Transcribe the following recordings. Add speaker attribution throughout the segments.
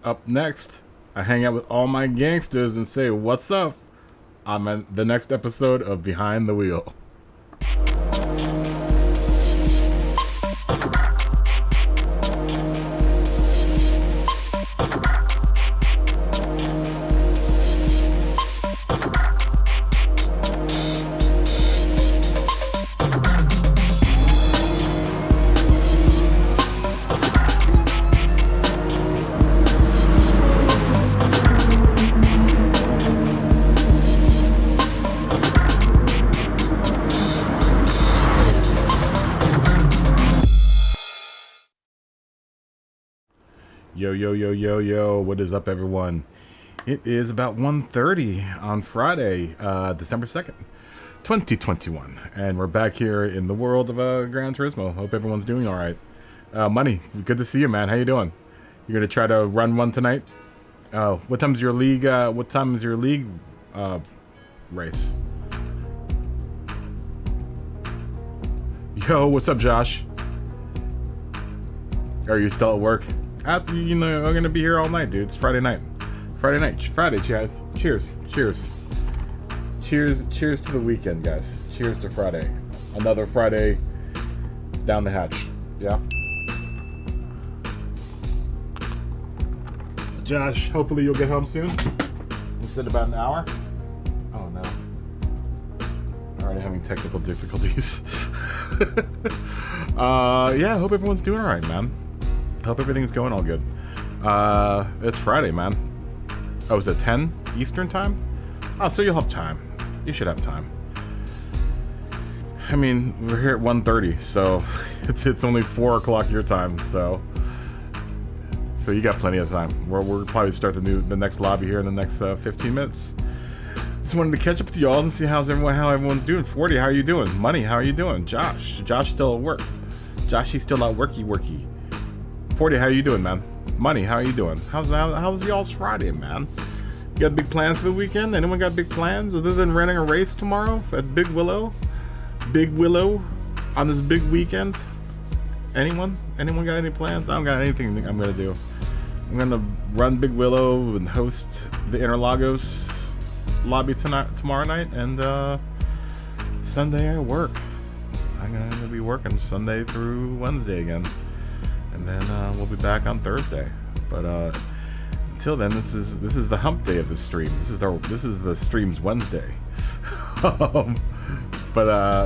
Speaker 1: Up next, I hang out with all my gangsters and say, what's up? I'm on the next episode of Behind the Wheel. Yo, what is up, everyone? It is about 1:30 on Friday, December 2nd, 2021, and we're back here in the world of Gran Turismo. Hope everyone's doing all right. Money, good to see you, man. How you doing? You're gonna try to run one tonight? What time's your league? What time is your league race? Yo, what's up, Josh? Are you still at work? You know, I'm gonna be here all night, dude. It's Friday night. Friday, Chaz. Cheers. Cheers to the weekend, guys. Cheers to Friday. Another Friday down the hatch. Yeah. Josh, hopefully you'll get home soon. You said about an hour? Oh no. Already having technical difficulties. Yeah, I hope everyone's doing alright, man. Hope everything's going all good. It's Friday, man. Oh, is it 10 Eastern time? Oh, so you'll have time. You should have time. I mean, we're here at 1:30, so it's only 4 o'clock your time, so you got plenty of time. We'll probably start the next lobby here in the next 15 minutes. Just wanted to catch up with y'all and see how everyone's doing. 40, how you doing? Money, how you doing? Josh still at work. He's still out worky. 40, how you doing, man? Money, how you doing? How's y'all's Friday, man? You got big plans for the weekend? Anyone got big plans other than running a race tomorrow at Big Willow? Big Willow on this big weekend? Anyone got any plans? I don't got anything I'm gonna do. I'm gonna run Big Willow and host the Interlagos lobby tomorrow night, and Sunday I work. I'm gonna be working Sunday through Wednesday again. And then we'll be back on Thursday. But until then, this is the hump day of the stream. This is the stream's Wednesday. But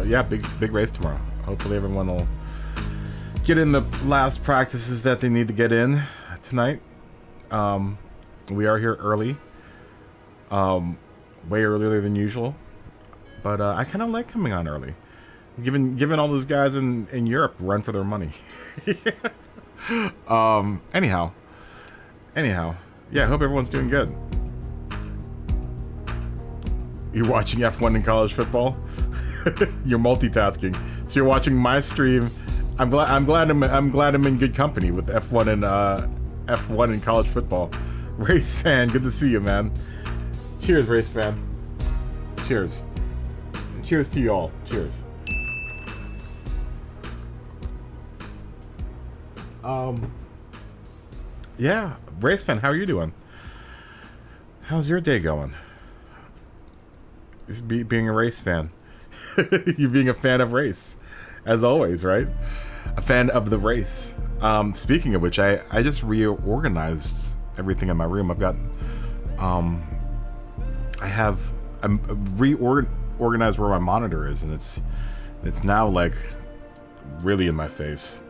Speaker 1: yeah, big race tomorrow. Hopefully everyone will get in the last practices that they need to get in tonight. We are here early, way earlier than usual. But I kind of like coming on early, giving all those guys in Europe a run for their money. Anyhow, yeah, I hope everyone's doing good. You're watching F1 in college football. You're multitasking, so you're watching my stream. I'm glad I'm in good company with F1 in college football. Race fan, good to see you, man. Cheers, race fan. Cheers to you all. Cheers. Yeah, race fan, how are you doing? How's your day going? Just being a race fan. You being a fan of race, as always, right? A fan of the race. Speaking of which, I just reorganized everything in my room. I've got, I'm reorganized where my monitor is, and it's now like really in my face.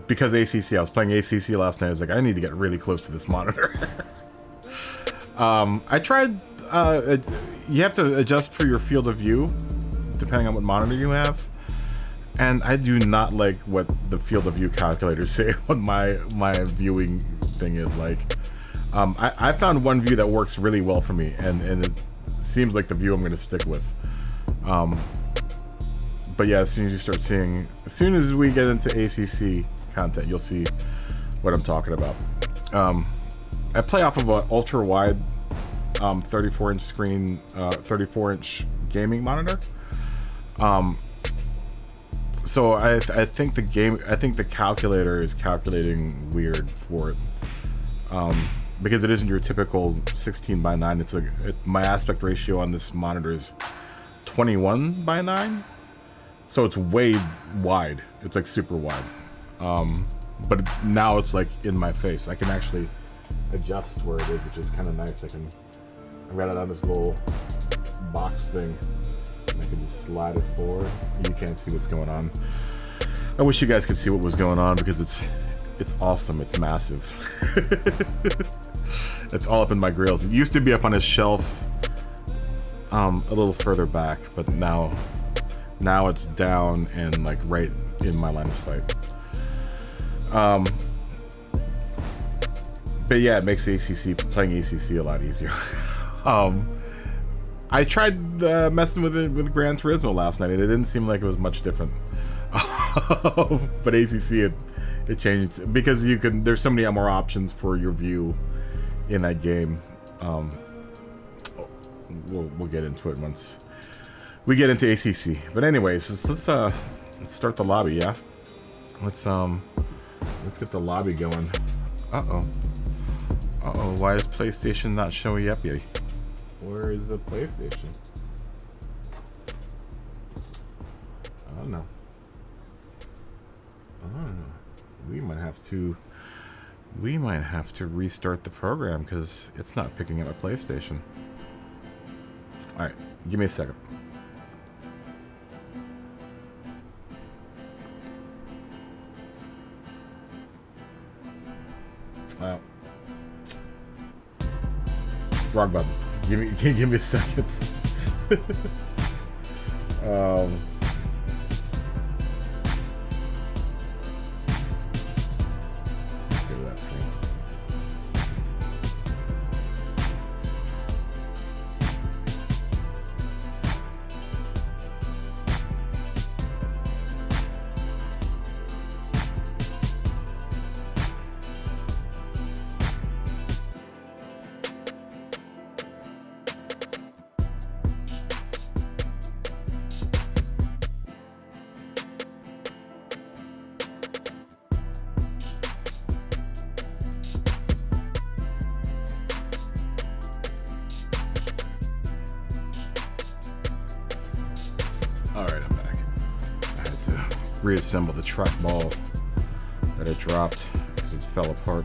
Speaker 1: Because ACC, I was playing ACC last night. I was like, I need to get really close to this monitor. I tried. You have to adjust for your field of view, depending on what monitor you have. And I do not like what the field of view calculators say what my viewing thing is like. I found one view that works really well for me, and it seems like the view I'm going to stick with. But yeah, as soon as we get into ACC content, you'll see what I'm talking about. I play off of an ultra wide 34-inch screen, 34-inch gaming monitor. So I think the calculator is calculating weird for it. because it isn't your typical 16:9. It's my aspect ratio on this monitor is 21:9, so it's way wide. It's like super wide. But now it's like in my face. I can actually adjust where it is, which is kind of nice. I got it on this little box thing, and I can just slide it forward. You can't see what's going on. I wish you guys could see what was going on, because it's awesome. It's massive. It's all up in my grills. It used to be up on a shelf a little further back, but now it's down and like right in my line of sight. But yeah, it makes playing ACC a lot easier. I tried messing with it with Gran Turismo last night, and it didn't seem like it was much different. But ACC, it changed because there's so many more options for your view in that game. We'll get into it once we get into ACC. But anyways, let's start the lobby. Yeah, let's get the lobby going. Uh-oh, why is PlayStation not showing up yet? Where is the PlayStation? I don't know. We might have to restart the program, because it's not picking up a PlayStation. Alright, give me a second. Well, wrong button. Give me a second. Alright, I'm back. I had to reassemble the trackball that I dropped because it fell apart.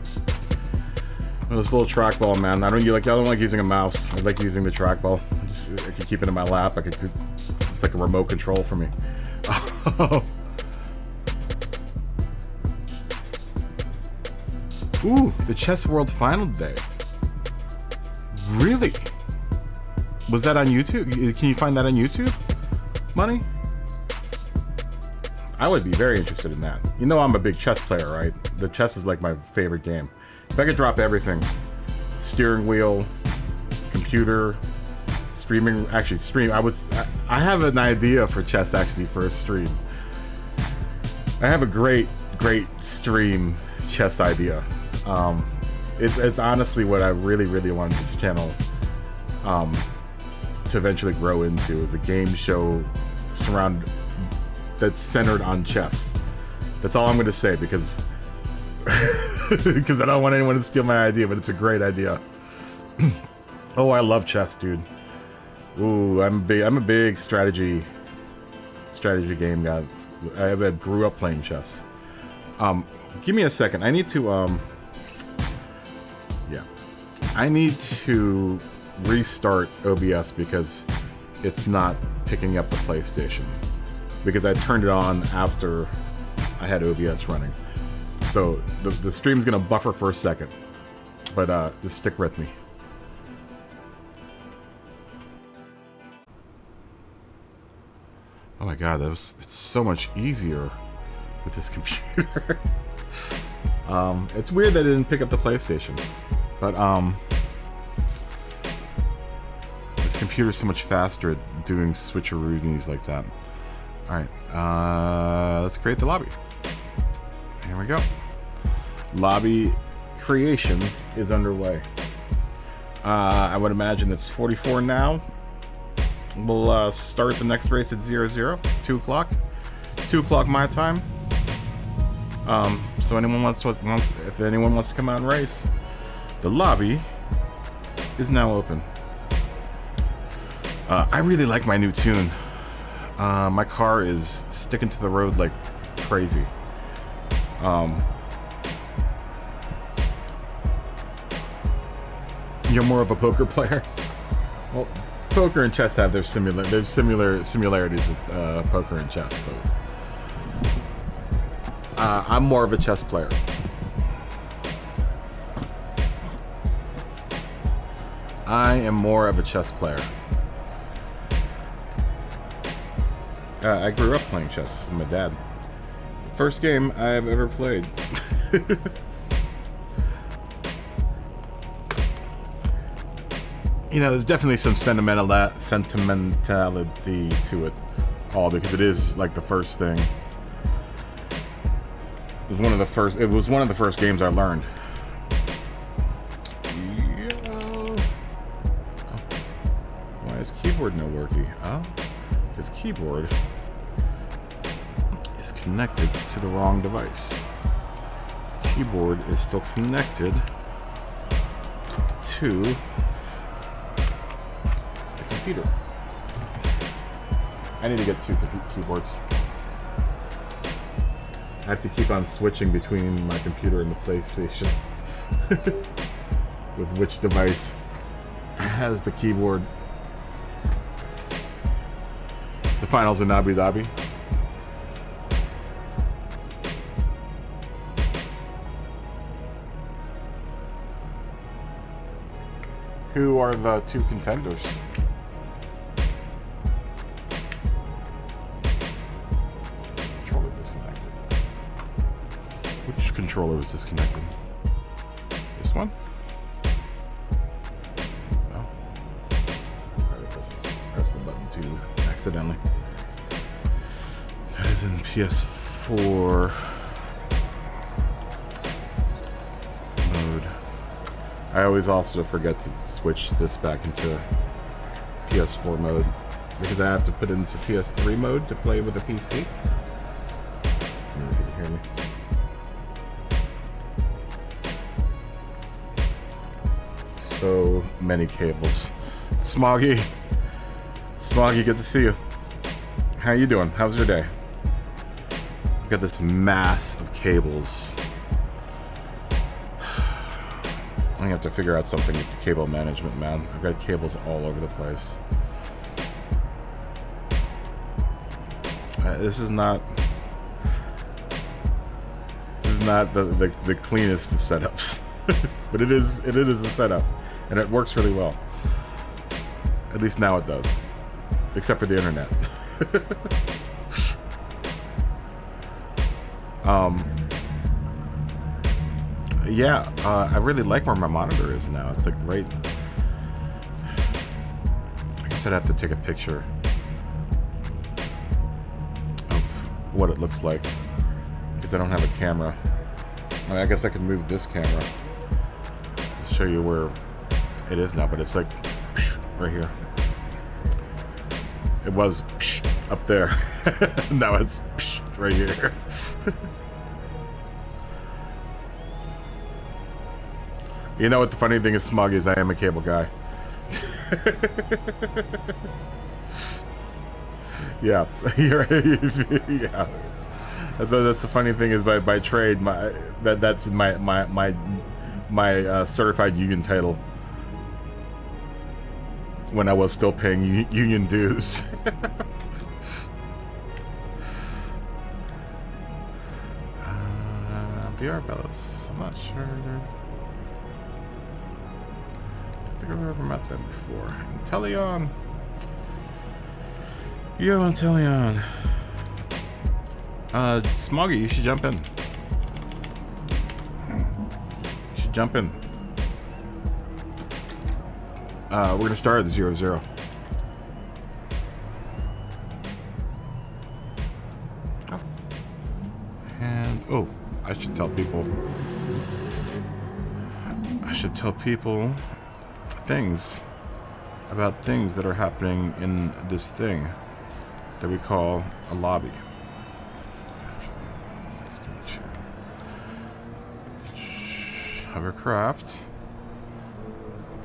Speaker 1: Well, this little trackball, man. I don't like using a mouse. I like using the trackball. I can keep it in my lap. It's like a remote control for me. Ooh, the Chess World Final Day. Really? Was that on YouTube? Can you find that on YouTube? Money? I would be very interested in that. You know I'm a big chess player, right? The chess is like my favorite game. If I could drop everything, steering wheel, computer, streaming, actually stream, I have an idea for chess actually for a stream. I have a great stream chess idea. It's honestly what I really want this channel to eventually grow into, is a game show that's centered on chess. That's all I'm going to say, because because I don't want anyone to steal my idea, but it's a great idea. Oh, I love chess, dude. Ooh, I'm a big strategy game guy. I grew up playing chess. Give me a second. I need to I need to restart OBS because it's not picking up the PlayStation, because I turned it on after I had OBS running. So the stream's gonna buffer for a second, but just stick with me. Oh my god, it's so much easier with this computer. It's weird that it didn't pick up the PlayStation, but this computer's so much faster at doing switcheroonies like that. Alright, let's create the lobby. Here we go. Lobby creation is underway. I would imagine it's 44 now. We'll start the next race at 00, 2 o'clock. 2 o'clock my time. So if anyone wants to come out and race, The lobby is now open. I really like my new tune. My car is sticking to the road like crazy. You're more of a poker player? Well, poker and chess have there's similarities with poker and chess both. I'm more of a chess player. I am more of a chess player. I grew up playing chess with my dad. First game I've ever played. You know, there's definitely some sentimentality to it all, because it is like the first thing. It was one of the first games I learned. Yeah. Oh. Why is keyboard no worky? Oh, because keyboard is connected to the wrong device. Keyboard is still connected to computer. I need to get two keyboards. I have to keep on switching between my computer and the PlayStation with which device has the keyboard. The finals in Abu Dhabi. Who are the two contenders? Controller was disconnected. This one? Oh. Press the button too accidentally. That is in PS4 mode. I always also forget to switch this back into PS4 mode because I have to put it into PS3 mode to play with the PC. I don't know if you can hear me. So many cables. Smoggy, good to see you. How you doing? How's your day? I've got this mass of cables. I'm gonna have to figure out something with the cable management, man. I've got cables all over the place. This is not the cleanest of setups, but it is a setup. And it works really well. At least now it does. Except for the internet. Yeah, I really like where my monitor is now. It's like right... I guess I'd have to take a picture of what it looks like. Because I don't have a camera. I guess I could move this camera. I'll show you where it is now, but it's like right here. It was up there. Now it's right here. You know what the funny thing is, Smug, is I am a cable guy. Yeah. Yeah. So that's the funny thing is by trade, that's my certified union title. When I was still paying union dues. VR fellas, I'm not sure. I think I've ever met them before. Intellion. Yo, Intellion. Smoggy, you should jump in. You should jump in. We're gonna start at 0-0. Oh. And I should tell people things about things that are happening in this thing that we call a lobby. Nice to meet you. Hovercraft.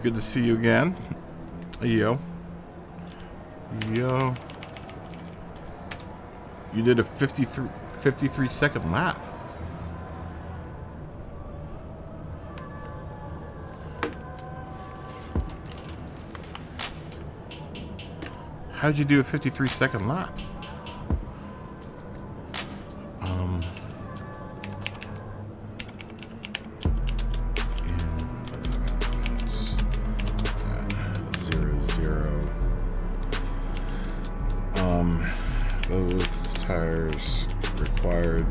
Speaker 1: Good to see you again. Yo. Yo. You did a 53 second lap. How'd you do a 53 second lap? Both tires required.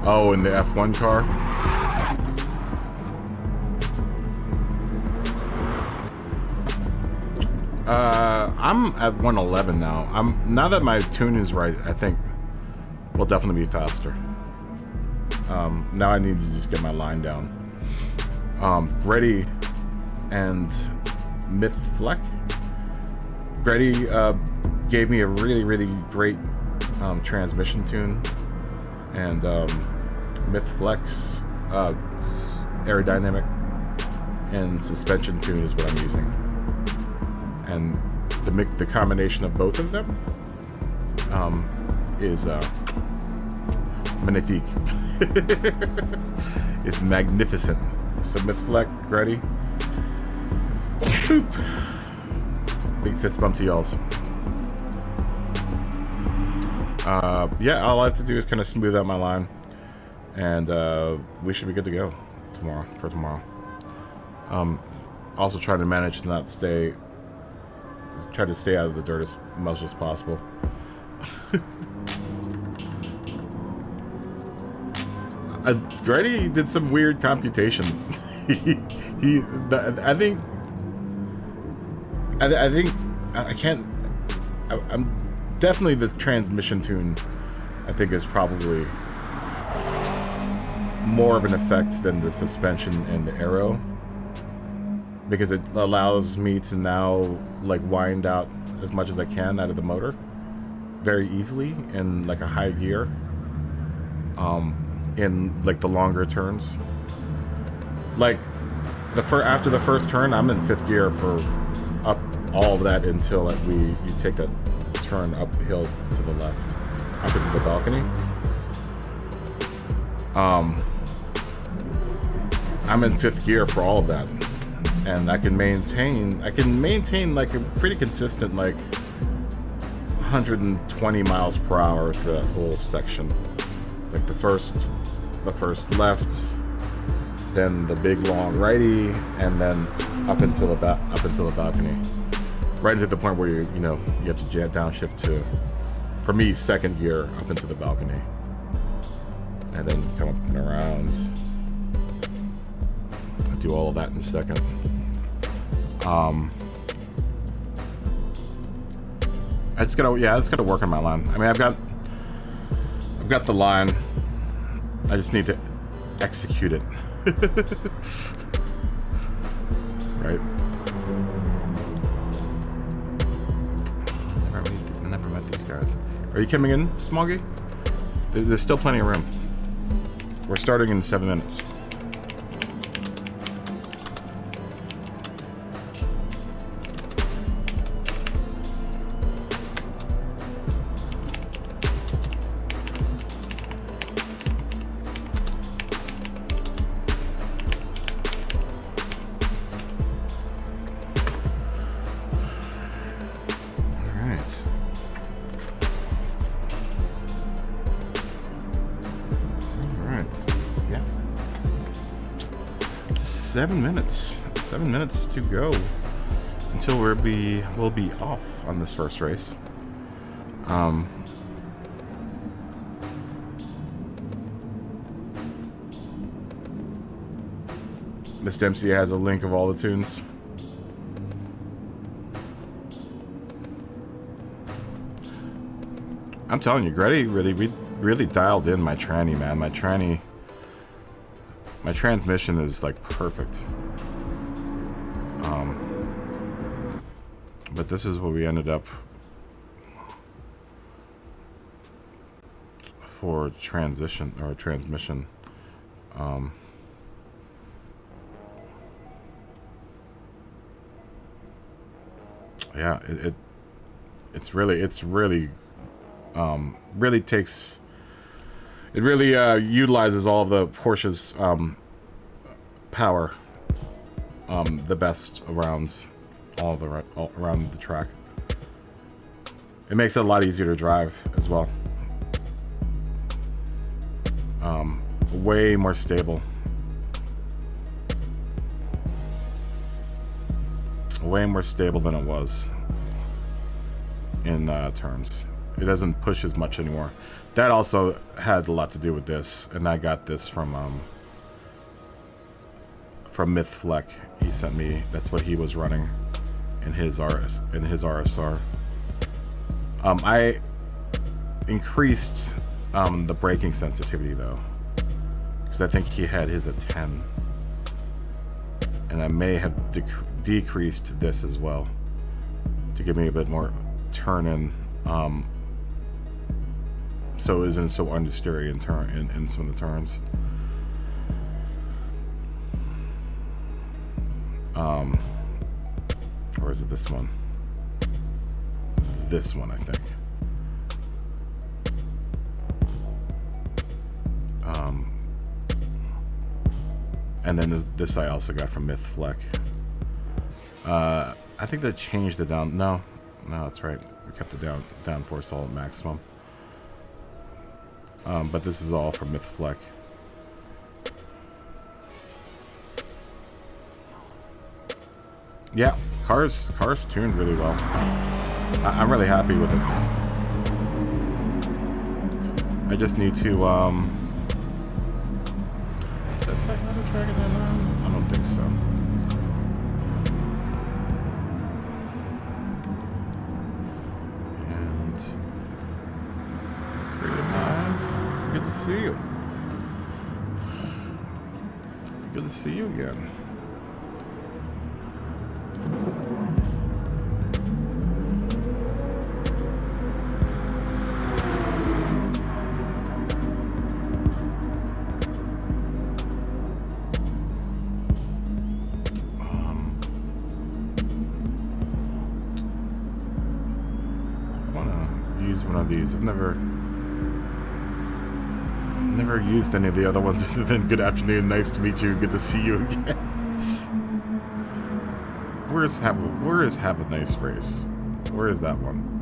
Speaker 1: Oh, in the F1 car? I'm at 111 now. Now that my tune is right, I think we'll definitely be faster. Now I need to just get my line down. Grady and Myth Fleck. Grady gave me a really great transmission tune, and Myth Flex aerodynamic and suspension tune is what I'm using. And the combination of both of them is magnifique. It's magnificent. So Myth Fleck, ready? Boop. Big fist bump to y'alls. Yeah, all I have to do is kind of smooth out my line, and we should be good to go tomorrow. Also trying to manage to not try to stay out of the dirt as much as possible. Grady did some weird computation. I'm definitely the transmission tune. I think is probably more of an effect than the suspension and the aero, because it allows me to now like wind out as much as I can out of the motor very easily in like a high gear, in like the longer turns. Like after the first turn, I'm in 5th gear for up all of that until you take a turn uphill to the left, up into the balcony. I'm in 5th gear for all of that. And I can maintain like a pretty consistent like 120 miles per hour through that whole section. Like the first left, then the big long righty, and then up until the balcony. Right into the point where you have to downshift to, for me, 2nd gear up into the balcony. And then come up and around. I'll do all of that in a second. I just gotta work on my line. I mean, I've got the line. I just need to execute it. Right. Never met these guys. Are you coming in, Smoggy? There's still plenty of room. We're starting in 7 minutes. Yeah. 7 minutes. 7 minutes to go until we'll be off on this first race. Miss Dempsey has a link of all the tunes. I'm telling you, Grady really really dialed in my tranny, man. My transmission is like perfect. But this is what we ended up for transmission. Yeah, it's really takes, it really utilizes all of the Porsche's power the best around all around the track. It makes it a lot easier to drive as well. Way more stable. Way more stable than it was in turns. It doesn't push as much anymore. That also had a lot to do with this, and I got this from Myth Fleck. He sent me. That's what he was running in his RSR. I increased the braking sensitivity though, because I think he had his at 10, and I may have decreased this as well to give me a bit more turn in, so it isn't so understeery in some of the turns. Or is it this one? This one, I think. And then this I also got from Myth Fleck. I think they changed it down. No, that's right. We kept it down force all at maximum. But this is all from Myth Fleck. Yeah, car's tuned really well. I'm really happy with it. I just need to did I say how to drag it down? I don't think so. And creative mind. Good to see you. Good to see you again. One of these. I've never used any of the other ones other than good afternoon, nice to meet you, good to see you again. Where is have a nice race? Where is that one?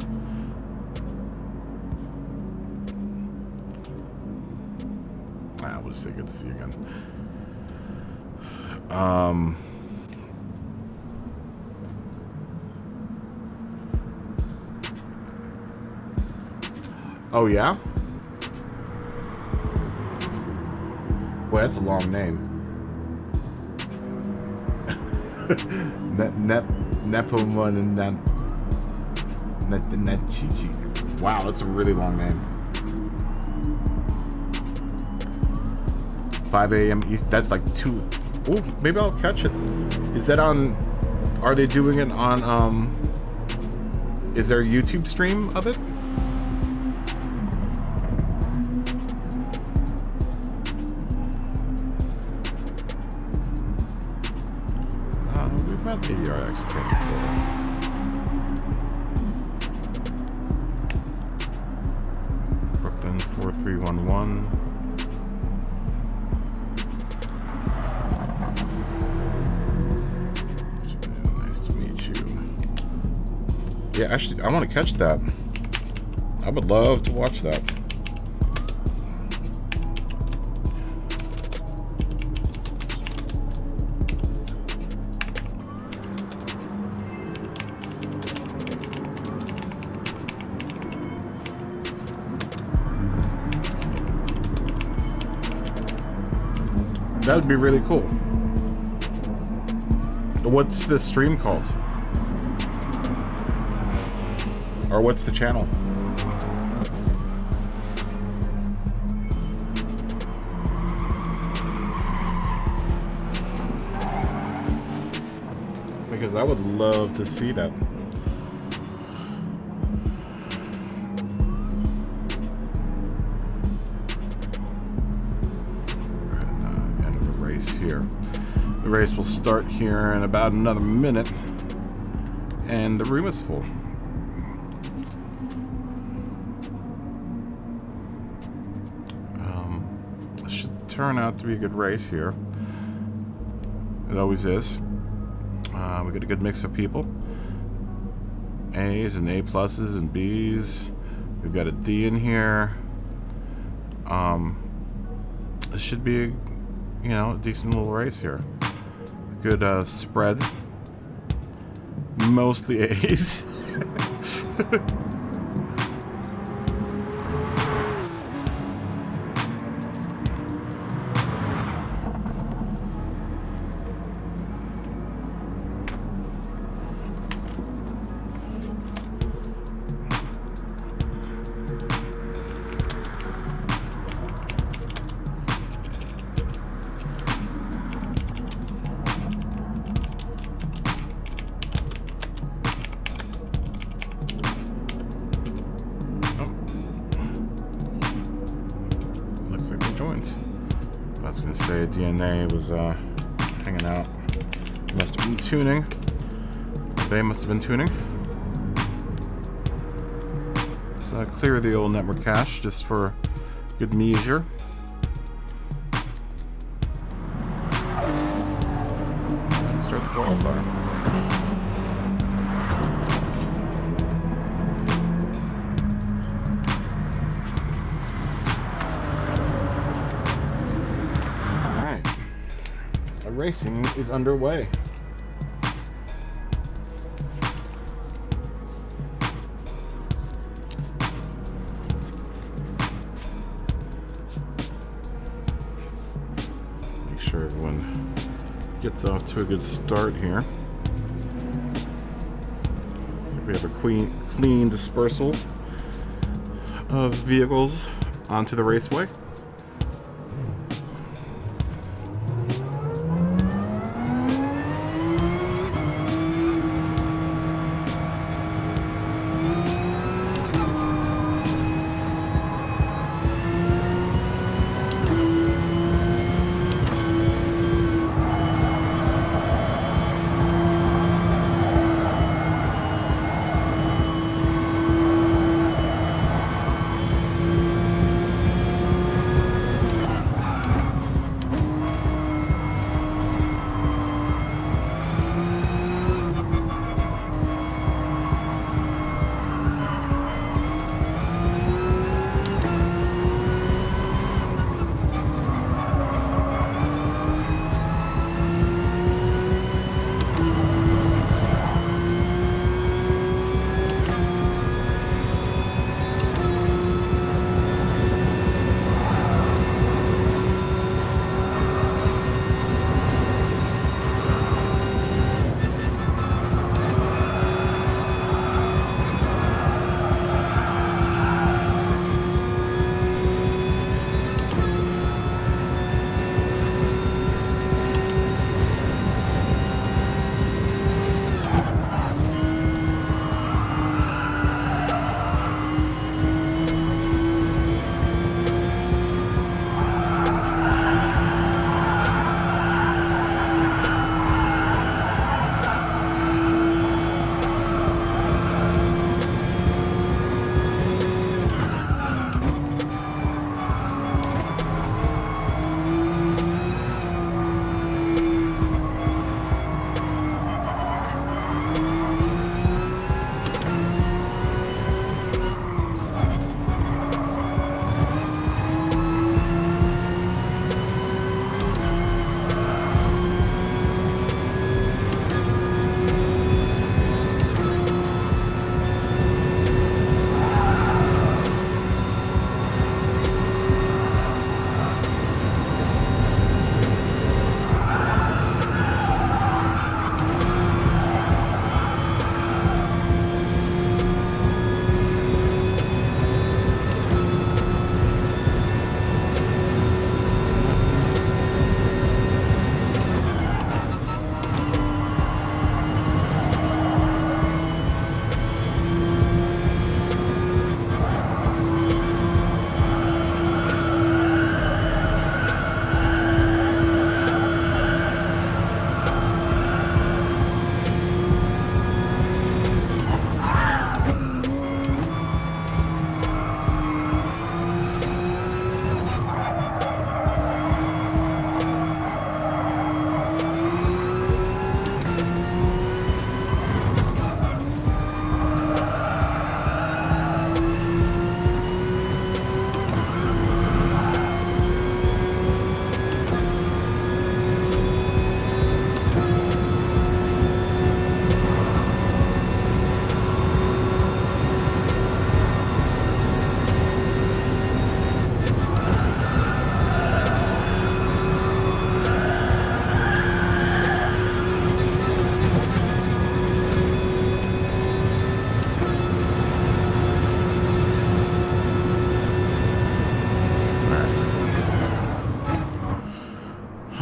Speaker 1: We'll just say good to see you again. Oh yeah? Well, that's a long name. Nepomon and Netchichi. Wow, that's a really long name. 5 a.m. East. That's like 2. Oh, maybe I'll catch it. Is that on? Are they doing it on? Is there a YouTube stream of it? We've had ADRX 10 before. Brooklyn 4311. Nice to meet you. Yeah, actually, I want to catch that. I would love to watch that. That would be really cool. What's the stream called? Or what's the channel? because I would love to see that. End of the race here. The race will start here in about another minute, and the room is full. Turn out to be a good race here. It always is. We get a good mix of people. A's and A pluses and B's. We've got a D in here. This should be, a decent little race here. Good spread. Mostly A's. I was going to say DNA was hanging out. Must have been tuning. They must have been tuning. So clear the old network cache just for good measure. And start the qualifier. Racing is underway. Make sure everyone gets off to a good start here. Looks like we have a clean dispersal of vehicles onto the raceway.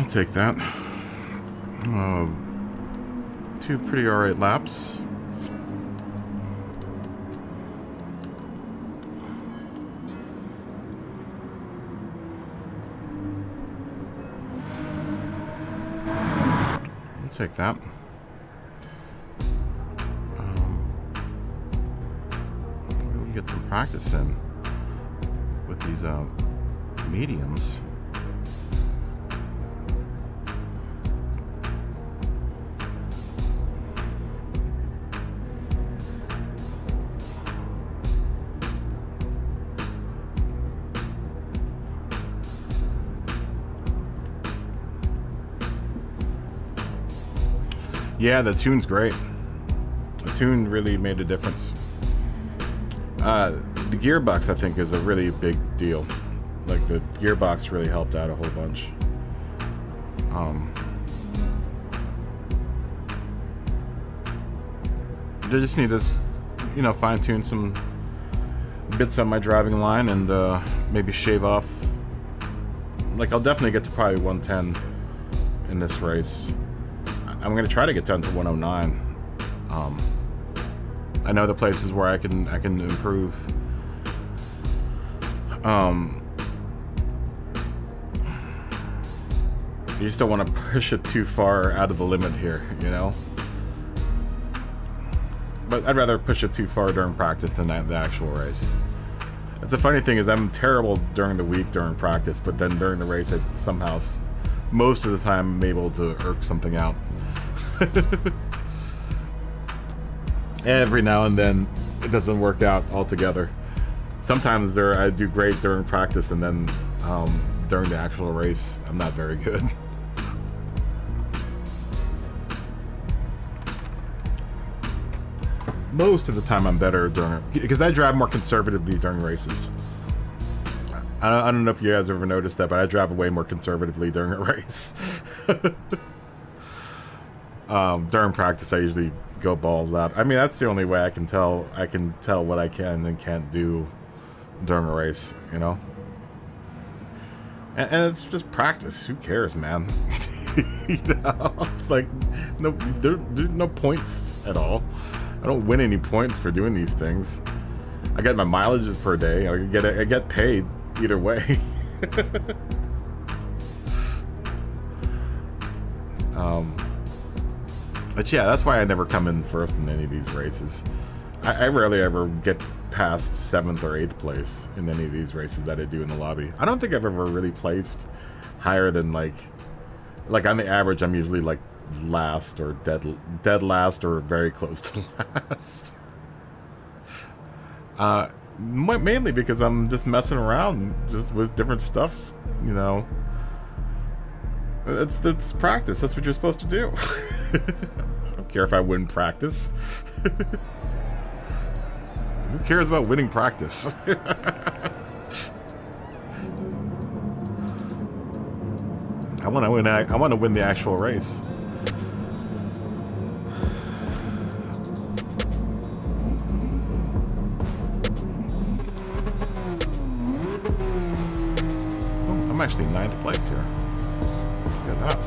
Speaker 1: I'll take that. 2 pretty alright laps. I'll take that. We'll get some practice in with these mediums. Yeah, the tune's great. The tune really made a difference. The gearbox, I think, is a really big deal. Like, the gearbox really helped out a whole bunch. I just need to, you know, fine-tune some bits on my driving line and maybe shave off. Like, I'll definitely get to probably 110 in this race. I'm going to try to get down to 109. I know the places where I can improve. You just don't want to push it too far out of the limit here, you know? But I'd rather push it too far during practice than the actual race. That's the funny thing is I'm terrible during the week during practice, but then during the race I somehow, most of the time, I'm able to irk something out. Every now and then it doesn't work out altogether. Sometimes I do great during practice, and then during the actual race I'm not very good. Most of the time I'm better during, because I drive more conservatively during races. I don't know if you guys ever noticed that, but I drive way more conservatively during a race. During practice, I usually go balls out. I mean, that's the only way I can tell what I can and can't do during a race, you know? And it's just practice. Who cares, man? You know? It's like, there's no points at all. I don't win any points for doing these things. I get my mileages per day. I get paid either way. But yeah, that's why I never come in first in any of these races. I rarely ever get past 7th or 8th place in any of these races that I do in the lobby. I don't think I've ever really placed higher than like on the average I'm usually like last or dead last or very close to last. Mainly because I'm just messing around just with different stuff, you know. It's practice. That's what you're supposed to do. I don't care if I win practice. Who cares about winning practice? I want to win. I want to win the actual race. Oh, I'm actually 9th place here. Look at that.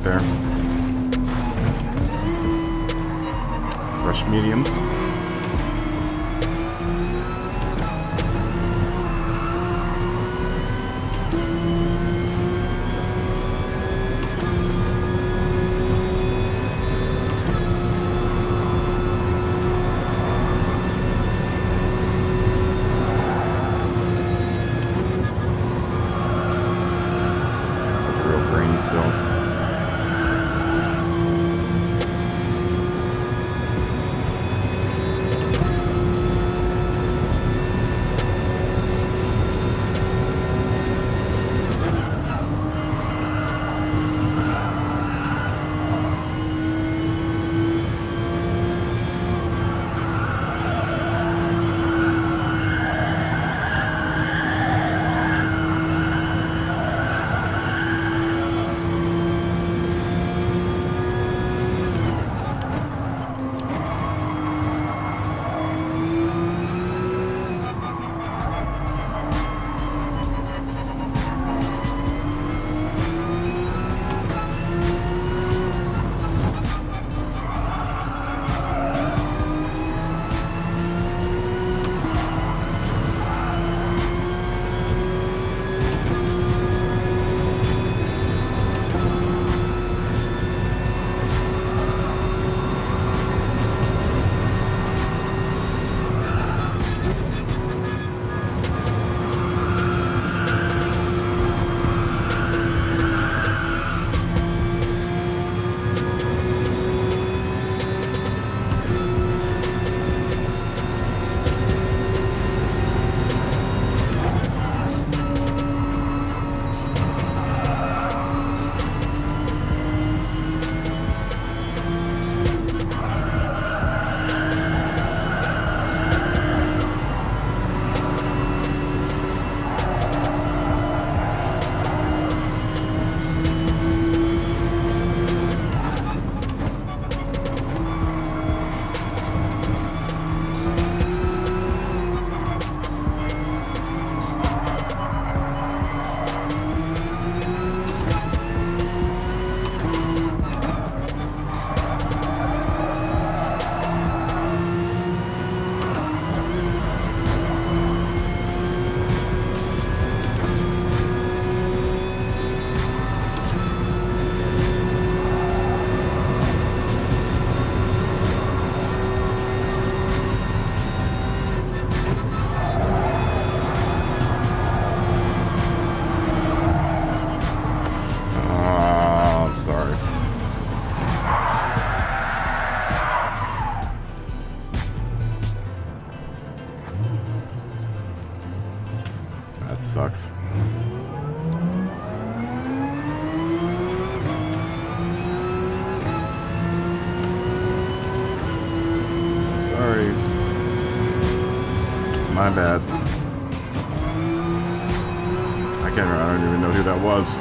Speaker 1: There. Fresh mediums. That sucks. Sorry. My bad. I don't even know who that was.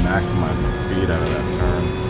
Speaker 1: Maximize the speed out of that turn.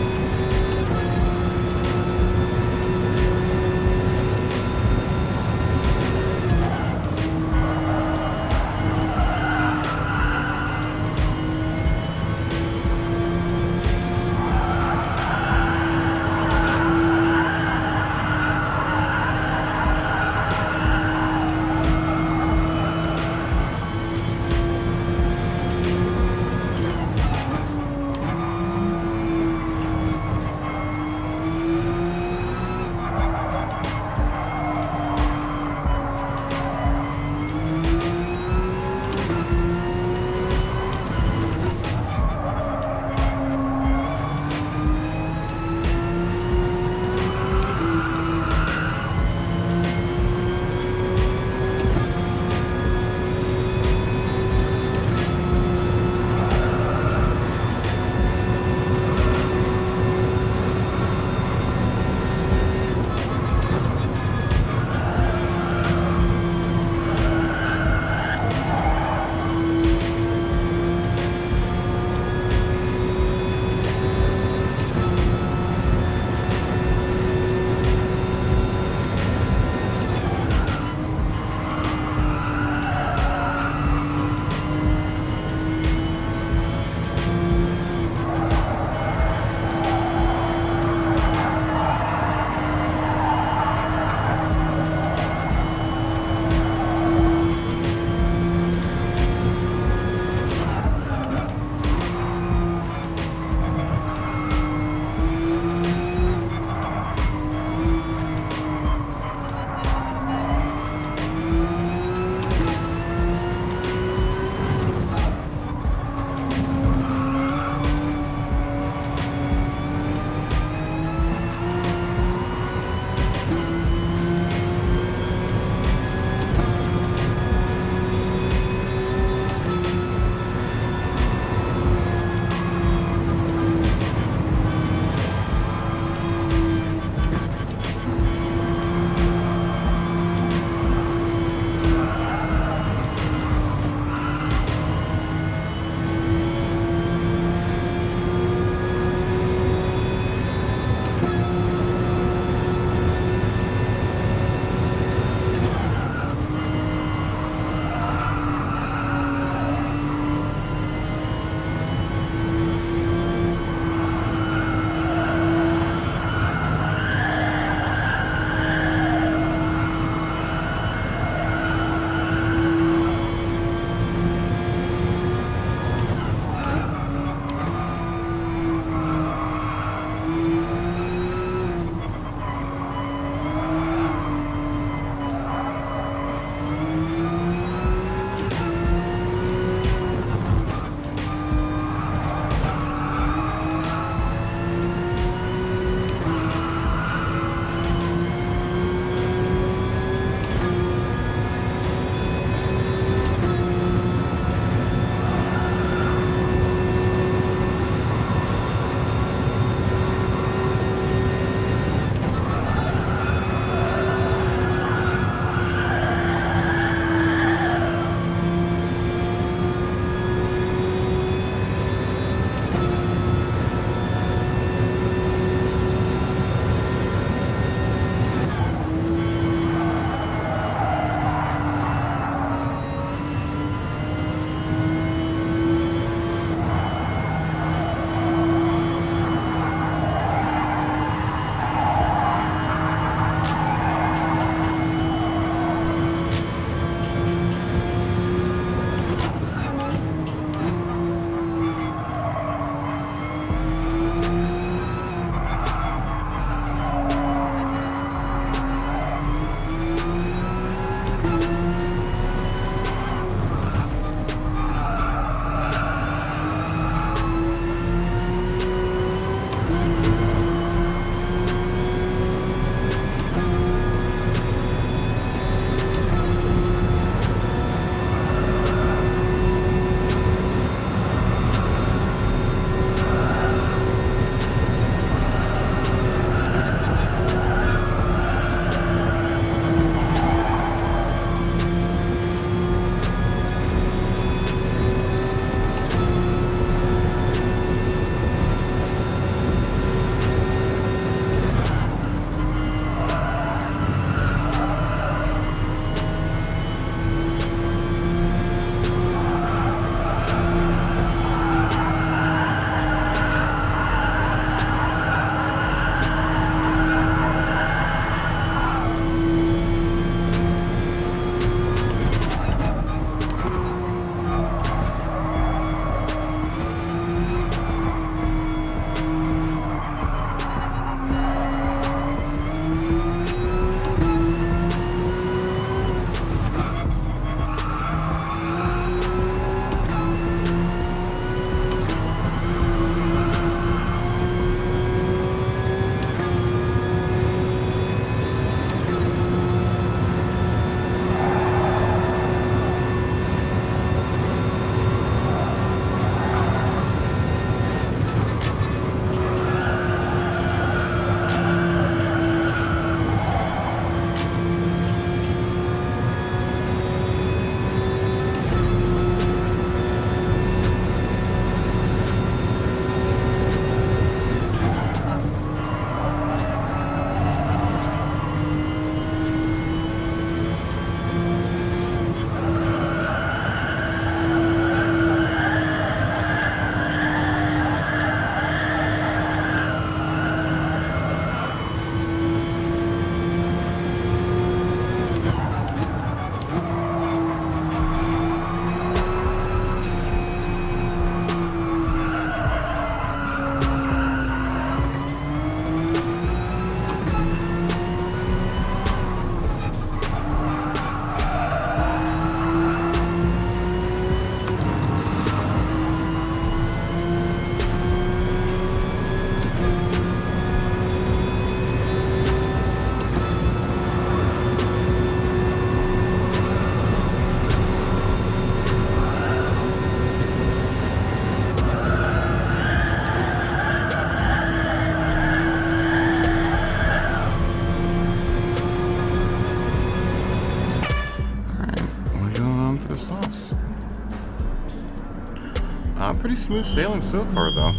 Speaker 1: Pretty smooth sailing so far, though.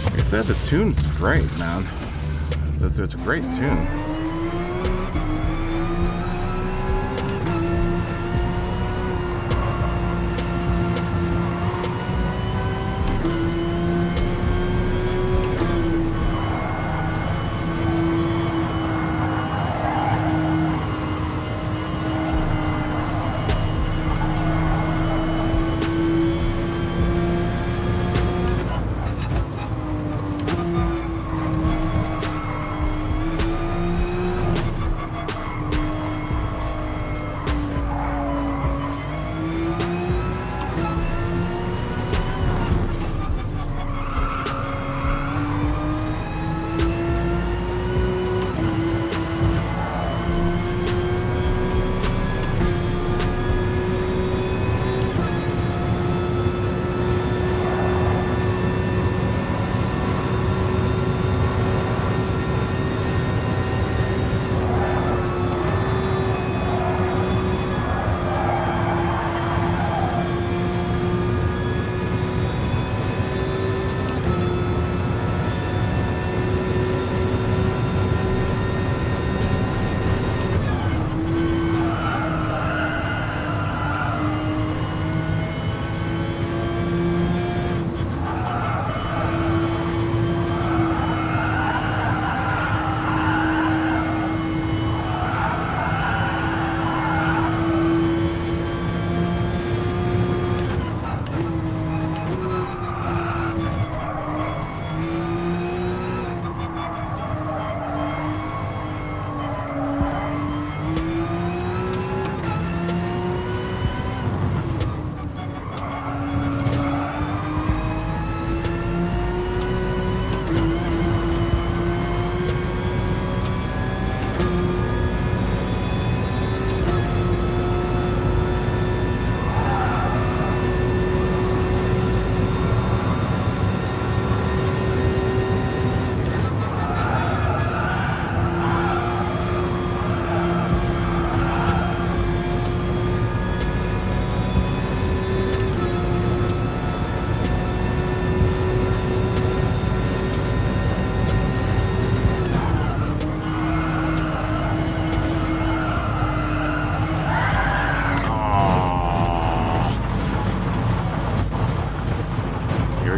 Speaker 1: Like I said, the tune's great, man. It's a great tune.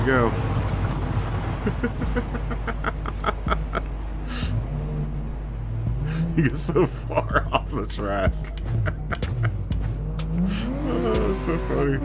Speaker 1: Go. You get so far off the track. Oh, that's so funny.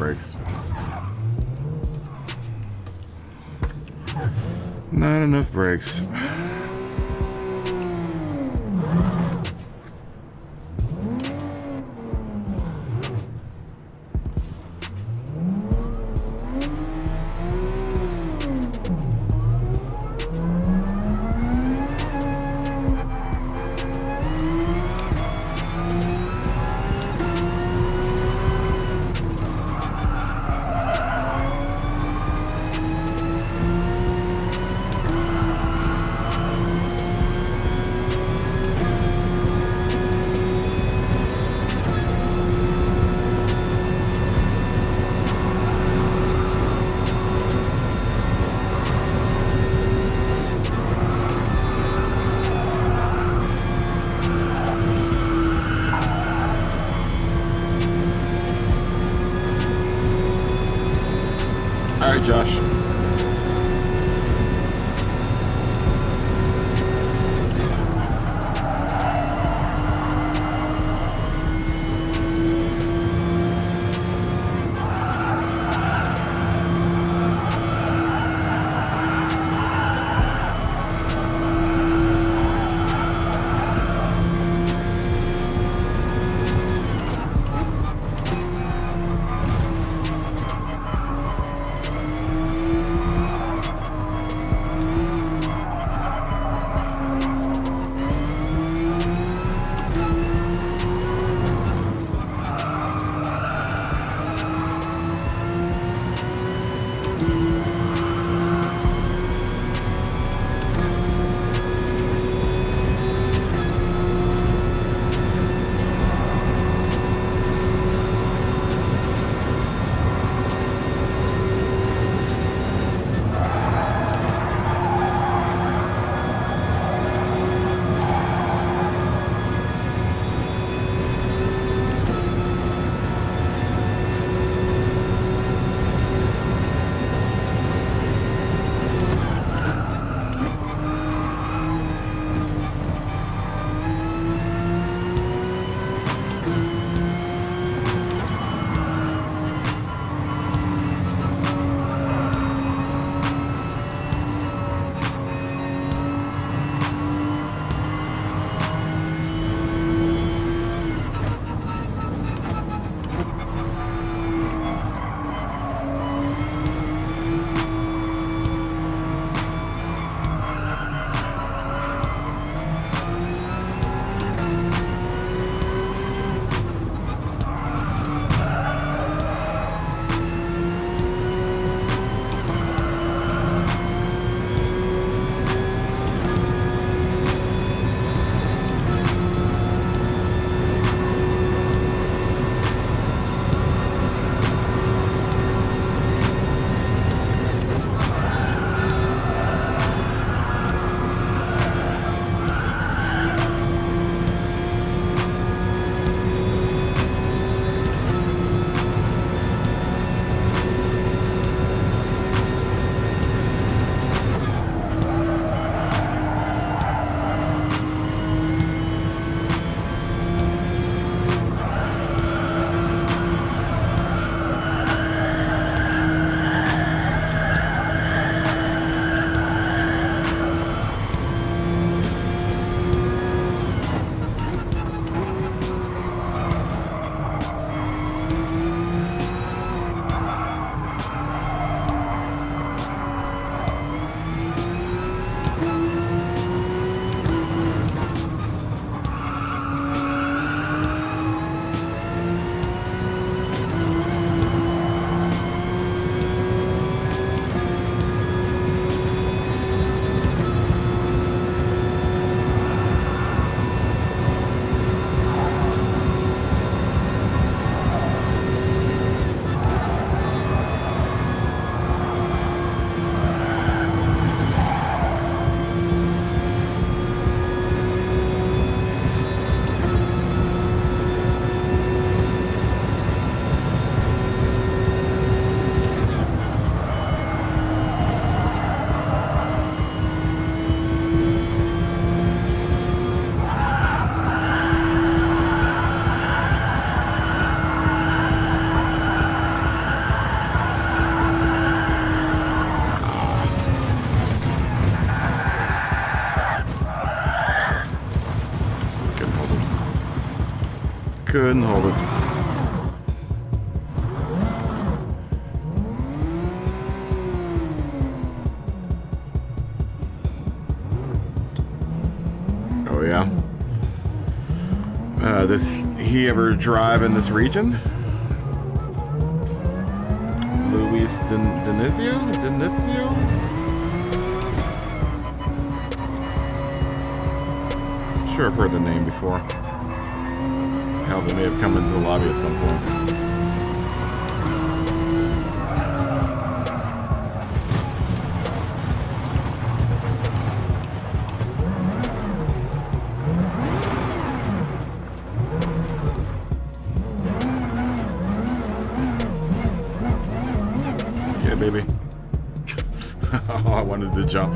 Speaker 1: brakes. Not enough brakes. All right, Josh. Couldn't hold it. Oh yeah. Does he ever drive in this region? Luis Dionisio? Sure, I've heard the name before. Hell, they may have come into the lobby at some point. baby. Oh, I wanted to jump.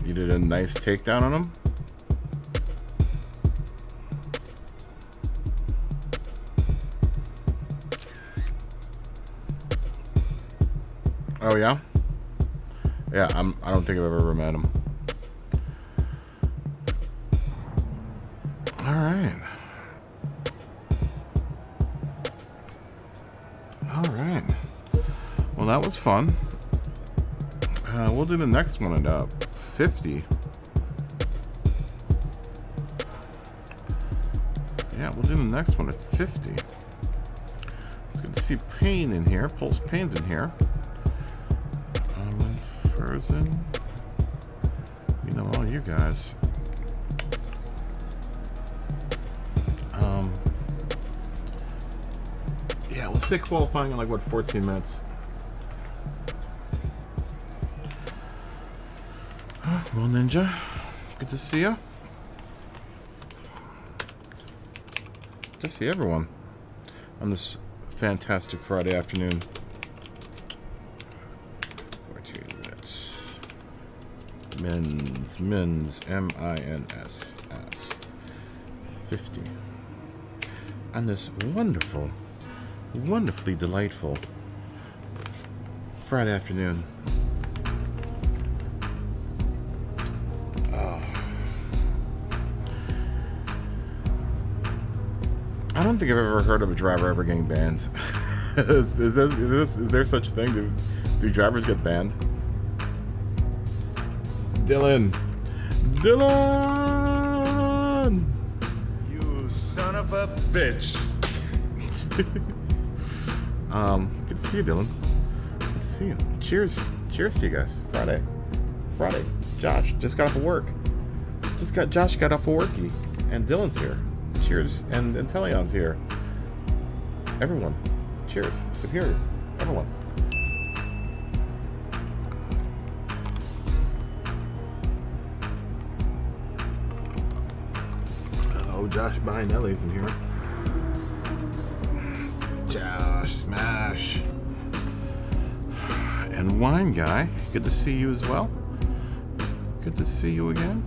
Speaker 1: Did a nice takedown on him. Oh yeah? Yeah, I don't think I've ever met him. Alright. Alright. Well, that was fun. We'll do the next one at 50. Yeah, we'll do the next one at 50. It's good to see Payne in here. Pulse Payne's in here. Fersen. You know all you guys. Yeah, let's say qualifying in like what, 14 minutes. Well, Ninja, good to see you. Good to see everyone on this fantastic Friday afternoon. 14 minutes. Mins, M-I-N-S, as 50. On this wonderful, wonderfully delightful Friday afternoon. I don't think I've ever heard of a driver ever getting banned. is there such a thing? Do drivers get banned? Dylan!
Speaker 2: You son of a bitch!
Speaker 1: Good to see you, Dylan. Good to see you. Cheers. Cheers to you guys. Friday. Josh just got off of work. Josh got off of worky. And Dylan's here. Cheers. And Intellion's here. Everyone. Cheers. Superior. Everyone. Oh, Josh Bianelli's in here. Josh Smash. And Wine Guy. Good to see you as well. Good to see you again.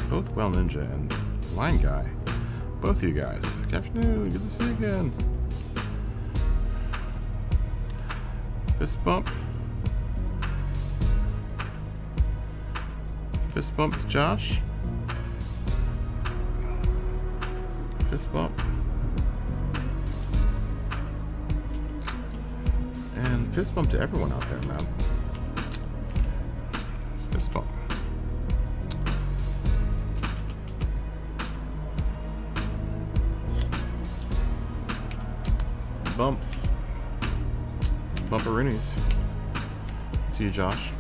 Speaker 1: Both Well Ninja and Wine Guy. Both of you guys. Good afternoon. Good to see you again. Fist bump. Fist bump to Josh. Fist bump. And fist bump to everyone out there, man. Fist bump. Bumps. Bumperoonies. To you, Josh.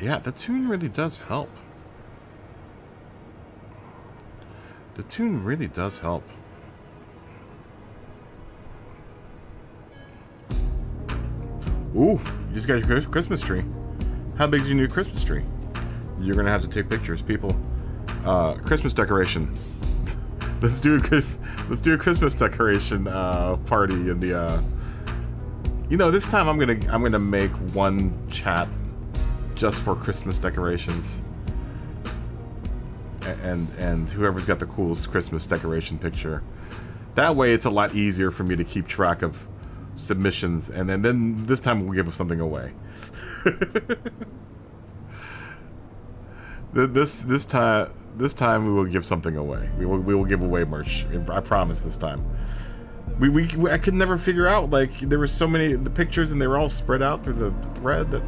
Speaker 1: Yeah, the tune really does help. The tune really does help. Ooh, you just got your Christmas tree. How big's your new Christmas tree? You're gonna have to take pictures, people. Christmas decoration. Let's do a Christmas decoration party in the. You know, this time I'm gonna make one chat just for Christmas decorations, and whoever's got the coolest Christmas decoration picture. That way, it's a lot easier for me to keep track of submissions, and then this time we'll give something away. This time we will give something away. We will give away merch. I promise this time. I could never figure out, like, there were so many the pictures and they were all spread out through the thread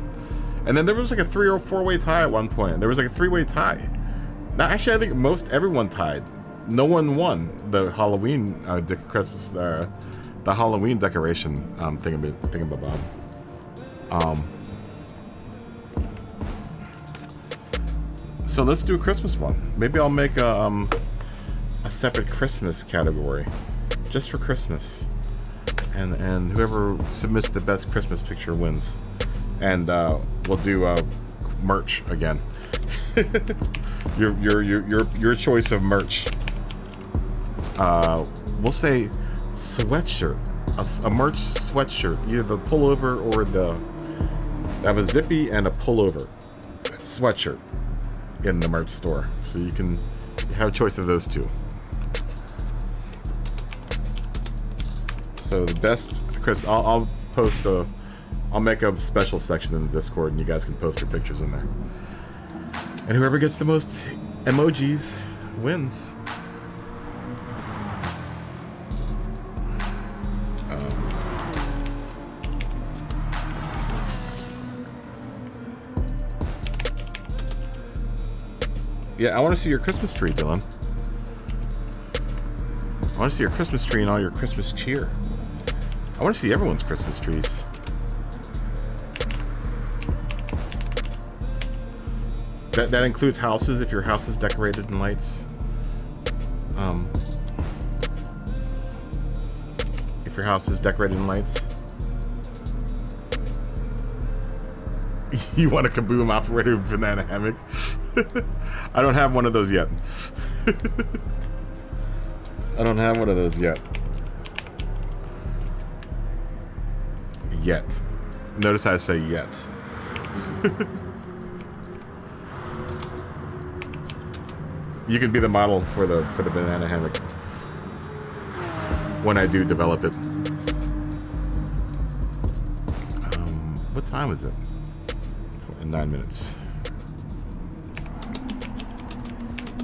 Speaker 1: and then there was like a 3 or 4-way tie at one point. There was like a 3-way tie. Now actually I think everyone tied. No one won the Halloween Christmas the Halloween decoration thingamabob. So let's do a Christmas one. Maybe I'll make a separate Christmas category just for Christmas, and whoever submits the best Christmas picture wins. And we'll do merch again. your choice of merch. We'll say sweatshirt, a merch sweatshirt, either the pullover or I have a zippy and a pullover sweatshirt in the merch store, so you can have a choice of those two. So the best, Chris, I'll make a special section in the Discord, and you guys can post your pictures in there. And whoever gets the most emojis wins. Yeah, I want to see your Christmas tree, Dylan. I want to see your Christmas tree and all your Christmas cheer. I want to see everyone's Christmas trees. That includes houses, if your house is decorated in lights. If your house is decorated in lights. You want a kaboom operator banana hammock? I don't have one of those yet. I don't have one of those yet. Yet. Notice how I say yet. You can be the model for the banana hammock when I do develop it. What time is it? In 9 minutes.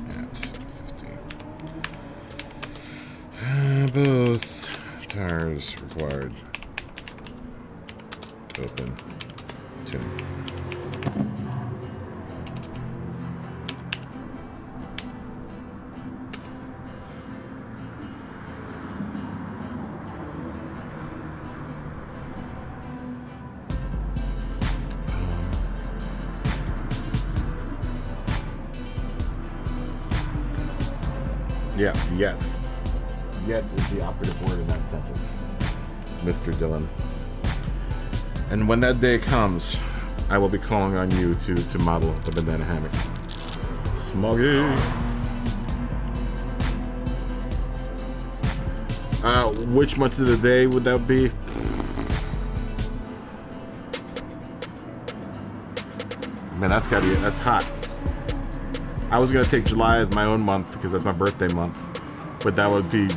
Speaker 1: At 15. Both tires required. Open. Tune. Yeah, yet. Yet is the operative word in that sentence, Mr. Dillon. And when that day comes, I will be calling on you to model the banana hammock. Smoggy! Which month of the day would that be? Man, that's hot. I was gonna take July as my own month because that's my birthday month, but that would be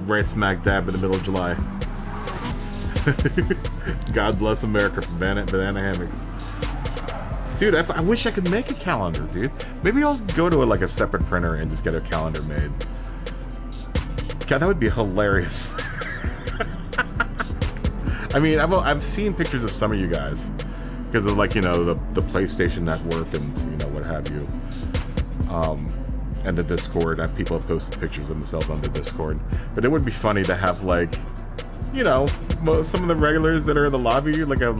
Speaker 1: right smack dab in the middle of July. God bless America for banana hammocks. Dude, I wish I could make a calendar, dude. Maybe I'll go to a separate printer and just get a calendar made. God, that would be hilarious. I mean, I've seen pictures of some of you guys because of the PlayStation Network and what have you. And the Discord, and people have posted pictures of themselves on the Discord. But it would be funny to have some of the regulars that are in the lobby, like a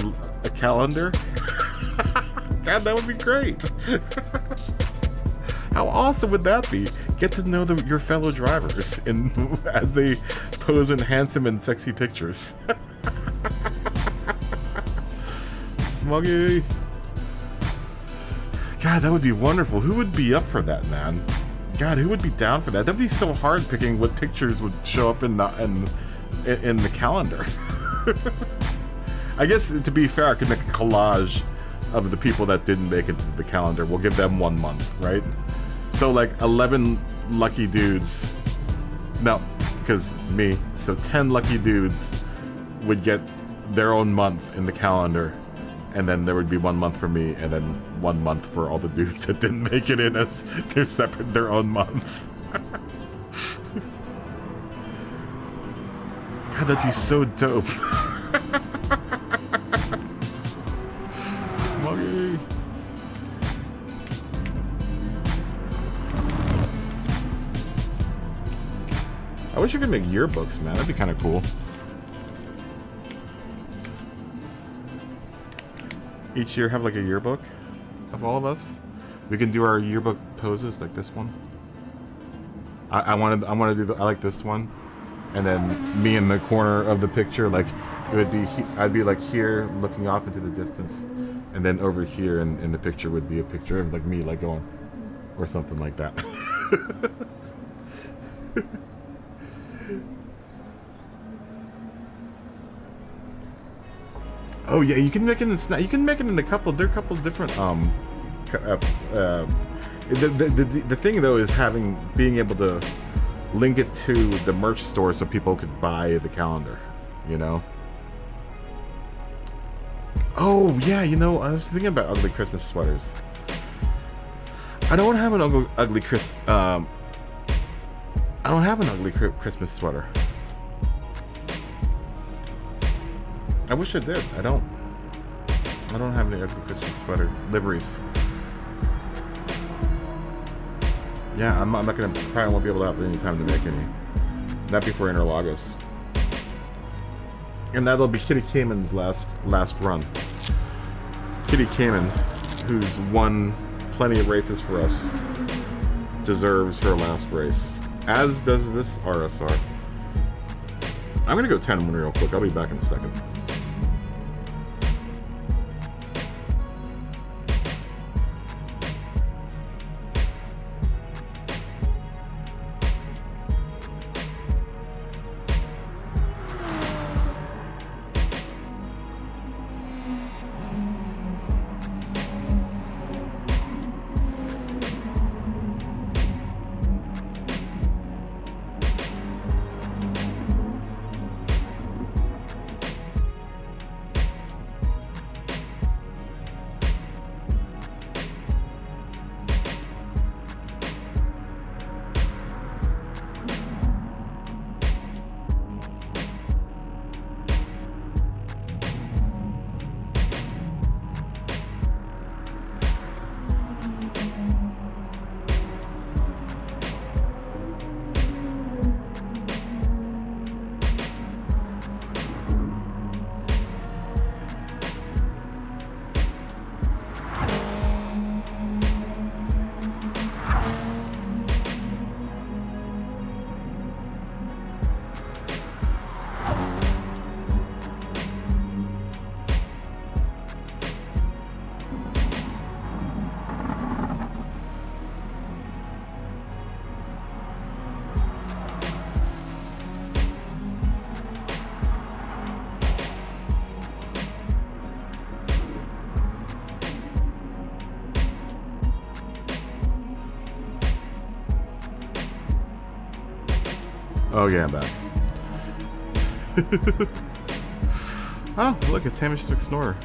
Speaker 1: calendar. God, that would be great. How awesome would that be? Get to know your fellow drivers as they pose in handsome and sexy pictures. Smoggy. God, that would be wonderful. Who would be up for that, man? God, who would be down for that? That'd be so hard picking what pictures would show up in the calendar. I guess, to be fair, I could make a collage of the people that didn't make it to the calendar. We'll give them 1 month, right? So 11 lucky dudes. No, because me. So 10 lucky dudes would get their own month in the calendar. and then there would be 1 month for me, and then 1 month for all the dudes that didn't make it in as their own month. God, that'd be so dope. Smoggy. I wish you could make yearbooks, man. That'd be kind of cool. Each year have like a yearbook of all of us. We can do our yearbook poses like this one. I want to I like this one, and then me in the corner of the picture, like it would be I'd be like here looking off into the distance, and then over here in the picture would be a picture of like me like going or something like that. Oh yeah, you can make it in you can make it in a couple. There are a couple different the thing though is being able to link it to the merch store so people could buy the calendar, you know. Oh yeah, you know, I was thinking about ugly Christmas sweaters. I don't have an ugly Christmas sweater. I wish I did. I don't have any ugly Christmas sweater liveries. Yeah, I'm not gonna. Probably won't be able to have any time to make any. Not before Interlagos. And that'll be Kitty Cayman's last run. Kitty Cayman, who's won plenty of races for us, deserves her last race. As does this RSR. I'm gonna go 10-1 real quick. I'll be back in a second. Oh yeah, I'm back. Oh, look, it's Hamish McSnorer.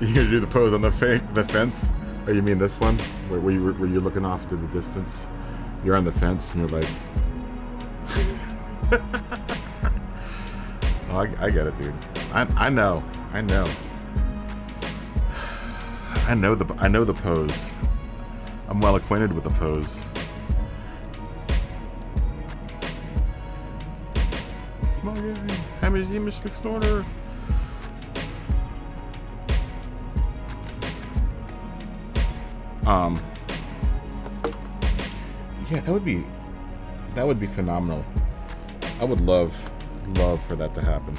Speaker 1: You gonna do the pose on the fence? Oh, you mean this one? Where you're looking off to the distance? You're on the fence and you're like... Oh, I get it, dude. I know. I know the pose. I'm well acquainted with the pose. Hamish McSnorter. Yeah, that would be phenomenal. I would love for that to happen.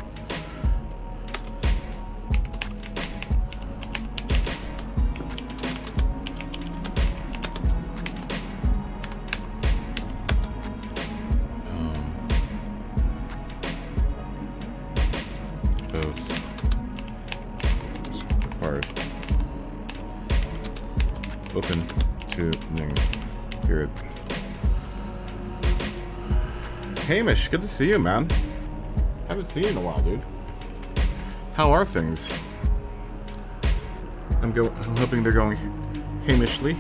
Speaker 1: Open to period. Hamish, good to see you, man. Haven't seen you in a while, dude. How are things? I'm hoping they're going Hamishly.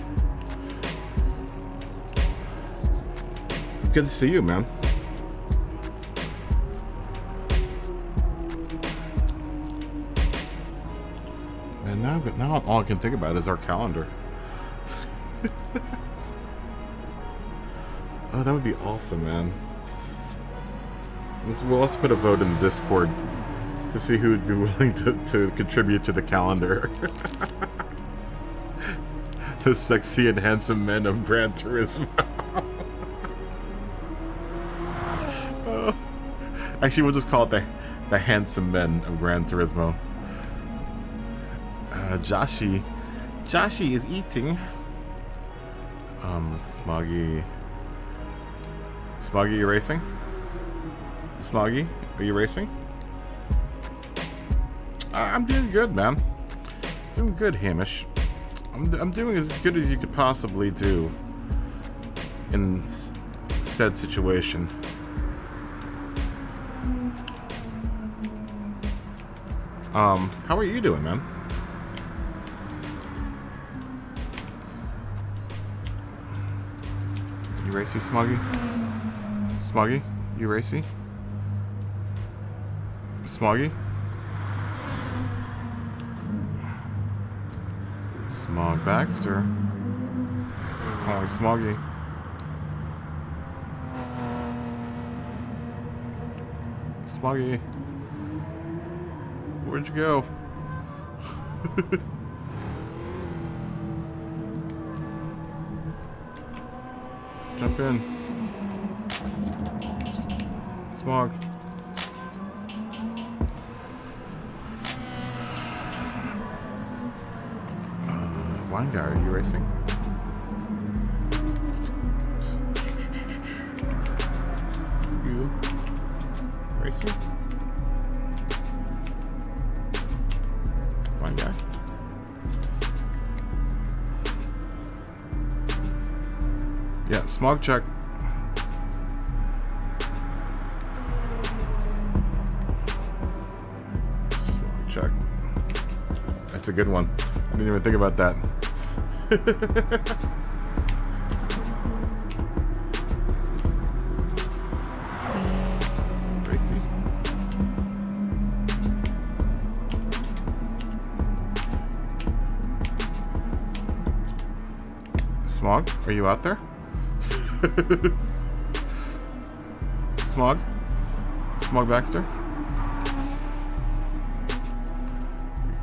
Speaker 1: Good to see you, man. And now all I can think about is our calendar. Oh, that would be awesome, man. We'll have to put a vote in the Discord to see who would be willing to contribute to the calendar. The sexy and handsome men of Gran Turismo. Oh. Actually, we'll just call it the handsome men of Gran Turismo. Joshi is eating. Smoggy, you racing? Smoggy, are you racing? I'm doing good, man. Doing good, Hamish. I'm doing as good as you could possibly do in said situation. How are you doing, man? You racy, Smoggy? Smoggy, you racy? Smoggy? Smog Baxter. Calling Smoggy. Smoggy. Where'd you go? Jump in. Smog. Wine guy, are you racing? You racing? Wine guy? Yeah, smog check. Smog check. That's a good one. I didn't even think about that. Racy. Smog, are you out there? Smog? Smog Baxter?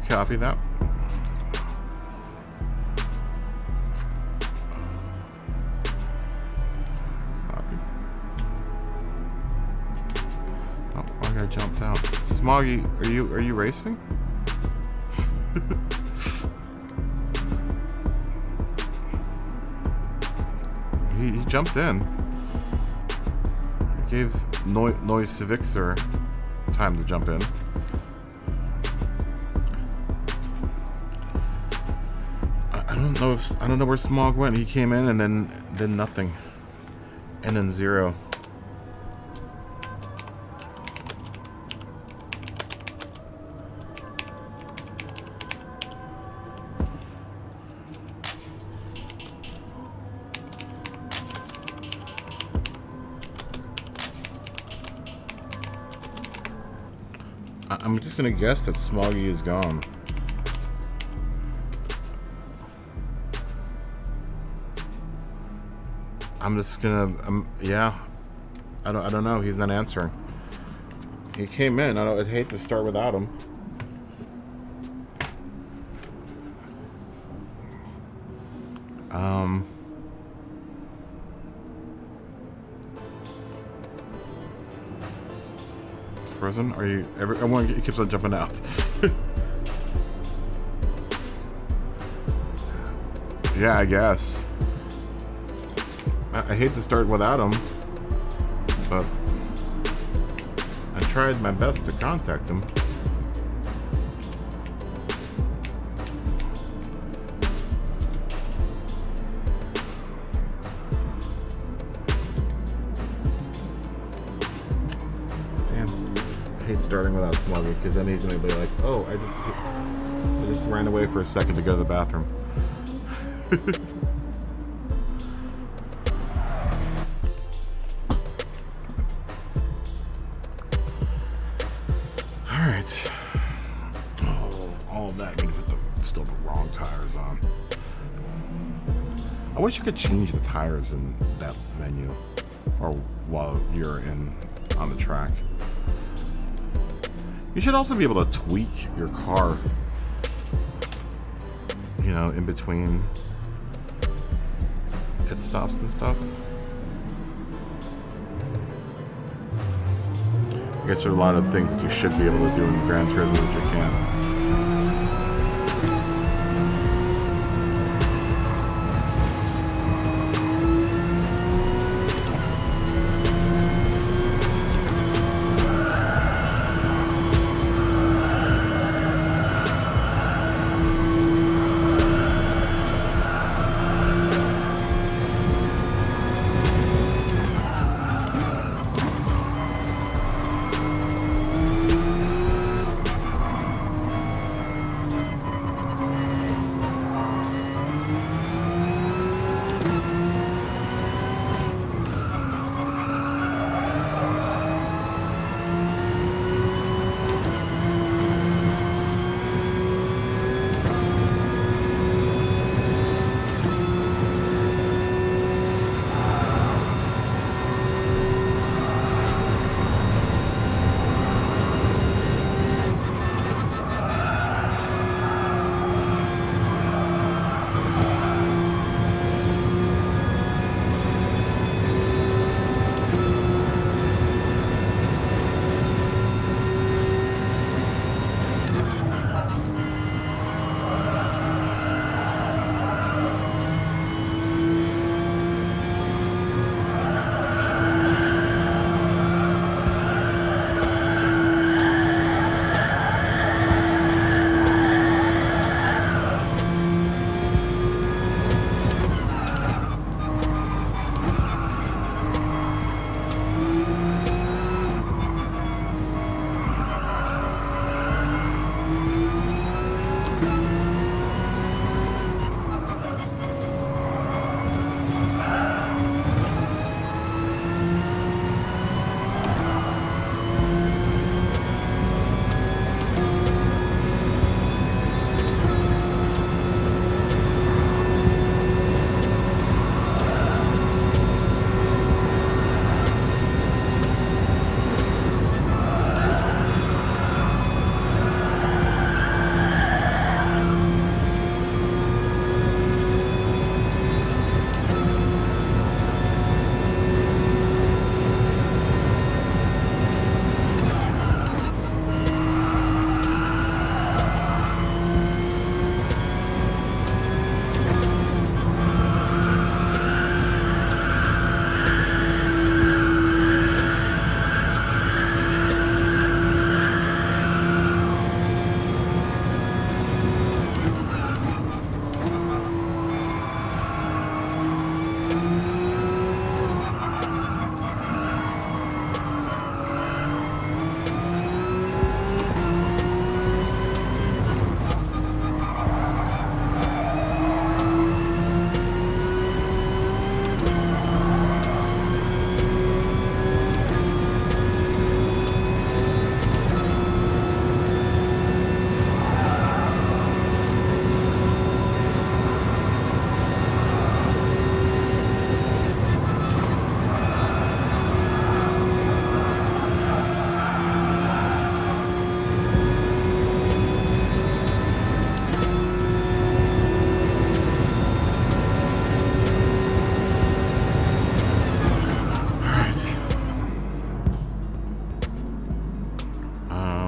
Speaker 1: Copy that. I jumped out. Smoggy, are you racing? he jumped in. I gave Noise Civixer time to jump in. I don't know where Smog went. He came in and then nothing. And then 0. I'm just gonna guess that Smoggy is gone. I'm just gonna, yeah. I don't know. He's not answering. He came in. I'd hate to start without him. Frozen? Are you? Everyone keeps on jumping out. Yeah, I guess. I hate to start without him, but I tried my best to contact him. Damn, I hate starting without Smoggy because then he's gonna be like, "Oh, I just ran away for a second to go to the bathroom. Alright. Oh, all of that means with still the wrong tires on. I wish you could change the tires in that menu, or while you're on the track. You should also be able to tweak your car, you know, in between pit stops and stuff. I guess there are a lot of things that you should be able to do in Gran Turismo that you can't.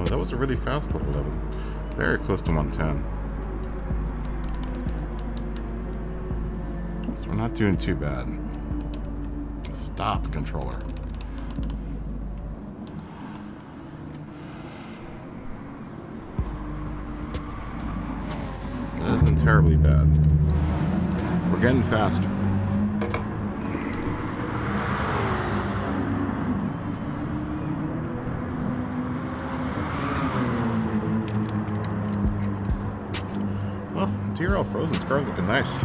Speaker 1: That was a really fast quarter 11. Very close to 110. So we're not doing too bad. Stop, controller. That isn't terribly bad. We're getting faster. car's looking nice.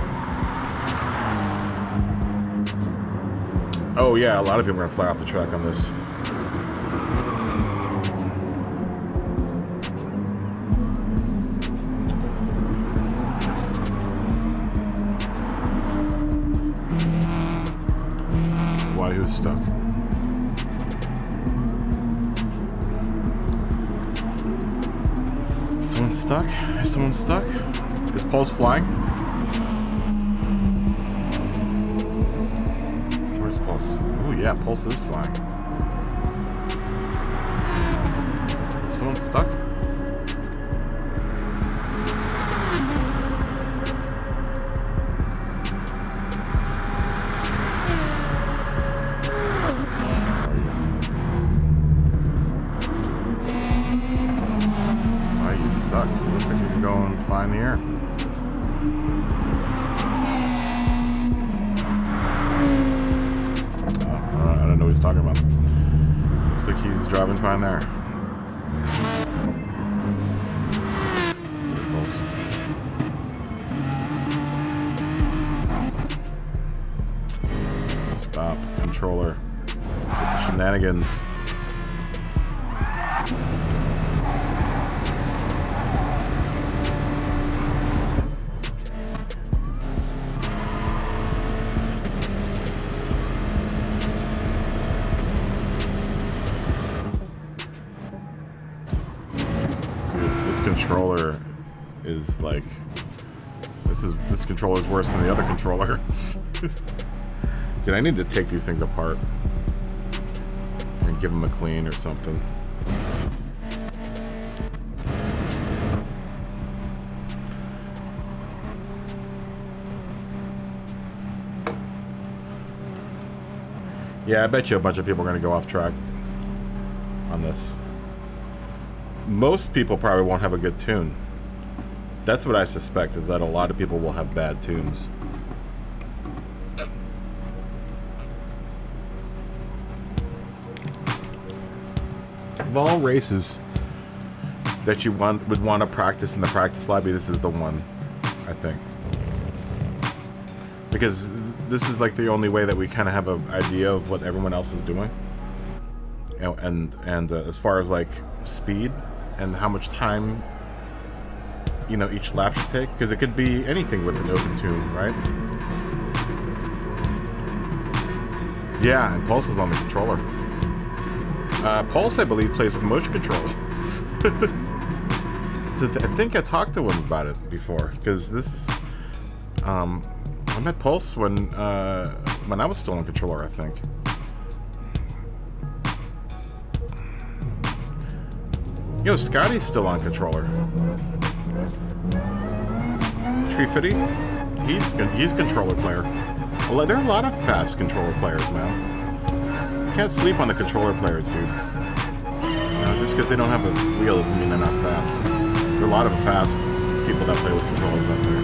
Speaker 1: Oh yeah, a lot of people are gonna fly off the track on this. Why he was stuck? Someone stuck? Is someone stuck? Is Pulse flying? Where's Pulse? Oh yeah, Pulse is flying. Is someone stuck? Why are you stuck? Looks like you can go and fly in the air. I don't know what he's talking about. Looks like he's driving fine there. Pulse. Stop, controller. With the shenanigans. Controller is like this controller is worse than the other controller. Dude, I need to take these things apart and give them a clean or something. Yeah, I bet you a bunch of people are going to go off track on this. Most people probably won't have a good tune. That's what I suspect, is that a lot of people will have bad tunes. Of all races that you would want to practice in the practice lobby, this is the one, I think. Because this is like the only way that we kind of have an idea of what everyone else is doing. You know, and as far as like speed and how much time, you know, each lap should take, because it could be anything with an open tune, right? Yeah, and Pulse is on the controller. Pulse, I believe, plays with motion control. So I think I talked to him about it before, because this, I met Pulse when I was still on controller, I think. Yo, Scotty's still on controller. Tree Fitty, he's a controller player. Well, there are a lot of fast controller players, man. You can't sleep on the controller players, dude. You know, just because they don't have a wheel doesn't mean they're not fast. There are a lot of fast people that play with controllers out there.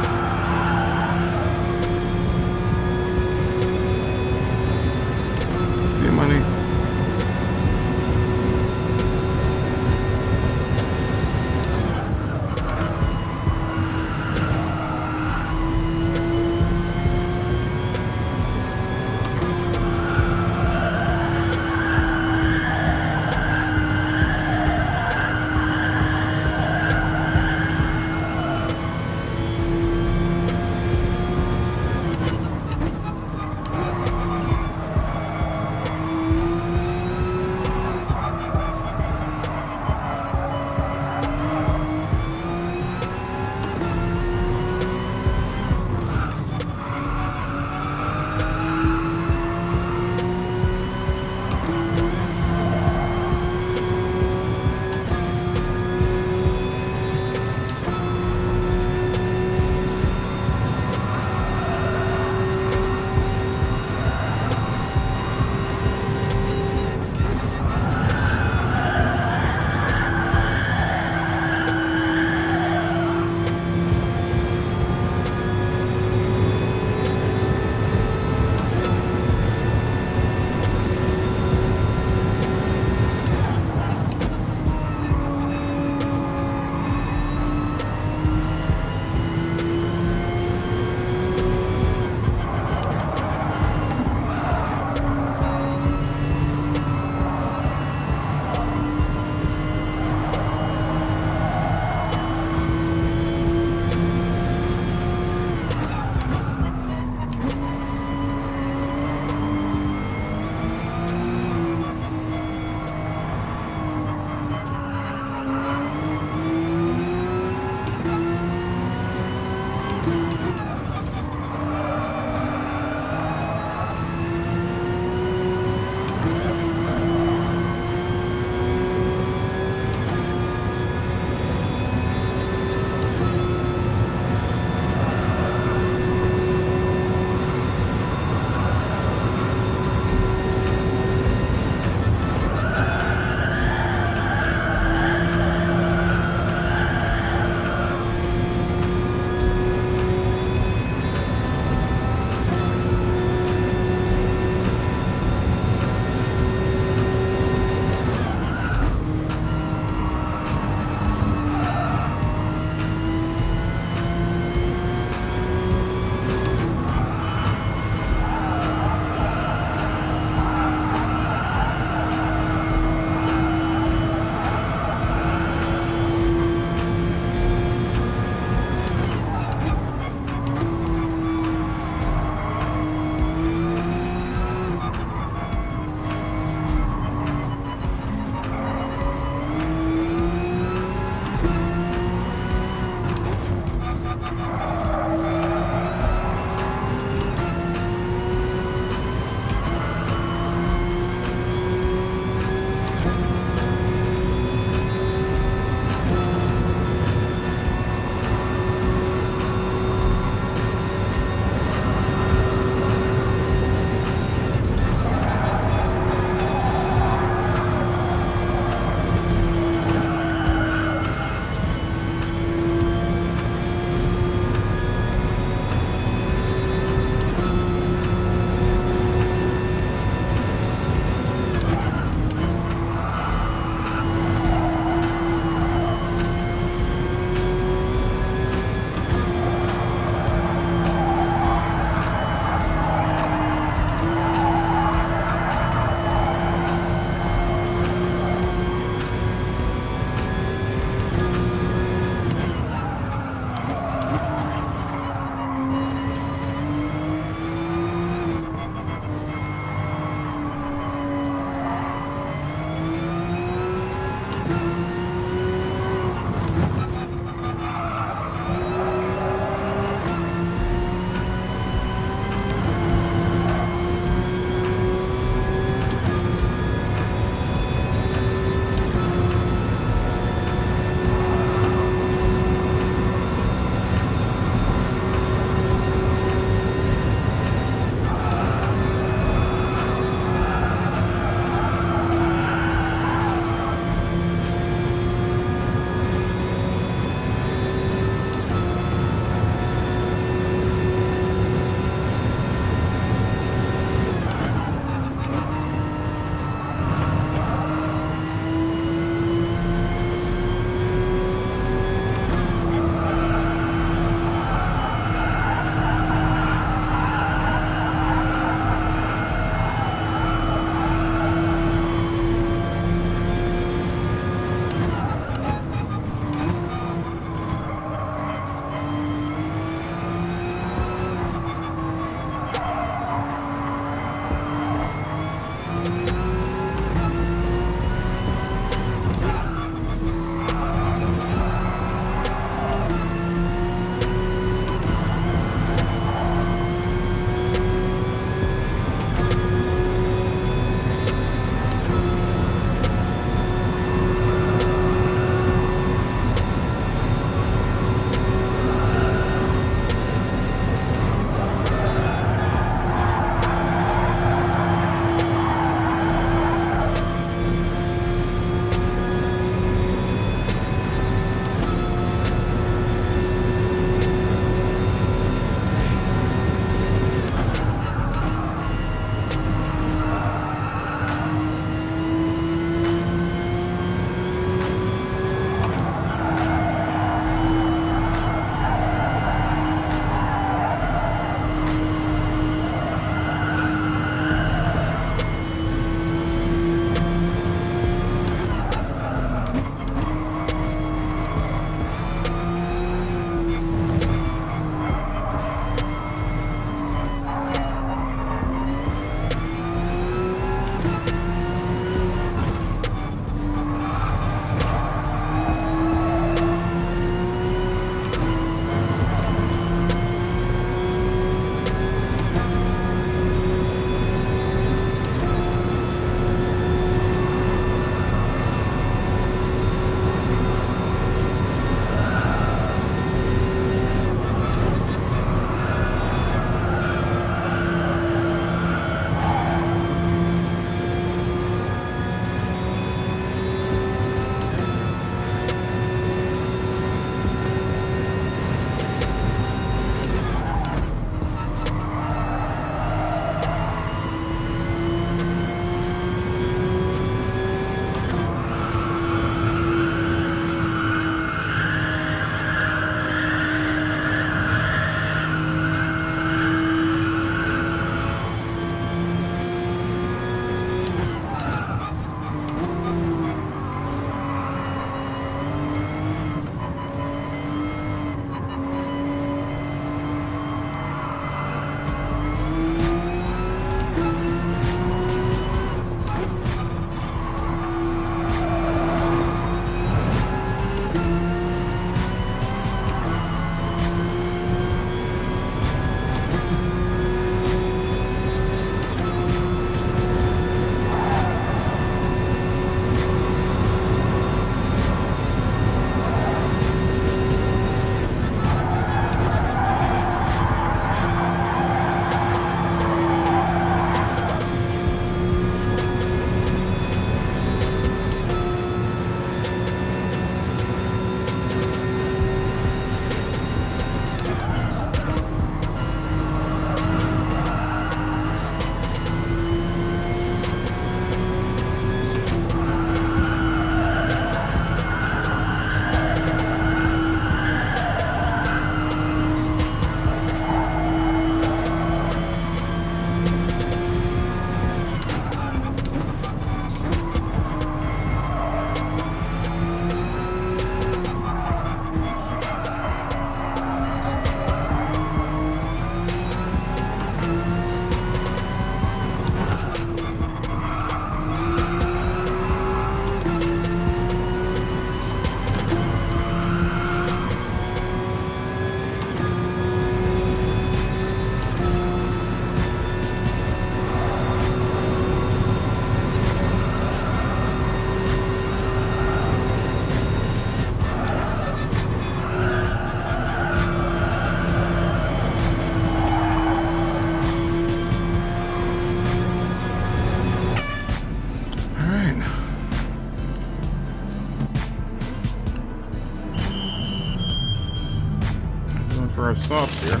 Speaker 1: for our stops here.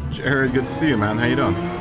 Speaker 1: Jared, good to see you, man. How you doing?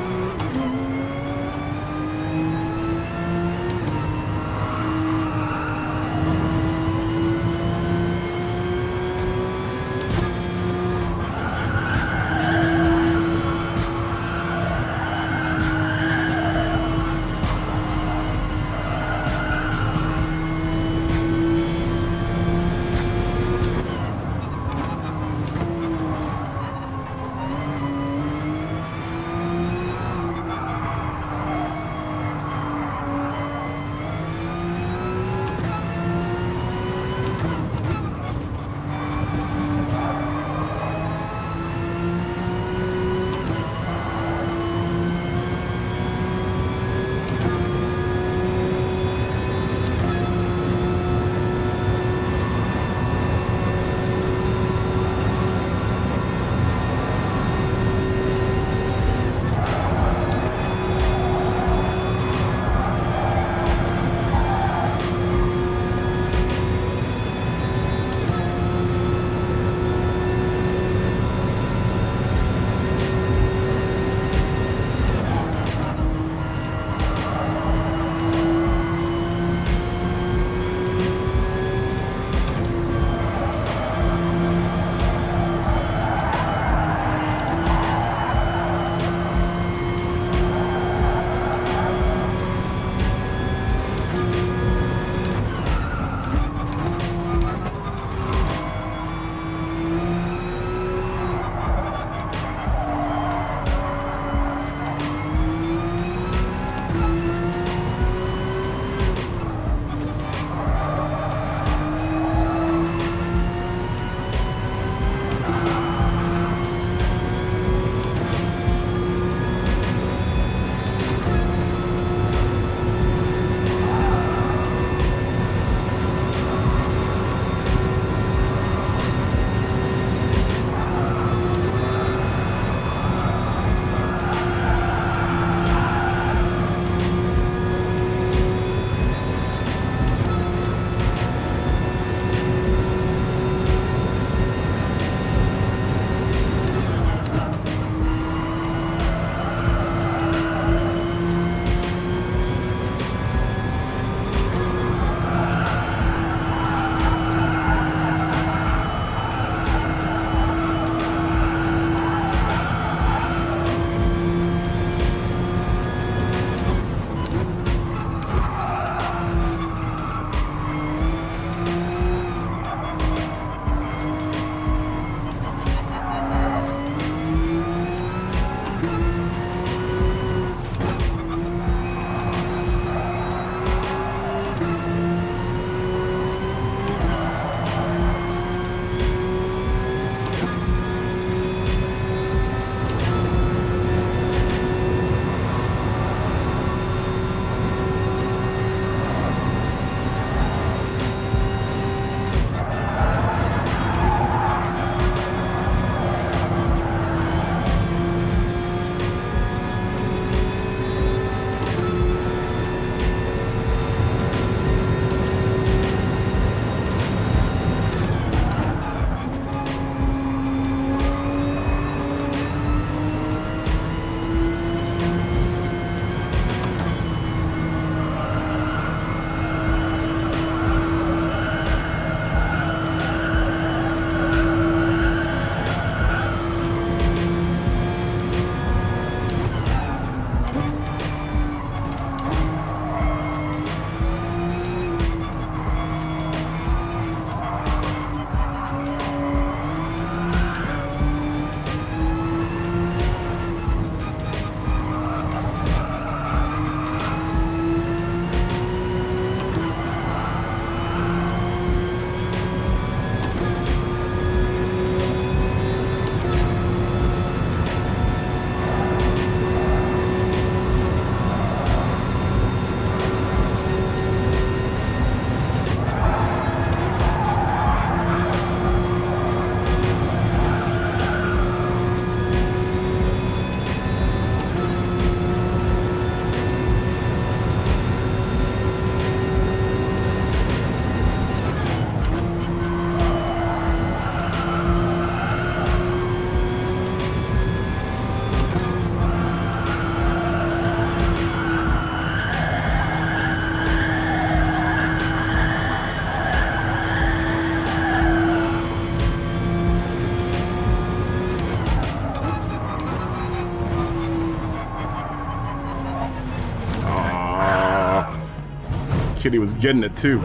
Speaker 1: Kitty was getting it too.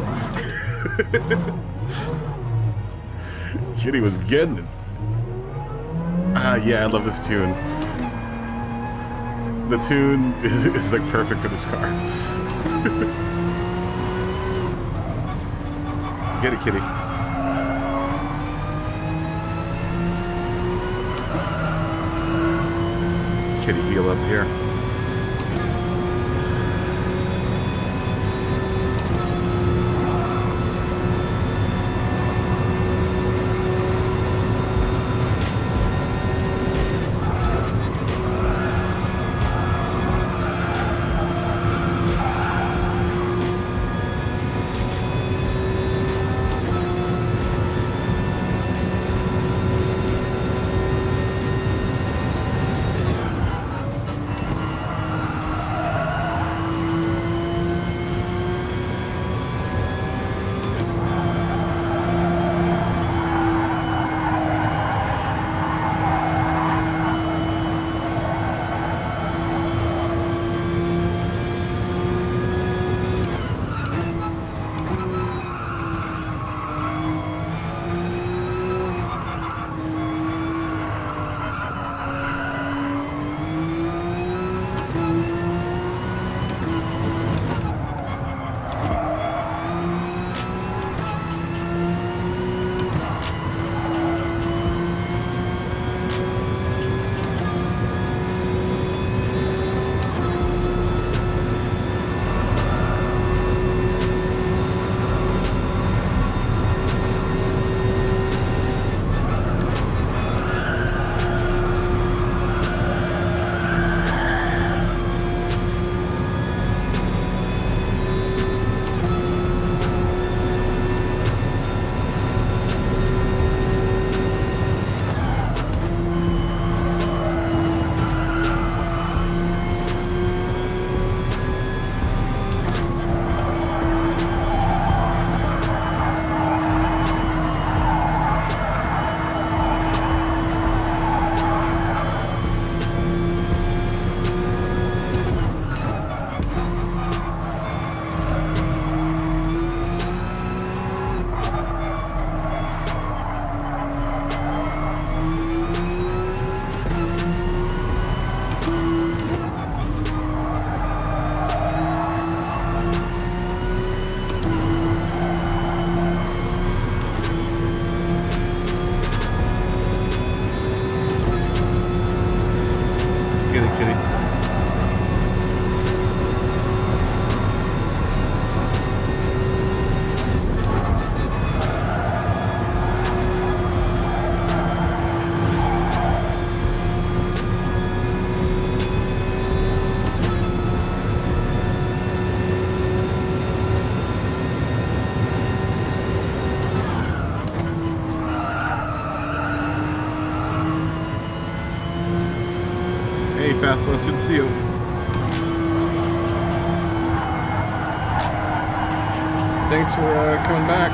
Speaker 1: Kitty was getting it. Yeah, I love this tune. The tune is like perfect for this car. Get it, Kitty. Kitty heel up here. Fastball, it's good to see you. Thanks for coming back.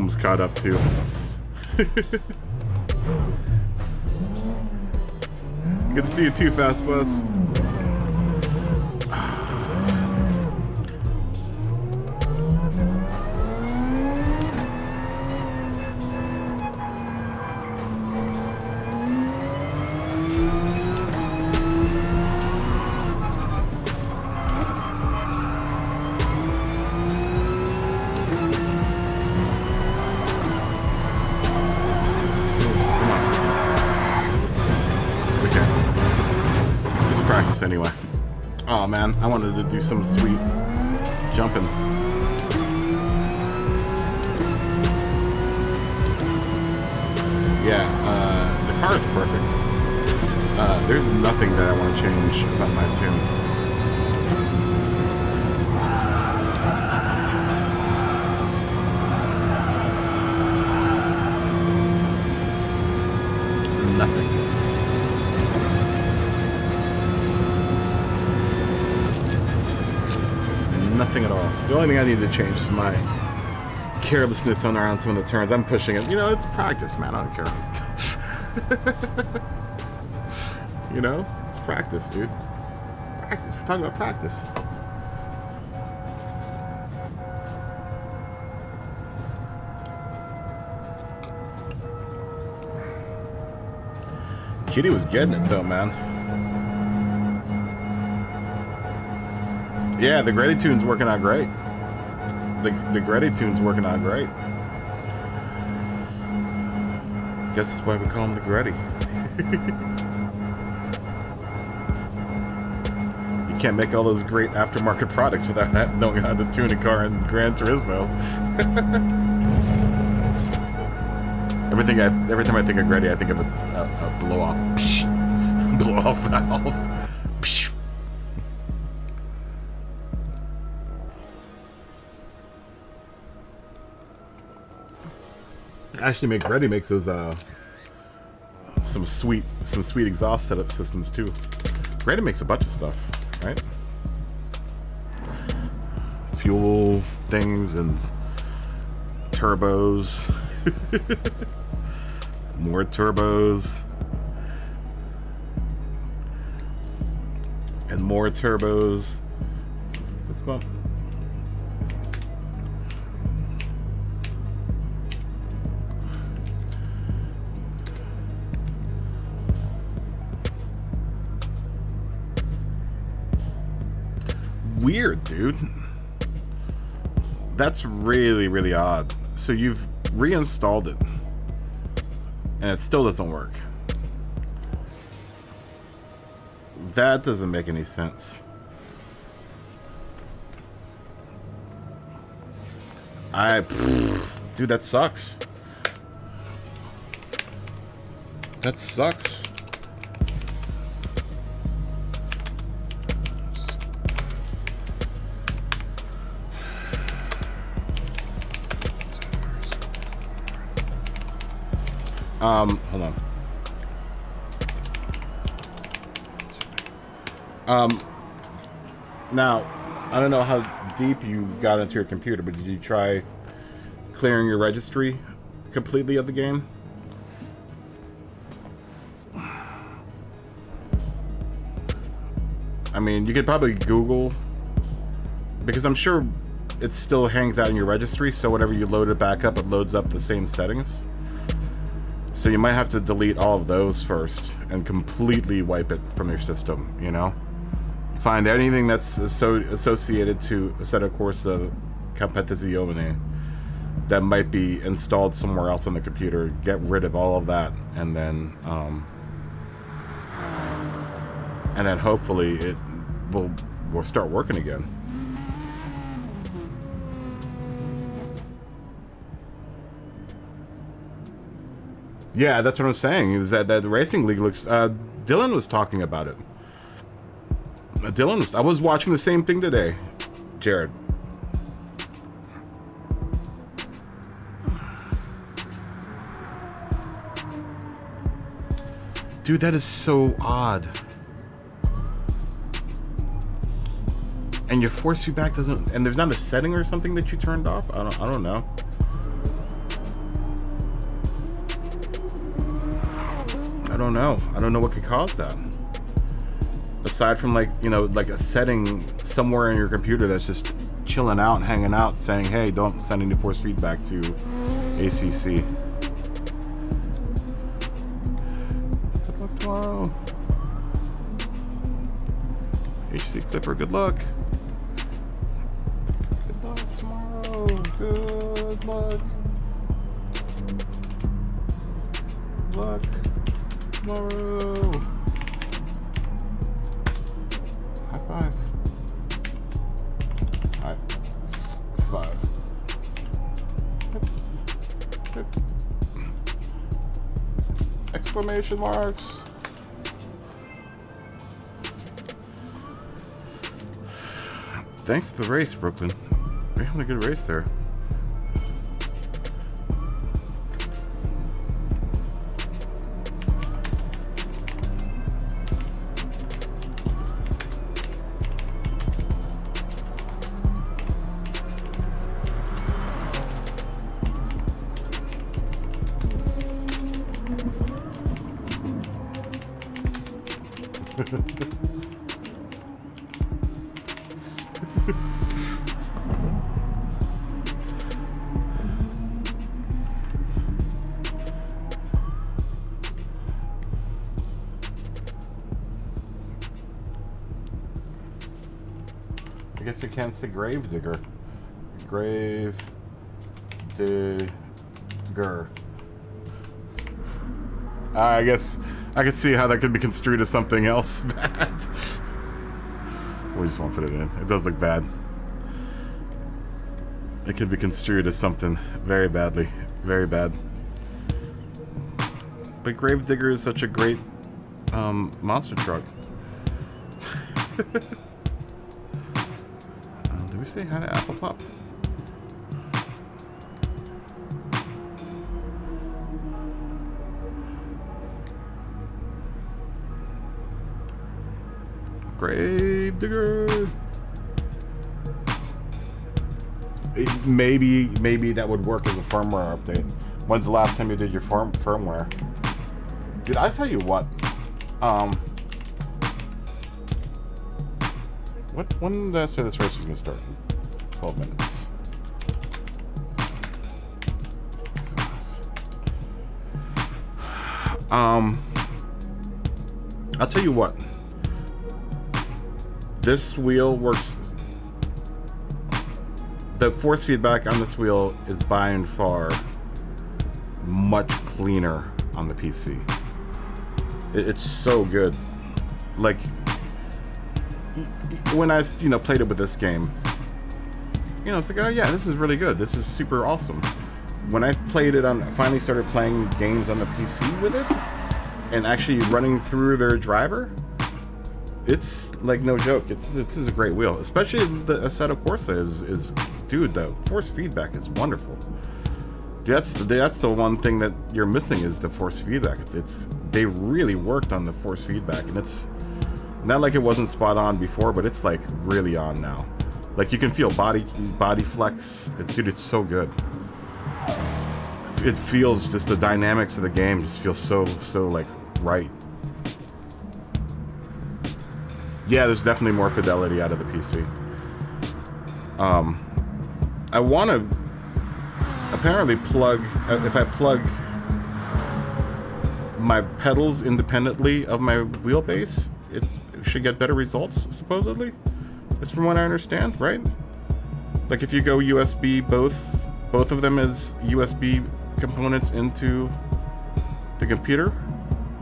Speaker 1: almost caught up too. Good to see you too, Fast Bus. Anyway. Oh man, I wanted to do some sweet jumping. Yeah, the car is perfect. There's nothing that I want to change about my tune. Nothing. Nothing at all. The only thing I need to change is my carelessness on around some of the turns. I'm pushing it. You know, it's practice, man. I don't care. You know, it's practice, dude. Practice. We're talking about practice. Kitty was getting it though, man. Yeah, the Gretty tune's working out great. The Gretty tune's working out great. Guess that's why we call him the Gretty. You can't make all those great aftermarket products without knowing how to tune a car in Gran Turismo. Every time I think of Gretty, I think of a blow-off. Blow-off valve. Actually, Gretty makes those some sweet exhaust setup systems too. Gretty makes a bunch of stuff, right? Fuel things and turbos. More turbos. And more turbos. Let's go. Weird, dude. That's really, really odd. So you've reinstalled it and it still doesn't work. That doesn't make any sense. Dude, that sucks. That sucks. Hold on. Now, I don't know how deep you got into your computer, but did you try clearing your registry completely of the game? I mean, you could probably Google, because I'm sure it still hangs out in your registry, so whenever you load it back up, it loads up the same settings. So you might have to delete all of those first and completely wipe it from your system, you know? Find anything that's associated to Assetto Corsa Competizione that might be installed somewhere else on the computer. Get rid of all of that, and then hopefully it will start working again. Yeah, that's what I'm saying. Is that the racing league looks? Dylan was talking about it. I was watching the same thing today, Jared. Dude, that is so odd. And your force feedback doesn't. And there's not a setting or something that you turned off. I don't know. don't know. I don't know what could cause that. Aside from like, you know, like a setting somewhere in your computer that's just chilling out, hanging out, saying, hey, don't send any force feedback to ACC. Good luck tomorrow. HC Clipper, good luck. Good luck tomorrow. Good luck. Good luck tomorrow. High five. High five. Hip. Exclamation marks. Thanks to the race, Brooklyn. We're having a good race there. I guess you can't say grave digger. Grave digger. I guess I could see how that could be construed as something else bad. We just won't fit it in. It does look bad. It could be construed as something very badly. Very bad. But Grave Digger is such a great monster truck. Did we say hi to Apple Pop? Grave Digger. Maybe that would work as a firmware update. When's the last time you did your firmware? Dude, I tell you what. When did I say this race was gonna start? 12 minutes. I'll tell you what. This wheel works. The force feedback on this wheel is by and far much cleaner on the PC. It's so good. Like when I, played it with this game, it's like, oh yeah, this is really good. This is super awesome. When I played it finally started playing games on the PC with it, and actually running through their driver, it's like no joke. This is a great wheel, especially the Assetto Corsa is dude. The force feedback is wonderful. That's the one thing that you're missing is the force feedback. They really worked on the force feedback, and it's not like it wasn't spot on before, but it's like really on now. Like you can feel body flex. Dude, it's so good. It feels just the dynamics of the game just feels so like right. Yeah, there's definitely more fidelity out of the PC. I want to apparently plug, if I plug my pedals independently of my wheelbase, it should get better results, supposedly. That's from what I understand, right? Like if you go USB, both of them as USB components into the computer,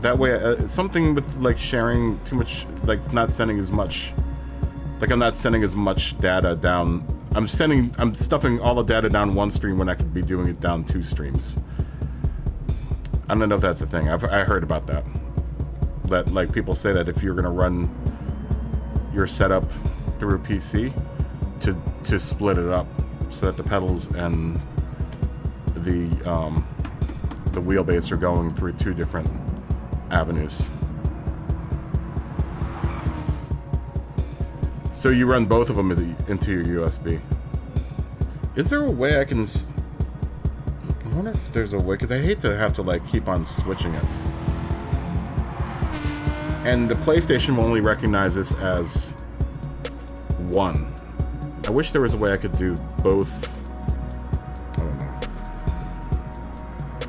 Speaker 1: that way something with like sharing too much, like not sending as much, like I'm not sending as much data down. I'm stuffing all the data down one stream when I could be doing it down two streams. I don't know if that's a thing. I heard about that. That like people say that if you're gonna run your setup through a PC, to split it up so that the pedals and the wheelbase are going through two different avenues. So you run both of them into your USB. Is there a way I can? I wonder if there's a way, because I hate to have to like keep on switching it. And the PlayStation will only recognize this as one. I wish there was a way I could do both. I don't know.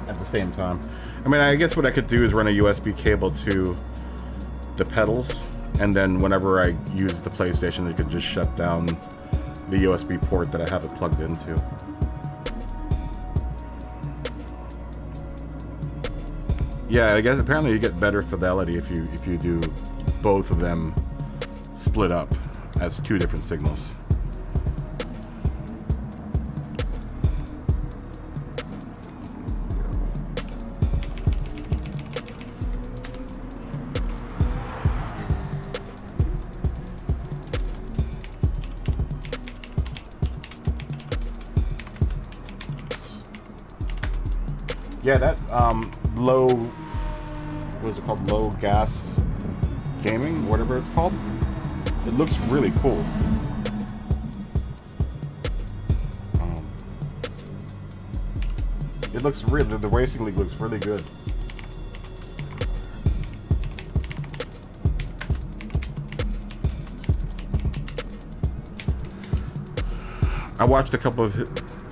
Speaker 1: At the same time. I mean, I guess what I could do is run a USB cable to the pedals, and then whenever I use the PlayStation, it could just shut down the USB port that I have it plugged into. Yeah, I guess apparently you get better fidelity if you do both of them split up as two different signals. Yeah, that low, what is it called? Low gas gaming, whatever it's called. It looks really cool. It looks really, the racing league looks really good. I watched a couple of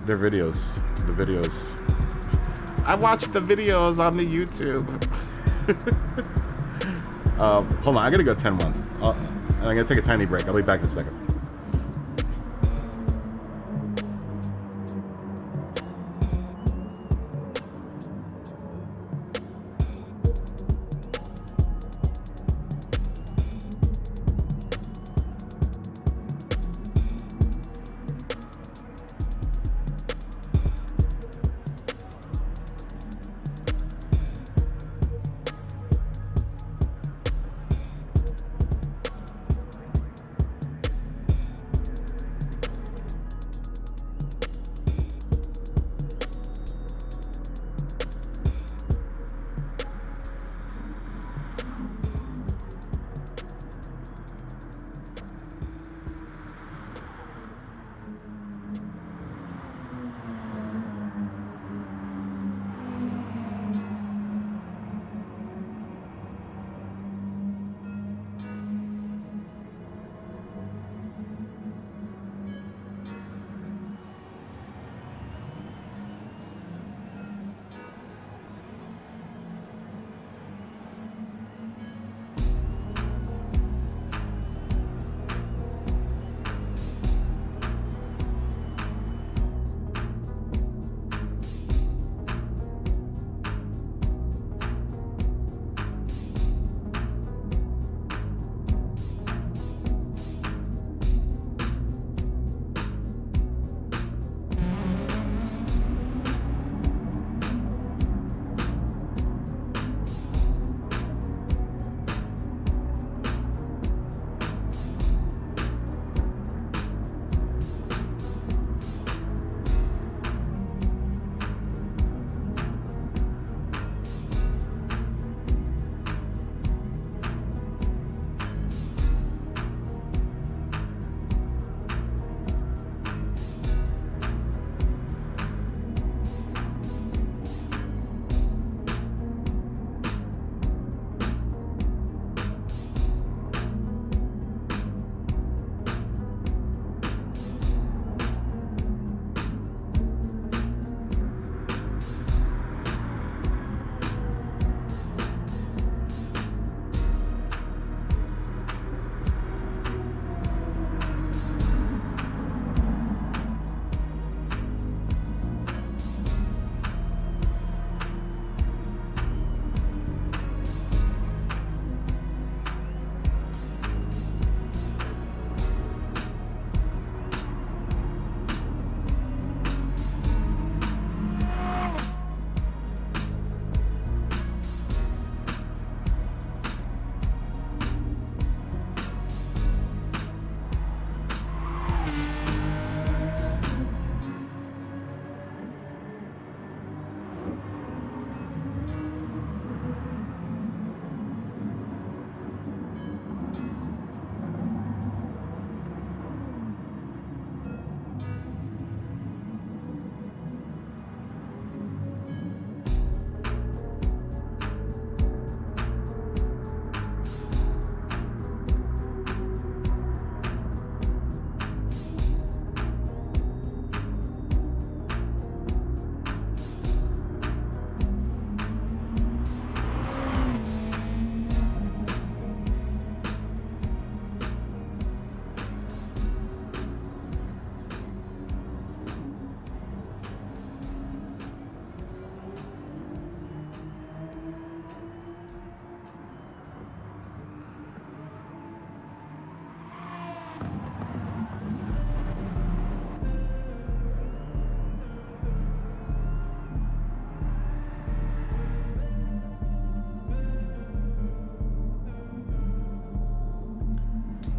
Speaker 1: their videos. I watched the videos on the YouTube. Hold on, I gotta go 10-1. I'm gonna take a tiny break. I'll be back in a second.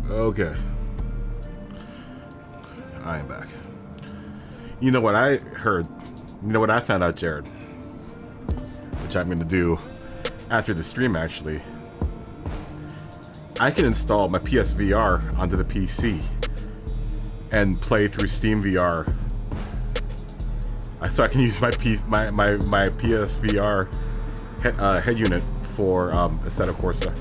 Speaker 1: Okay. I am back. You know what I heard? You know what I found out, Jared? Which I'm going to do after the stream, actually. I can install my PSVR onto the PC and play through Steam VR. So I can use my PSVR head unit for Assetto Corsa.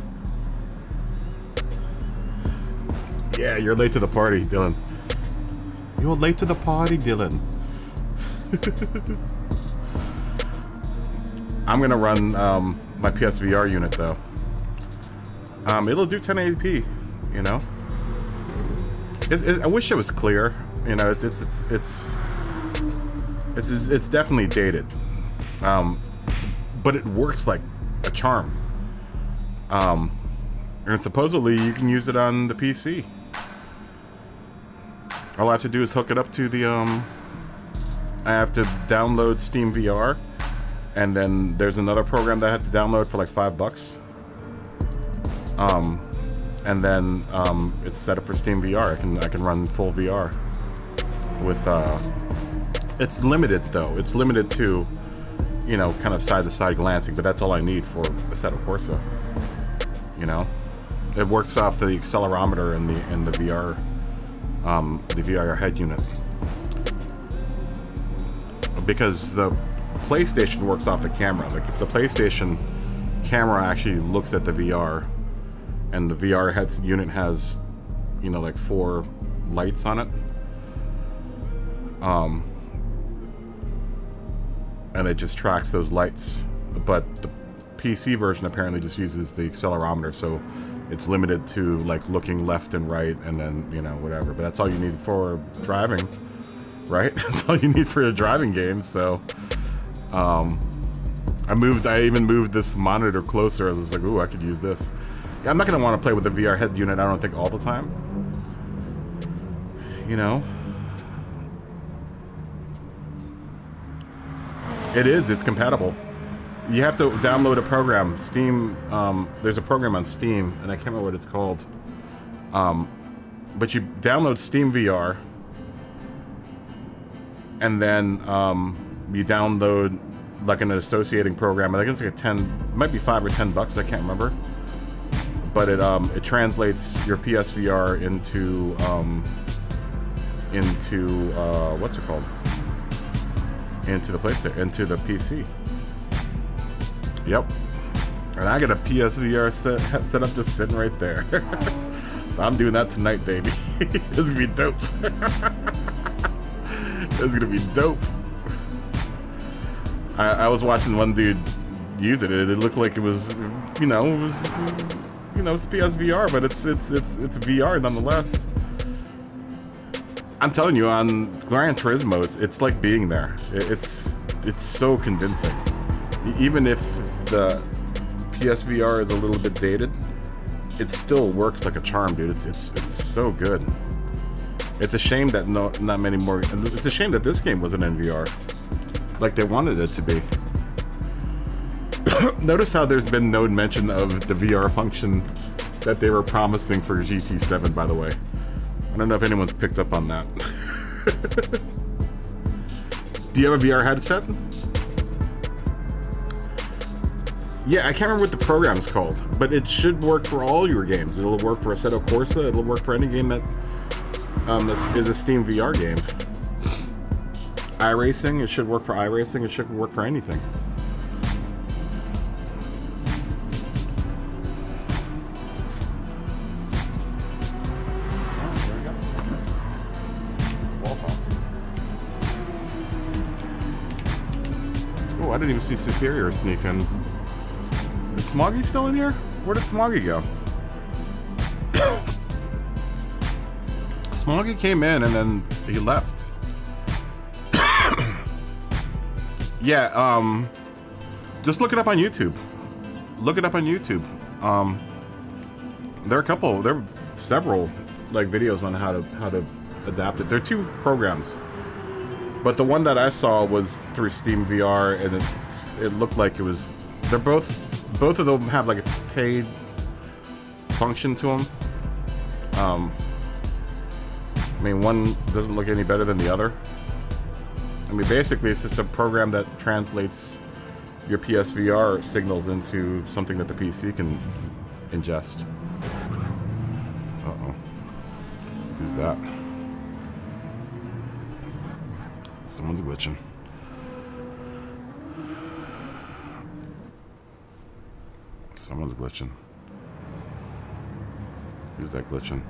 Speaker 1: Yeah, you're late to the party, Dylan. You're late to the party, Dylan. I'm gonna run my PSVR unit though. It'll do 1080p, you know. I wish it was clear, you know. It's definitely dated, but it works like a charm. And supposedly you can use it on the PC. All I have to do is hook it up to the I have to download Steam VR, and then there's another program that I have to download for like $5. And then it's set up for Steam VR. I can run full VR with it's limited though. It's limited to, you know, kind of side-to-side glancing, but that's all I need for Assetto Corsa. You know, it works off the accelerometer and the VR head unit, because the PlayStation works off the camera. Like the PlayStation camera actually looks at the VR, and the VR head unit has, you know, like 4 lights on it. And it just tracks those lights. But the PC version apparently just uses the accelerometer, so it's limited to like looking left and right, and then, you know, whatever. But that's all you need for driving, right? That's all you need for a driving game. So I even moved this monitor closer. I was like, ooh, I could use this. Yeah, I'm not gonna want to play with the VR head unit, I don't think, all the time, you know. It's compatible. You have to download a program. Steam, there's a program on Steam, and I can't remember what it's called. But you download Steam VR, and then you download like an associating program. I think it's like it might be $5 or $10. I can't remember. But it translates your PSVR into what's it called? Into the PlayStation, into the PC. Yep. And I got a PSVR set up just sitting right there. So I'm doing that tonight, baby. This is gonna be dope. This is gonna be dope. I was watching one dude use it. It looked like it was, you know, it's PSVR, but it's VR nonetheless. I'm telling you, on Gran Turismo, it's like being there. It's so convincing. Even if the PSVR is a little bit dated, it still works like a charm, dude. It's so good. It's a shame that not many more. It's a shame that this game wasn't in VR, like they wanted it to be. Notice how there's been no mention of the VR function that they were promising for GT7, by the way. I don't know if anyone's picked up on that. Do you have a VR headset? Yeah, I can't remember what the program's called, but it should work for all your games. It'll work for Assetto Corsa. It'll work for any game that is a Steam VR game. iRacing, it should work for iRacing. It should work for anything. Oh, I didn't even see Superior sneak in. Is Smoggy still in here? Where did Smoggy go? Smoggy came in and then he left. Yeah, just look it up on YouTube. Look it up on YouTube. There are several like videos on how to adapt it. There are 2 programs, but the one that I saw was through Steam VR, and it looked like it was. They're both of them have like a paid function to them. I mean, one doesn't look any better than the other. I mean, basically, it's just a program that translates your PSVR signals into something that the PC can ingest. Uh-oh. Who's that? Someone's glitching. Someone's glitching. Who's that glitching?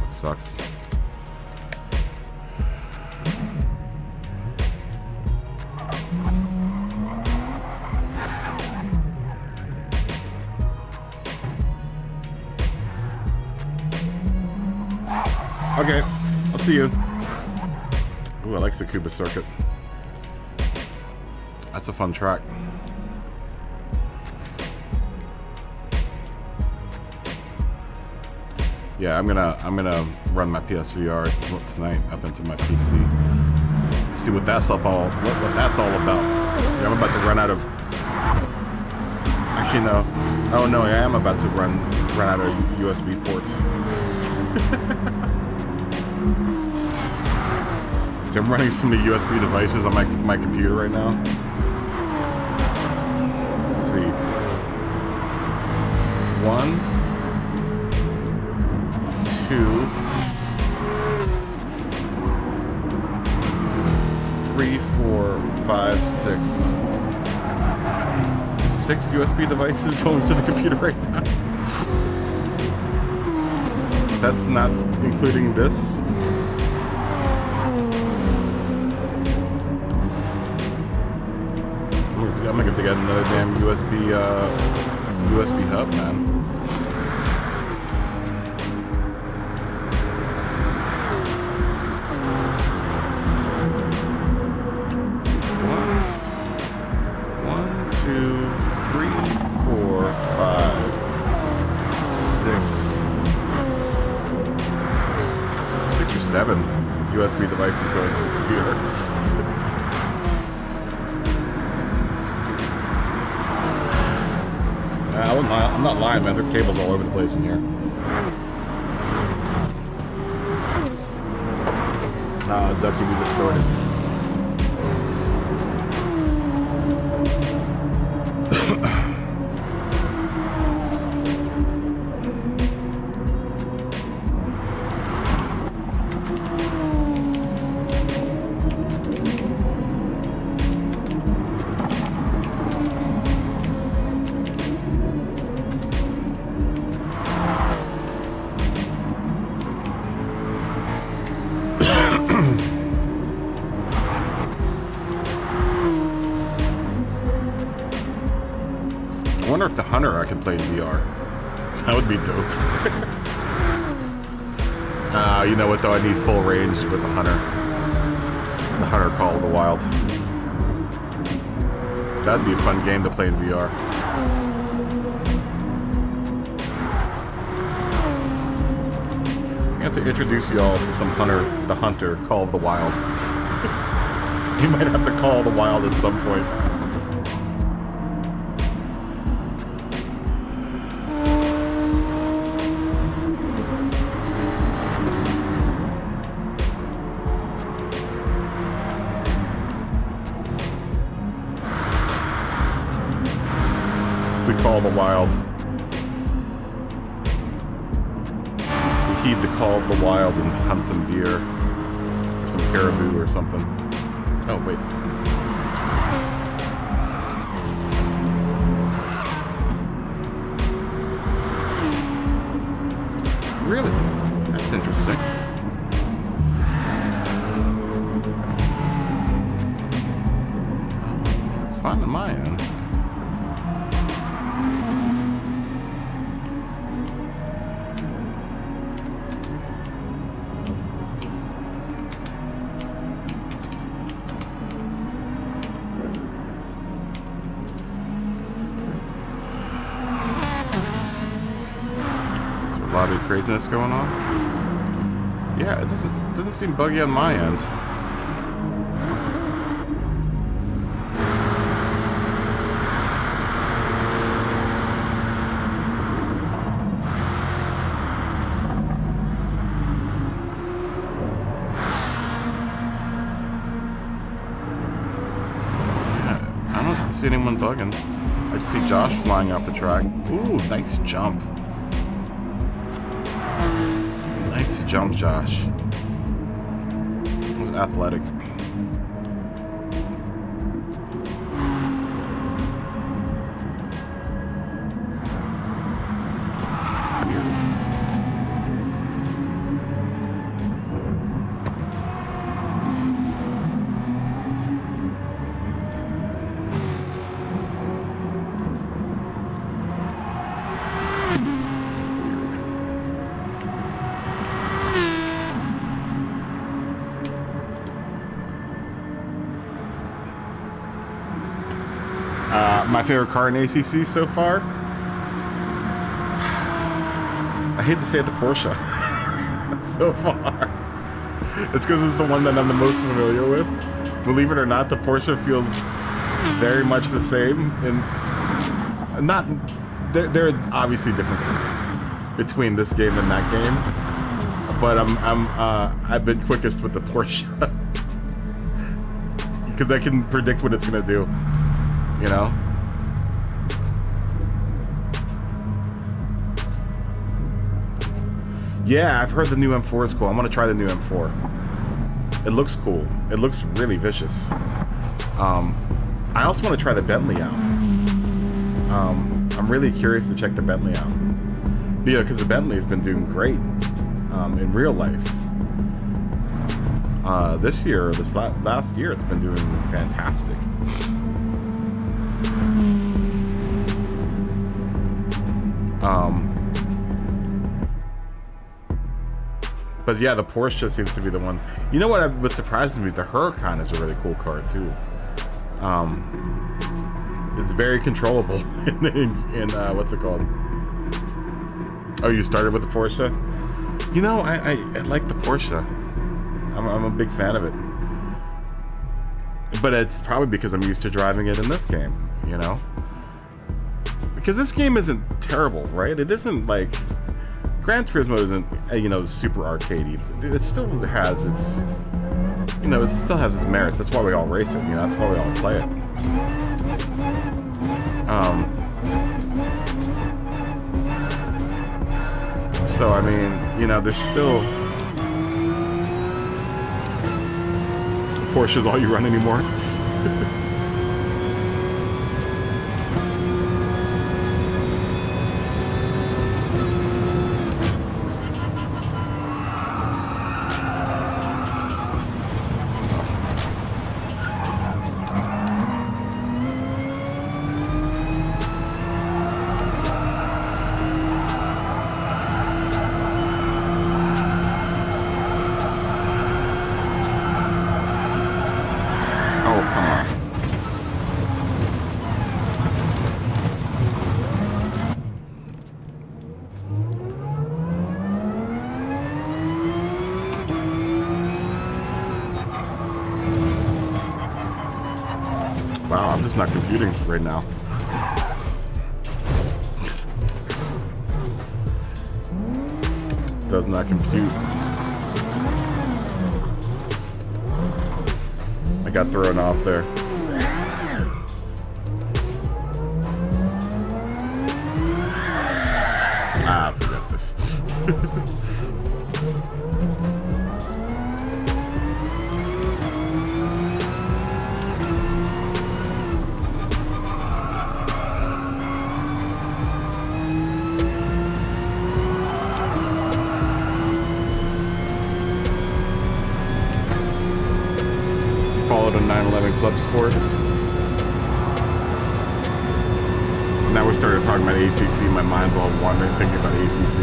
Speaker 1: Sucks. Okay, I'll see you. Ooh, I like Tsukuba Circuit. That's a fun track. Yeah, I'm gonna run my PSVR tonight up into my PC. See what that's all about. Yeah, I'm about to run out of. Actually, no. Oh no, I am about to run out of USB ports. I'm running so many USB devices on my computer right now. Let's see. 1, 2, 3, 4, 5, 6 USB devices going to the computer right now. That's not including this. I'm gonna have to get another damn USB hub, man. USB devices going to the computer. I'm not lying, man. There are cables all over the place in here. Duck, you be distorted. I wonder if the Hunter I can play in VR. That would be dope. You know what though? I need full range with the Hunter. The Hunter Call of the Wild. That'd be a fun game to play in VR. I have to introduce you all to some the Hunter Call of the Wild. You might have to call the Wild at some point. Call the Wild. We heed the call of the wild and hunt some deer, or some caribou or something. Oh wait. Really? That's interesting. It's fun on my end. lobby craziness going on. Yeah, it doesn't seem buggy on my end. Yeah, I don't see anyone bugging. I just see Josh flying off the track. Ooh, nice jump. Nice jump, Josh. It was athletic. My favorite car in ACC so far? I hate to say it, the Porsche. So far. It's because it's the one that I'm the most familiar with. Believe it or not, the Porsche feels very much the same. And not, there are obviously differences between this game and that game. But I've been quickest with the Porsche. Because I can predict what it's gonna do. You know? Yeah, I've heard the new M4 is cool. I'm gonna try the new M4. It looks cool. It looks really vicious. I also want to try the Bentley out. I'm really curious to check the Bentley out. Yeah, because the Bentley has been doing great in real life. This last year, it's been doing fantastic. But yeah, the Porsche seems to be the one. You know what surprises me? The Huracan is a really cool car too. It's very controllable in what's it called? Oh, you started with the Porsche? You know, I like the Porsche. I'm a big fan of it. But it's probably because I'm used to driving it in this game, you know? Because this game isn't terrible, right? It isn't like... Gran Turismo isn't, you know, super arcadey. It still has its... You know, it still has its merits. That's why we all race it, you know? That's why we all play it. So, I mean, you know, there's still... Porsche's all you run anymore. Wow, I'm just not computing right now. Does not compute. I got thrown off there. Ah, forget this. Followed a 911 Club Sport. Now we started talking about ACC. My mind's all wandering thinking about ACC.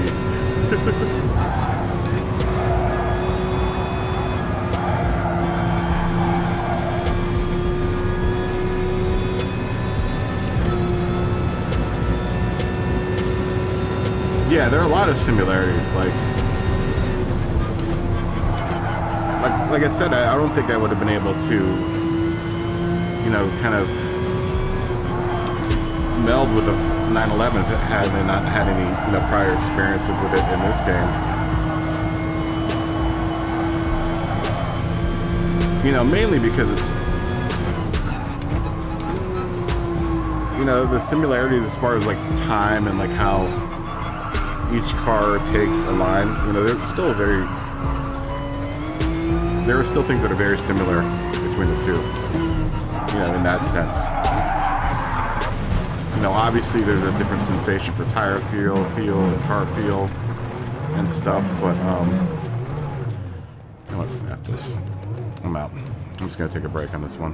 Speaker 1: Yeah, there are a lot of similarities. Like I said, I don't think I would have been able to, you know, kind of meld with a 911 had I not had any, you know, prior experience with it in this game. You know, mainly because it's, you know, the similarities as far as like time and like how each car takes a line. You know, there are still things that are very similar between the two. You know, in that sense. You know, obviously there's a different sensation for tire feel, and car feel, and stuff. But you know what? After this, I'm out. I'm just gonna take a break on this one.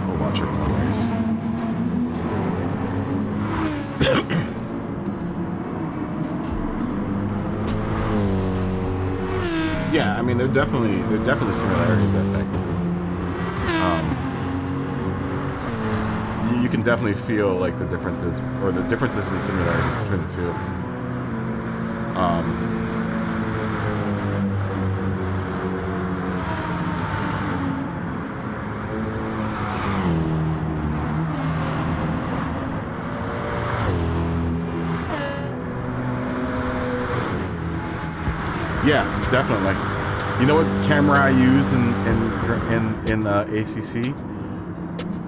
Speaker 1: We'll watch it in the race. Yeah, I mean, they're definitely similarities, I think. You can definitely feel like the differences, or the differences and similarities between the two. Yeah, definitely. You know what camera I use in ACC?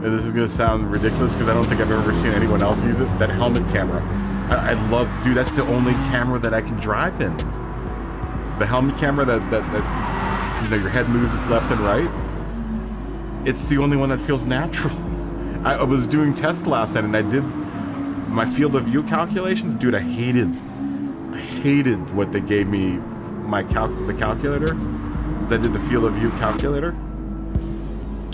Speaker 1: And this is gonna sound ridiculous because I don't think I've ever seen anyone else use it. That helmet camera. I love, dude. That's the only camera that I can drive in. The helmet camera that you know, your head moves left and right. It's the only one that feels natural. I was doing tests last night and I did my field of view calculations, dude. I hated what they gave me. The calculator, because I did the field of view calculator.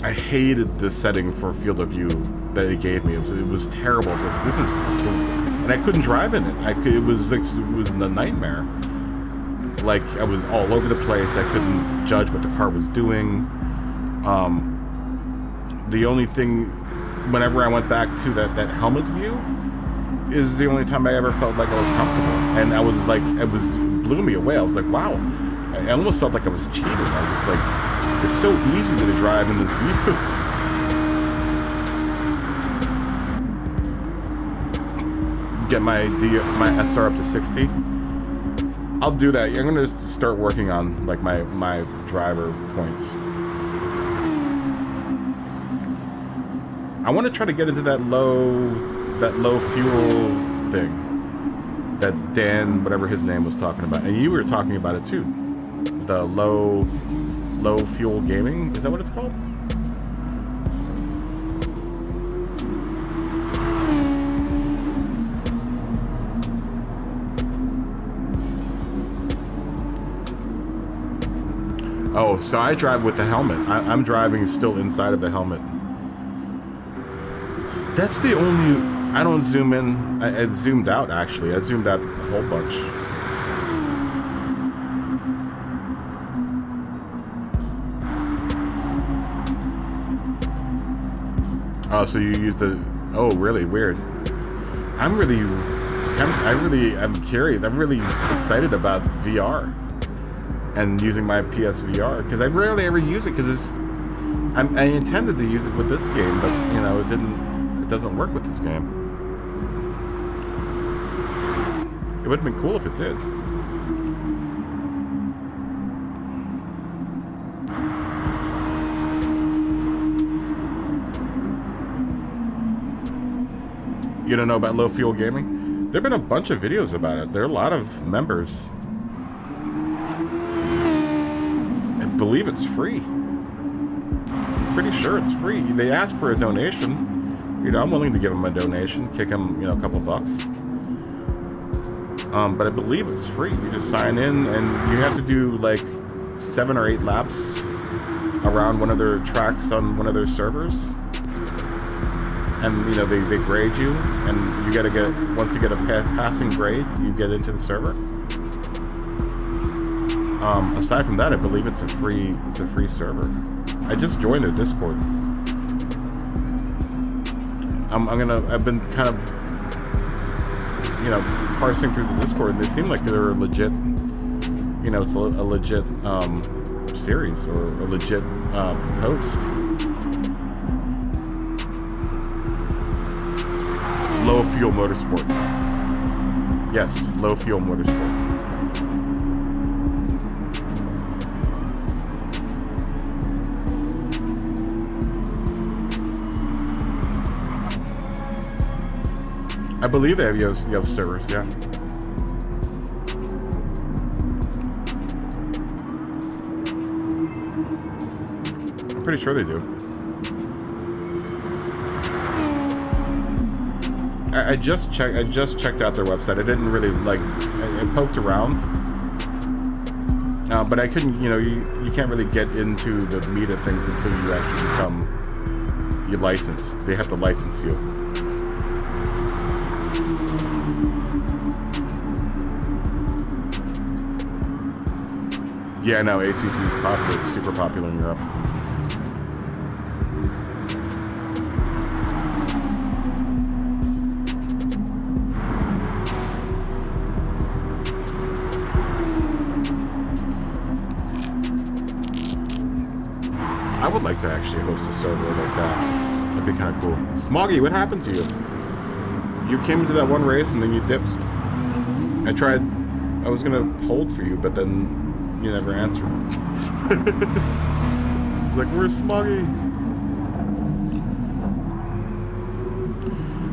Speaker 1: I hated the setting for field of view that it gave me. It was terrible. I was like, this is, and I couldn't drive in it. It was a nightmare. Like, I was all over the place. I couldn't judge what the car was doing. The only thing, whenever I went back to that helmet view, is the only time I ever felt like I was comfortable. And I was like, blew me away. I was like, wow. I almost felt like I was cheating. I was just like, it's so easy to drive in this view. Get my SR up to 60. I'll do that. I'm gonna start working on like my driver points. I want to try to get into that low fuel thing that Dan, whatever his name, was talking about, and you were talking about it too. The low fuel gaming, is that what it's called? Oh, so I drive with the helmet. I'm driving still inside of the helmet. That's the only... I don't zoom in. I zoomed out, actually. I zoomed out a whole bunch. Oh, so you use the... Oh, really? Weird. I'm curious. I'm really excited about VR and using my PSVR, because I rarely ever use it, because I intended to use it with this game, but, you know, it doesn't work with this game. It would have been cool if it did. You don't know about low fuel gaming? There have been a bunch of videos about it. There are a lot of members. I believe it's free. I'm pretty sure it's free. They ask for a donation. You know, I'm willing to give them a donation, kick them, you know, a couple bucks. But I believe it's free. You just sign in, and you have to do like 7 or 8 laps around one of their tracks on one of their servers. And, you know, they grade you, and you gotta get, once you get a passing grade, you get into the server. Aside from that, I believe it's a free server. I just joined their Discord. I've been kind of, you know, parsing through the Discord. They seem like they're legit. You know, it's a legit series or a legit host. Low fuel motorsport. Yes, low fuel motorsport. I believe they have servers, yeah. I'm pretty sure they do. I just checked out their website. I didn't really like. I poked around, but I couldn't. You know, you can't really get into the meat of things until you actually become licensed. They have to license you. Yeah, no, ACC is popular, super popular in Europe. I would like to actually host a server like that. That'd be kind of cool. Smoggy, what happened to you? You came into that one race and then you dipped. I was gonna hold for you, but then you never answered. It's like, where's Smoggy?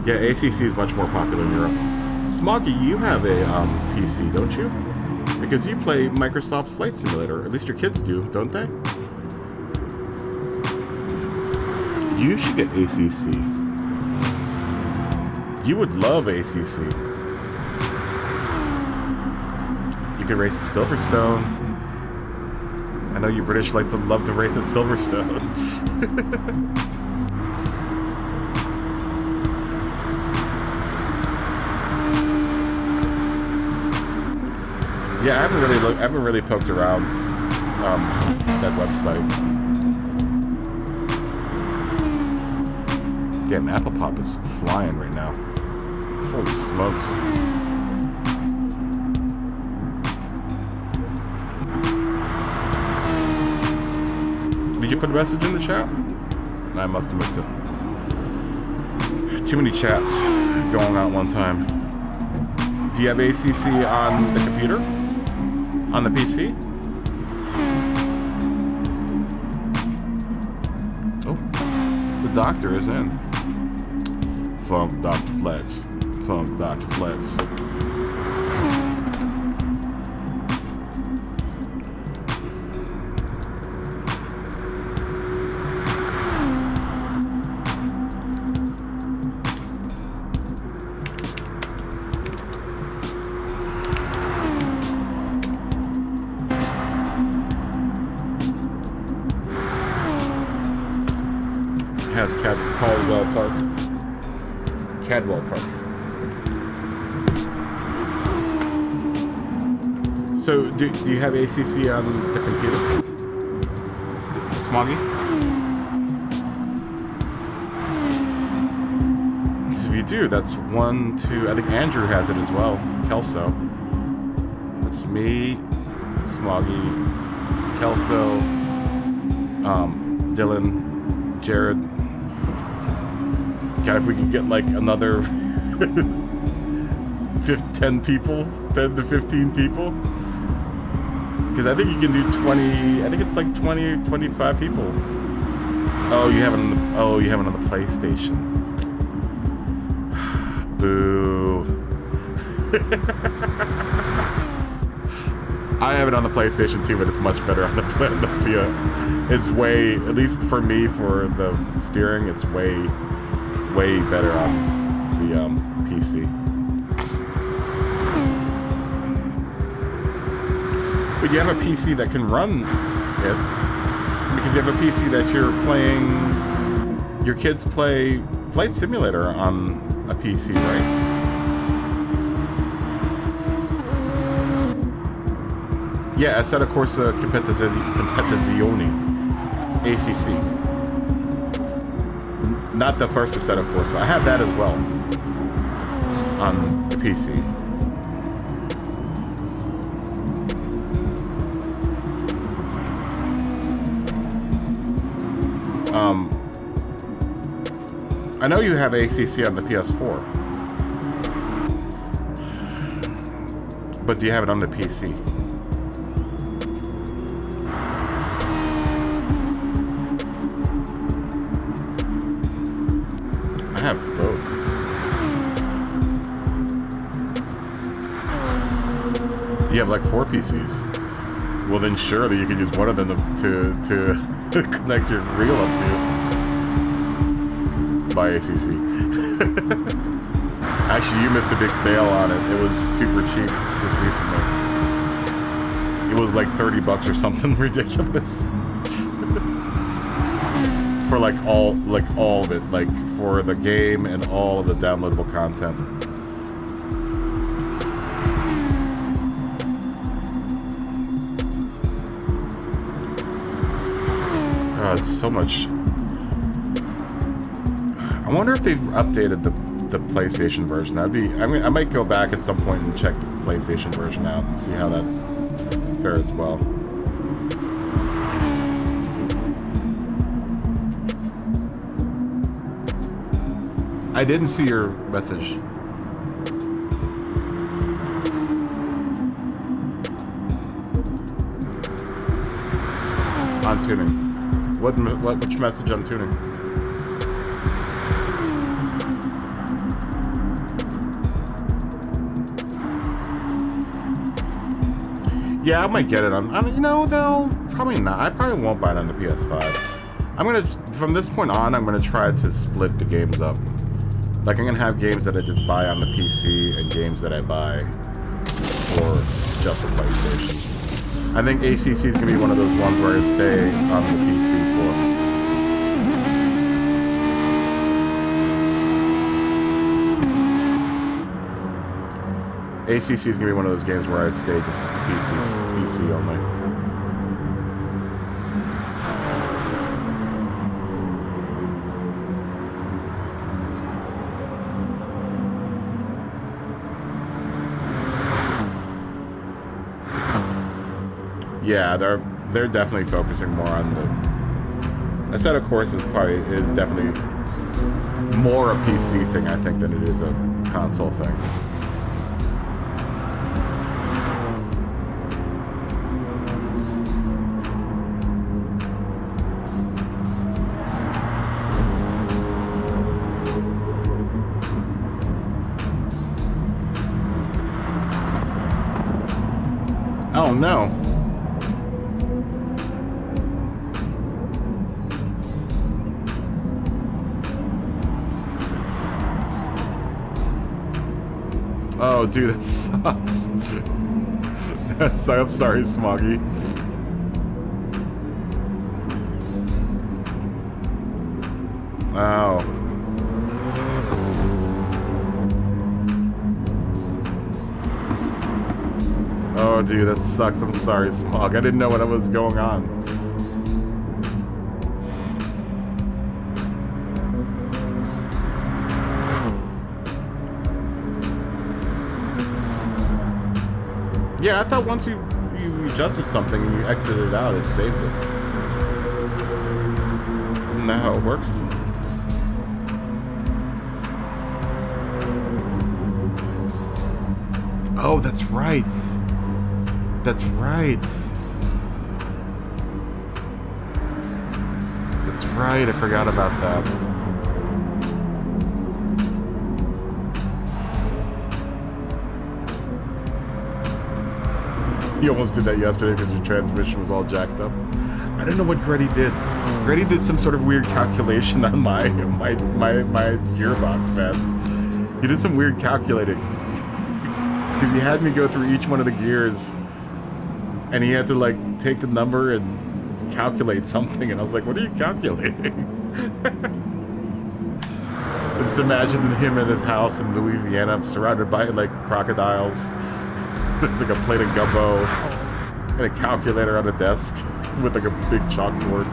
Speaker 1: Yeah, ACC is much more popular in Europe. Smoggy, you have a PC, don't you? Because you play Microsoft Flight Simulator. At least your kids do, don't they? You should get ACC. You would love ACC. You could race at Silverstone. I know you British love to race at Silverstone. Yeah, I haven't really poked around that website. Damn, Apple Pop is flying right now. Holy smokes. Did you put a message in the chat? I must have missed it. Too many chats going on at one time. Do you have ACC on the computer? On the PC? Oh, the doctor is in. Funk Dr. Flex. Funk Dr. Flex. Has Caldwell Park. Cadwell Park. So, do you have ACC on the computer? Smoggy? Because if you do, that's 1, 2. I think Andrew has it as well. Kelso. That's me, Smoggy, Kelso, Dylan, Jared. God, if we could get like another 10 people, 10 to 15 people. Because I think you can do 20, I think it's like 20 or 25 people. Oh, you have it on the PlayStation. Boo. I have it on the PlayStation too, but it's much better on the FIA. It's way, at least for me, for the steering, it's way better on the PC. But you have a PC that can run it, because you have a PC that you're playing, your kids play Flight Simulator on a PC, right? Yeah, Assetto Corsa Competizione, ACC. Not the first Assetto Corsa. I have that as well on the PC. I know you have ACC on the PS4, but do you have it on the PC? I have both. You have like 4 PCs. Well, then surely you can use one of them to connect your reel up to. By ACC. Actually, you missed a big sale on it. It was super cheap just recently. It was like $30 or something ridiculous. For like all of it, like for the game and all of the downloadable content. God, it's so much. I wonder if they've updated the PlayStation version. I mean, I might go back at some point and check the PlayStation version out and see how that fares well. I didn't see your message. On tuning. Which message on tuning? Yeah, I might get it on. I mean, you know, though, probably not. I probably won't buy it on the PS5. I'm gonna, from this point on, I'm gonna try to split the games up. Like, I'm gonna have games that I just buy on the PC and games that I buy for just the PlayStation. I think ACC is gonna be one of those ones where I stay on the PC for. ACC is gonna be one of those games where I stay just PC only. Yeah, they're definitely focusing more on the. Assetto Corsa is definitely more a PC thing, I think, than it is a console thing. Oh no. Oh, dude, that sucks. I'm sorry, Smoggy. Oh. Oh, dude, that sucks. I'm sorry, Smog. I didn't know what was going on. Yeah, I thought once you adjusted something and you exited it out, it saved it. Isn't that how it works? Oh, that's right. That's right. That's right, I forgot about that. You almost did that yesterday because your transmission was all jacked up. I don't know what Gretty did. Gretty did some sort of weird calculation on my gearbox, man. He did some weird calculating. Because he had me go through each one of the gears, and he had to like take the number and calculate something, and I was like, what are you calculating? Just imagine him in his house in Louisiana surrounded by like crocodiles. There's like a plate of gumbo and a calculator on a desk with like a big chalkboard.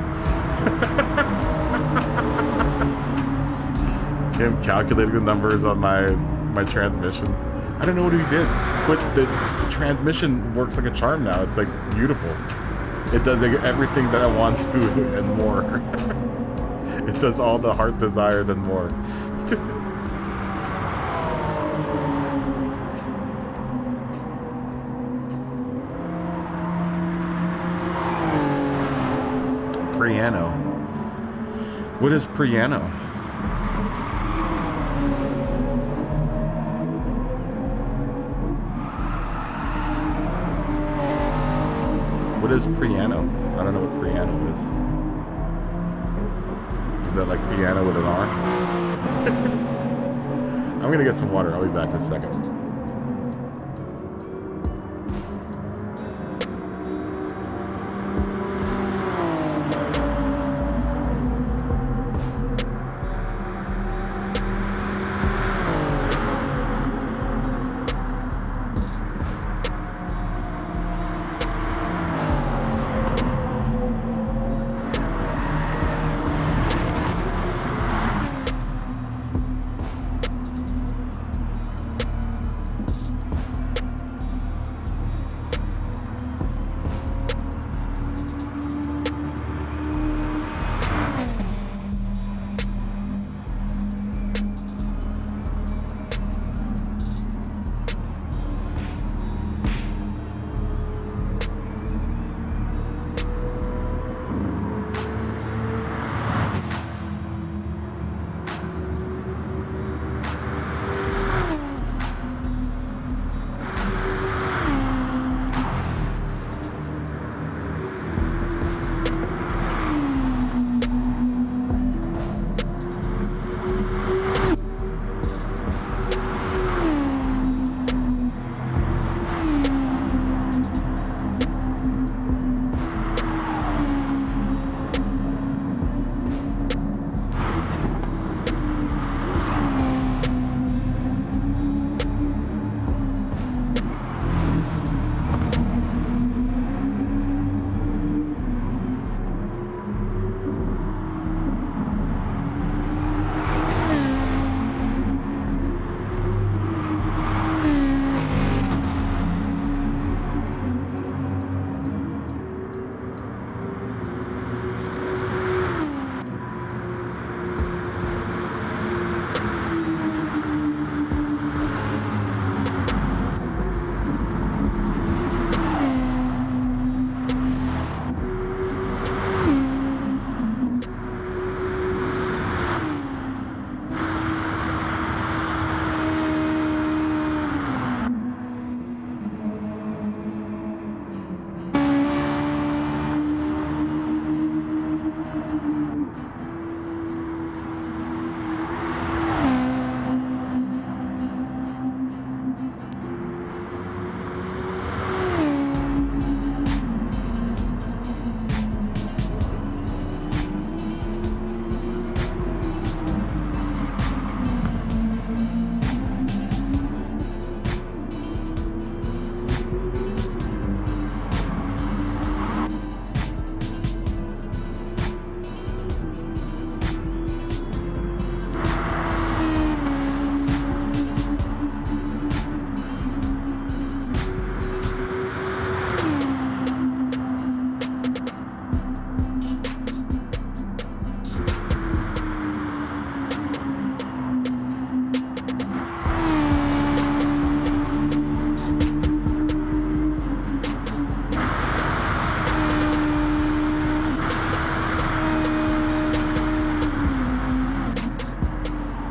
Speaker 1: him calculating the numbers on my transmission. I don't know what he did, but the transmission works like a charm now. It's like beautiful. It does like, everything that I want to and more. It does all the heart desires and more. Piano. What is piano? What is piano? I don't know what piano is. Is that like piano with an R? I'm gonna get some water. I'll be back in a second.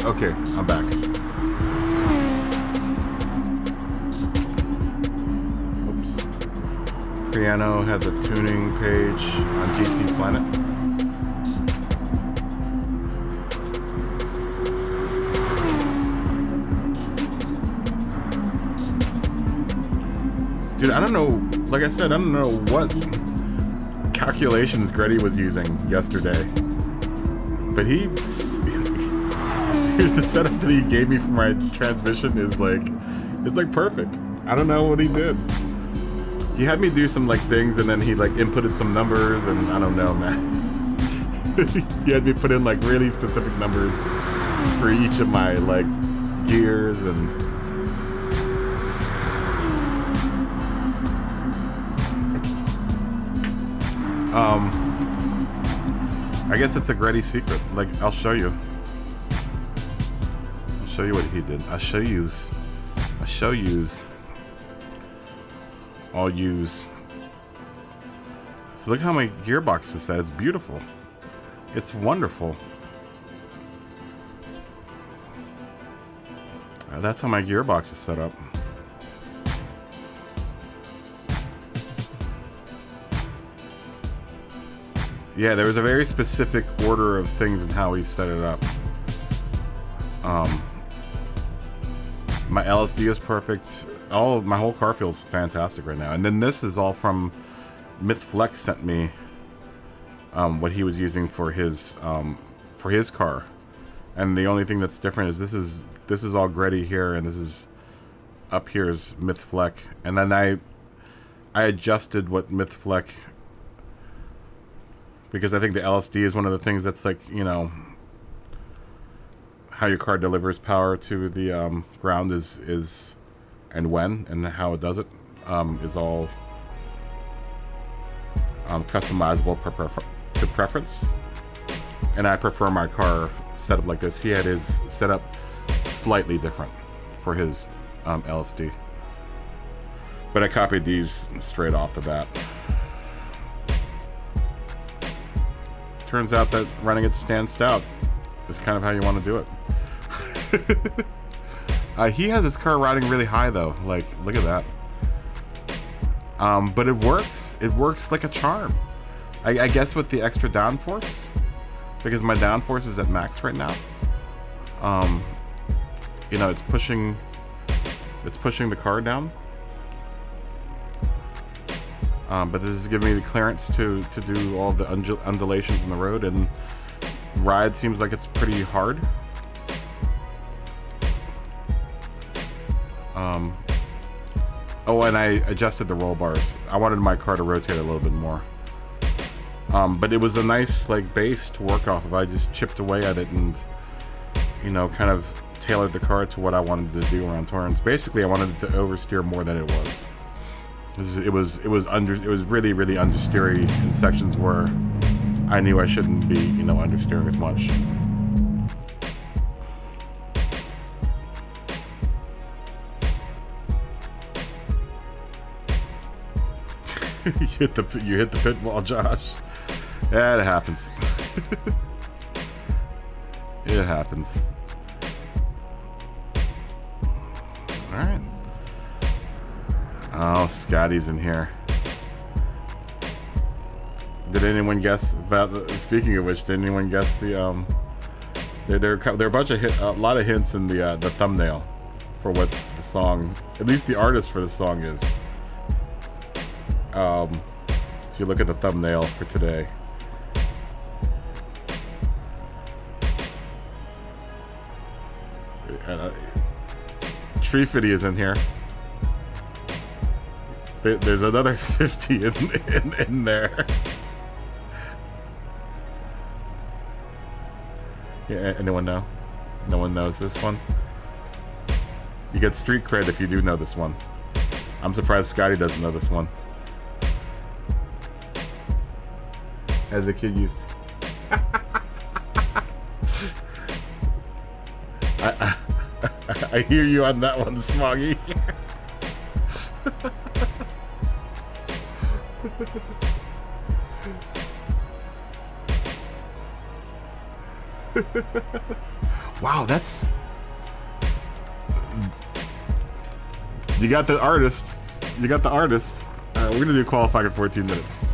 Speaker 1: Okay, I'm back. Oops. Piano has a tuning page on GT Planet. Dude, I don't know, like I said, I don't know what calculations Grady was using yesterday. But here's the setup that he gave me for my transmission is like, it's like perfect. I don't know what he did. He had me do some like things and then he like inputted some numbers and I don't know, man. He had me put in like really specific numbers for each of my like gears and. I guess it's a Gretty secret. Like, I'll show you. I'll show you what he did. I'll show yous. I'll use. So look how my gearbox is set. It's beautiful. It's wonderful. That's how my gearbox is set up. Yeah, there was a very specific order of things and how he set it up. My LSD is perfect. My whole car feels fantastic right now. And then this is all from MythFlex sent me what he was using for his car. And the only thing that's different is this is all Gretty here, and this is up here is MythFlex. And then I adjusted what MythFlex, because I think the LSD is one of the things that's like, you know, how your car delivers power to the ground is and when and how it does it is all customizable to preference. And I prefer my car set up like this. He had his set up slightly different for his LSD, but I copied these straight off the bat. Turns out that running it stand stout is kind of how you want to do it. He has his car riding really high though. Like, look at that. But it works. It works like a charm. I guess with the extra downforce, because my downforce is at max right now. You know, it's pushing the car down. But this is giving me the clearance to do all the undulations in the road, and ride seems like it's pretty hard. Oh, and I adjusted the roll bars. I wanted my car to rotate a little bit more. But it was a nice like base to work off of. I just chipped away at it and, you know, kind of tailored the car to what I wanted to do around turns. Basically, I wanted it to oversteer more than it was. It was really understeery in sections where I knew I shouldn't be, you know, understeering as much. you hit the pit wall, Josh. Yeah, it happens. It happens. All right. Oh, Scotty's in here. Did anyone guess about the? Speaking of which, did anyone guess the? There are a lot of hints in the thumbnail for what the song, at least the artist for the song is. If you look at the thumbnail for today. Tree Fitty is in here. There's another 50 in there. Yeah, anyone know? No one knows this one? You get street cred if you do know this one. I'm surprised Scotty doesn't know this one. As a kid used I hear you on that one, Smoggy. Wow, that's... You got the artist. You got the artist. We're gonna do qualifying in 14 minutes.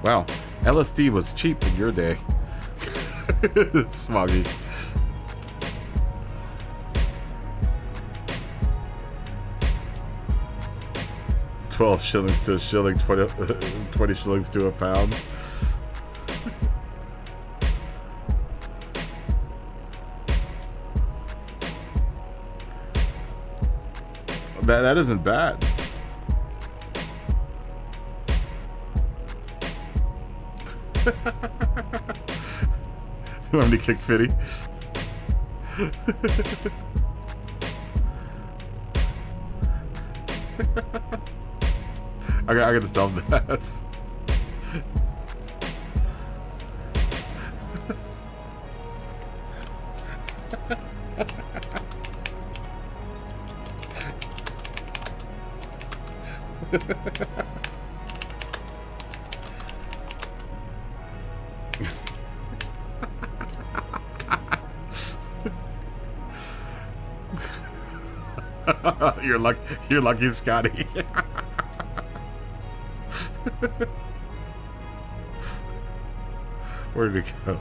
Speaker 1: Wow, LSD was cheap in your day. Smoggy. 12 shillings to a shilling, 20 shillings to a pound. That isn't bad. You want me to kick Fitty? I gotta tell him that. You're lucky, Scotty. Where did it go?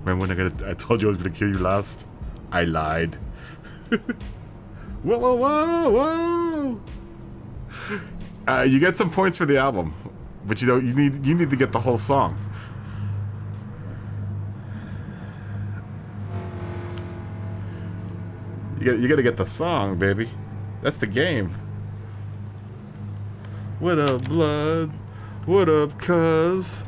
Speaker 1: Remember when I told you I was gonna kill you last? I lied. Whoa, whoa, whoa, whoa! You get some points for the album, but you need to get the whole song. You gotta get the song, baby. That's the game. What up, blood? What up, cuz?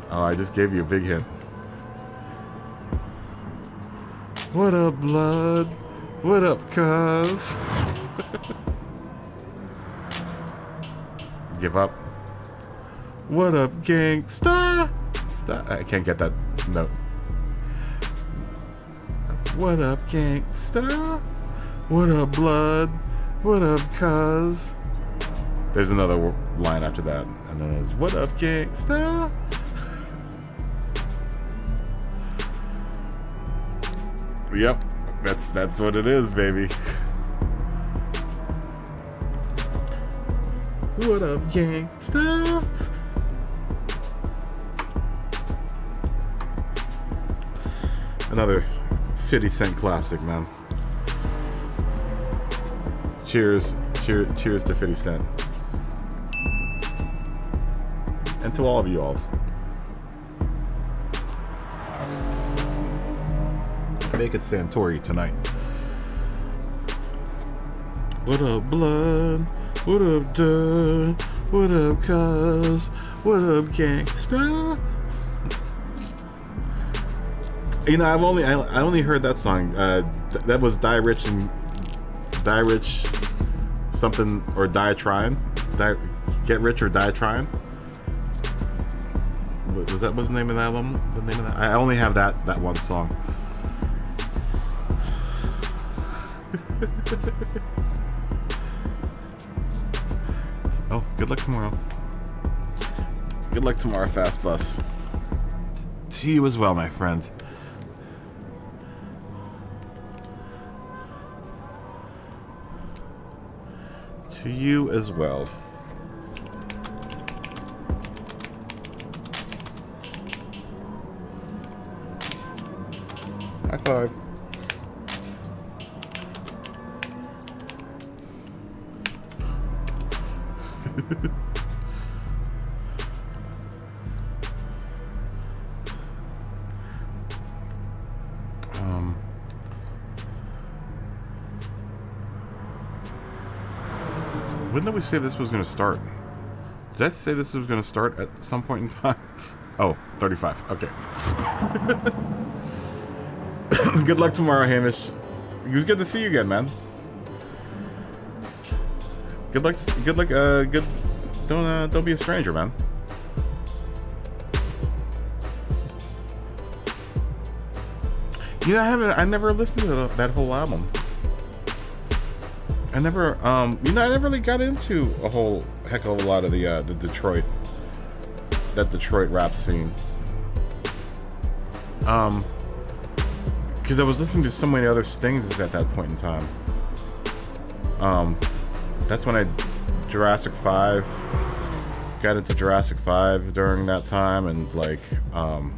Speaker 1: Oh, I just gave you a big hint. What up, blood? What up, cuz? Give up. What up, gangsta? Stop. I can't get that note. What up, gangsta? What up, blood? What up, cuz? There's another line after that, and then there's what up, gangsta? Yep, that's what it is, baby. What up, gangsta? Another 50-cent classic, man. Cheers to 50 Cent. And to all of you alls. Make it Santori tonight. What up, blood? What up, dude? What up, cuz? What up, gangsta? You know, I only heard that song. That was Die Rich something, or Die Trying. Get Rich or Die Trying. Was the name of the album? The name of that? I only have that one song. Oh, good luck tomorrow. Good luck tomorrow, Fast Bus. To you as well, my friend. To you as well. High five. When did we say this was going to start? Did I say this was going to start at some point in time? Oh, 35. Okay. Good luck tomorrow, Hamish. It was good to see you again, man. Good luck. Good luck. Good. Don't be a stranger, man. You know, I never listened to that whole album. I never, I never really got into a whole heck of a lot of the Detroit rap scene. Because I was listening to so many other things at that point in time. That's when Jurassic 5, got into Jurassic 5 during that time, and like, oh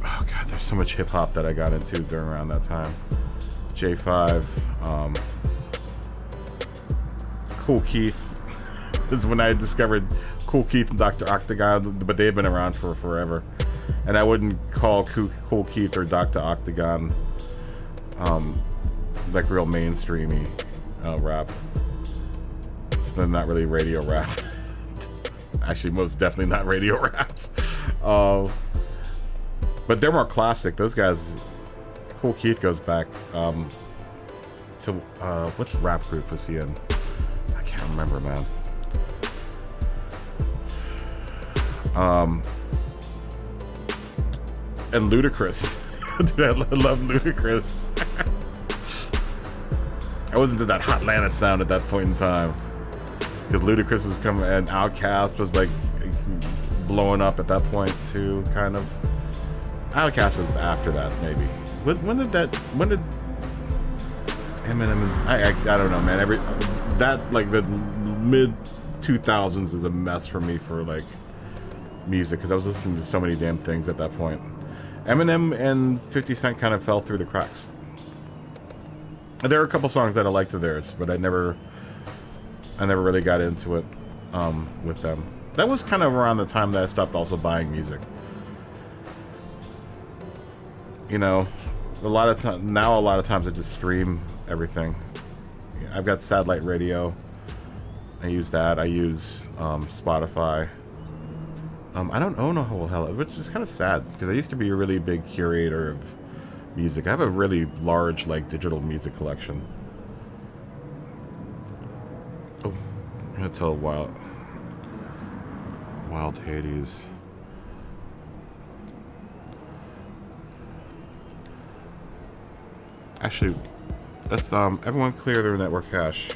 Speaker 1: god, there's so much hip hop that I got into during around that time. J5, Cool Keith. This is when I discovered Cool Keith and Dr. Octagon, but they've been around for forever. And I wouldn't call Cool Keith or Dr. Octagon like real mainstreamy rap. It's not really radio rap. Actually, most definitely not radio rap. But they're more classic. Those guys, Cool Keith goes back to which rap group was he in? I can't remember, man. And Ludacris. Dude, I love Ludacris. I wasn't into that Hotlanta sound at that point in time. Because Ludacris was coming, and Outkast was like blowing up at that point too, kind of. Outkast was after that, maybe. When did Eminem? I don't know, man. Like the mid 2000s is a mess for me for like music, because I was listening to so many damn things at that point. Eminem and 50 Cent kind of fell through the cracks. There are a couple songs that I liked of theirs, but I never really got into it with them. That was kind of around the time that I stopped also buying music. You know, a lot of times I just stream everything. I've got satellite radio. I use that. I use Spotify. I don't own a whole hell, which is kind of sad, because I used to be a really big curator of music. I have a really large, like, digital music collection. Oh, I'm gonna tell Wild Hades. Actually, let's everyone clear their network cache.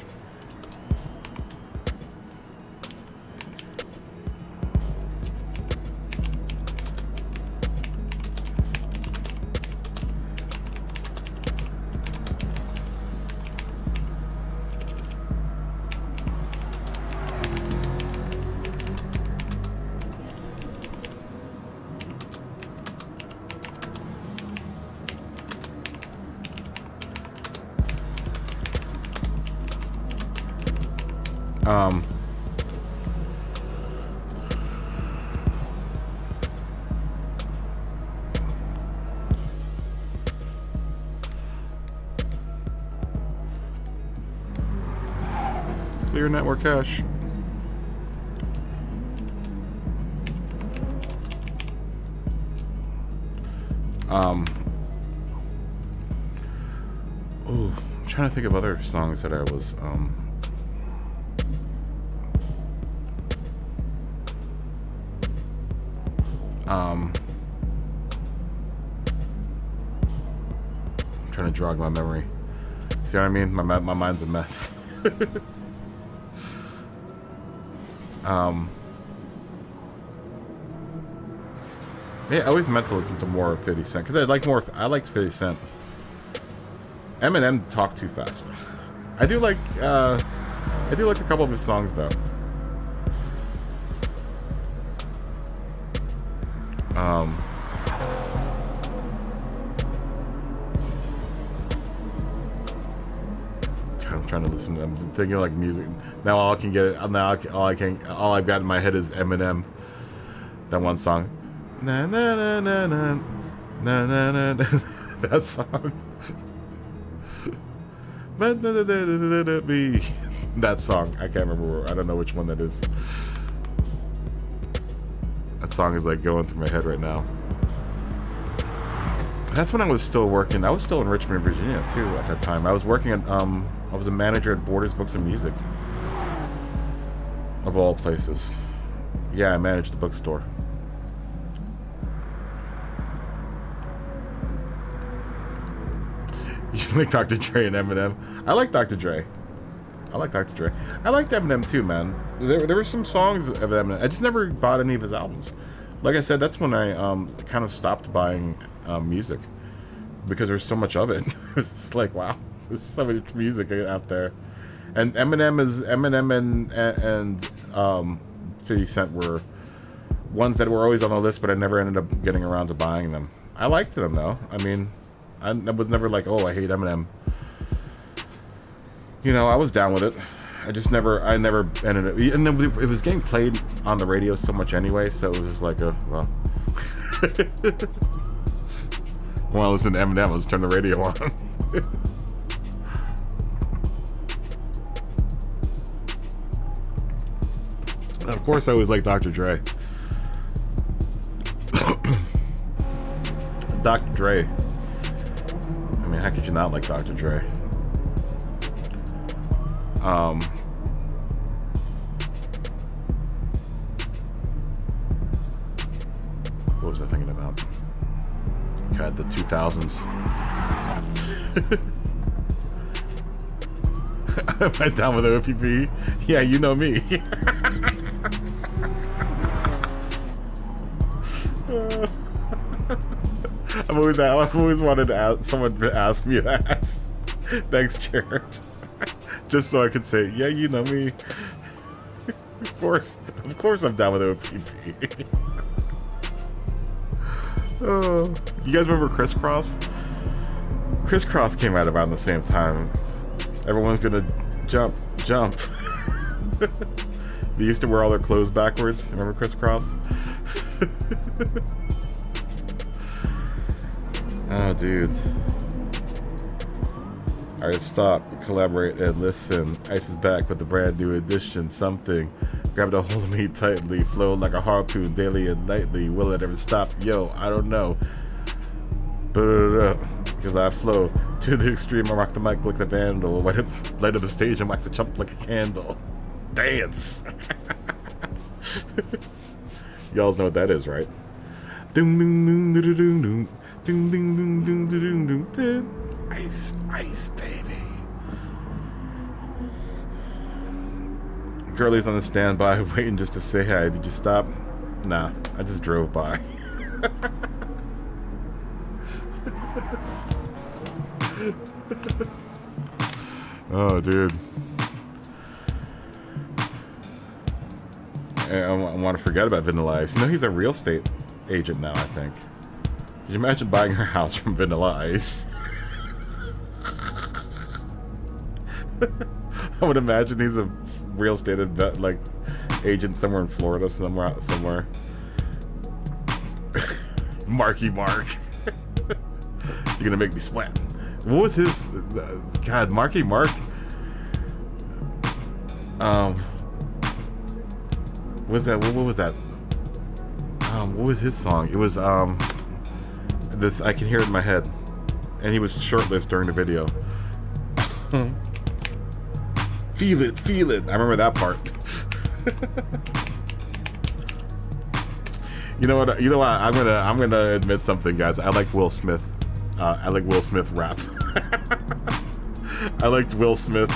Speaker 1: Clear network cache. Oh, I'm trying to think of other songs that I was I'm trying to jog my memory. See what I mean? My mind's a mess. Yeah, I always meant to listen to more of 50 Cent, because I liked 50 Cent. Eminem talked too fast. I do like a couple of his songs though. I'm trying to listen to. I'm thinking like music. Now all I've got in my head is Eminem. That one song. Na na na na na na na na. That song. That song. I can't remember. I don't know which one that is. That song is like going through my head right now. That's when I was still working. I was still in Richmond, Virginia too at that time. I was working at I was a manager at Borders Books and Music. Of all places. Yeah, I managed the bookstore. You like Dr. Dre and Eminem. I like Dr. Dre. I like Dr. Dre. I liked Eminem too, man. There were some songs of Eminem. I just never bought any of his albums. Like I said, that's when I kind of stopped buying music because there's so much of it. It's just like, wow, there's so much music out there. And Eminem and 50 Cent were ones that were always on the list, but I never ended up getting around to buying them. I liked them though. I mean, I was never like, oh, I hate Eminem. You know, I was down with it. I never ended up, and then it was getting played on the radio so much anyway, so it was just like, well. When I listen to Eminem, let's turn the radio on. Of course, I always like Dr. Dre. Dr. Dre. I mean, how could you not like Dr. Dre? What was I thinking about? God, the 2000s. Am I down with OPP? Yeah, you know me. I've always wanted to ask someone to ask me that. Thanks, Jared. Just so I could say, yeah, you know me. Of course I'm down with OPP. Oh, you guys remember Crisscross? Crisscross came out around the same time. Everyone's gonna jump. They used to wear all their clothes backwards. Remember Crisscross? Oh, dude. Alright, stop, collaborate, and listen. Ice is back with a brand new edition. Something grabbed a hold of me tightly, flowed like a harpoon daily and nightly. Will it ever stop? Yo, I don't know. Because I flow to the extreme. I rock the mic like the vandal. Light up the stage and wax a chump like a candle. Dance. Y'all know what that is, right? Ice, ice, baby. Girlie's on the standby, waiting just to say hi. Did you stop? Nah, I just drove by. Oh, dude. I want to forget about Vanilla Ice. You know, he's a real estate agent now, I think. Could you imagine buying her house from Vanilla Ice? I would imagine he's a real estate agent somewhere in Florida, somewhere. Marky Mark. You're gonna make me sweat. What was his? God, Marky Mark. What was that? What was that? What was his song? It was this. I can hear it in my head, and he was shirtless during the video. Feel it, feel it. I remember that part. You know what? I'm gonna admit something, guys. I like Will Smith. I like Will Smith rap. I liked Will Smith.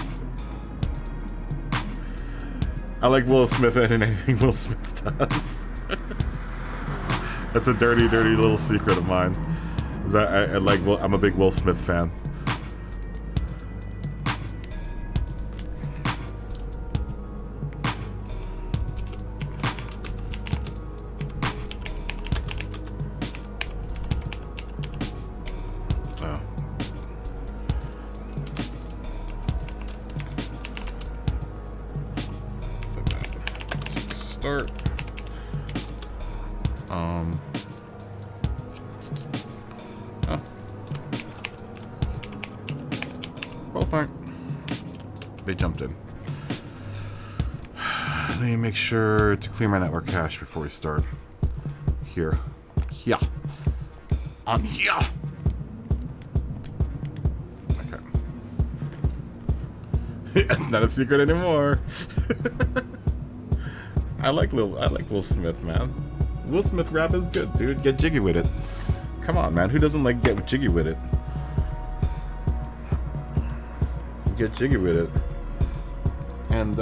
Speaker 1: I like Will Smith and anything Will Smith does. That's a dirty, dirty little secret of mine. Is I like. I'm a big Will Smith fan. Start. Oh. Well, fine. They jumped in. Let me make sure to clear my network cache before we start. Here. Yeah. On here. Okay. It's not a secret anymore. I like Will Smith, man. Will Smith rap is good, dude. Get jiggy with it. Come on, man. Who doesn't like get jiggy with it? get jiggy with it. And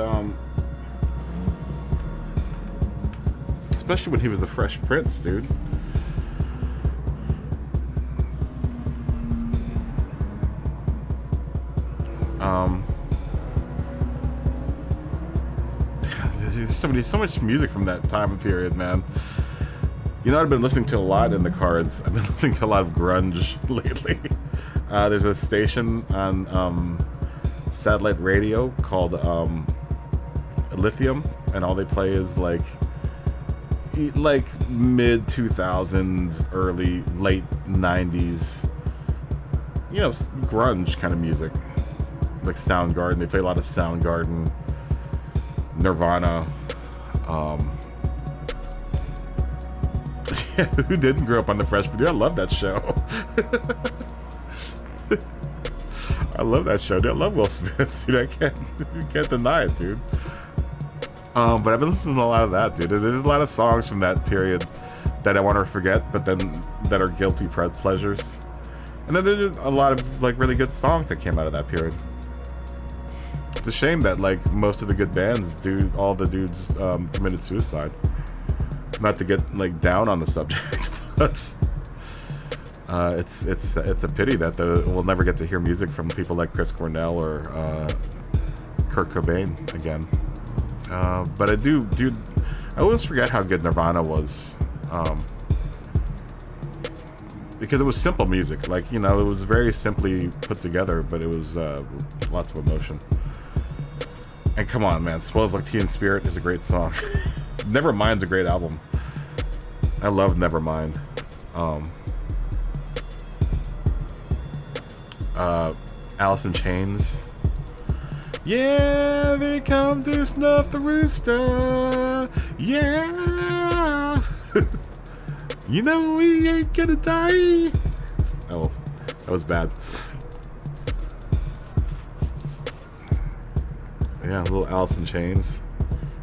Speaker 1: especially when he was the Fresh Prince, dude. There's so much music from that time period, man. You know, I've been listening to a lot in the cars. I've been listening to a lot of grunge lately. There's a station on satellite radio called Lithium, and all they play is like mid 2000s, early late 90s, you know, grunge kind of music, like Soundgarden. They play a lot of Soundgarden, Nirvana. Yeah, who didn't grow up on the Fresh Prince? I love that show. I love that show, dude. I love Will Smith, dude. You can't deny it, dude. But I've been listening to a lot of that, dude. There's a lot of songs from that period that I want to forget, but then that are guilty pleasures. And then there's a lot of like really good songs that came out of that period. It's a shame that like most of the good bands, all the dudes committed suicide. Not to get like down on the subject, but it's a pity that we'll never get to hear music from people like Chris Cornell or Kurt Cobain again. But I do, dude. I always forget how good Nirvana was, because it was simple music. Like, you know, it was very simply put together, but it was lots of emotion. And come on, man, "Swells Like Teen Spirit" is a great song. Nevermind's a great album. I love Nevermind. Alice in Chains. Yeah, they come to snuff the rooster. Yeah. You know we ain't gonna die. Oh, that was bad. Yeah, a little Alice in Chains.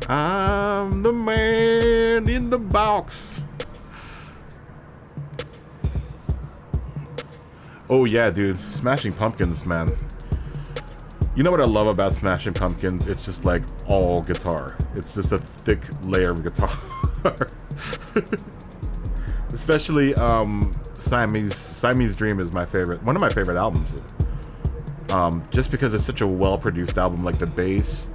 Speaker 1: I'm the man in the box. Oh yeah, dude. Smashing Pumpkins, man. You know what I love about Smashing Pumpkins? It's just like all guitar. It's just a thick layer of guitar. Especially Siamese Dream is my favorite. One of my favorite albums. Just because it's such a well-produced album, like the bass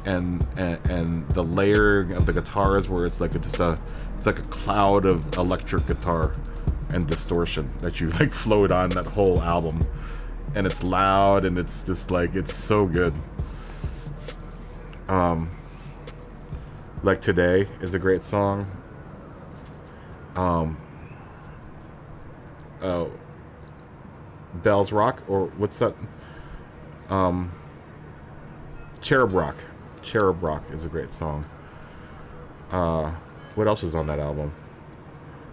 Speaker 1: and the layering of the guitars, where it's like it's like a cloud of electric guitar and distortion that you like float on that whole album, and it's loud and it's just like it's so good. Like Today is a great song. Bells Rock, or what's that? Cherub Rock. Cherub Rock is a great song. What else is on that album?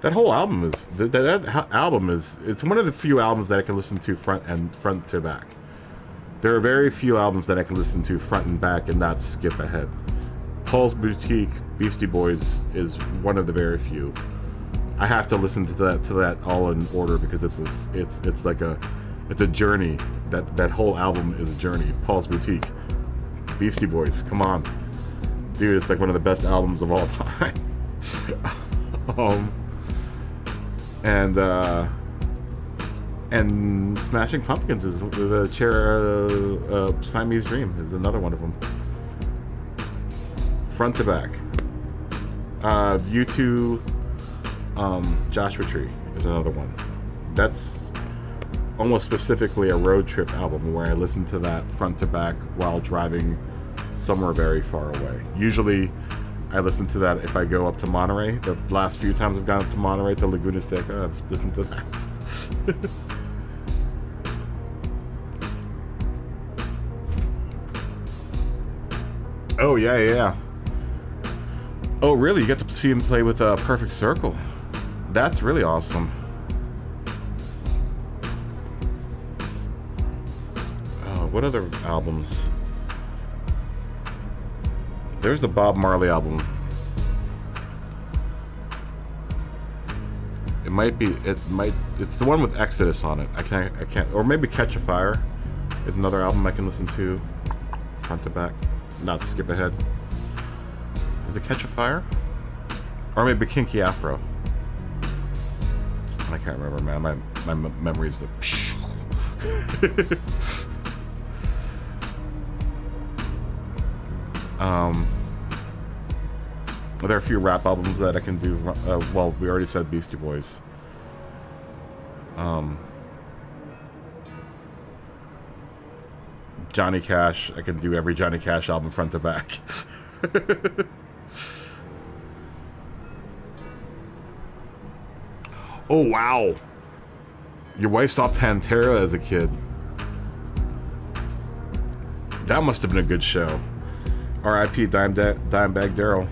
Speaker 1: That whole album is that album is, it's one of the few albums that I can listen to front to back. There are very few albums that I can listen to front and back and not skip ahead. Paul's Boutique, Beastie Boys, is one of the very few. I have to listen to that all in order because it's a journey. That whole album is a journey. Paul's Boutique, Beastie Boys, come on, dude, it's like one of the best albums of all time. And Smashing Pumpkins is the Siamese Dream is another one of them. Front to back. U2, Joshua Tree is another one. That's almost specifically a road trip album where I listen to that front to back while driving somewhere very far away. Usually I listen to that if I go up to Monterey. The last few times I've gone up to Monterey to Laguna Seca, I've listened to that. Oh, yeah. Oh, really? You get to see him play with Perfect Circle. That's really awesome. Oh, what other albums? There's the Bob Marley album. It's the one with Exodus on it. I can't, or maybe Catch a Fire. is another album I can listen to front to back, not skip ahead. Is it Catch a Fire? Or maybe Kinky Afro. I can't remember, man. My memory's the... There are a few rap albums that I can do. Well, we already said Beastie Boys. Johnny Cash. I can do every Johnny Cash album front to back. Oh, wow. Your wife saw Pantera as a kid. That must have been a good show. R.I.P. Dimebag Darrell.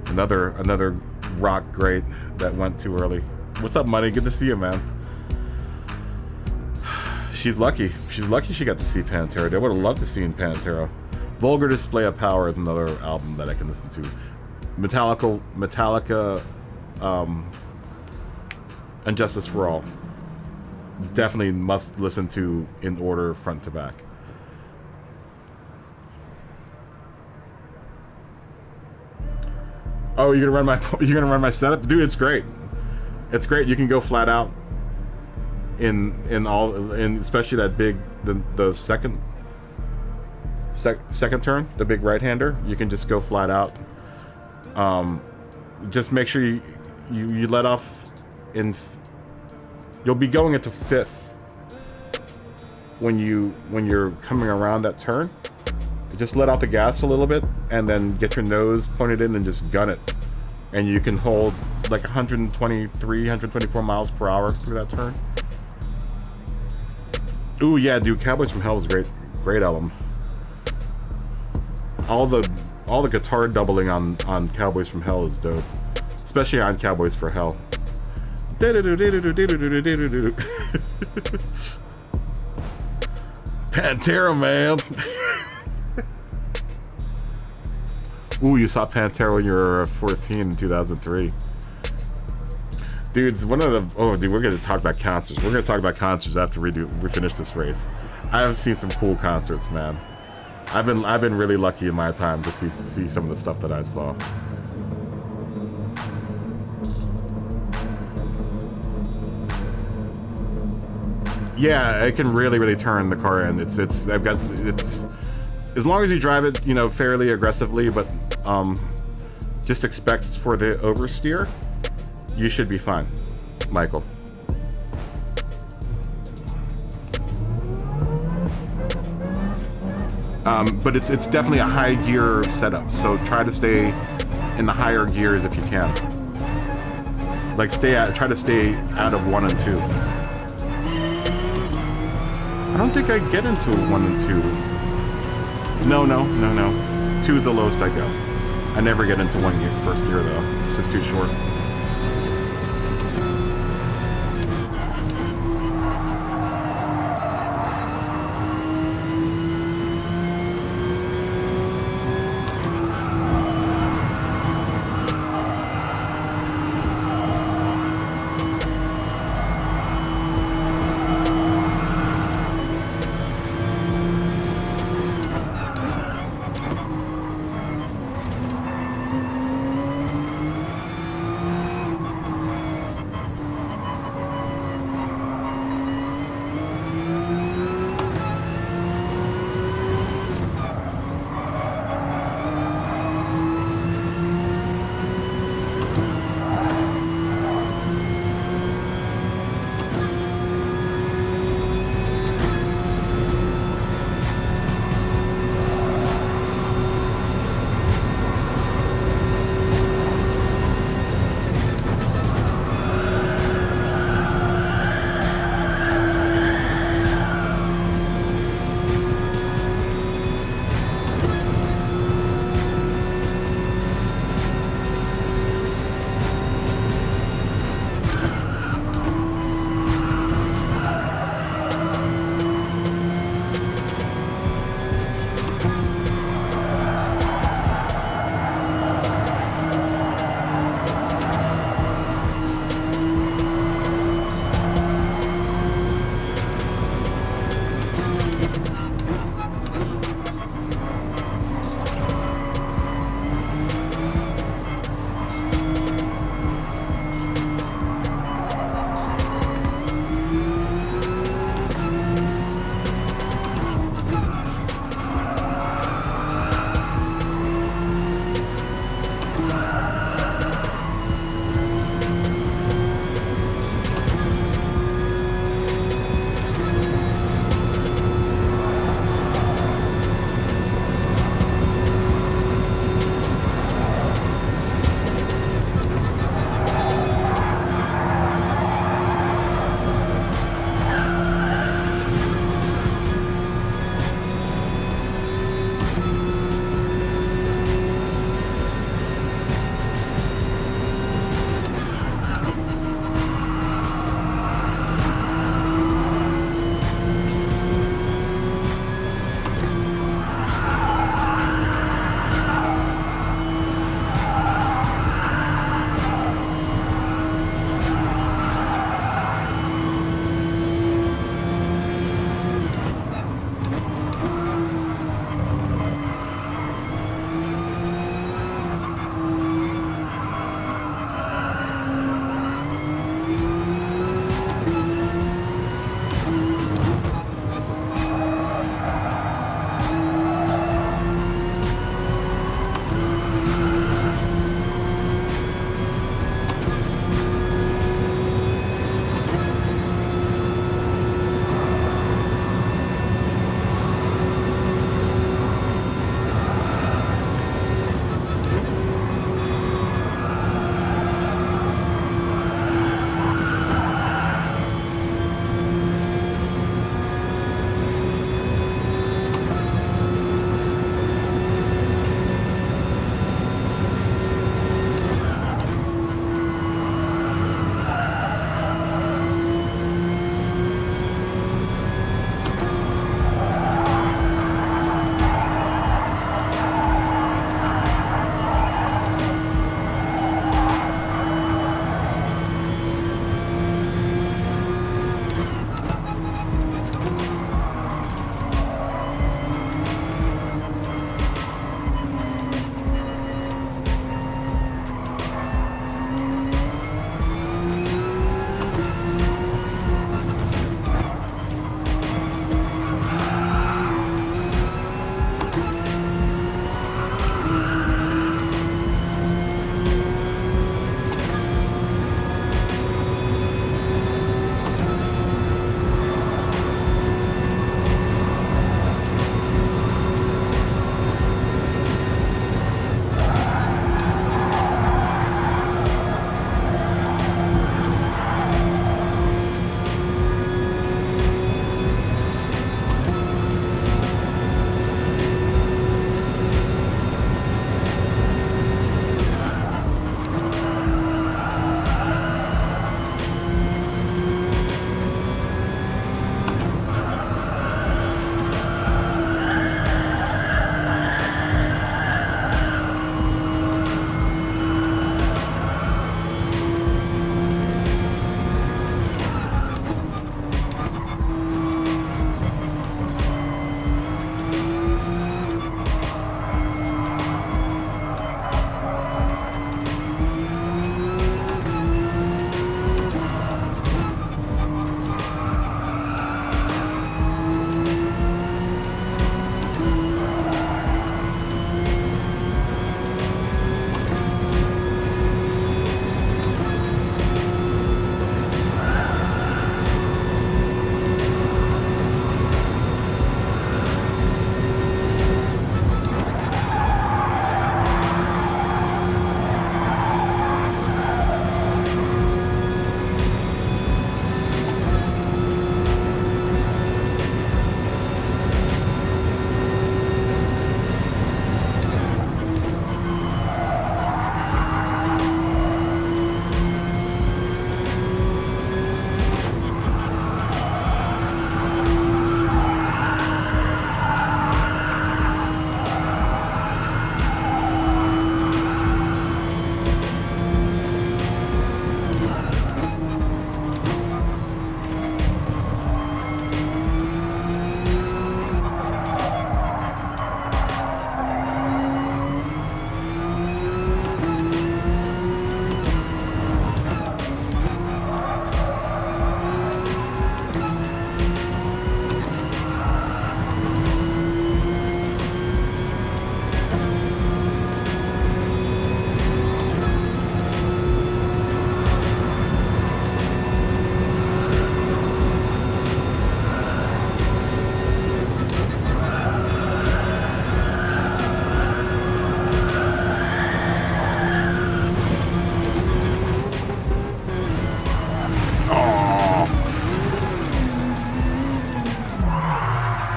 Speaker 1: Another rock great that went too early. What's up, Money? Good to see you, man. She's lucky. She's lucky she got to see Pantera. They would have loved to see Pantera. Vulgar Display of Power is another album that I can listen to. Metallica, and Justice for All. Definitely must listen to in order, front to back. Oh, you're gonna run my setup, dude. It's great. It's great. You can go flat out in especially that big the second turn, the big right hander. You can just go flat out. Just make sure you let off in. You'll be going into fifth when you're coming around that turn. Just let out the gas a little bit and then get your nose pointed in and just gun it. And you can hold like 123, 124 miles per hour through that turn. Ooh, yeah, dude, Cowboys from Hell was great. Great album. All the guitar doubling on Cowboys from Hell is dope. Especially on Cowboys for Hell. Pantera, man. Ooh, you saw Pantera when you were 14 in 2003. Dudes, one of the... Oh, dude, we're going to talk about concerts. We're going to talk about concerts after we finish this race. I have seen some cool concerts, man. I've been really lucky in my time to see some of the stuff that I saw. Yeah, it can really turn the car in. It's as long as you drive it, you know, fairly aggressively, but just expect for the oversteer, you should be fine, Michael. But it's definitely a high gear setup, so try to stay in the higher gears if you can. Like try to stay out of 1 and 2. I don't think I get into 1 and 2. No. 2 is the lowest I go. I never get into first gear though. It's just too short.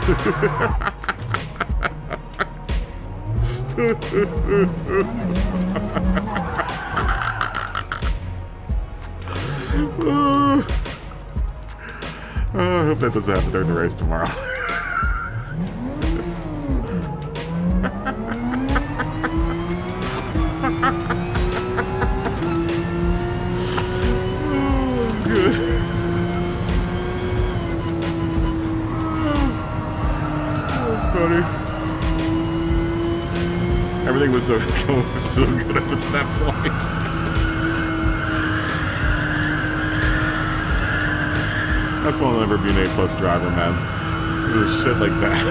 Speaker 1: I hope that doesn't happen during the race tomorrow. Funny. Everything was so good up to that point. That's why I'll never be an A+ driver, man. Because of shit like that.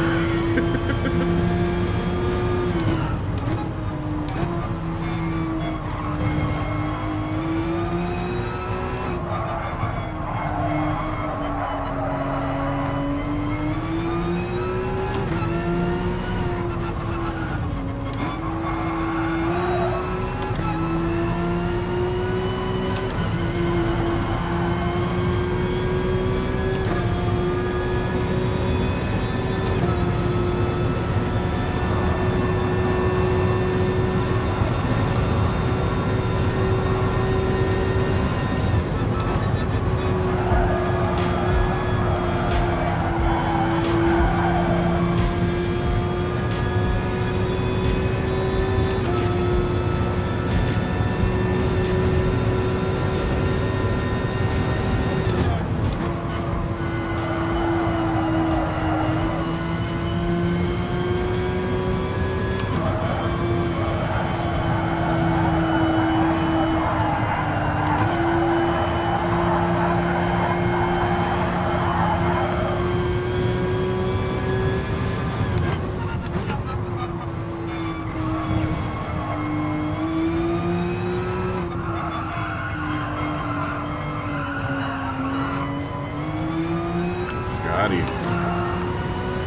Speaker 1: Scotty,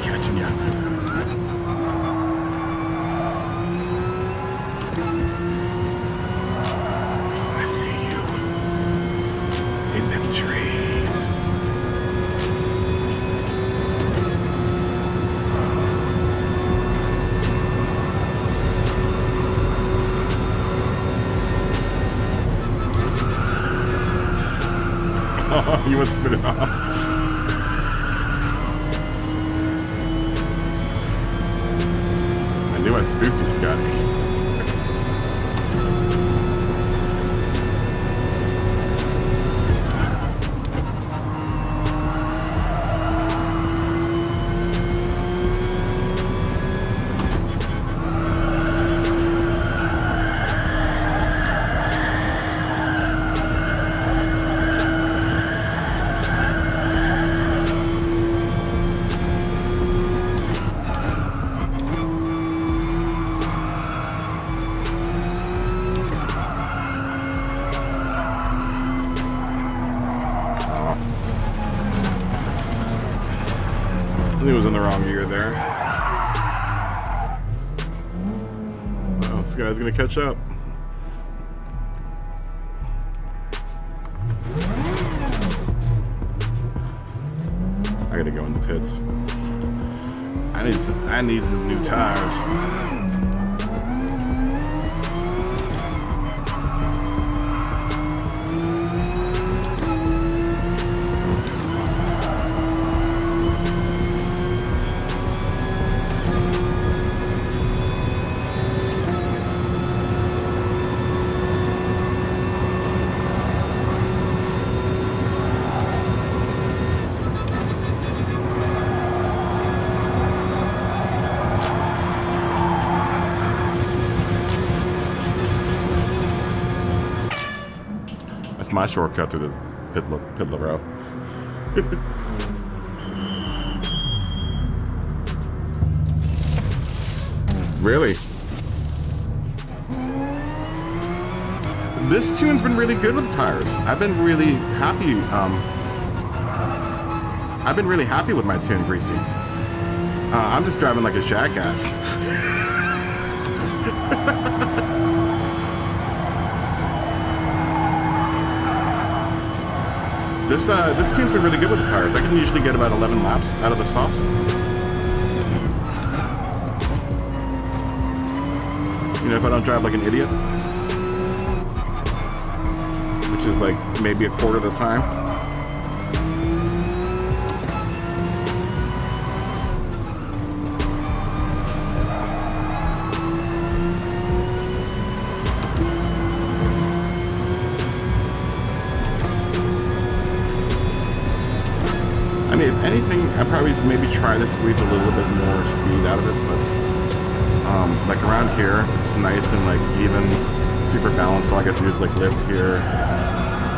Speaker 1: catching ya. I see you in them trees. Oh, you want to spin it off? I knew I spooked you, Scotty. I think it was in the wrong gear there. Oh, this guy's gonna catch up. I gotta go in the pits. I need some new tires. That's my shortcut through the pit row. Really? This tune's been really good with the tires. I've been really happy. I've been really happy with my tune, Greasy. I'm just driving like a jackass. This tune's been really good with the tires. I can usually get about 11 laps out of the softs. You know, if I don't drive like an idiot, which is like maybe a quarter of the time. I mean, if anything, I'd probably maybe try to squeeze a little bit more speed out of it, but like around here, it's nice and like even, super balanced. All I got to do is like lift here,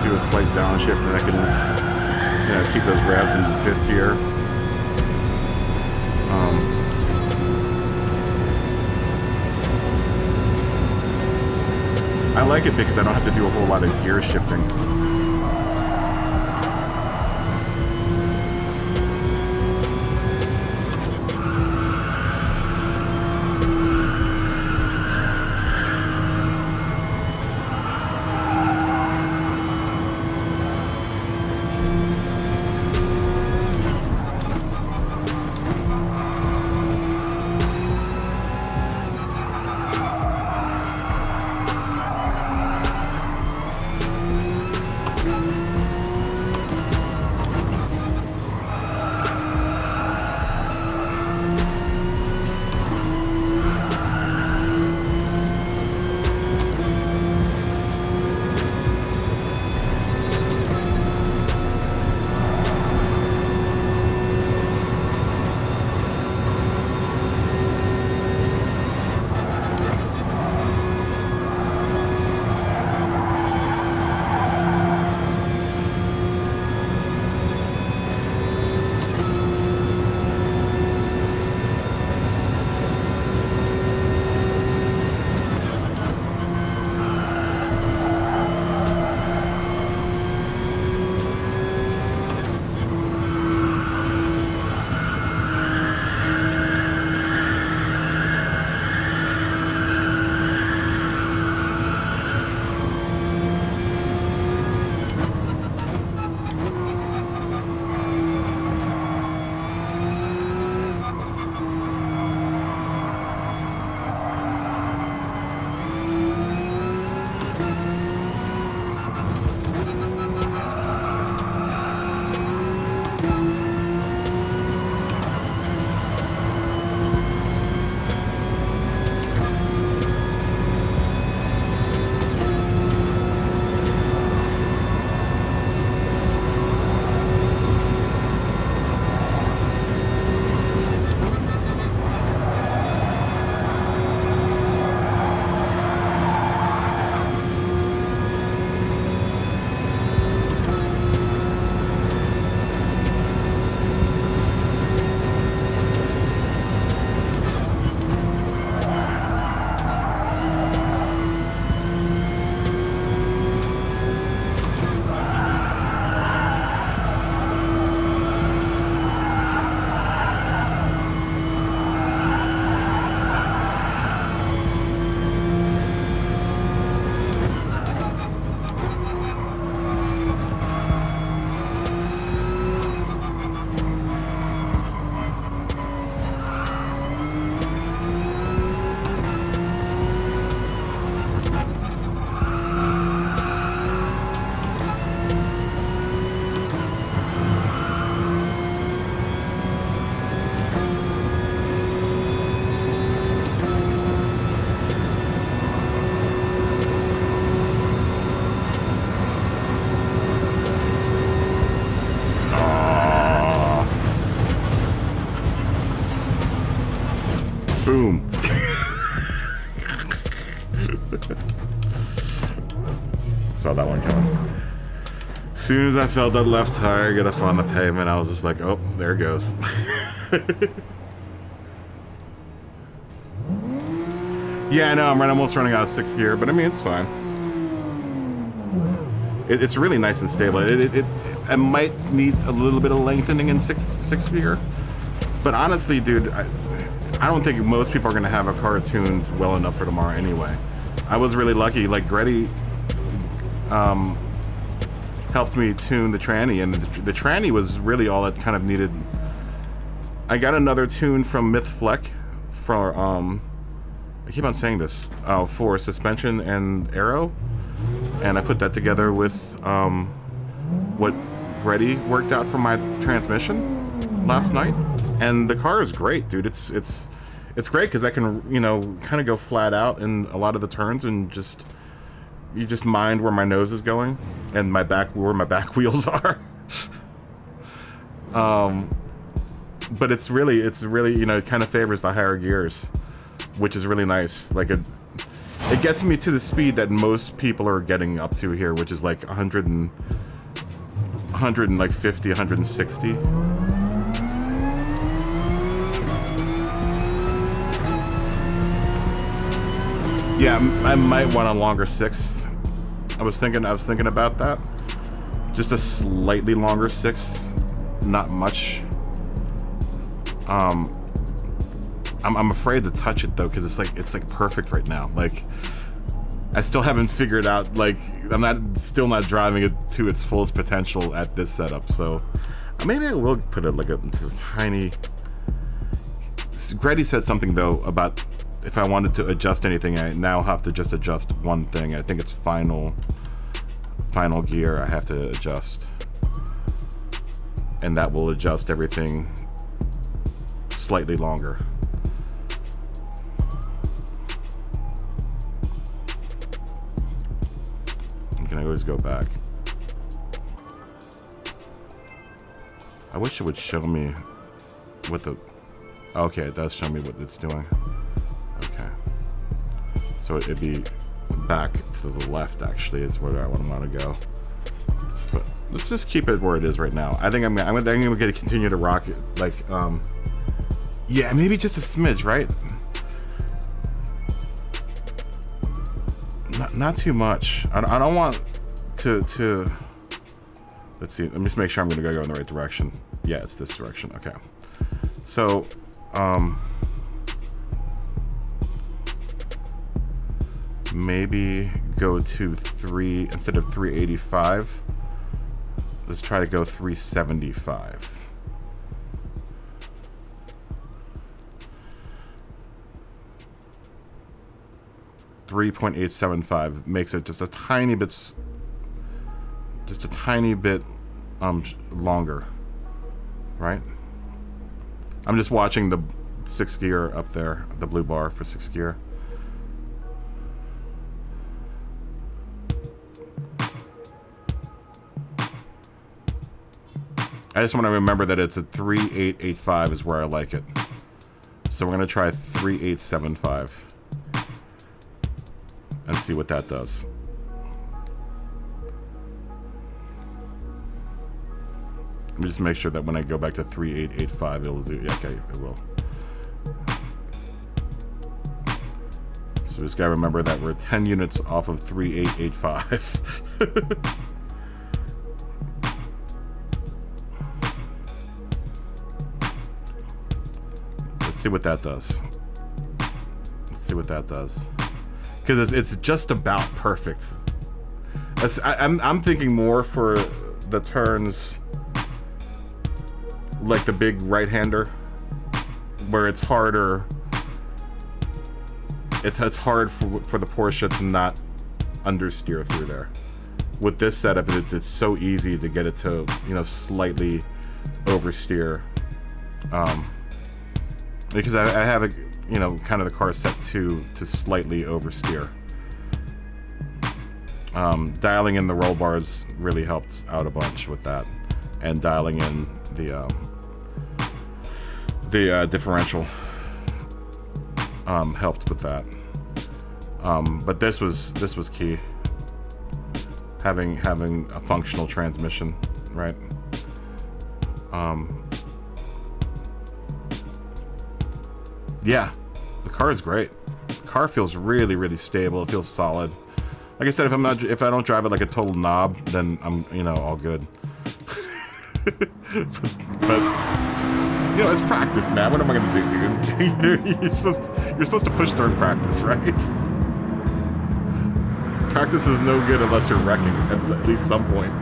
Speaker 1: do a slight downshift, and I can, you know, keep those revs in 5th gear. I like it because I don't have to do a whole lot of gear shifting. Boom. Saw that one coming. As soon as I felt that left tire get up on the pavement, I was just like, oh, there it goes. Yeah, I know, I'm almost running out of 6th gear, but I mean, it's fine. It's really nice and stable. It might need a little bit of lengthening in 6th gear, but honestly, dude, I don't think most people are going to have a car tuned well enough for tomorrow anyway. I was really lucky. Like, Gretty helped me tune the tranny, and the tranny was really all it kind of needed. I got another tune from Myth Fleck for I keep on saying this, for suspension and aero, and I put that together with what Reddy worked out for my transmission last night, and the car is great, dude. It's great because I can, you know, kind of go flat out in a lot of the turns and you just mind where my nose is going and where my back wheels are. But it's really, you know, it kind of favors the higher gears, which is really nice. Like it gets me to the speed that most people are getting up to here, which is like 150, 160. Yeah, I might want a longer 6. I was thinking about that. Just a slightly longer 6, not much. I'm afraid to touch it though, because it's like perfect right now. Like, I still haven't figured out, like, I'm still not driving it to its fullest potential at this setup. So maybe I will put it like a tiny. Grady said something though about if I wanted to adjust anything, I now have to just adjust one thing. I think it's final gear I have to adjust, and that will adjust everything slightly longer. You can always go back. I wish it would show me what the... Okay, it does show me what it's doing. Okay. So it'd be back to the left, actually, is where I want to go. But let's just keep it where it is right now. I think I'm gonna continue to rock it. Like, yeah, maybe just a smidge, right? Not too much. I don't want to. Let's see. Let me just make sure I'm gonna go in the right direction. Yeah, it's this direction. Okay. So, maybe go to 3 instead of 385. Let's try to go 375. .875 makes it just a tiny bit longer, right? I'm just watching the 6th gear up there, the blue bar for 6th gear. I just want to remember that it's a 3885 is where I like it. So we're going to try 3875 and see what that does. Let me just make sure that when I go back to 3885, it'll do. Yeah, okay, it will. So just gotta remember that we're 10 units off of 3885. Let's see what that does. Let's see what that does. Because it's just about perfect. I'm thinking more for the turns, like the big right-hander, where it's harder. It's hard for the Porsche to not understeer through there. With this setup, it's so easy to get it to, you know, slightly oversteer. Because I have a, you know, kind of the car set to slightly oversteer. Dialing in the roll bars really helped out a bunch with that, and dialing in the differential helped with that. But this was key. Having a functional transmission, right? Yeah, the car is great. The car feels really, really stable. It feels solid. Like I said, if I don't drive it like a total knob, then I'm, you know, all good. But you know, it's practice, man. What am I gonna do, dude? You're supposed to push during practice, right? Practice is no good unless you're wrecking at least some point.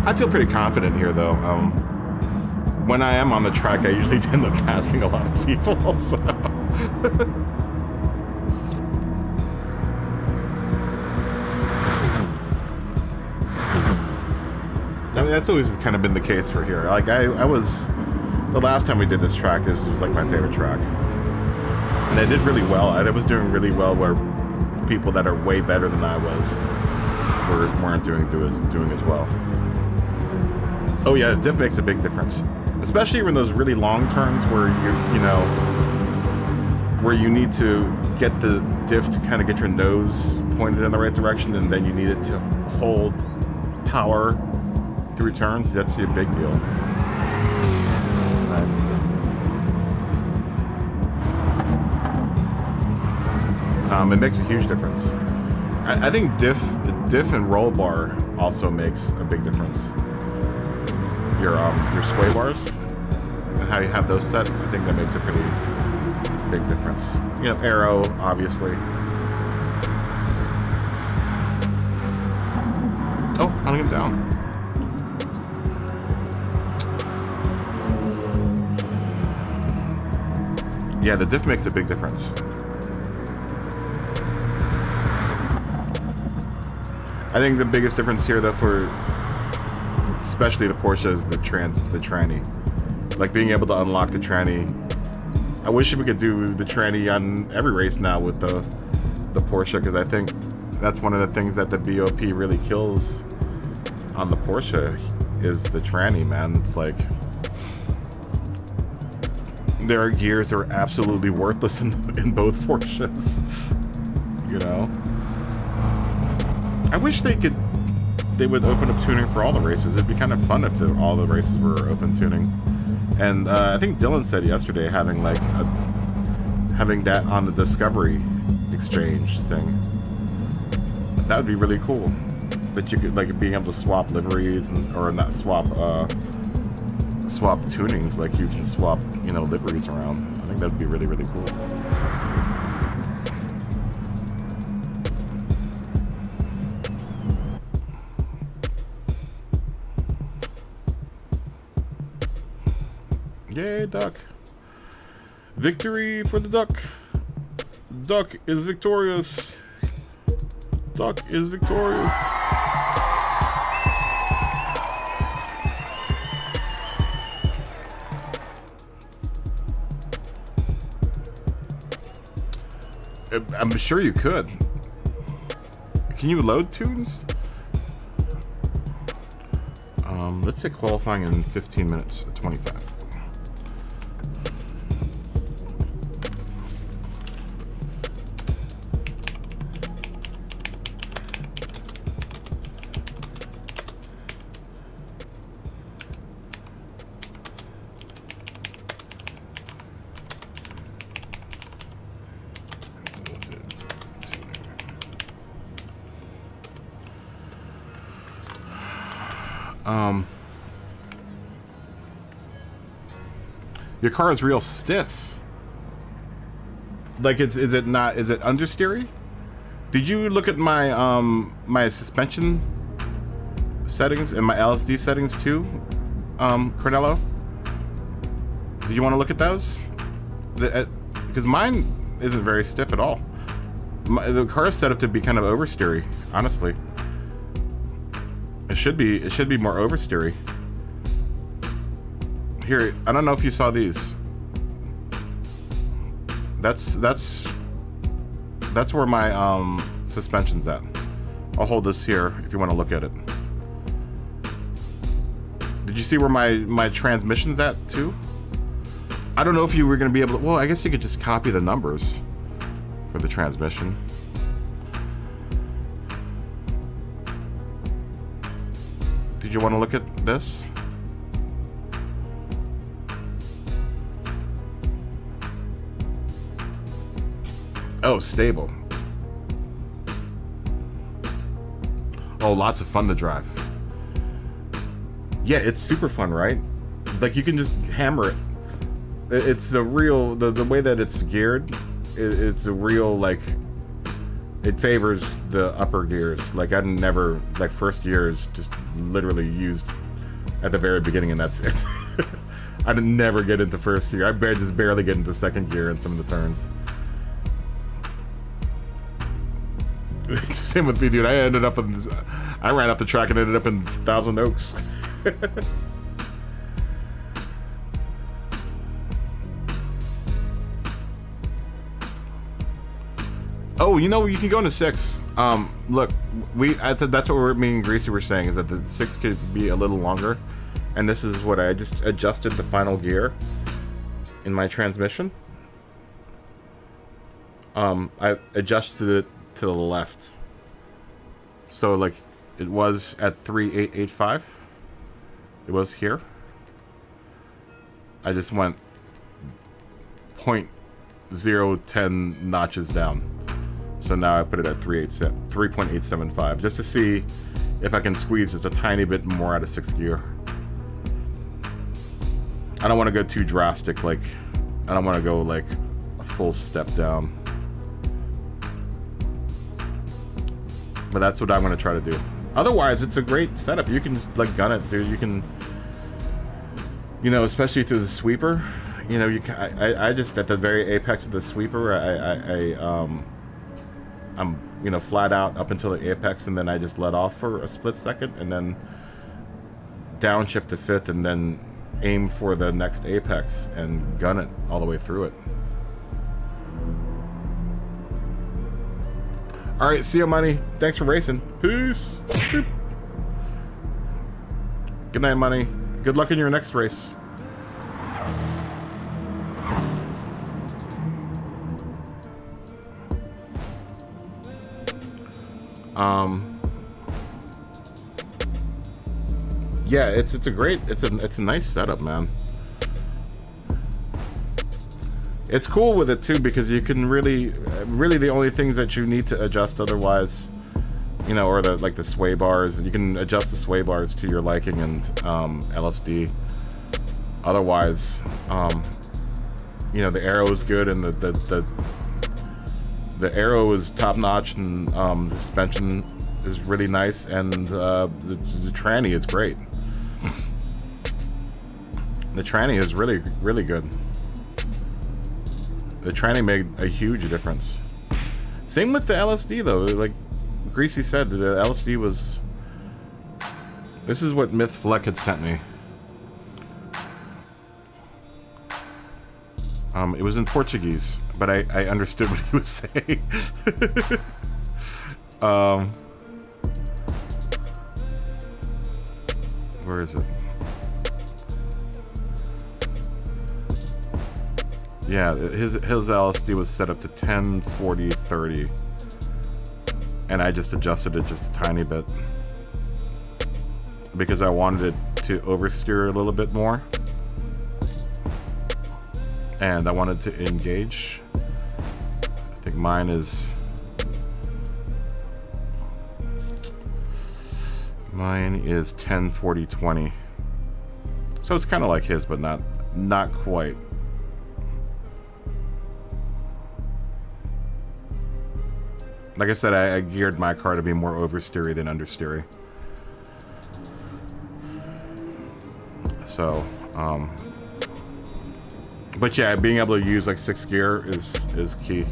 Speaker 1: I feel pretty confident here, though. when I am on the track, I usually end up passing a lot of people, so... I mean, that's always kind of been the case for here. Like, I was... The last time we did this track, this was like my favorite track. And I did really well. I was doing really well where people that are way better than I was weren't doing as well. Oh yeah, the diff makes a big difference. Especially in those really long turns where where you need to get the diff to kind of get your nose pointed in the right direction, and then you need it to hold power through turns. That's a big deal. It makes a huge difference. I think diff and roll bar also makes a big difference. Your sway bars and how you have those set, I think that makes a pretty big difference. You know, aero, obviously. Oh, hunting him down. Yeah, the diff makes a big difference. I think the biggest difference here, though, for especially the Porsche is the tranny. Like being able to unlock the tranny. I wish we could do the tranny on every race now with the Porsche, because I think that's one of the things that the BOP really kills on the Porsche is the tranny, man. It's like their gears are absolutely worthless in both Porsches, you know. I wish they would open up tuning for all the races. It'd be kind of fun if all the races were open tuning. And I think Dylan said yesterday having that on the Discovery exchange thing. That would be really cool. That you could like being able to swap liveries or not swap tunings, like you can swap, you know, liveries around. I think that would be really, really cool. Yay, duck. Victory for the duck. Duck is victorious. Duck is victorious. I'm sure you could. Can you load tunes? Let's say qualifying in 15 minutes, 25. Your car is real stiff. Like is it understeery? Did you look at my my suspension settings and my LSD settings too, Cornello? Did you want to look at those? Because mine isn't very stiff at all. The car is set up to be kind of oversteery, honestly. It should be more oversteery. Here, I don't know if you saw these. That's where my suspension's at. I'll hold this here if you want to look at it. Did you see where my transmission's at too? I don't know if you were going to be able to. Well, I guess you could just copy the numbers for the transmission. Did you want to look at this? Oh, stable. Oh, lots of fun to drive. Yeah, it's super fun, right? Like you can just hammer it. It's a real, the way that it's geared, it's a real, like, it favors the upper gears. Like I'd never, like first gear is just literally used at the very beginning and that's it. I didn't never get into first gear. I just barely get into second gear in some of the turns. Same with me, dude. I ended up in. I ran off the track and ended up in Thousand Oaks. Oh, you know, you can go into 6. Look, that's what me and Greasy were saying, is that the 6 could be a little longer. And this is what I just adjusted the final gear in my transmission. I adjusted it to the left. So, like, it was at 3885. It was here. I just went 0.010 notches down. So now I put it at 3.875, just to see if I can squeeze just a tiny bit more out of 6th gear. I don't want to go too drastic, like, I don't want to go like a full step down. But that's what I'm going to try to do. Otherwise, it's a great setup. You can just, like, gun it, dude. You can, you know, especially through the sweeper. You know, you can, I just, at the very apex of the sweeper, I'm, you know, flat out up until the apex, and then I just let off for a split second, and then downshift to 5th, and then aim for the next apex and gun it all the way through it. All right, see you, Money. Thanks for racing. Peace. Boop. Good night, Money. Good luck in your next race. Yeah, it's a nice setup, man. It's cool with it too, because you can really the only things that you need to adjust otherwise, you know, or the sway bars. You can adjust the sway bars to your liking, and LSD. Otherwise, you know, the arrow is good, and the arrow is top notch, and the suspension is really nice, and the tranny is great. The tranny is really good. The tranny made a huge difference. Same with the LSD though. Like Greasy said, the LSD was. This is what Myth Fleck had sent me. It was in Portuguese, but I understood what he was saying. Where is it? Yeah, his LSD was set up to 10, 40, 30. And I just adjusted it just a tiny bit. Because I wanted it to oversteer a little bit more. And I wanted to engage. I think mine is... Mine is 10, 40, 20. So it's kind of like his, but not quite. Like I said, I geared my car to be more oversteery than understeery. So, but yeah, being able to use like 6th gear is key.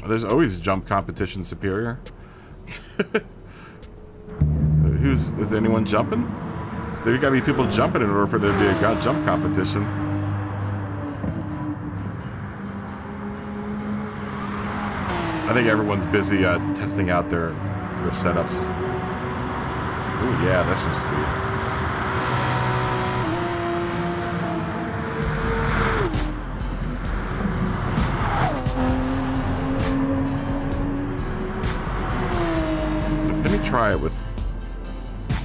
Speaker 1: There's always jump competition superior. Is anyone jumping? So there gotta be people jumping in order for there to be a jump competition. I think everyone's busy testing out their setups. Ooh, yeah, there's some speed. Let me try it with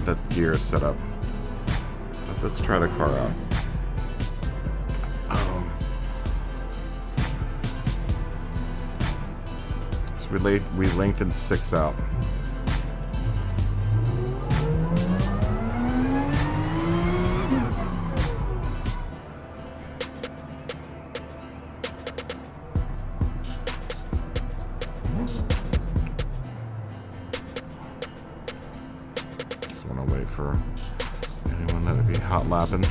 Speaker 1: that gear setup. Let's try the car out. We lengthened 6 out. for anyone that would be hot lapping.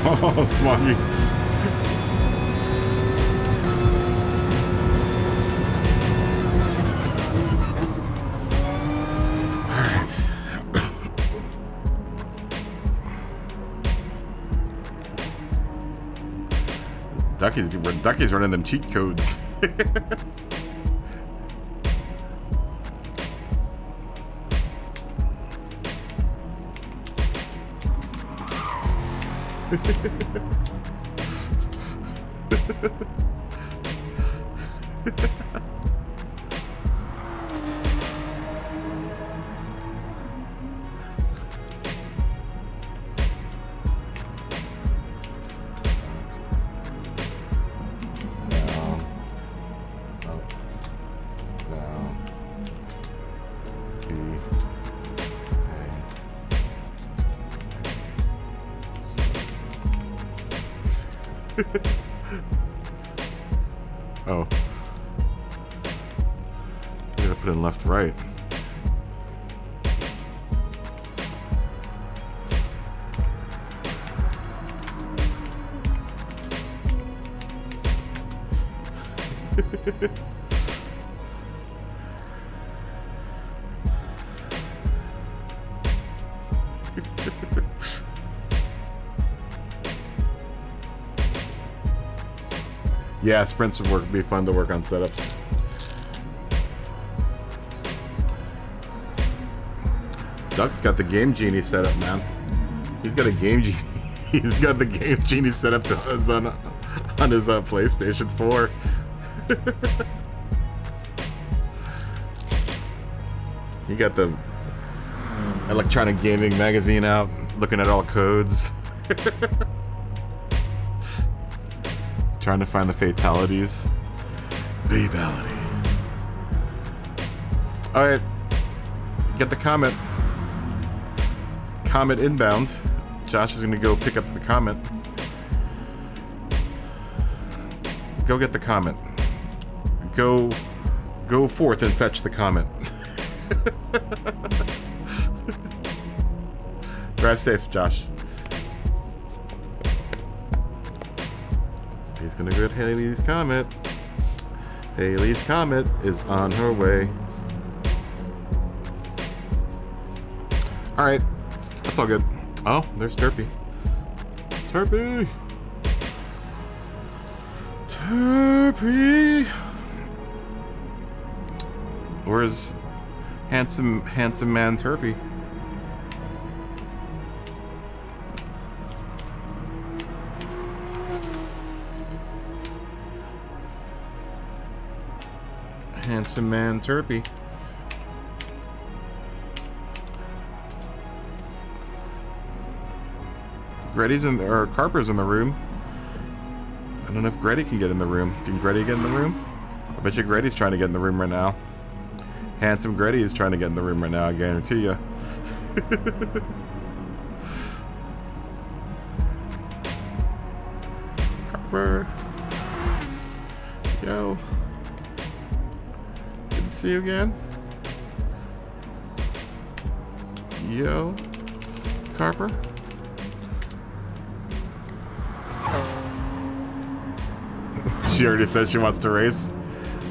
Speaker 3: Oh, Smoggy. Ducky's running them cheat codes. Oh. You gotta put in left, right.
Speaker 1: Yeah, sprints would be fun to work on setups. Duck's got the Game Genie set up, man. He's got a Game Genie. He's got the Game Genie set up to his on his PlayStation 4. He got the electronic gaming magazine out, looking at all codes. Trying to find the fatalities. Babality. Alright. Get the comment. Comment inbound. Josh is gonna go pick up the comment. Go get the comment. Go forth and fetch the comment. Drive safe, Josh. He's gonna go get Haley's comment. Haley's comment is on her way. Alright. That's all good. Oh, there's Turpy. Turpy! Turpy! Where's handsome man Turpy? Handsome man Turpy. Gretty's in, or Carper's in the room. I don't know if Gretty can get in the room. Can Gretty get in the room? I bet you Gretty's trying to get in the room right now. Handsome Gretty is trying to get in the room right now, I guarantee you. Carper. Yo. Good to see you again. Yo. Carper. She already said she wants to race.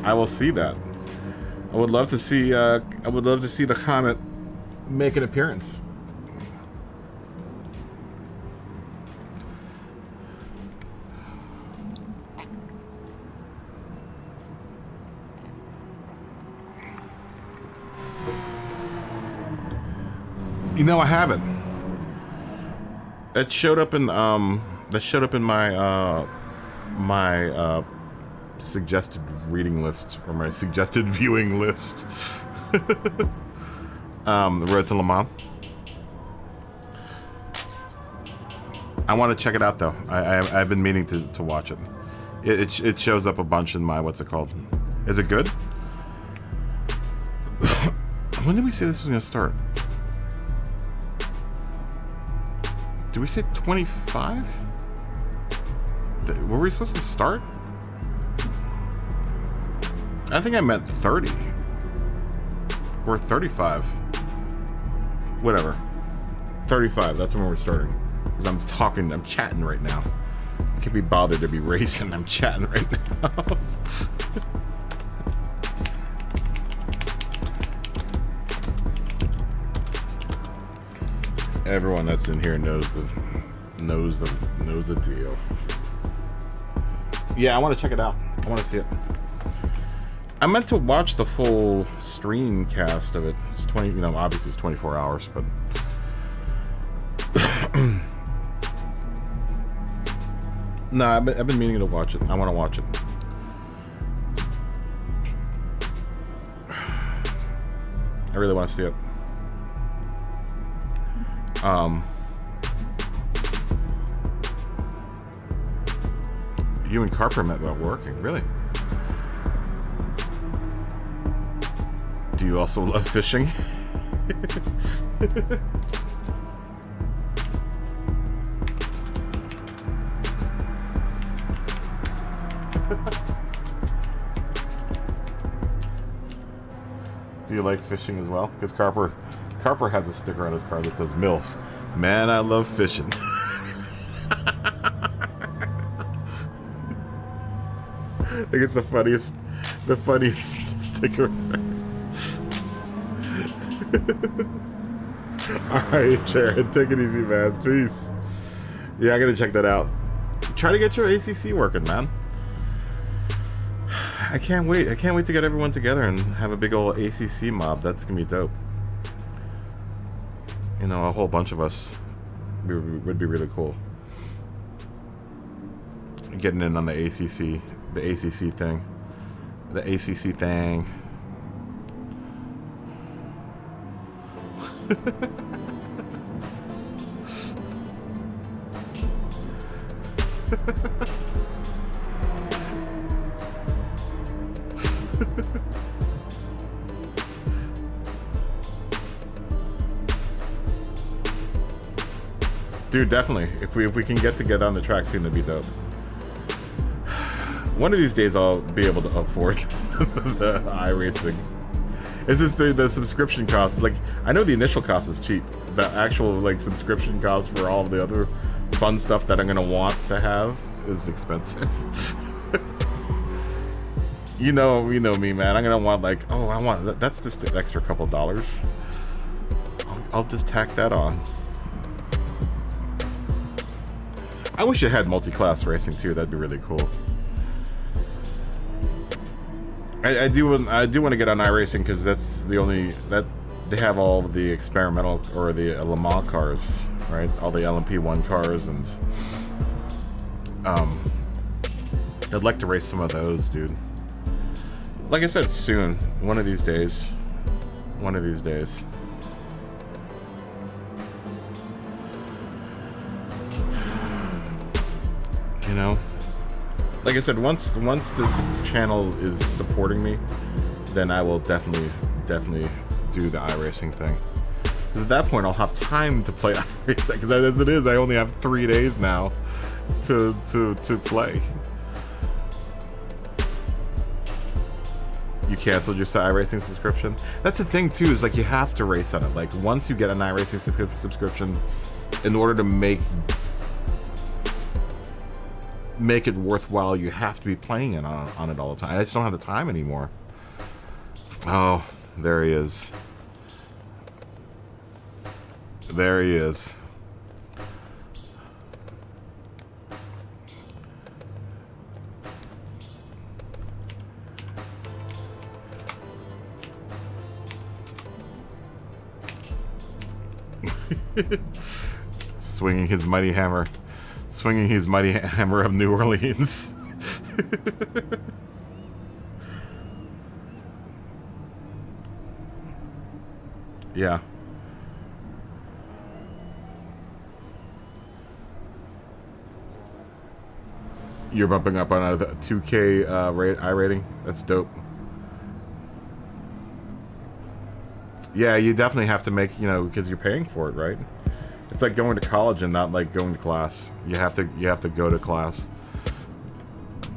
Speaker 1: I will see that. I would love to see. I would love to see the Comet make an appearance. You know, I haven't. That showed up in my suggested reading list, or my suggested viewing list. The Road to Le Mans. I want to check it out though. I've been meaning to watch it. It shows up a bunch in my, what's it called? Is it good? When did we say this was gonna start? Did we say 25? Were we supposed to start? I think I meant 30. Or 35. Whatever. 35, that's when we're starting. Because I'm chatting right now. I can't be bothered to be racing, I'm chatting right now. Everyone that's in here knows the deal. Yeah, I want to check it out. I want to see it. I meant to watch the full stream cast of it. It's 20, you know, obviously it's 24 hours, but no, I've been meaning to watch it. I want to watch it. I really want to see it. You and Carper met about working, really? Do you also love fishing? Do you like fishing as well? Because Carper has a sticker on his car that says MILF. Man, I love fishing. I think it's the funniest The funny sticker. Alright, Jared, take it easy, man. Peace. Yeah, I gotta check that out. Try to get your ACC working, man. I can't wait. I can't wait to get everyone together and have a big old ACC mob. That's gonna be dope. You know, a whole bunch of us would be really cool. Getting in on the ACC thing. The ACC thing. Dude, definitely. If we can get together on the track soon, that'd be dope. One of these days I'll be able to afford the iRacing. It's just the subscription cost. Like, I know the initial cost is cheap. The actual, like, subscription cost for all of the other fun stuff that I'm gonna want to have is expensive. you know me, man. I'm gonna want, like, oh, I want that's just an extra couple dollars. I'll just tack that on. I wish it had multi-class racing too. That'd be really cool. I do want to get on iRacing because that's the only that they have all the experimental or the Le Mans cars, right? All the LMP1 cars, and I'd like to race some of those, dude. Like I said, soon, one of these days. One of these days. You know. Like I said, once this channel is supporting me, then I will definitely do the iRacing thing. Because at that point, I'll have time to play iRacing. Because as it is, I only have 3 days now to play. You canceled your iRacing subscription? That's the thing too. Is like you have to race on it. Like once you get an iRacing subscription, in order to make it worthwhile, you have to be playing it on it all the time. I just don't have the time anymore. Oh, there he is. There he is. Swinging his mighty hammer. Swinging his mighty hammer of New Orleans. Yeah. You're bumping up on a 2K iRating. That's dope. Yeah, you definitely have to make, you know, because you're paying for it, right? It's like going to college and not like going to class. You have to go to class.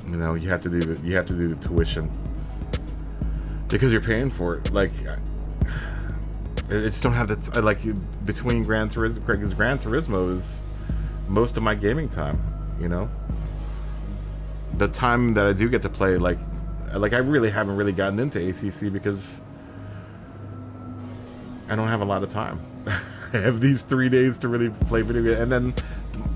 Speaker 1: You know, you have to do the tuition because you're paying for it. Like, I just don't have that. Like between Gran Turismo is most of my gaming time. You know, the time that I do get to play, like I really haven't really gotten into ACC because I don't have a lot of time. I have these 3 days to really play video games, and then,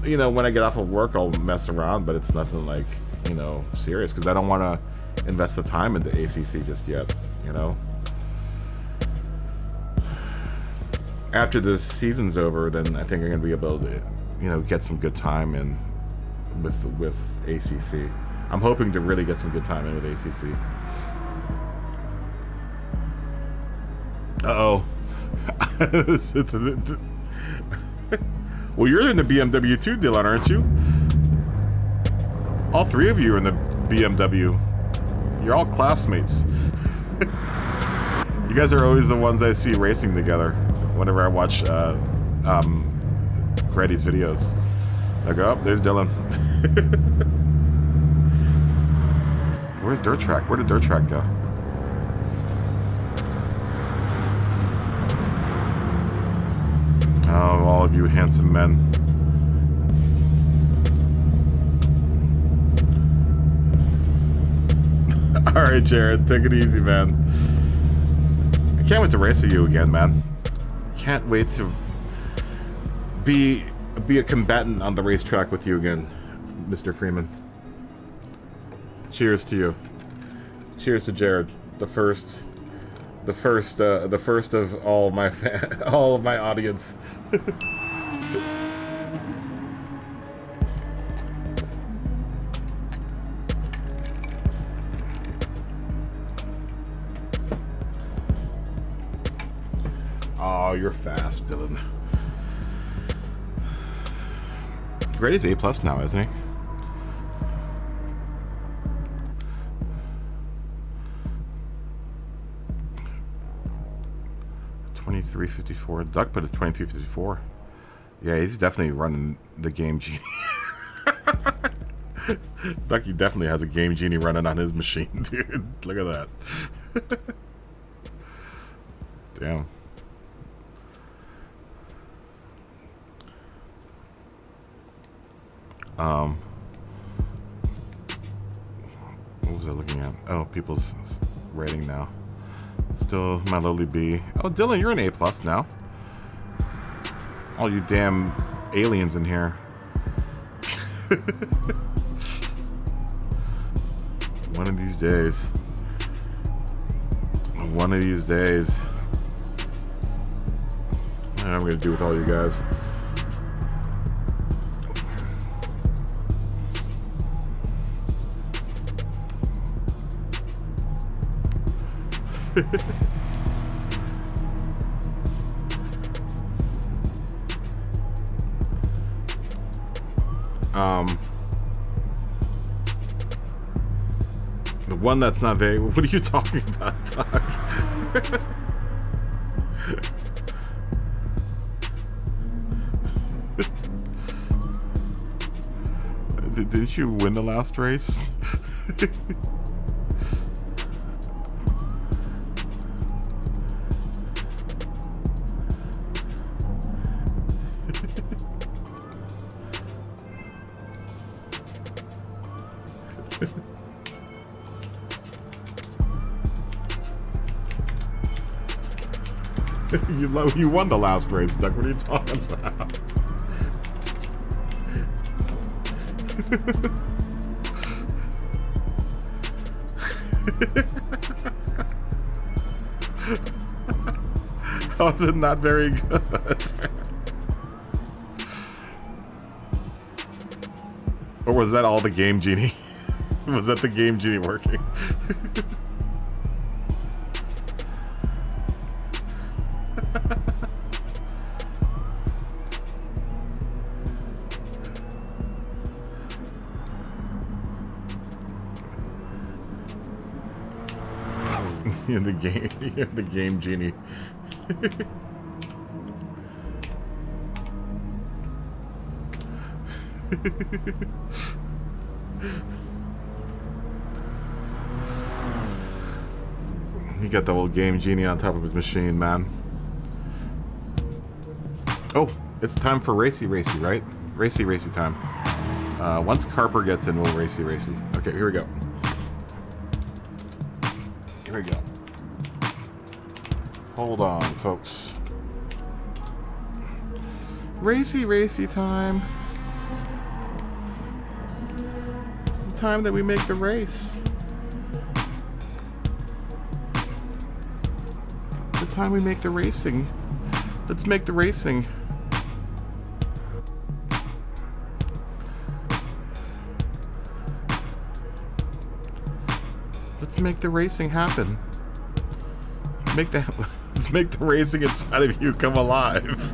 Speaker 1: you know, when I get off of work, I'll mess around, but it's nothing like, you know, serious, because I don't want to invest the time into ACC just yet, you know. After the season's over, then I think I'm going to be able to, you know, get some good time in with ACC. I'm hoping to really get some good time in with ACC. Uh-oh. Well, you're in the BMW too, Dylan, aren't you? All three of you are in the BMW. You're all classmates. You guys are always the ones I see racing together whenever I watch Grady's videos. I go, oh, there's Dylan. Where's Dirt Track? Where did Dirt Track go? Oh, all of you handsome men. All right, Jared, take it easy, man. I can't wait to race with you again, man. Can't wait to be a combatant on the racetrack with you again, Mr. Freeman. Cheers to you. Cheers to Jared, the first of all my all of my audience. Oh, you're fast, Dylan. Grady's A+ now, isn't he? $23.54. Duck put it $23.54. Yeah, he's definitely running the Game Genie. Ducky definitely has a Game Genie running on his machine, dude. Look at that. Damn. What was I looking at? Oh, people's rating now. Still my lowly B. Oh, Dylan, you're an A+ now. All you damn aliens in here. One of these days. One of these days. What am I gonna do with all you guys? The one that's not very... What are you talking about, Doc? Didn't you win the last race? You won the last race, Doug. What are you talking about? How is it not very good? Or was that all the Game Genie? Was that the Game Genie working? In the game Genie. He got the old Game Genie on top of his machine, man. Oh, it's time for racy, right? Racy time. Once Carper gets in, we'll racy. Okay, here we go. Here we go. Hold on, folks. Racy time. It's the time that we make the race. The time we make the racing. Let's make the racing. Let's make the racing happen. Let's make the racing inside of you come alive.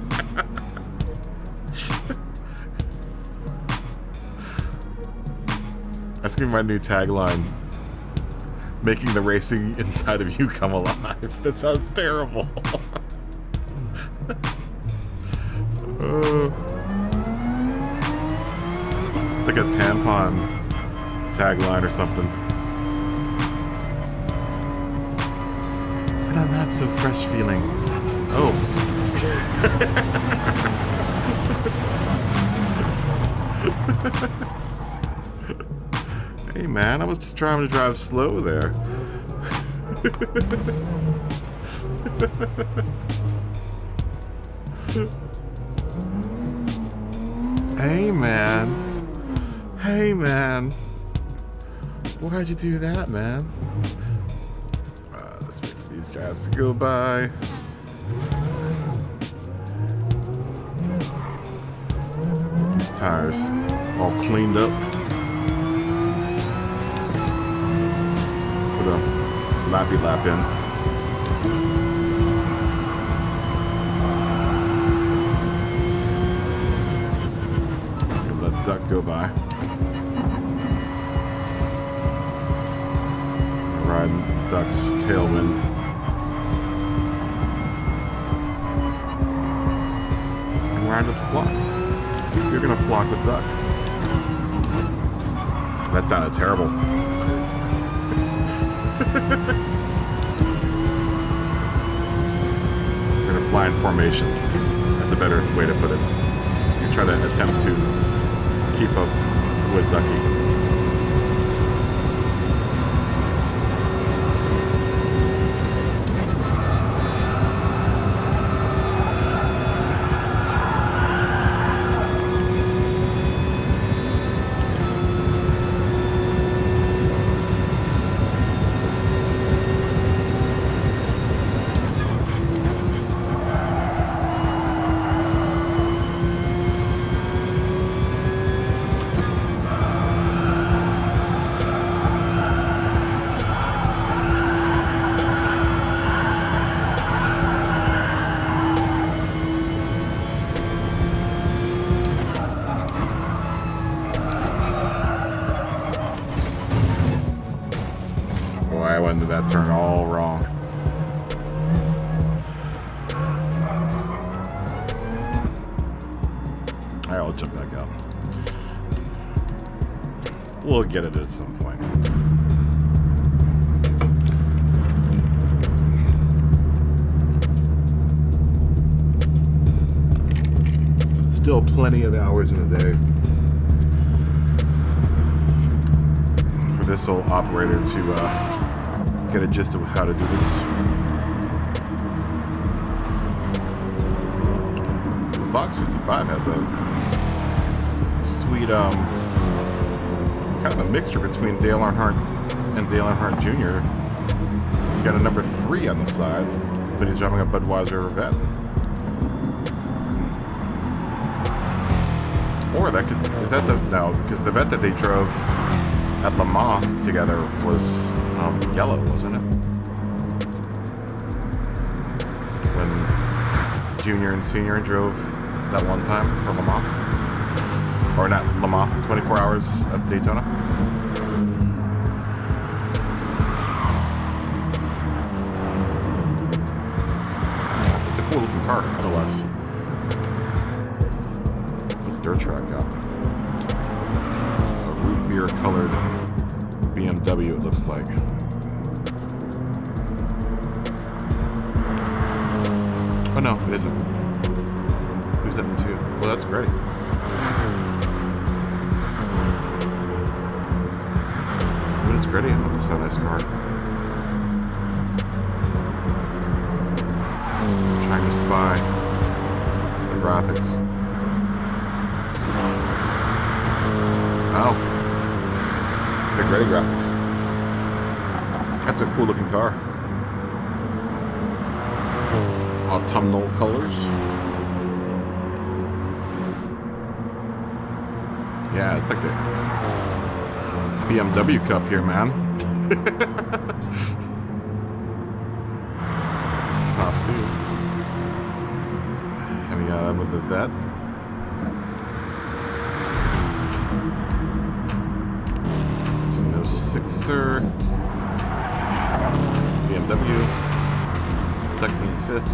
Speaker 1: That's gonna be my new tagline. Making the racing inside of you come alive. That sounds terrible. It's like a tampon tagline or something. For that not so fresh feeling. Oh.
Speaker 3: Hey man, I was just trying to drive slow there. Hey man. Hey man. Why'd you do that, man? Let's wait for these guys to go by. These tires all cleaned up. Put a lappy lap in. Let Duck go by. Ride Duck's tailwind. And ride with the flock. You're gonna flock with Duck. That sounded terrible. You're gonna fly in formation. That's a better way to put it. You try to attempt to keep up with Ducky. I went into that turn all wrong. I'll jump back out. We'll get it at some point. Still plenty of hours in the day for this old operator to get a gist of how to do this. The Fox 55 has a sweet, kind of a mixture between Dale Earnhardt and Dale Earnhardt Jr. He's got a number 3 on the side, but he's driving a Budweiser Vet. Or that could, is that the, no, because the Vet that they drove at Le Mans together was yellow, wasn't it? When Junior and Senior drove that one time for Le Mans. Or not Le Mans, 24 Hours of Daytona. It's a cool looking car, otherwise. What's dirt track got? A root beer colored BMW, it looks like. Oh no, it isn't. Who's that into? Well, that's great. But it's gritty. That's a nice car. I'm trying to spy the graphics. Oh. The gritty graphics. That's a cool looking car. Autumnal colors. Yeah, it's like the BMW Cup here, man. Top 2. And we got with the Vet. So no 6er. BMW. Ducky in 5th.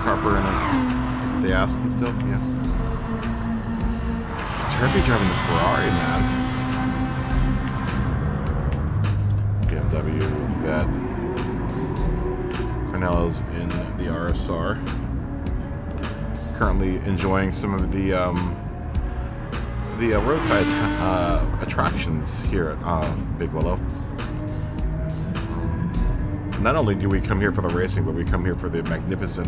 Speaker 3: Carper in it. Is it the Aston still? Yeah. Turkey driving the Ferrari, man. BMW Vet. Cornello's in the RSR. Currently enjoying some of the the roadside attractions here at Big Willow. Not only do we come here for the racing, but we come here for the magnificence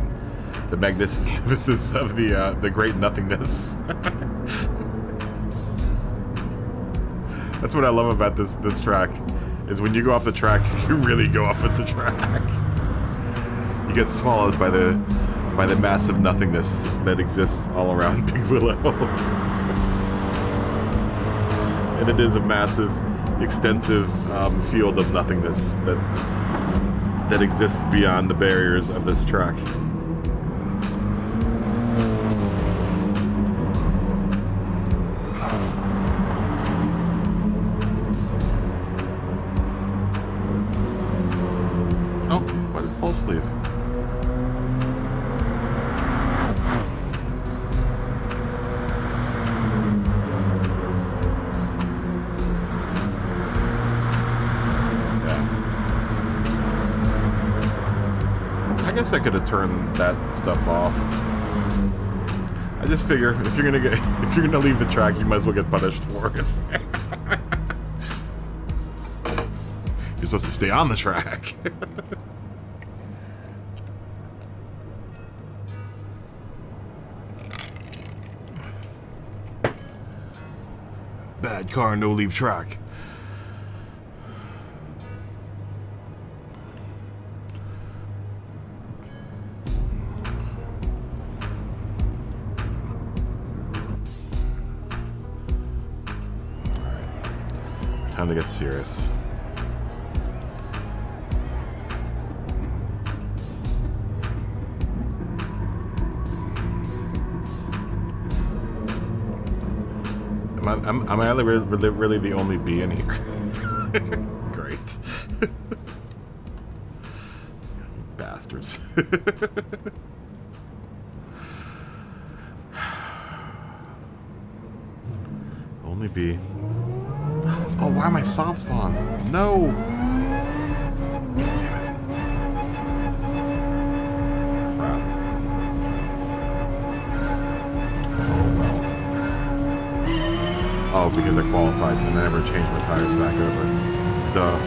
Speaker 3: of the great nothingness. That's what I love about this track, is when you go off the track, you really go off at the track. You get swallowed by the massive nothingness that exists all around Big Willow. And it is a massive, extensive field of nothingness that exists beyond the barriers of this track. Oh, what did full sleeve? I guess I could have turned that stuff off. I just figure if you're gonna leave the track, you might as well get punished for it. You're supposed to stay on the track. Bad car, no leave track. Time to get serious. Am I really the only bee in here? Great. Bastards. Only bee. Oh, why are my softs on? No! Damn it. Crap. Oh, because I qualified and I never changed my tires back over. Duh.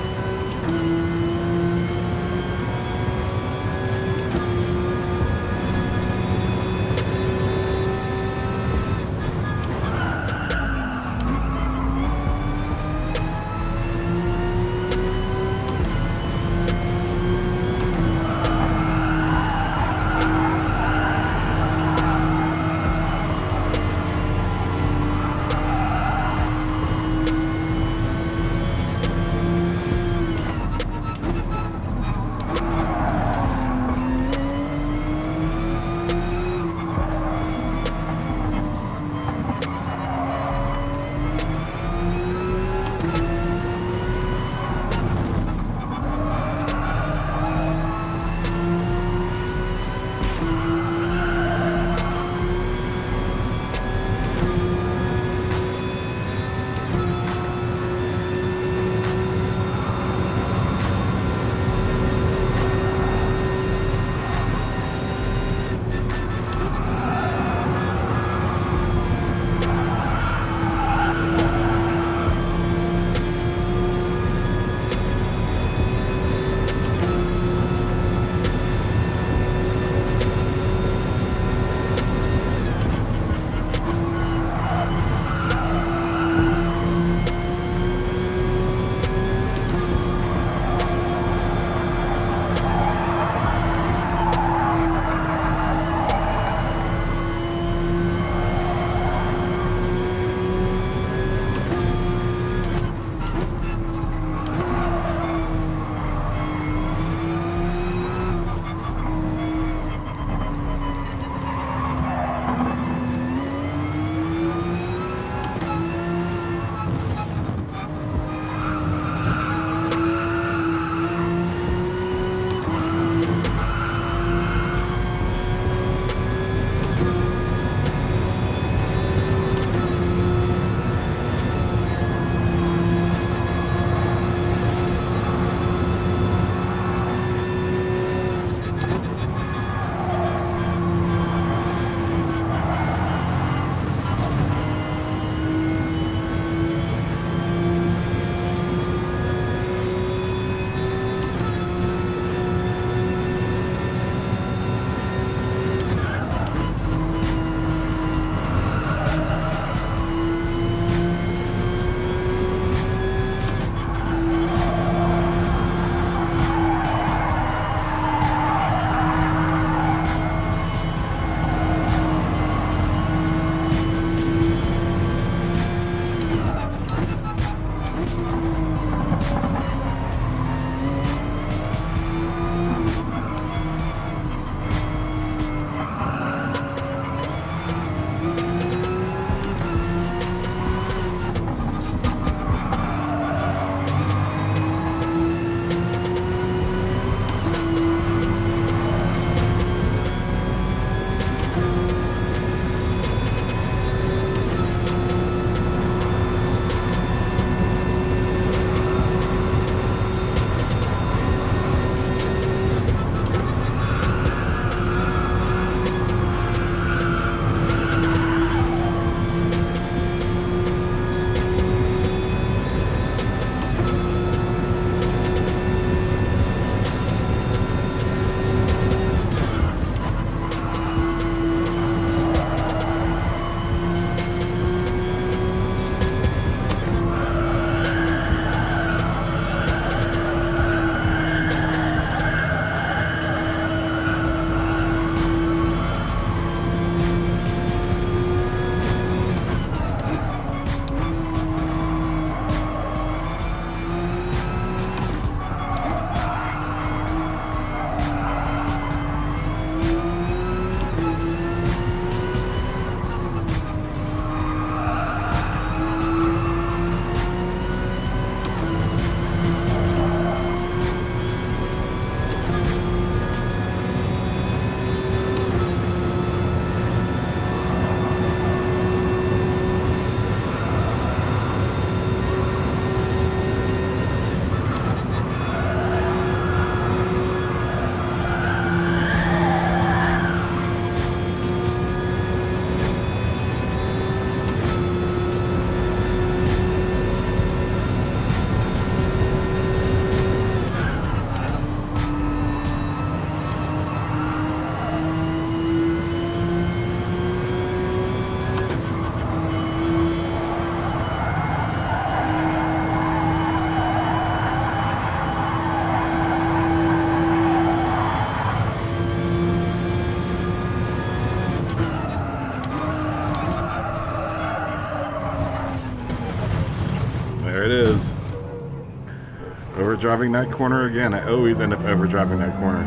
Speaker 3: overdriving that corner again. I always end up overdriving that corner.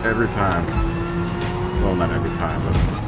Speaker 3: Every time. Well, not every time, but...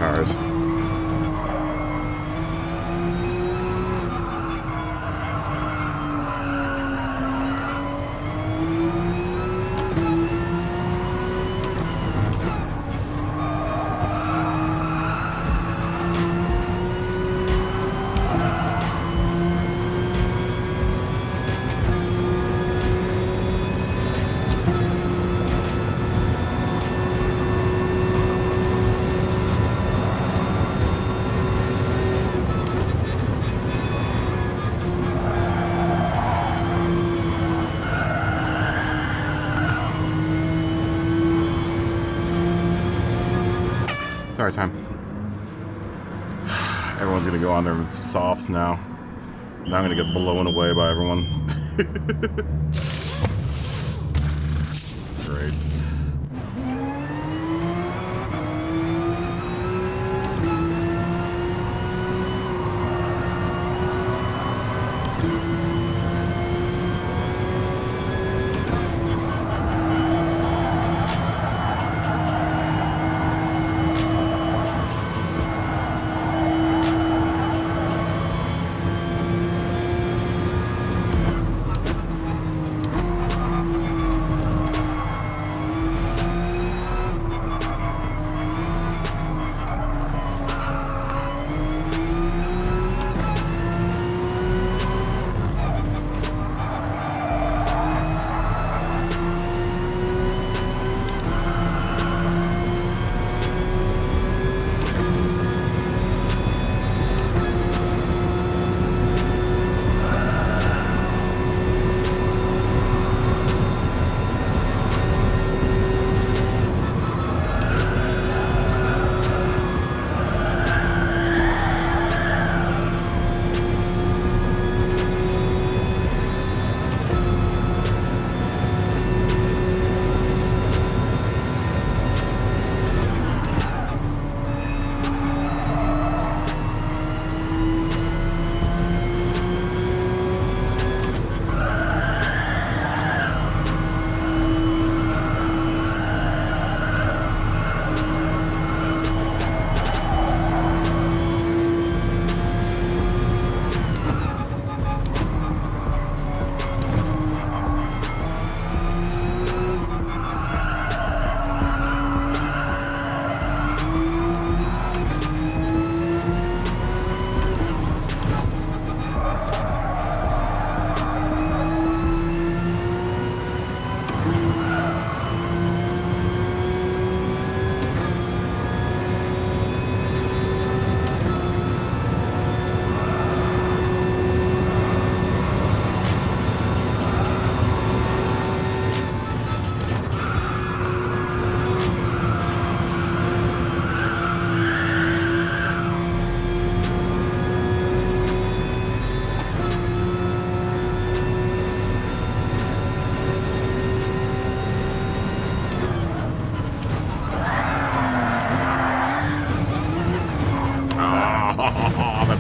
Speaker 3: cars. Sorry, time. Everyone's gonna go on their softs now. Now I'm gonna get blown away by everyone. Great.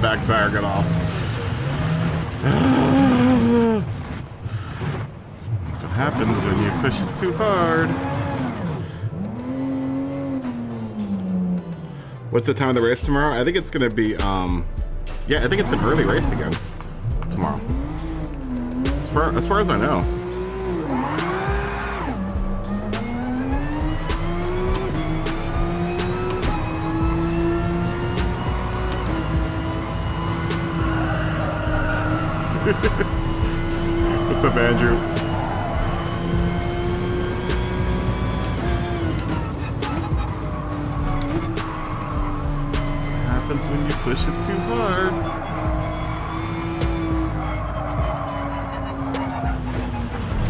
Speaker 3: Back tire got off. That's what happens when you push it too hard. What's the time of the race tomorrow? I think it's gonna be yeah, I think it's an early race again tomorrow. As far as I know. What's up, Andrew? What happens when you push it too hard?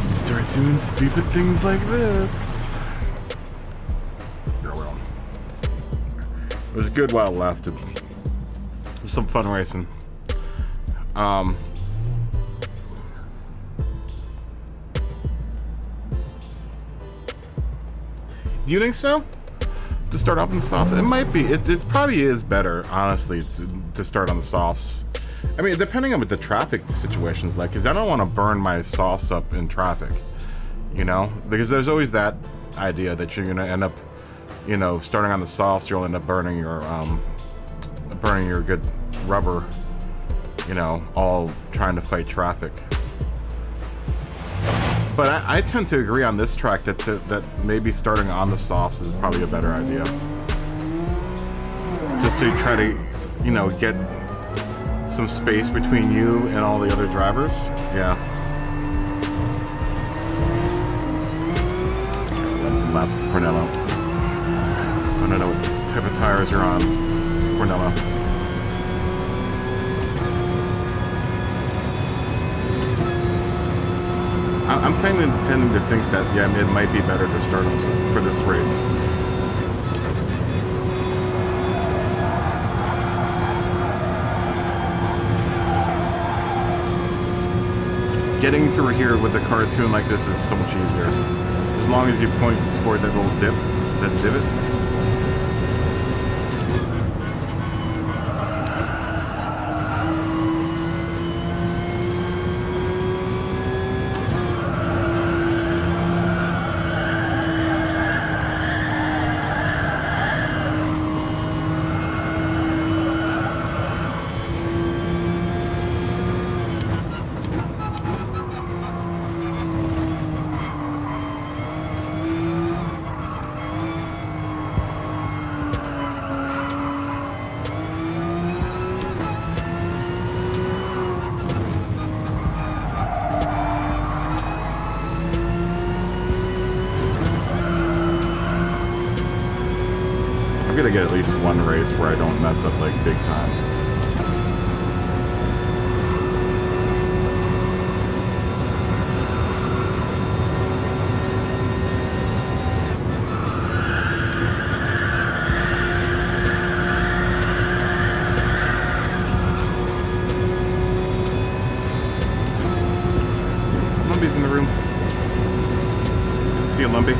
Speaker 3: You start doing stupid things like this. It was good while it lasted. It was some fun racing. You think so? To start off on the softs? It might be. It probably is better, honestly, to start on the softs. I mean, depending on what the traffic situation's like, because I don't want to burn my softs up in traffic, you know? Because there's always that idea that you're going to end up, you know, starting on the softs, you'll end up burning your good rubber, you know, all trying to fight traffic. But I tend to agree on this track that maybe starting on the softs is probably a better idea. Just to try to, you know, get some space between you and all the other drivers. Yeah. Run some laps with Cornello. I don't know what type of tires you're on, Cornello. I'm tending to think that, yeah, it might be better to start for this race. Getting through here with the cartoon like this is so much easier. As long as you point toward that little dip, that divot. I'm gonna get at least one race where I don't mess up like big time. Lumpy's in the room. See you, Lumpy.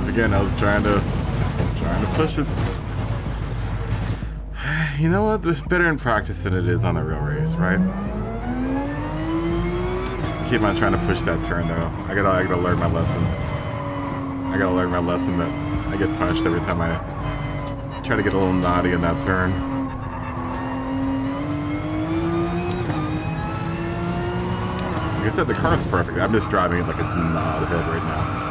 Speaker 3: Again, I was trying to push it. You know what? It's better in practice than it is on the real race, right? Keep on trying to push that turn though. I gotta learn my lesson. I gotta learn my lesson that I get punished every time I try to get a little naughty in that turn. Like I said, the car's perfect. I'm just driving it like a knothead right now.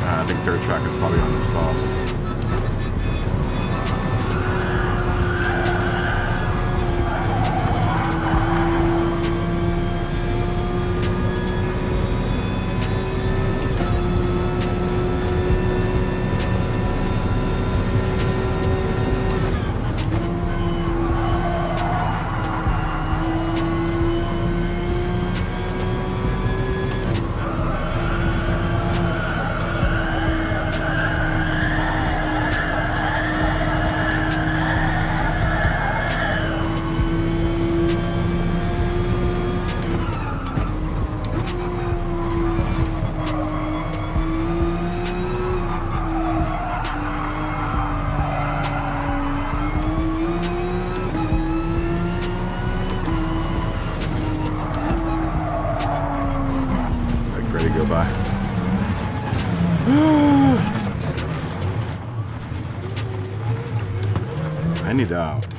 Speaker 3: I think dirt track is probably on the softs.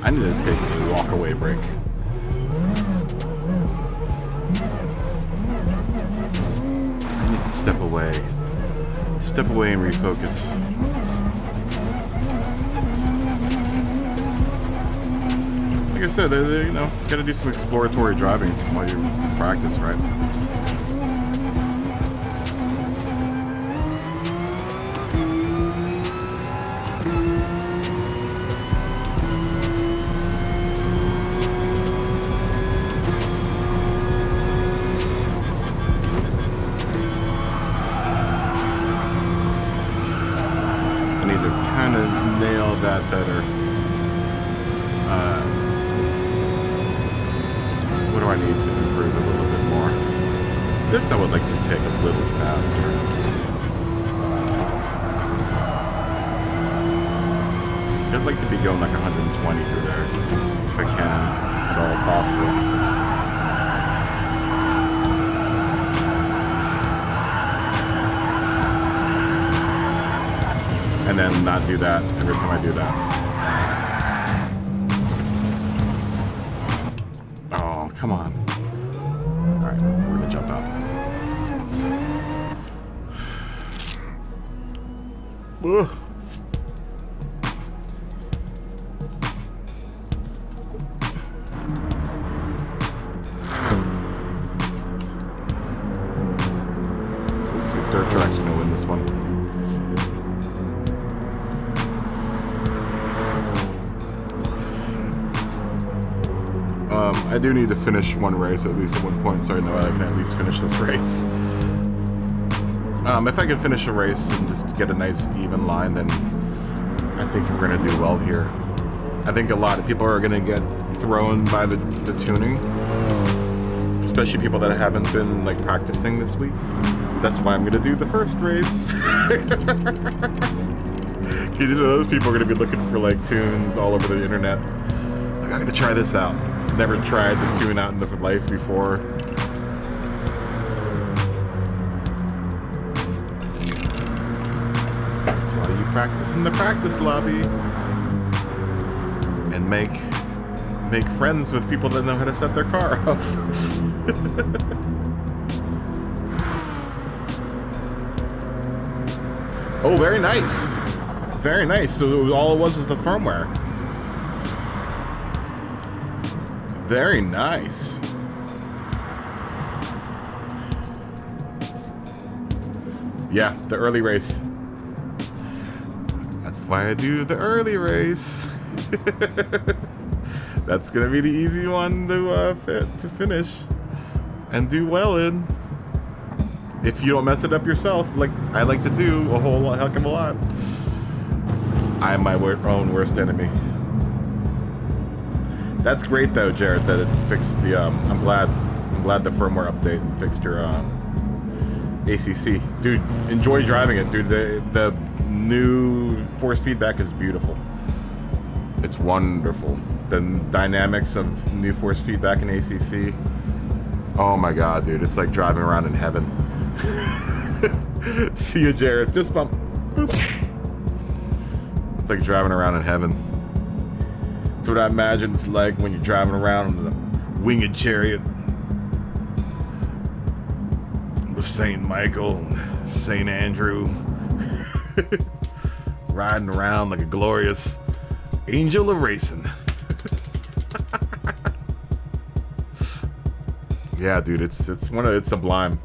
Speaker 3: I need to take a walk-away break. I need to step away and refocus. I said, you know, gotta do some exploratory driving while you practice, right? I need to kind of nail that better. What do I need to improve a little bit more? This I would like to take a little faster. I'd like to be going like 120 through there, if I can, at all possible. And then not do that every time I do that. Oh, come on. Alright, we're gonna jump out. Ugh. So let's see if Dirt Track's gonna win this one. I do need to finish one race at least at one point, so I know I can at least finish this race. If I can finish a race and just get a nice even line, then I think we're going to do well here. I think a lot of people are going to get thrown by the tuning, especially people that haven't been like practicing this week. That's why I'm going to do the first race. Because you know those people are going to be looking for like tunes all over the internet. Like, I'm going to try this out. Never tried the tune out in the life before. That's why you practice in the practice lobby. And make friends with people that know how to set their car up. Oh, very nice. Very nice. So all it was the firmware. Very nice. Yeah, the early race. That's why I do the early race. That's gonna be the easy one to finish and do well in. If you don't mess it up yourself, like I like to do a whole heck of a lot. I'm my own worst enemy. That's great though, Jared, that it fixed the I'm glad the firmware update fixed your ACC. Dude, enjoy driving it, dude. The new force feedback is beautiful. It's wonderful. The dynamics of new force feedback in ACC. Oh my god, dude, it's like driving around in heaven. See you, Jared. Fist bump. Boop. It's like driving around in heaven. That's what I imagine it's like when you're driving around in the winged chariot with Saint Michael and Saint Andrew riding around like a glorious angel of racing. Yeah, dude, it's sublime.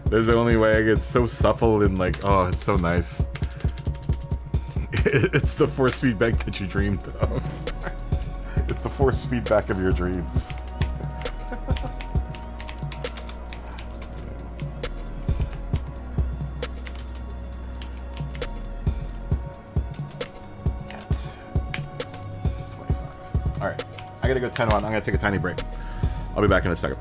Speaker 3: There's the only way. It's so supple and like, oh, it's so nice. It's the force feedback that you dreamed of. It's the force feedback of your dreams. Alright, I gotta go 10-1. I'm gonna take a tiny break. I'll be back in a second.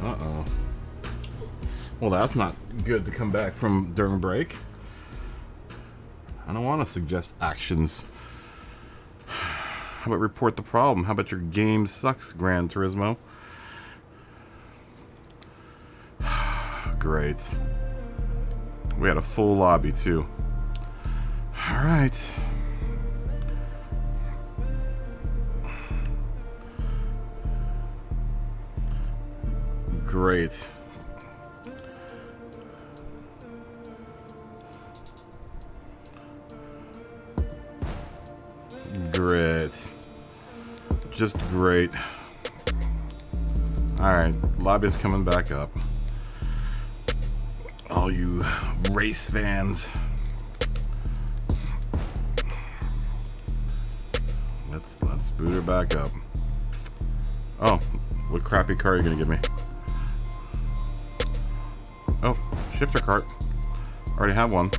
Speaker 1: Uh-oh. Well, that's not good to come back from during break. I don't want to suggest actions. How about report the problem? How about your game sucks, Gran Turismo? Great. We had a full lobby, too. Alright. Great. Great. Just great. Alright, lobby's coming back up. All you race fans. Let's boot her back up. Oh, what crappy car are you gonna give me? Oh, shifter cart. Already have one.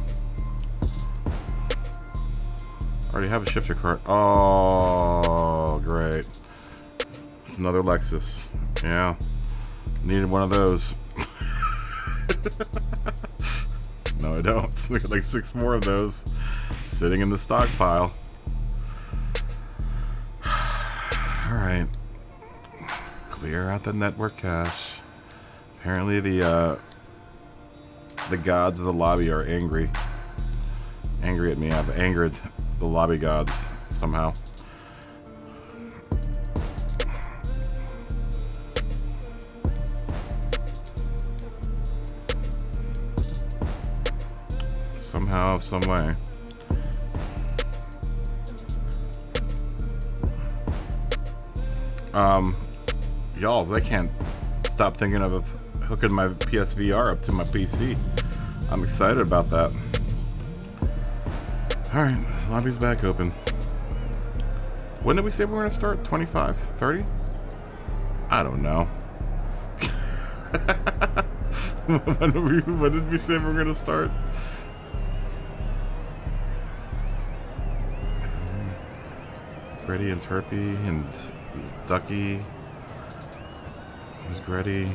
Speaker 1: Already have a shifter cart. Oh, great. It's another Lexus. Yeah. Needed one of those. No, I don't. We got like 6 more of those sitting in the stockpile. Alright. Clear out the network cache. Apparently the gods of the lobby are angry. Angry at me. I've angered the lobby gods somehow. Somehow, some way. Y'alls, I can't stop thinking of hooking my PSVR up to my PC. I'm excited about that. Alright, lobby's back open. When did we say we were going to start? 25? 30? I don't know. When did we say we were going to start? Gretty and Turpy and Ducky. Who's Gretty?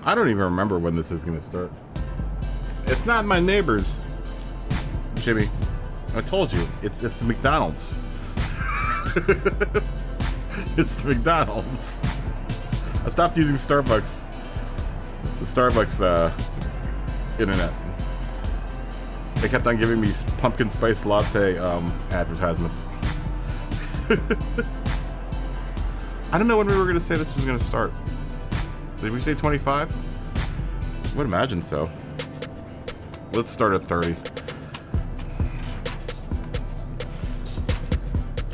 Speaker 1: I don't even remember when this is gonna start. It's not my neighbors, Jimmy. I told you, it's the McDonald's. It's the McDonald's. I stopped using Starbucks. The Starbucks internet. They kept on giving me pumpkin spice latte advertisements. I don't know when we were gonna say this was gonna start. Did we say 25? I would imagine so. Let's start at 30.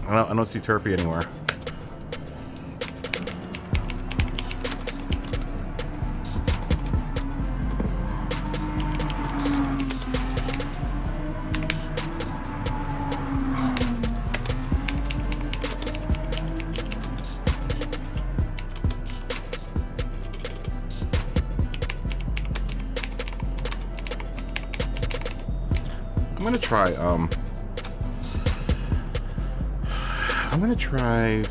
Speaker 1: I don't see Turpy anywhere. I'm gonna try.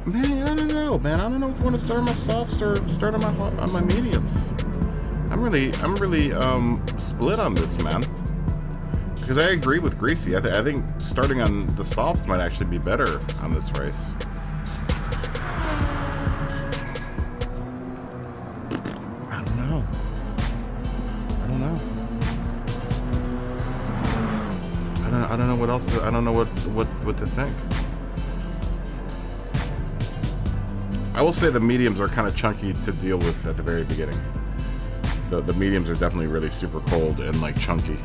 Speaker 1: Man, I don't know, man. I don't know if I want to start on my softs or start on my mediums. I'm really split on this, man. Because I agree with Greasy. I think starting on the softs might actually be better on this race. I don't know. I don't know what else. I don't know what to think. I will say the mediums are kind of chunky to deal with at the very beginning. The mediums are definitely really super cold and like chunky.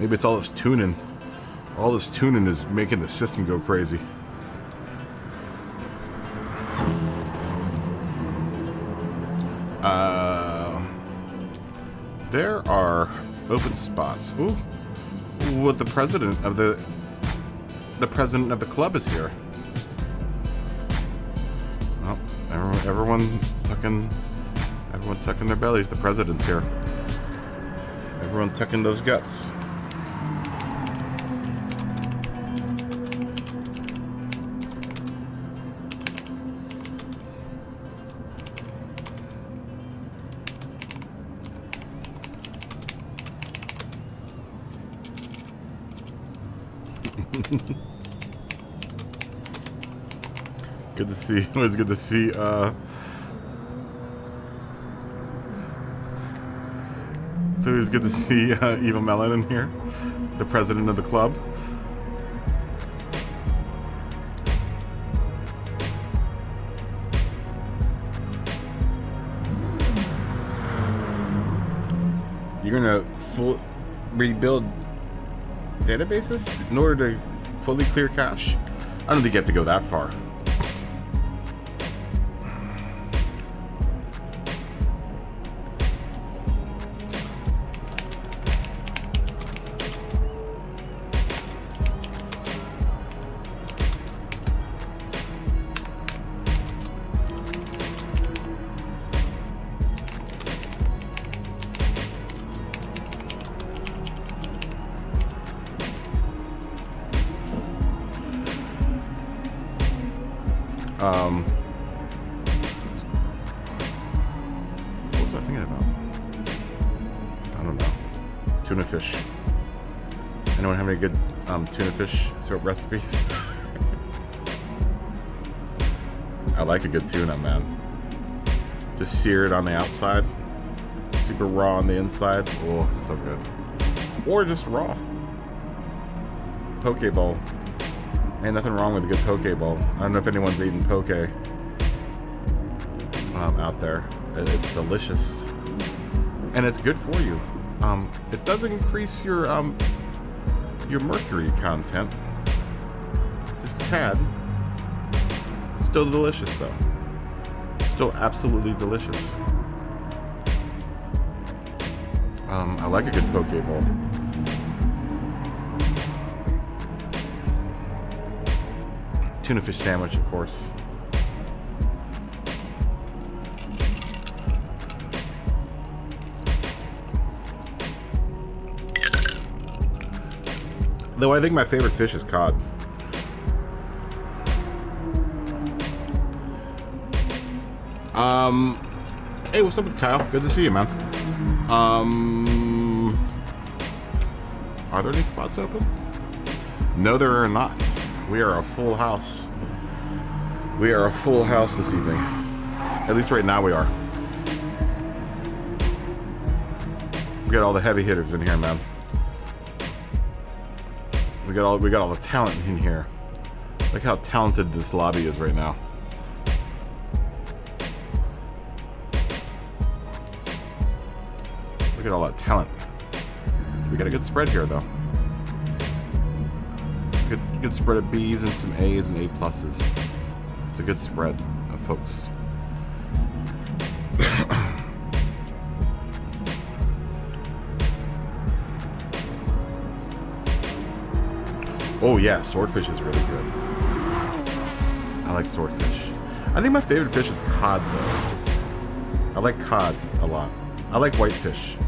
Speaker 3: Maybe it's all this tuning. All this tuning is making the system go crazy. There are open spots. Ooh, what the president of the club is here. Oh, everyone tucking their bellies. The president's here. Everyone tucking those guts. Good to see. It was good to see. So it was good to see Eva Mellon in here, the president of the club. You're gonna rebuild databases in order to fully clear cache? I don't think you have to go that far. What was I thinking about? I don't know. Tuna fish. Anyone have any good tuna fish syrup recipes? I like a good tuna, man. Just seared on the outside, super raw on the inside. Oh, so good. Or just raw. Poke bowl. Ain't nothing wrong with a good poke bowl. I don't know if anyone's eaten poke out there. It's delicious, and it's good for you. It does increase your mercury content, just a tad. Still delicious though. Still absolutely delicious. I like a good poke bowl. Tuna fish sandwich, of course. Though I think my favorite fish is cod. Hey, what's up with Kyle? Good to see you, man. Are there any spots open? No, there are not. We are a full house. We are a full house this evening. At least right now we are. We got all the heavy hitters in here, man. We got all the talent in here. Look how talented this lobby is right now. Look at all that talent. We got a good spread here, though. Good spread of B's and some A's and A pluses. It's a good spread of folks. Oh yeah, swordfish is really good. I like swordfish. I think my favorite fish is cod though. I like cod a lot. I like whitefish.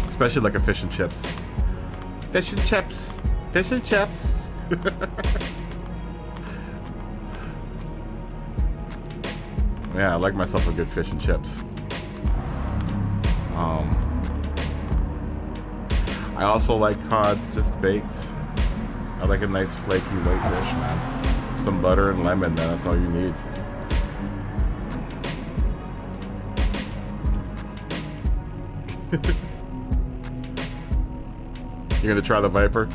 Speaker 3: Especially like a fish and chips. Fish and chips. Fish and chips. Yeah, I like myself a good fish and chips. I also like cod just baked. I like a nice flaky whitefish, man. Some butter and lemon, man. That's all you need. You're gonna try the Viper? We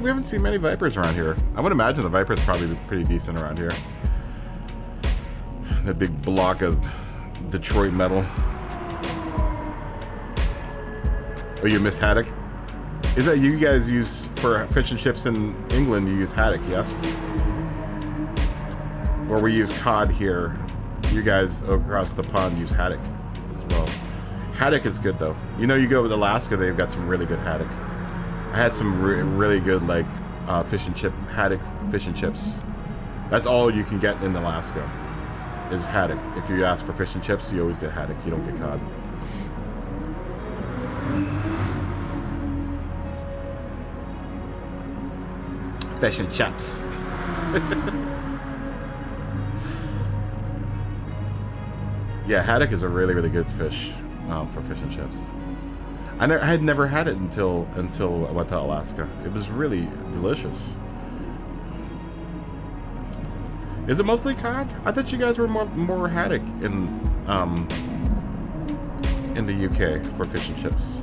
Speaker 3: haven't seen many Vipers around here. I would imagine the Viper's probably pretty decent around here. That big block of Detroit metal.
Speaker 1: Oh, you miss haddock? Is that you guys use for fish and chips in England? You use haddock, yes? Or we use cod here. You guys across the pond use haddock as well. Haddock is good though. You know, you go to Alaska, they've got some really good haddock. I had some really good like fish and chip haddock fish and chips. That's all you can get in Alaska is haddock. If you ask for fish and chips, you always get haddock. You don't get cod. Fish and chips. Yeah, haddock is a really, really good fish for fish and chips. I had never had it until I went to Alaska. It was really delicious. Is it mostly cod? I thought you guys were more haddock in the UK for fish and chips.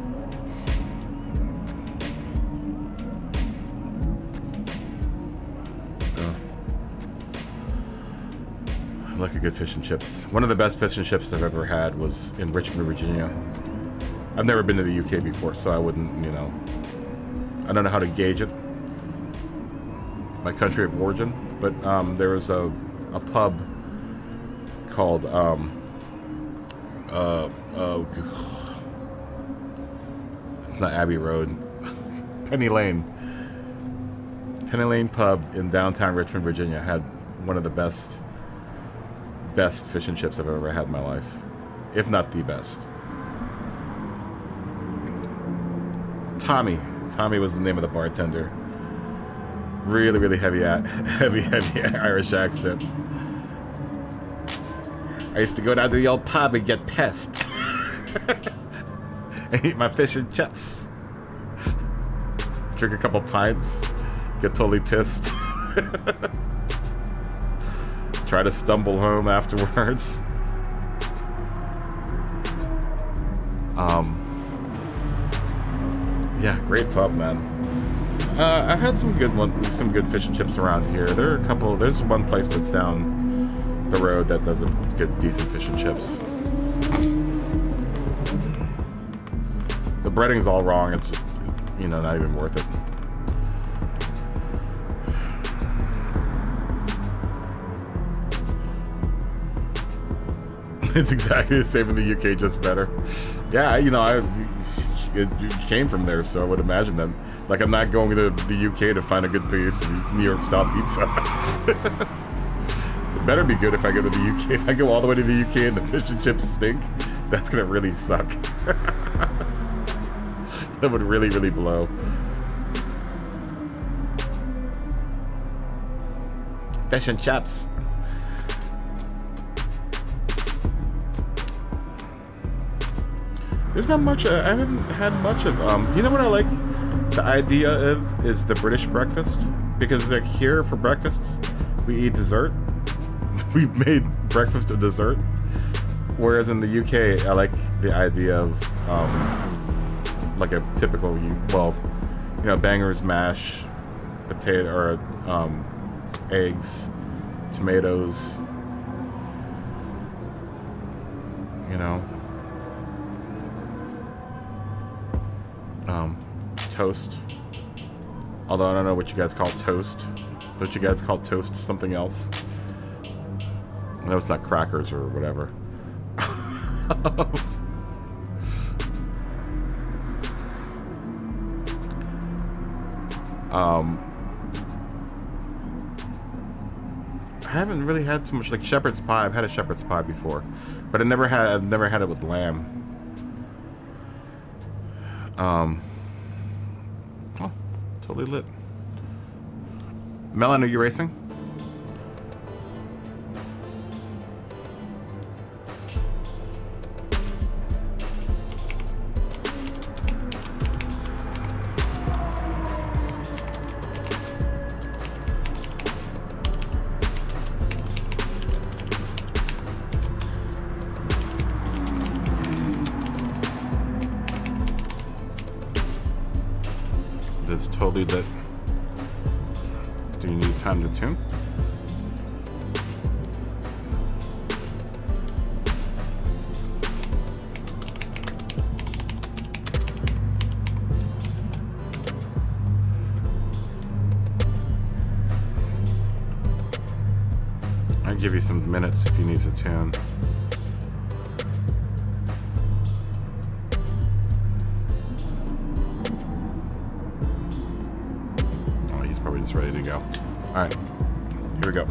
Speaker 1: I like a good fish and chips. One of the best fish and chips I've ever had was in Richmond, Virginia. I've never been to the UK before, so I wouldn't, you know, I don't know how to gauge it, my country of origin, but there was a pub called it's not Abbey Road, Penny Lane pub in downtown Richmond, Virginia. Had one of the best fish and chips I've ever had in my life, if not the best. Tommy was the name of the bartender. Really, really heavy Irish accent. I used to go down to the old pub and get pissed and eat my fish and chips. Drink a couple pints, get totally pissed. Try to stumble home afterwards. Yeah, great pub, man. I had some good fish and chips around here. There's one place that's down the road that does a good, decent fish and chips. The breading's all wrong. It's just, you know, not even worth it. It's exactly the same in the UK, just better. Yeah, you know, it came from there, so I would imagine that. Like, I'm not going to the UK to find a good piece of New York style pizza. It better be good if I go to the UK. If I go all the way to the UK and the fish and chips stink, that's gonna really suck. That would really, really blow. Fish and chips. There's not much, I haven't had much of, you know what I like the idea of is the British breakfast? Because like here for breakfast, we eat dessert. We've made breakfast a dessert. Whereas in the UK, I like the idea of, like a typical, bangers, mash, potato, or, eggs, tomatoes, you know. Toast. Although I don't know what you guys call toast. Don't you guys call toast something else? I know it's not crackers or whatever. I haven't really had too much like shepherd's pie. I've had a shepherd's pie before, but I've never had it with lamb. Oh, totally lit. Melon, are you racing? Totally lit. Do you need time to tune? give you some minutes if you need to tune. Oh, he's probably just ready to go. All right, here we go.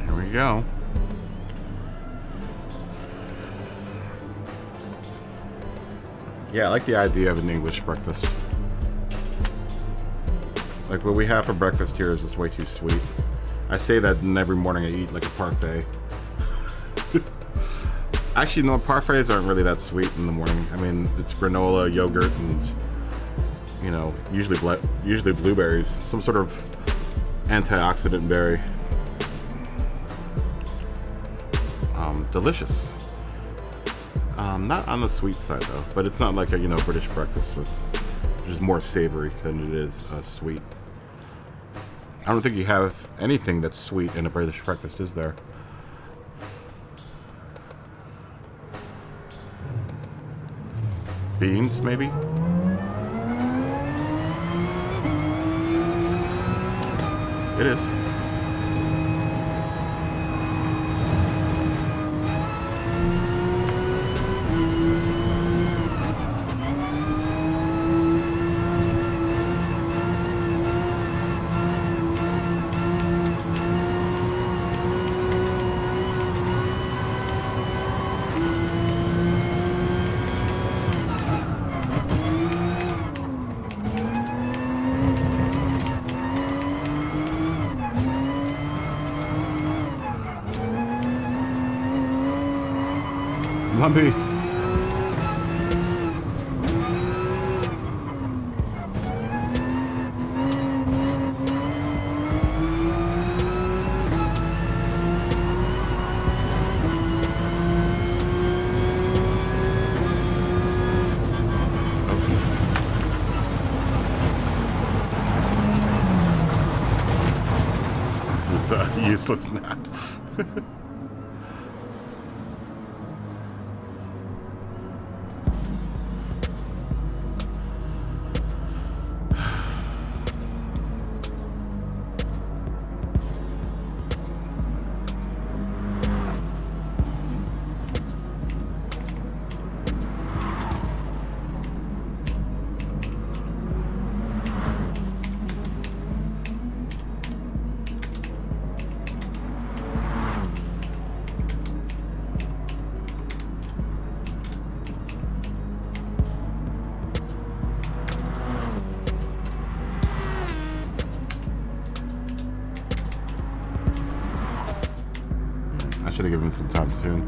Speaker 1: Here we go. Yeah, I like the idea of an English breakfast. Like what we have for breakfast here is just way too sweet. I say that, and every morning I eat like a parfait. Actually, no, parfaits aren't really that sweet in the morning. I mean, it's granola, yogurt, and you know, usually blueberries, some sort of antioxidant berry. Delicious. Not on the sweet side though, but it's not like a, you know, British breakfast with just more savory than it is sweet. I don't think you have anything that's sweet in a British breakfast, is there? Beans, maybe? It is. Lumpy. This is useless now. I should have given some time to tune.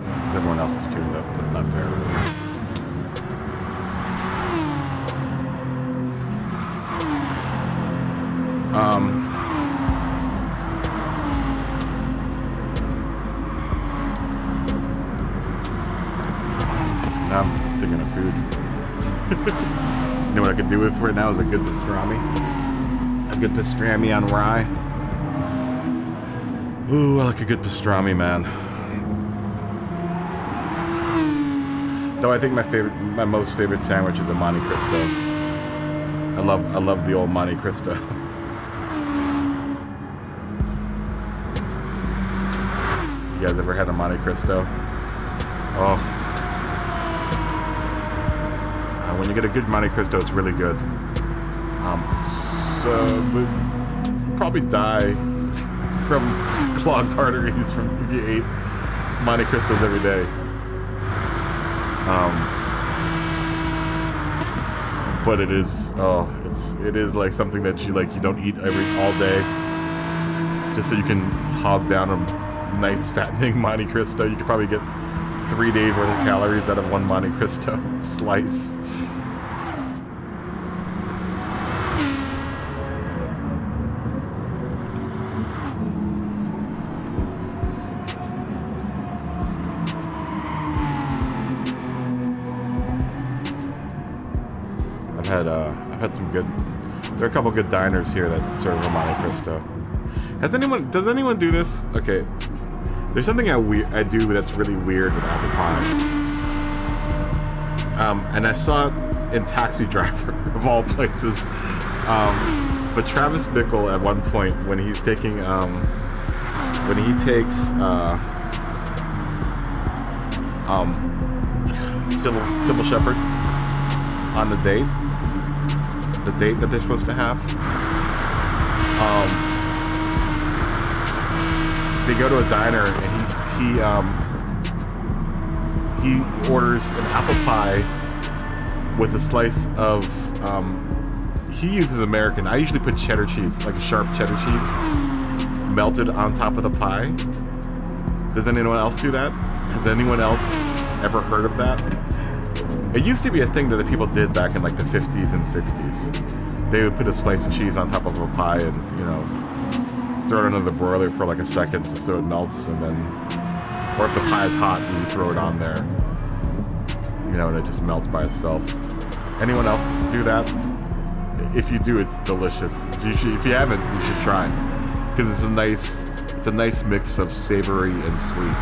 Speaker 1: Because everyone else is tuned up. That's not fair. Now I'm thinking of food. You know what I could do with right now is a good pastrami. A good pastrami on rye. Ooh, I like a good pastrami, man. Though I think my most favorite sandwich is a Monte Cristo. I love the old Monte Cristo. You guys ever had a Monte Cristo? Oh. When you get a good Monte Cristo, it's really good. So we'd probably die from clogged arteries from if you ate Monte Cristos every day. But it is like something that you don't eat all day, just so you can hog down a nice fattening Monte Cristo. You could probably get 3 days worth of calories out of one Monte Cristo slice. I've had some good
Speaker 3: There are a couple good diners here that serve Romano Cristo. Does anyone do this? Okay. There's something I do that's really weird with apple pie. And I saw it in Taxi Driver, of all places. But Travis Bickle, at one point, when he takes Sybil Shepherd on the date that they're supposed to have, they go to a diner and he orders an apple pie with a slice of he uses American. I usually put cheddar cheese, like a sharp cheddar cheese, melted on top of the pie. Does anyone else do that? Has anyone else ever heard of that? It used to be a thing that the people did back in like the 50s and 60s. They would put a slice of cheese on top of a pie and, you know, throw it under the broiler for like a second just so it melts, and then, or if the pie is hot, you throw it on there, you know, and it just melts by itself. Anyone else do that? If you do, it's delicious. If you haven't, you should try, because it's a nice mix of savory and sweet.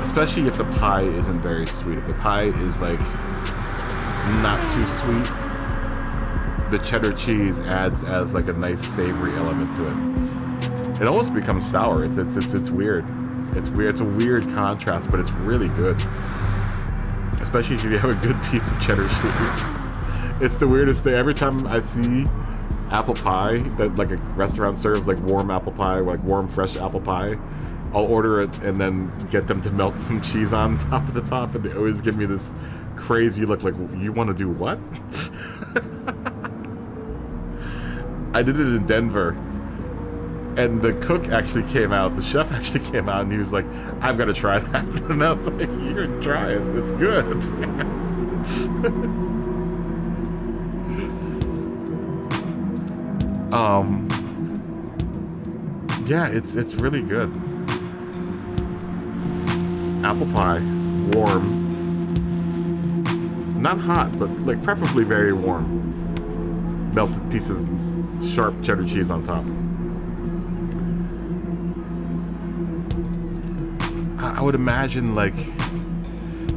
Speaker 3: Especially if the pie isn't very sweet. If the pie is like not too sweet, the cheddar cheese adds as like a nice savory element to it. It almost becomes sour. It's weird. It's weird. It's a weird contrast, but it's really good. Especially if you have a good piece of cheddar cheese. It's the weirdest thing. Every time I see apple pie that like a restaurant serves, like warm apple pie, like warm fresh apple pie, I'll order it and then get them to melt some cheese on top of the top, and they always give me this crazy look like, you want to do what? I did it in Denver, and the cook actually came out, the chef actually came out, and he was like, I've got to try that. And I was like, you're gonna try it, it's good. Yeah, it's really good. Apple pie, warm, not hot, but like preferably very warm. Melted piece of sharp cheddar cheese on top. I would imagine like,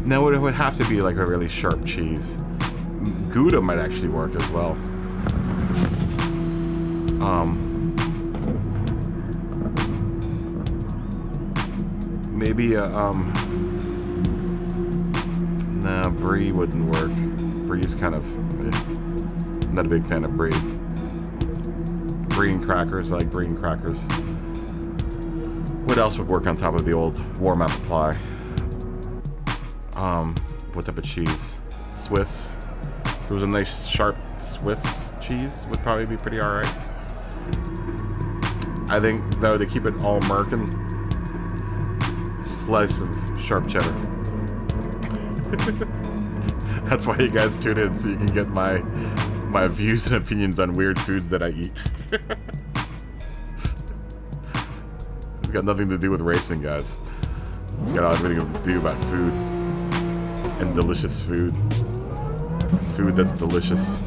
Speaker 3: no, it would have to be like a really sharp cheese. Gouda might actually work as well. Maybe a, nah, brie wouldn't work. Brie's kind of, not a big fan of brie. Brie and crackers, I like brie and crackers. What else would work on top of the old warm apple pie? What type of cheese? Swiss. If there was a nice sharp Swiss cheese, would probably be pretty alright. I think, though, to keep it all American, slice of sharp cheddar. That's why you guys tune in, so you can get my views and opinions on weird foods that I eat. It's got nothing to do with racing, guys. It's got everything to do about food. And delicious food. Food that's delicious.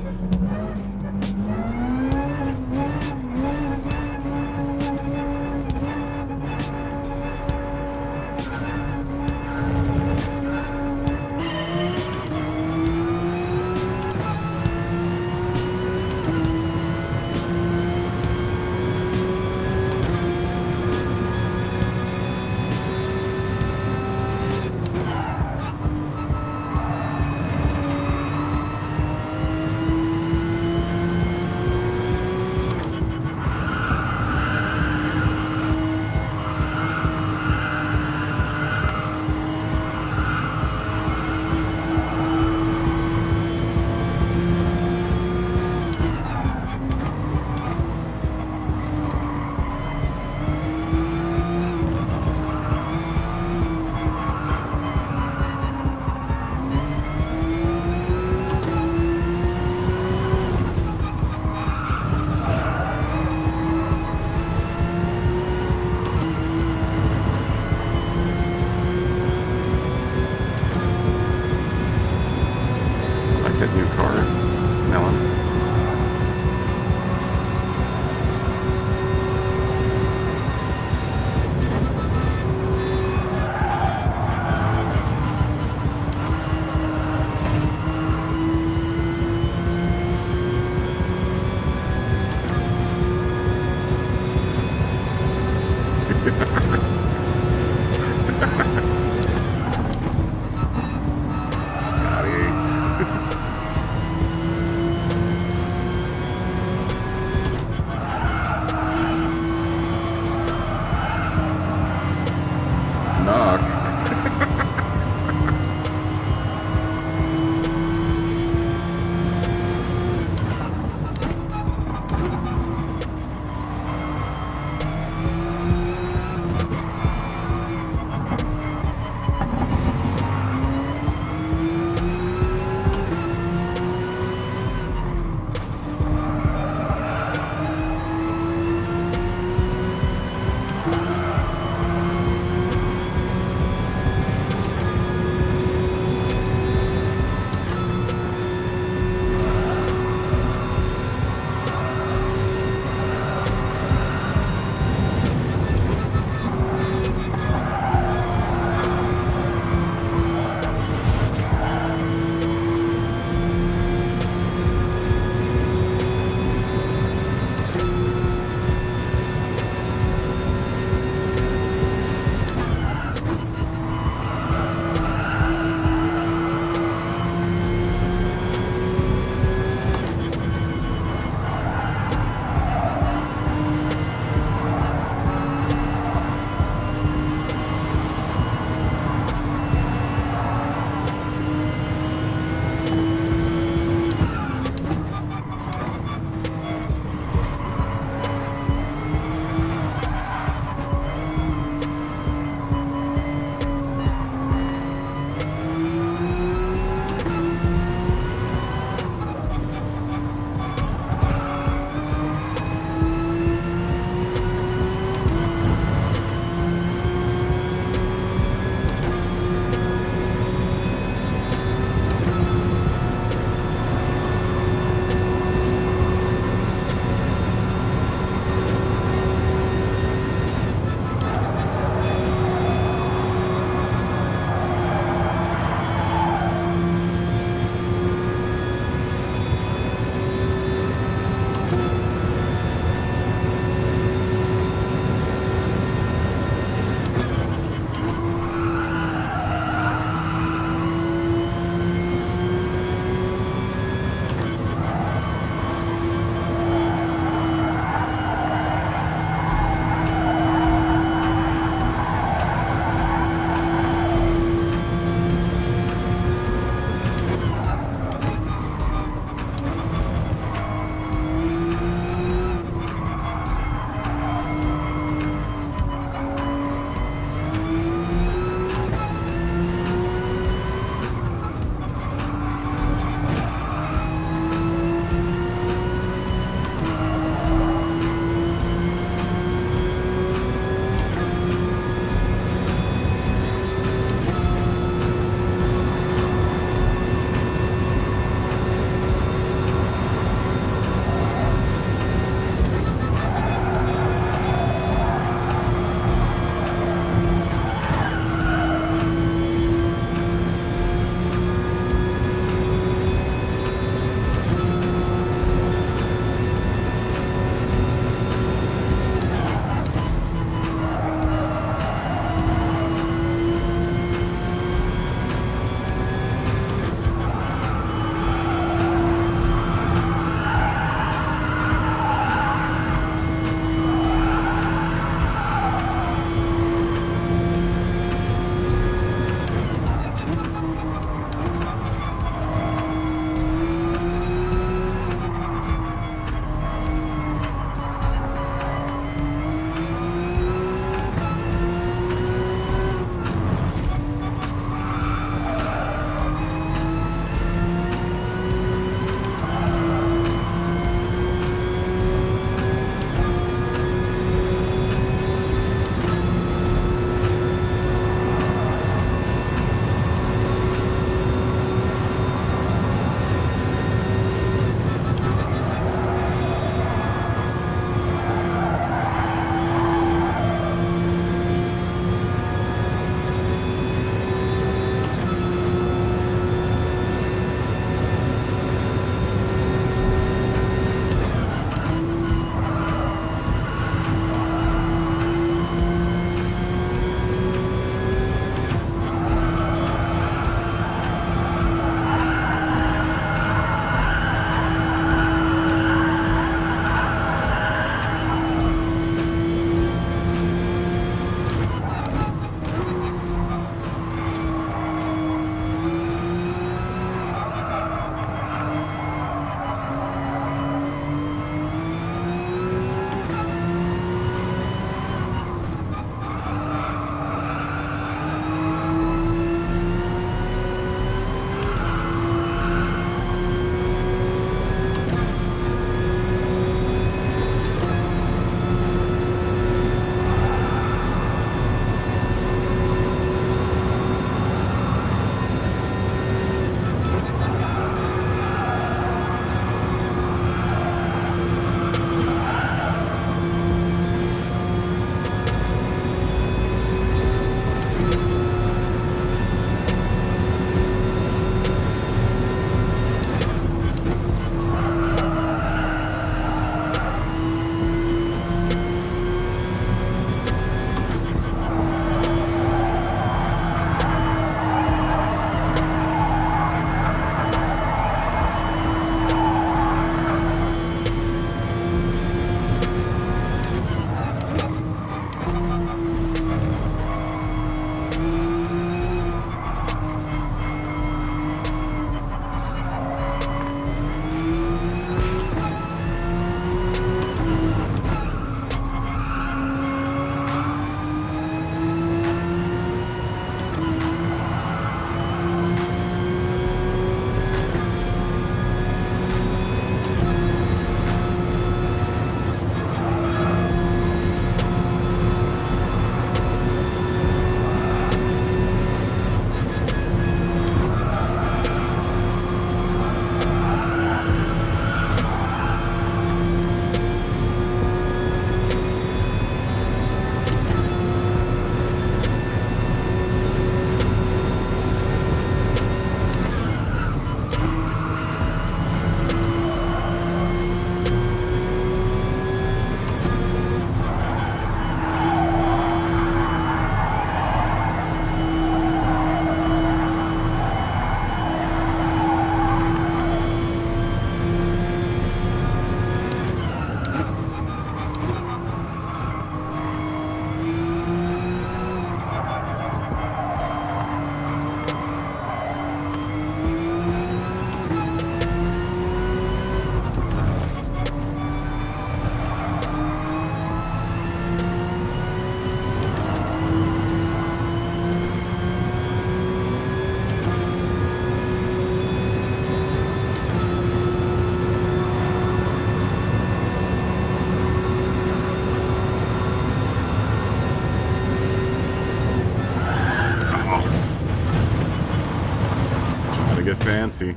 Speaker 3: fancy.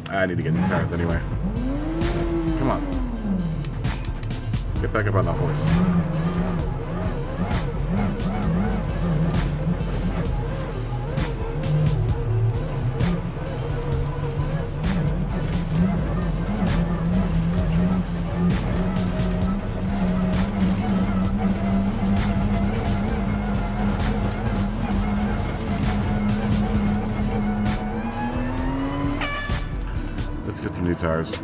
Speaker 3: I need to get new tires anyway. Come on. Get back up on the horse. Let's get some new tires.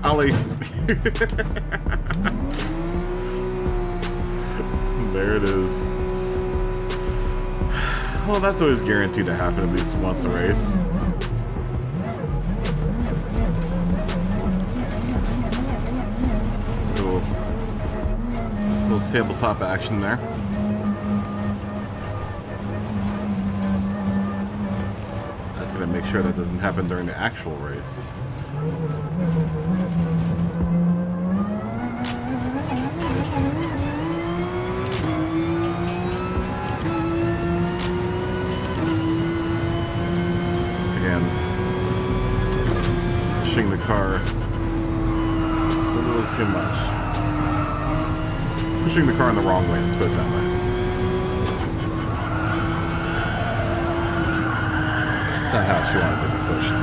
Speaker 1: Holly. There it is. Well, that's always guaranteed to happen at least once a race. Little tabletop action there. That's gonna make sure that doesn't happen during the actual race. Pushing the car just a little too much. Pushing the car in the wrong way, let's put it that way. That's not how she wanted to be pushed.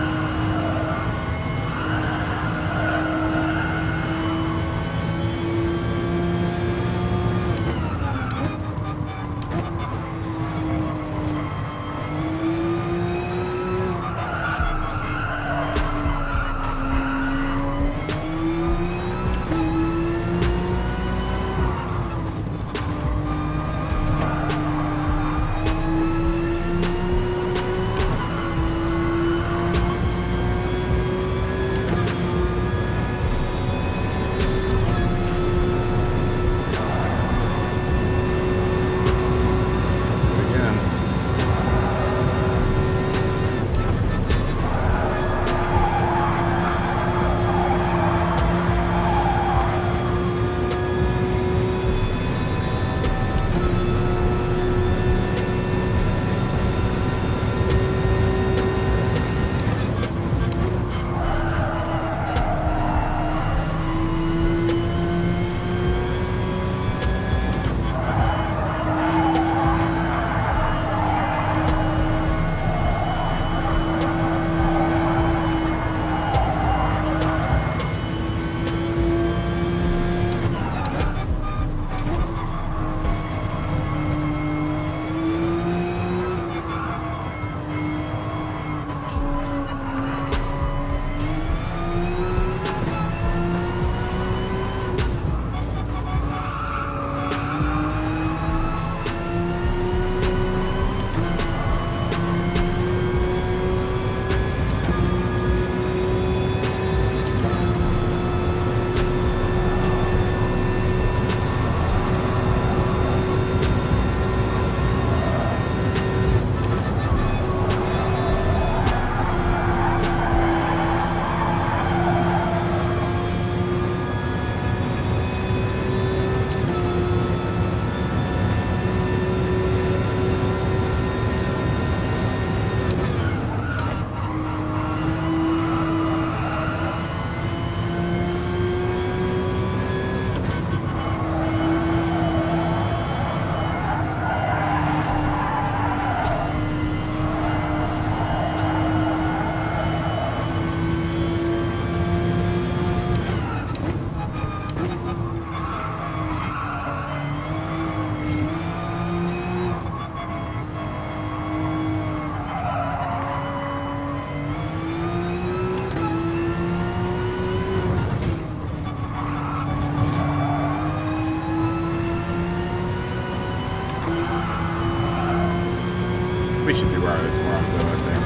Speaker 1: We should do our tomorrow, though, I think.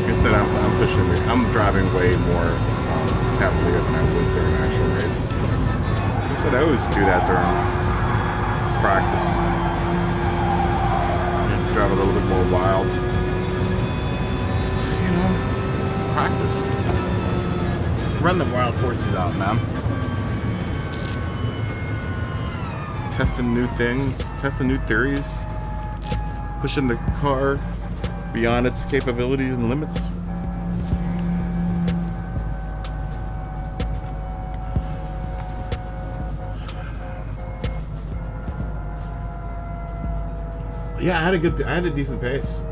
Speaker 1: Like I said, I'm pushing. I'm driving way more cavalier than I would during an actual race. Like I said, I always do that during practice. I just drive a little bit more wild. You know, it's practice. Run the wild horses out, man. Testing new things, testing new theories, pushing the car beyond its capabilities and limits. Yeah, I had a decent pace.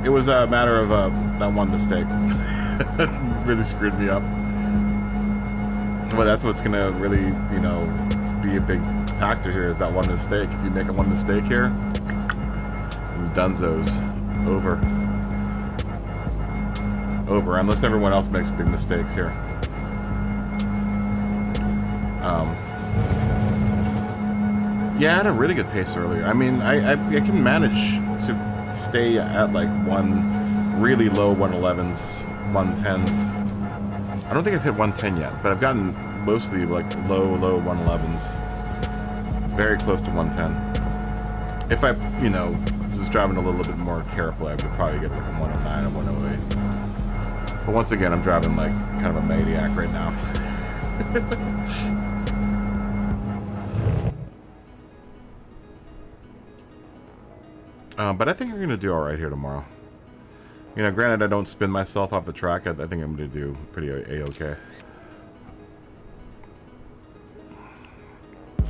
Speaker 1: It was a matter of that one mistake. Really screwed me up. Well, that's what's gonna really, you know, be a big factor here is that one mistake. If you make a one mistake here,
Speaker 3: dunzos. Over. Over, unless everyone else makes big mistakes here. Yeah, I had a really good pace earlier. I mean, I can manage to stay at like really low 111s, 110s. I don't think I've hit 110 yet, but I've gotten mostly like low 111s. Very close to 110. If I, you know, was driving a little bit more carefully, I would probably get like a 109 or 108. But once again, I'm driving like kind of a maniac right now. But I think I'm going to do alright here tomorrow. You know, granted I don't spin myself off the track, I think I'm going to do pretty A-okay.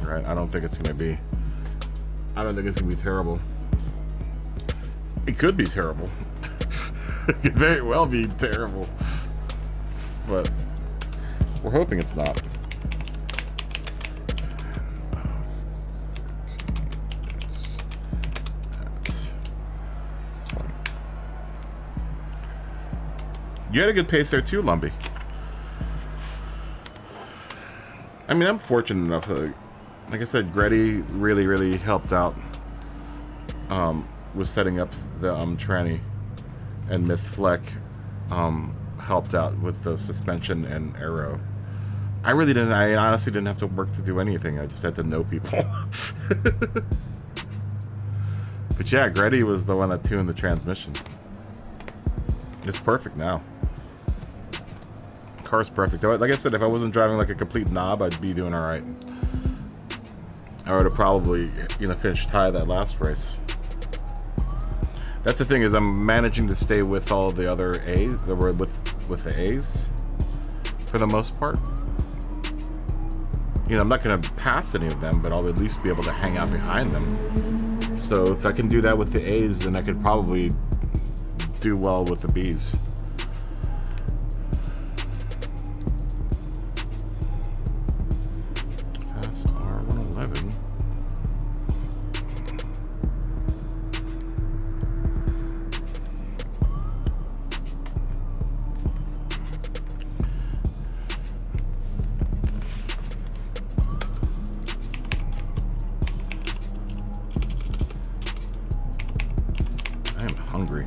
Speaker 3: Right, I don't think it's going to be terrible. It could be terrible. It could very well be terrible. But we're hoping it's not. You had a good pace there too, Lumpy. I mean, I'm fortunate enough. Like I said, Gretty really helped out with setting up the tranny, and Myth Fleck helped out with the suspension and aero. I honestly didn't have to work to do anything. I just had to know people. But yeah, Gretty was the one that tuned the transmission. It's perfect now. Car's perfect. Like I said, if I wasn't driving like a complete knob, I'd be doing all right. I would have probably, you know, finished high that last race. That's the thing, is I'm managing to stay with all the other A's, with the A's, for the most part. You know, I'm not going to pass any of them, but I'll at least be able to hang out behind them. So if I can do that with the A's, then I could probably do well with the B's. Fast R111. I am hungry.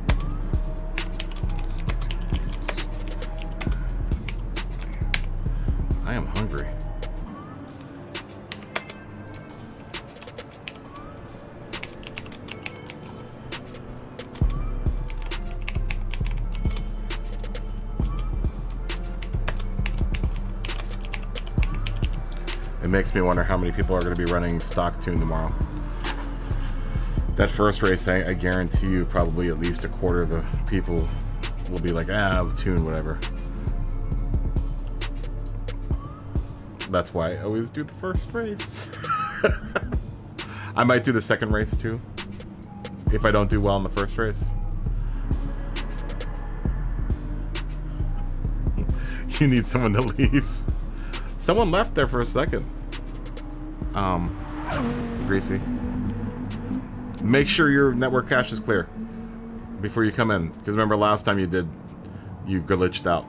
Speaker 3: I am hungry. It makes me wonder how many people are going to be running stock tune tomorrow. That first race, I guarantee you probably at least a quarter of the people will be like, tune, whatever. That's why I always do the first race. I might do the second race too, if I don't do well in the first race. You need someone to leave. Someone left there for a second. Greasy. Make sure your network cache is clear before you come in, because remember last time you glitched out.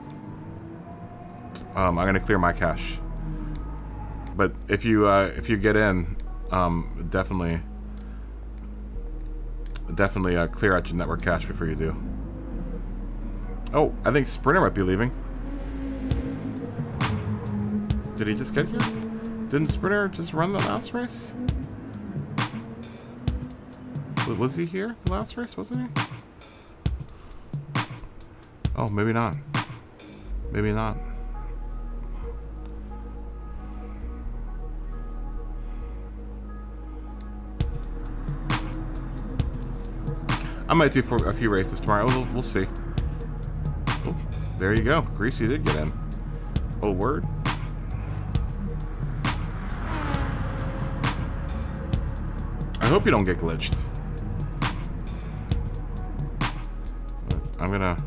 Speaker 3: I'm gonna clear my cache. But if you get in, definitely clear out your network cache before you do. Oh, I think Sprinter might be leaving. Did he just get here? Didn't Sprinter just run the last race? Was he here the last race? Wasn't he? Oh, maybe not. Maybe not. I might do for a few races tomorrow. We'll see. Oh, there you go. Greasy did get in. Oh, word. I hope you don't get glitched. I'm gonna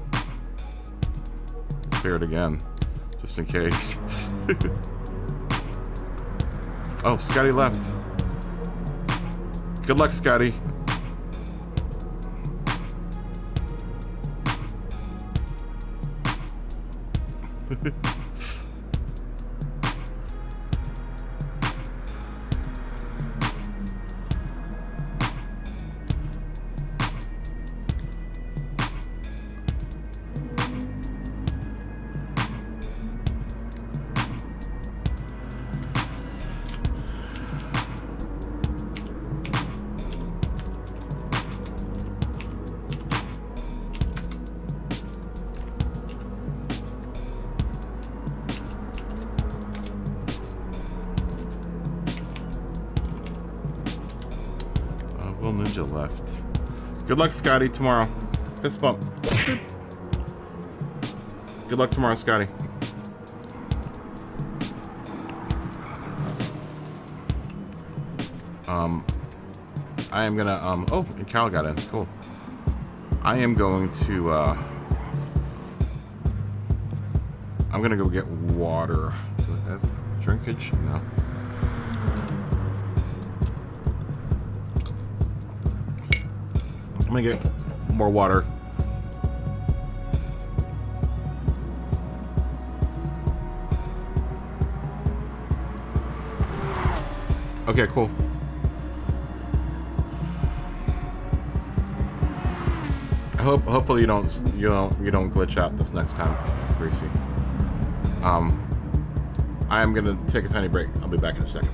Speaker 3: clear it again, just in case. Oh, Scotty left. Good luck, Scotty. Will Ninja left. Good luck, Scotty, tomorrow. Fist bump. Good luck tomorrow, Scotty. I am gonna, oh, and Cal got in. Cool. I am going to, I'm gonna go get water. That's drinkage? No. I'm gonna get more water. Okay, cool. Hopefully you don't glitch out this next time, Greasy. I am gonna take a tiny break. I'll be back in a second.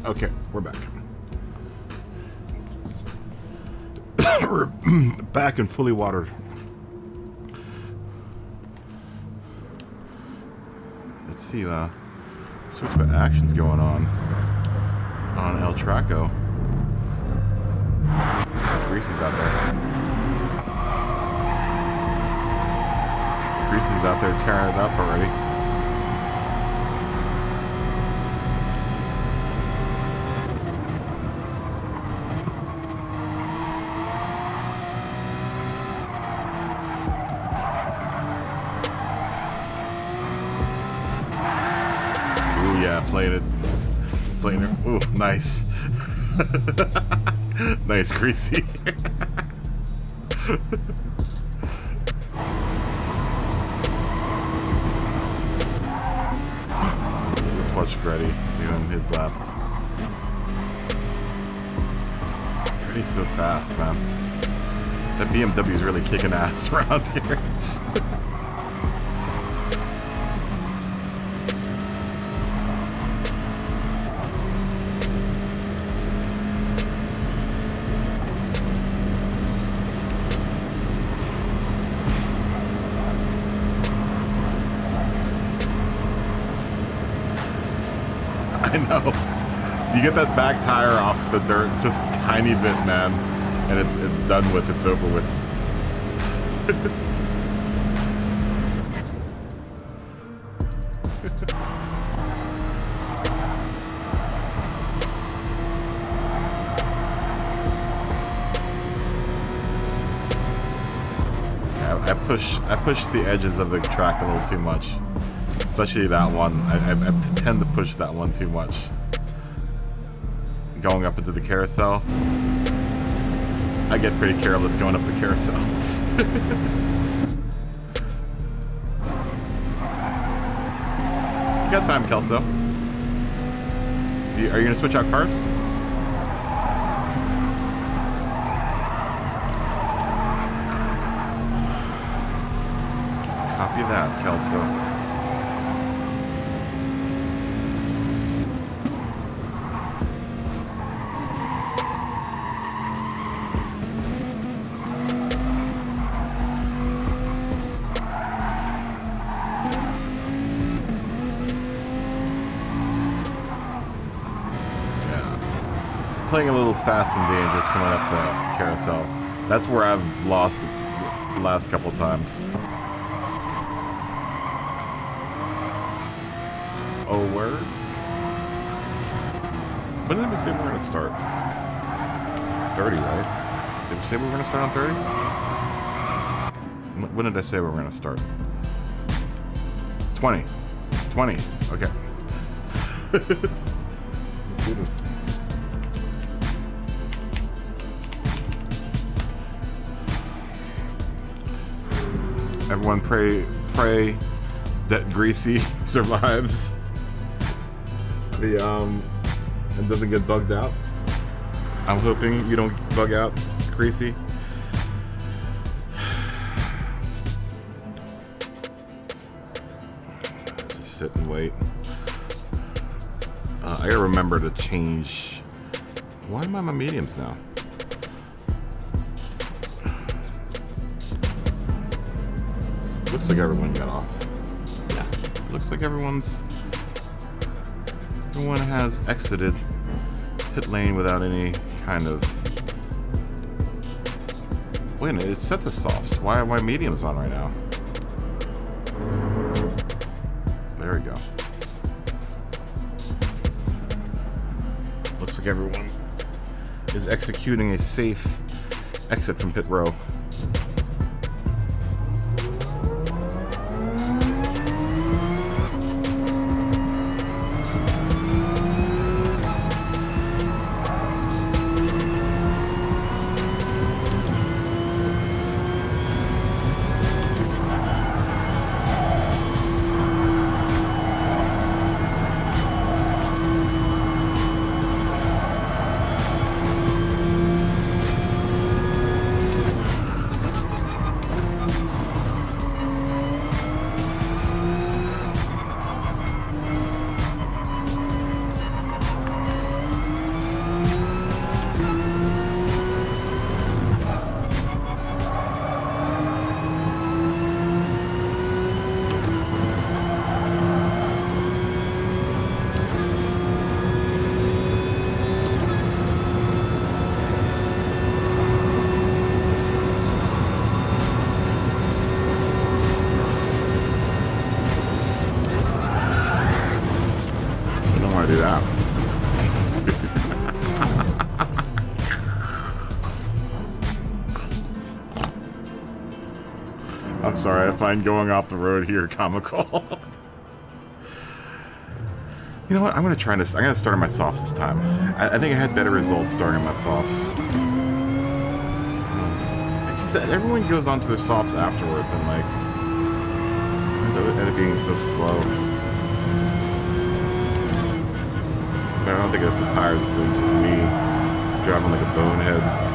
Speaker 1: Okay, we're back. We're back and fully watered. Let's see, what type of action's going on El Traco. Greasy's out there. Greasy's out there tearing it up already. Playing it. Ooh, nice. Nice, Greasy. Let's watch Grady doing his laps. Grady's so fast, man. That BMW is really kicking ass around here. I know. You get that back tire off the dirt just a tiny bit, man, and it's done with. It's over with. I push the edges of the track a little too much. Especially that one. I tend to push that one too much. Going up into the carousel. I get pretty careless going up the carousel. You got time, Kelso. Are you going to switch out cars? Copy that, Kelso. Playing a little fast and dangerous coming up the carousel. That's where I've lost it the last couple times. Oh, word? When did we say we were going to start? 30, right? Did we say we were going to start on 30? When did I say we were going to start? 20. 20. Okay. Let's do this. Everyone pray that Greasy survives the and doesn't get bugged out. I'm hoping you don't bug out, Greasy. Just sit and wait. I gotta remember to change. Why am I on my mediums now? Looks like everyone got off. Yeah, looks like everyone has exited pit lane without any kind of. Wait a minute, it's set to softs. Why are my mediums on right now? There we go. Looks like everyone is executing a safe exit from pit row.
Speaker 3: want to do that. I'm sorry, I find going off the road here comical. You know what? I'm gonna try this. I'm gonna start on my softs this time. I think I had better results starting on my softs. It's just that everyone goes onto their softs afterwards, and like, why does it end up being so slow? But I don't think it's the tires. It's just me driving like a bonehead.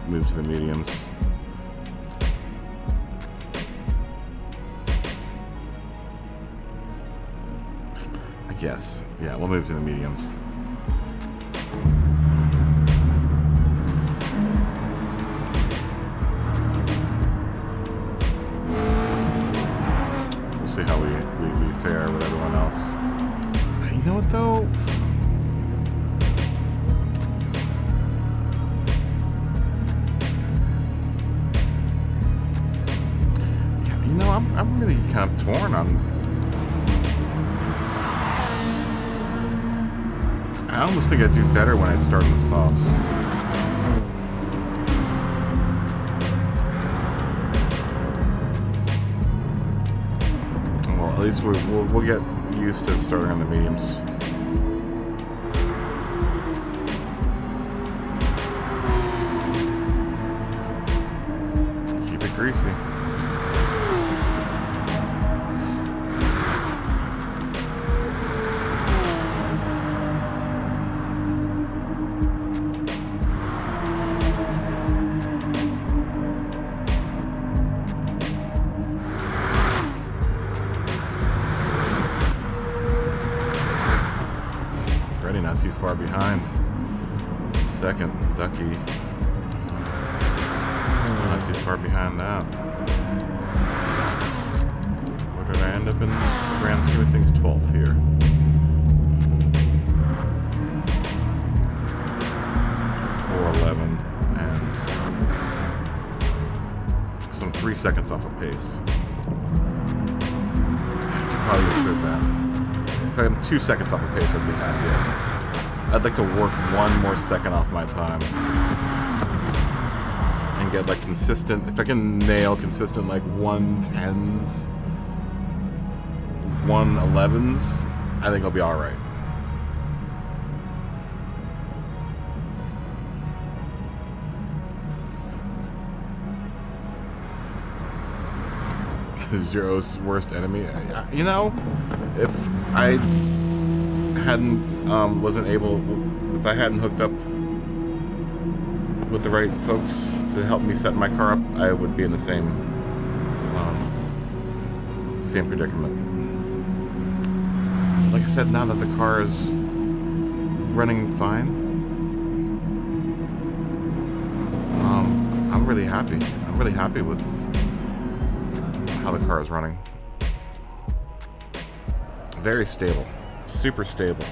Speaker 3: Move to the mediums. I guess. Yeah, we'll move to the mediums. We'll see how we fare with everyone else. You know what though? I'm really kind of torn on. I almost think I'd do better when I'd start on the softs. Well, at least we'll get used to starting on the mediums. Keep it greasy. Not too far behind. Second, Ducky. Not too far behind that. Where did I end up in the grand scheme of things? 12th here. .411 and some 3 seconds off of pace. I could probably get through that. If I'm 2 seconds off of pace, I'd be happy. I'd like to work 1 more second off my time and get like consistent. If I can nail consistent like 110s
Speaker 1: 111s, I think I'll be all right. Zero's worst enemy. You know, if I hadn't if I hadn't hooked up with the right folks to help me set my car up, I would be in the same predicament. Like I said, now that the car is running fine, I'm really happy. I'm really happy with how the car is running. Very stable, super stable.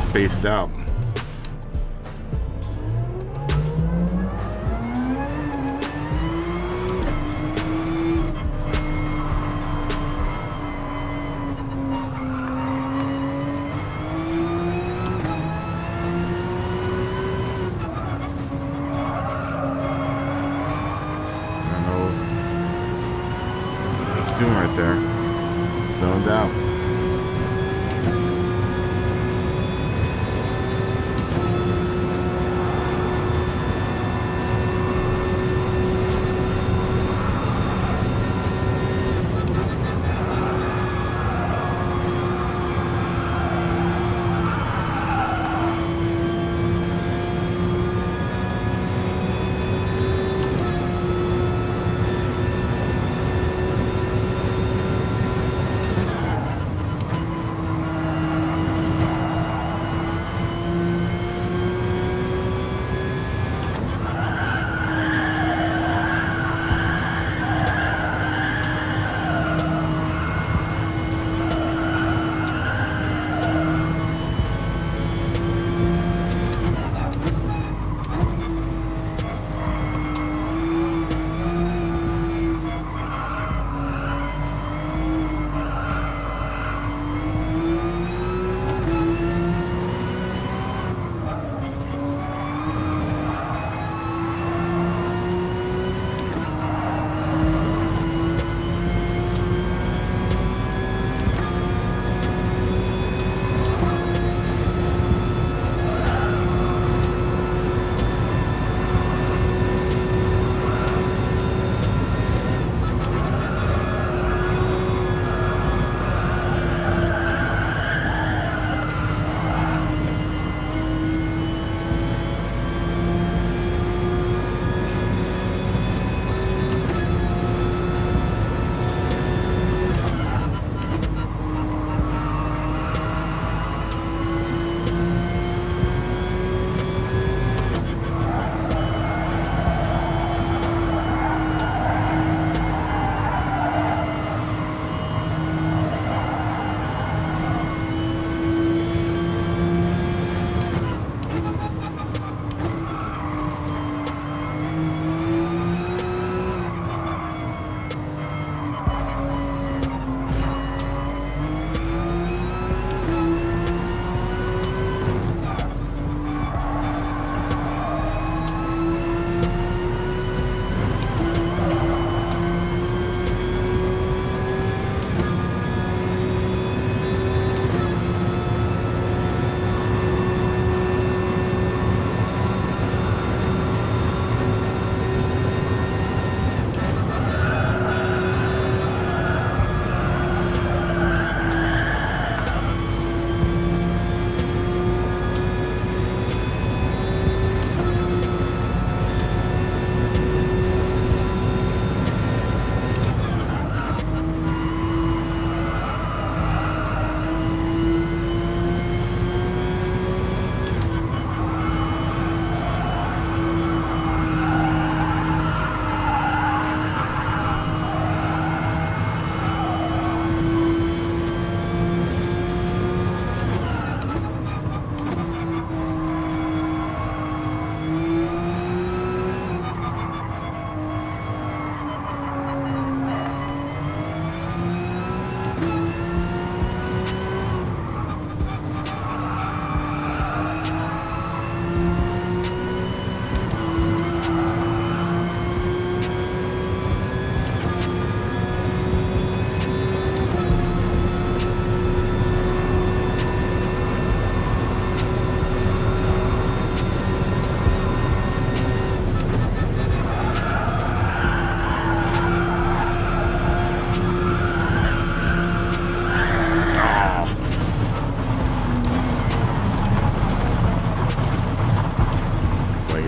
Speaker 3: spaced out. Doing right there, zoned out.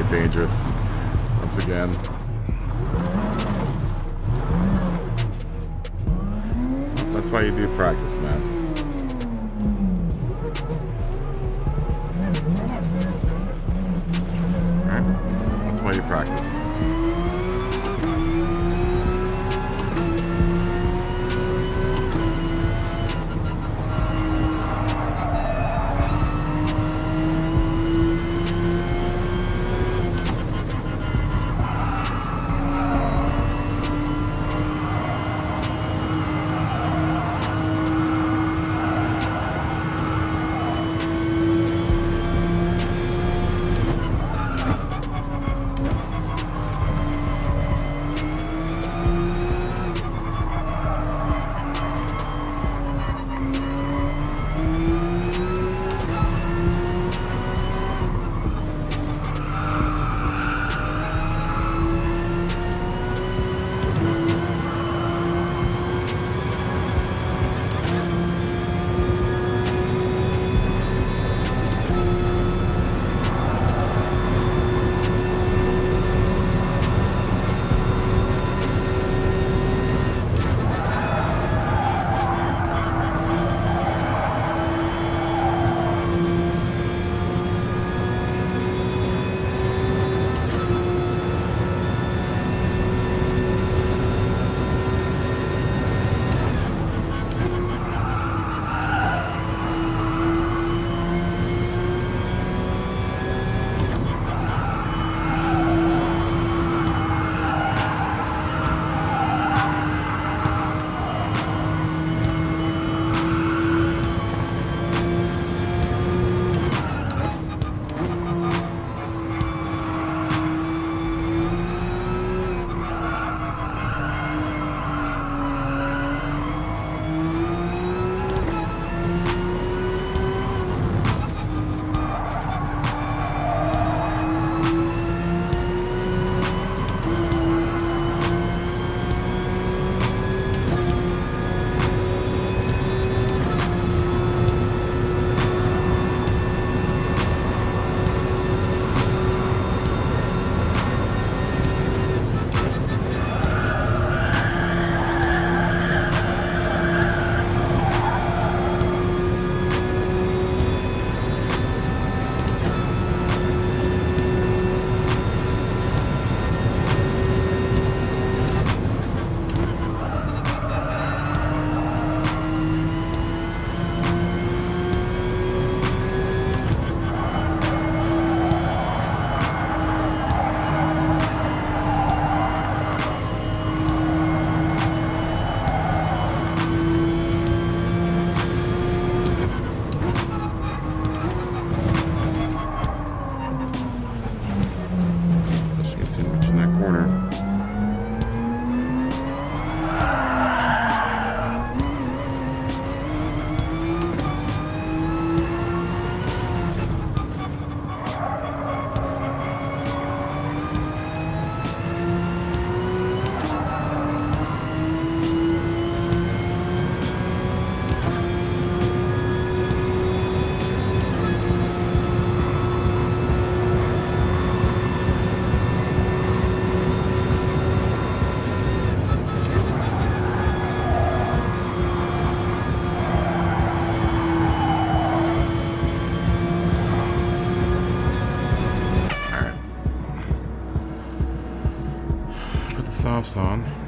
Speaker 3: dangerous once again. That's why you do practice, man. Alright? That's why you practice. offs on.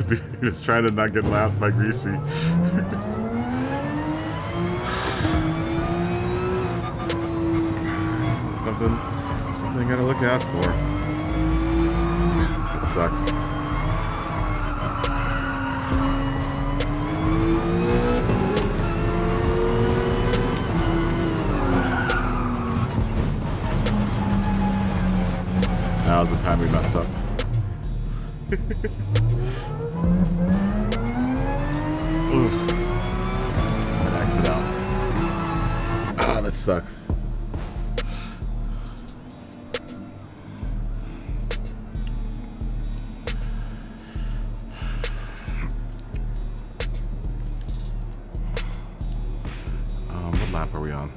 Speaker 1: Dude, just trying to not get laughed by Greasy. Something I gotta look out for. It sucks. Now's the time we mess up. Ooh. I'm gonna exit out. Ah, that sucks. What lap are we on?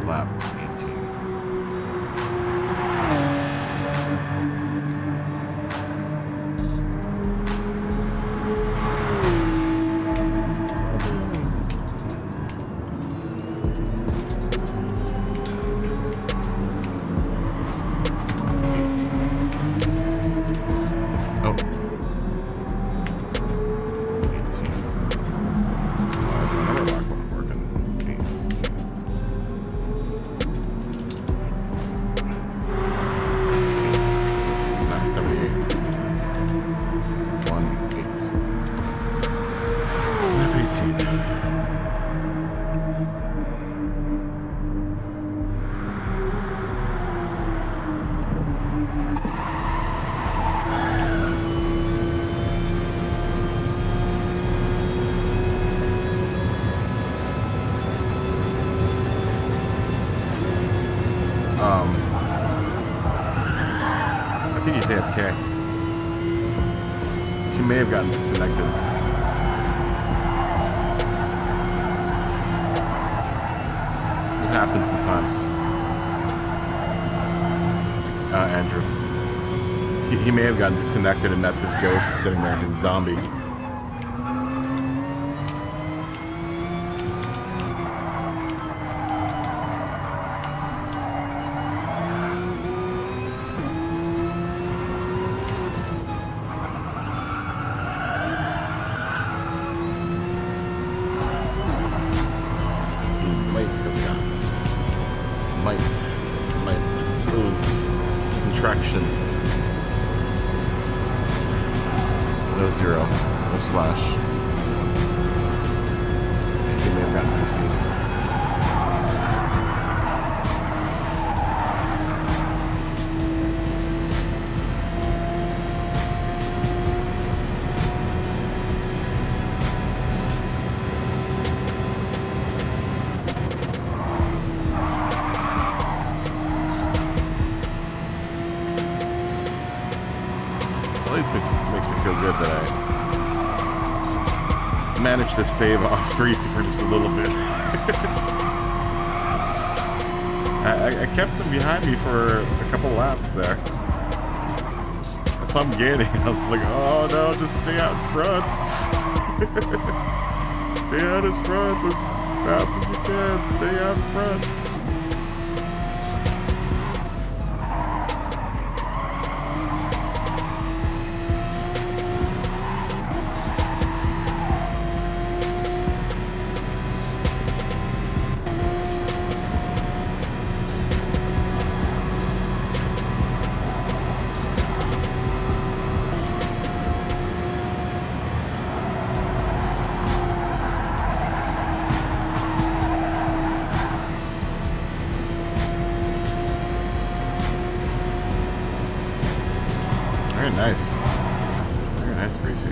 Speaker 1: Lap 18. I think he's AFK. He may have gotten disconnected. It happens sometimes. Andrew. He may have gotten disconnected and that's his ghost sitting there, his zombie. Contraction. No zero. No slash. He may have gotten PC. At least makes me feel good that I managed to stave off Greasy for just a little bit. I kept him behind me for a couple laps there. That's what I'm getting. I was like, oh no, just stay out in front. Stay out in front as fast as you can. Stay out in front. Very nice. Very nice, Greasy.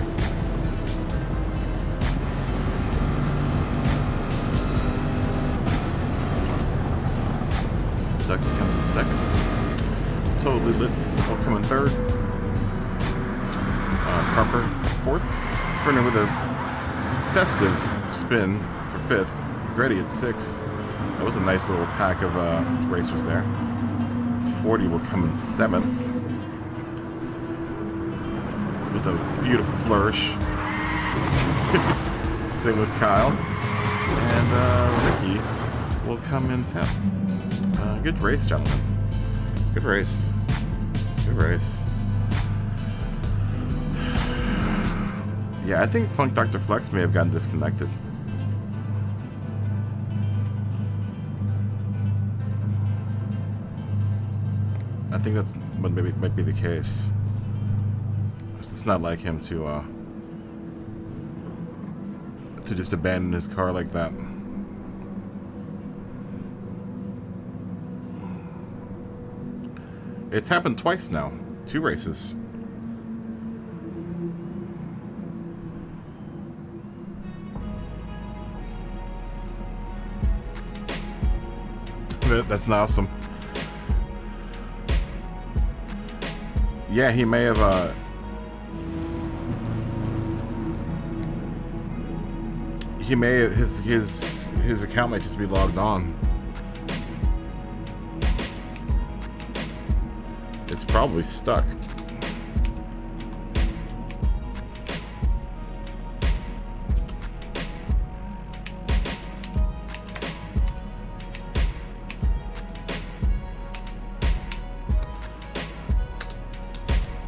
Speaker 1: Ducky comes in second. Totally lit. Will come in third. Crumper fourth. Sprinter with a festive spin for fifth. Gretty at sixth. That was a nice little pack of racers there. 40 will come in seventh. With a beautiful flourish. Same with Kyle. And Ricky will come in 10th. Good race, gentlemen. Good race. Good race.
Speaker 3: Yeah, I think Funk Dr. Flex may have gotten disconnected. I think that's what maybe might be the case. It's not like him to just abandon his car like that. It's happened twice now. 2 races. That's awesome. Yeah, he may have his account might just be logged on. It's probably stuck.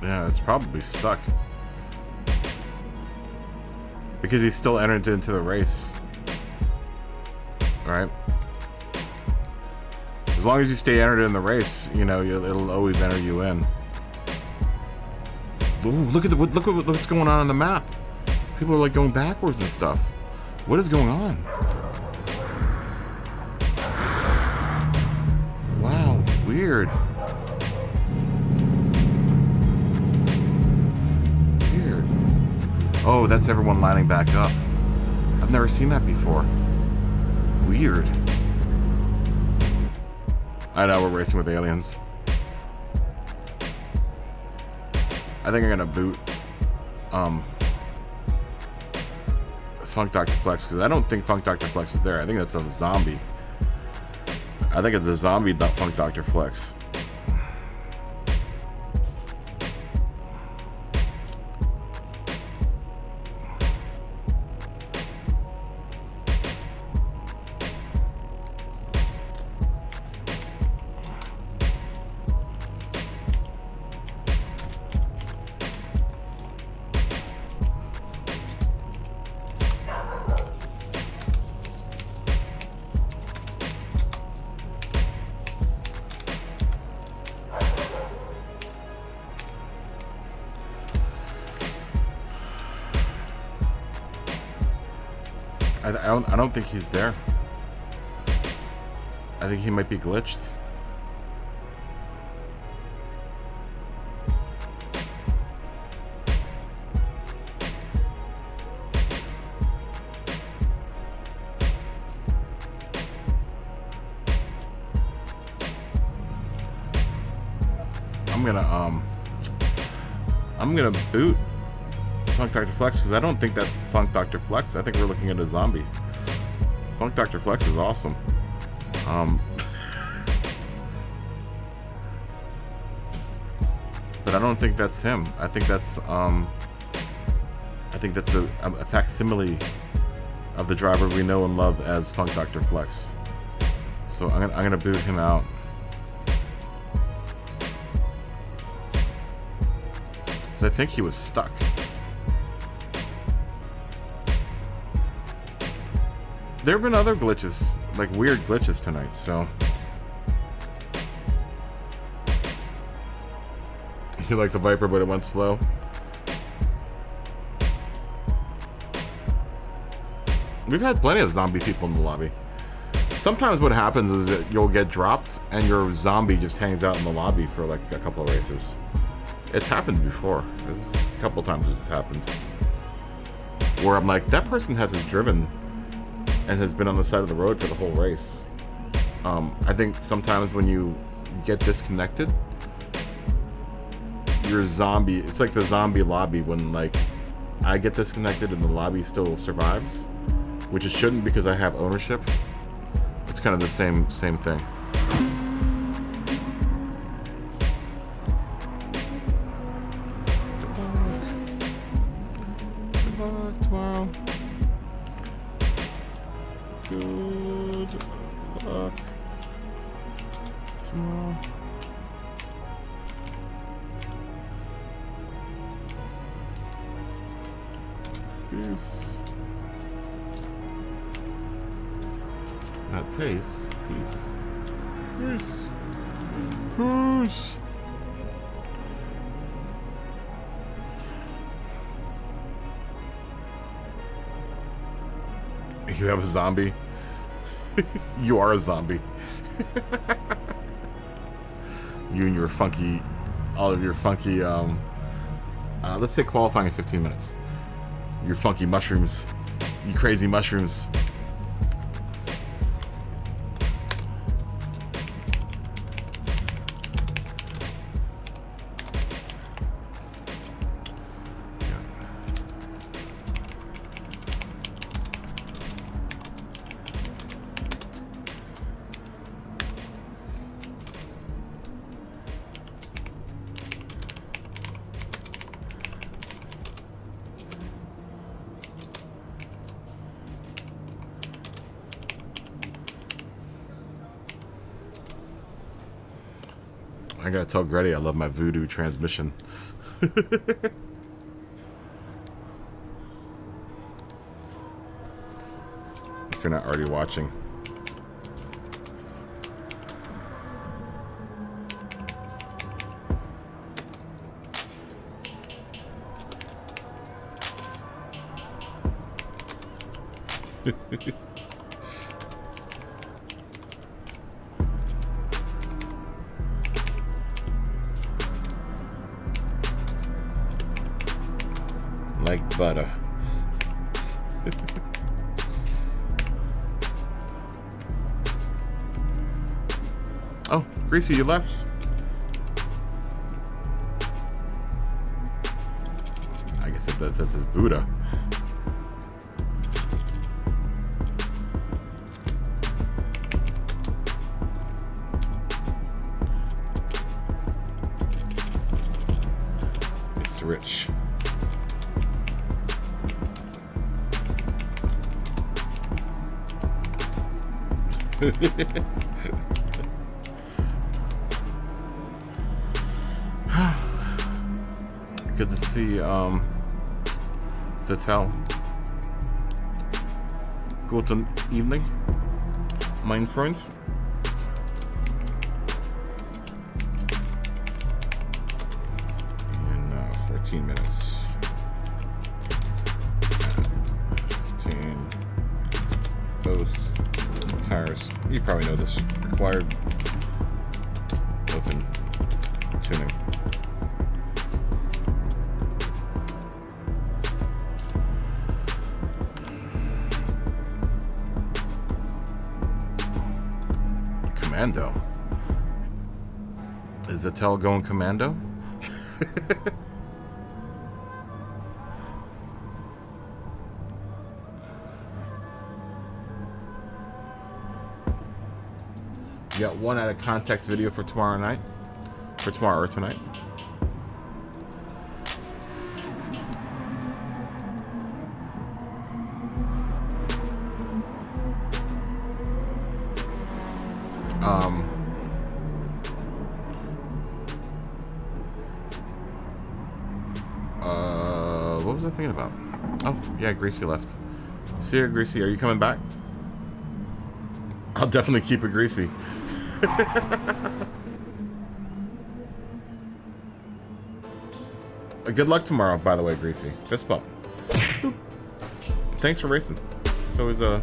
Speaker 3: Yeah, it's probably stuck. Because he's still entered into the race. Alright? As long as you stay entered in the race, you know, it'll always enter you in. Ooh, look at what's going on the map. People are like going backwards and stuff. What is going on? Wow, weird. Weird. Oh, that's everyone lining back up. I've never seen that before. Weird. I know, we're racing with aliens. I think I'm gonna boot Funk Dr. Flex, because I don't think Funk Dr. Flex is there. I think that's a zombie. I think it's a zombie Funk Dr. Flex. I don't think he's there. I think he might be glitched. I'm gonna boot Funk Dr. Flex, because I don't think that's Funk Dr. Flex. I think we're looking at a zombie. Funk Dr. Flex is awesome. But I don't think that's him. I think that's a facsimile of the driver we know and love as Funk Dr. Flex. So I'm gonna boot him out. I think he was stuck. There have been other glitches, like weird glitches tonight, so. You like the Viper, but it went slow. We've had plenty of zombie people in the lobby. Sometimes what happens is that you'll get dropped and your zombie just hangs out in the lobby for like a couple of races. It's happened before. A couple times it's happened. Where I'm like, that person hasn't driven and has been on the side of the road for the whole race. I think sometimes when you get disconnected, your zombie, it's like the zombie lobby when like I get disconnected and the lobby still survives, which it shouldn't because I have ownership. It's kind of the same thing. Tomorrow. Good luck tomorrow.
Speaker 1: Peace. Not pace. Peace. Peace. Peace. You have a zombie? You are a zombie. You and your funky, all of your funky, let's say qualifying in 15 minutes. Your funky mushrooms. You crazy mushrooms. I gotta tell Gretty I love my voodoo transmission. If you're not already watching. Like butter. Oh, Greasy, you left? I guess this is Buddha. It's rich. Good to see Zatel. Guten evening, mein Freund. In 14 minutes. 15. Both tires. You probably know this. Required open tuning. Commando. Is Zatel going commando? You got one out of context video for tomorrow night. For tomorrow or tonight. What was I thinking about? Oh, yeah, Greasy left. See you, Greasy. Are you coming back? I'll definitely keep it Greasy. Good luck tomorrow, by the way, Greasy. Fist bump. Boop. Thanks for racing. It's always a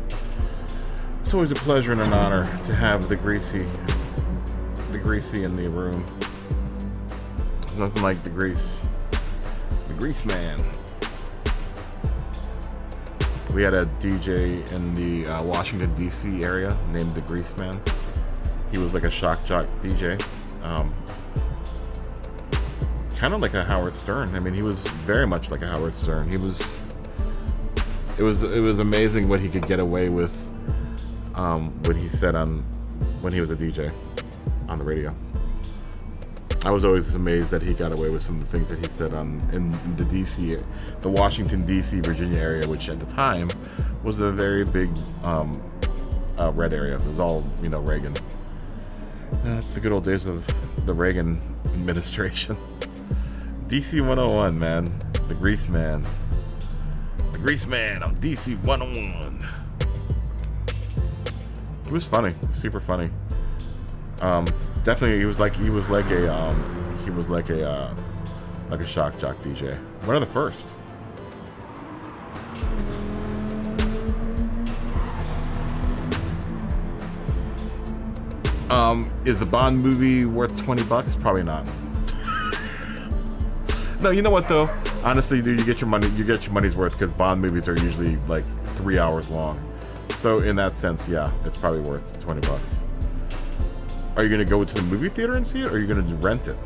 Speaker 1: pleasure and an honor to have the Greasy in the room. There's nothing like the grease man. We had a DJ in the Washington D.C. area named the Grease Man. He was like a shock jock DJ, kind of like a Howard Stern. I mean, he was very much like a Howard Stern. It was amazing what he could get away with, what he said on when he was a DJ on the radio. I was always amazed that he got away with some of the things that he said in the D.C., the Washington D.C. Virginia area, which at the time was a very big red area. It was all Reagan. That's the good old days of the Reagan administration. DC 101, man, the Grease Man, the
Speaker 3: Grease Man on DC 101. It was funny, super funny. Definitely, he was like a shock jock DJ. One of the first. Is the Bond movie worth $20? Probably not. No, you know what though? Honestly, dude, you get your money's worth because Bond movies are usually like 3 hours long. So in that sense, yeah, it's probably worth $20. Are you gonna go to the movie theater and see it, or are you gonna rent it?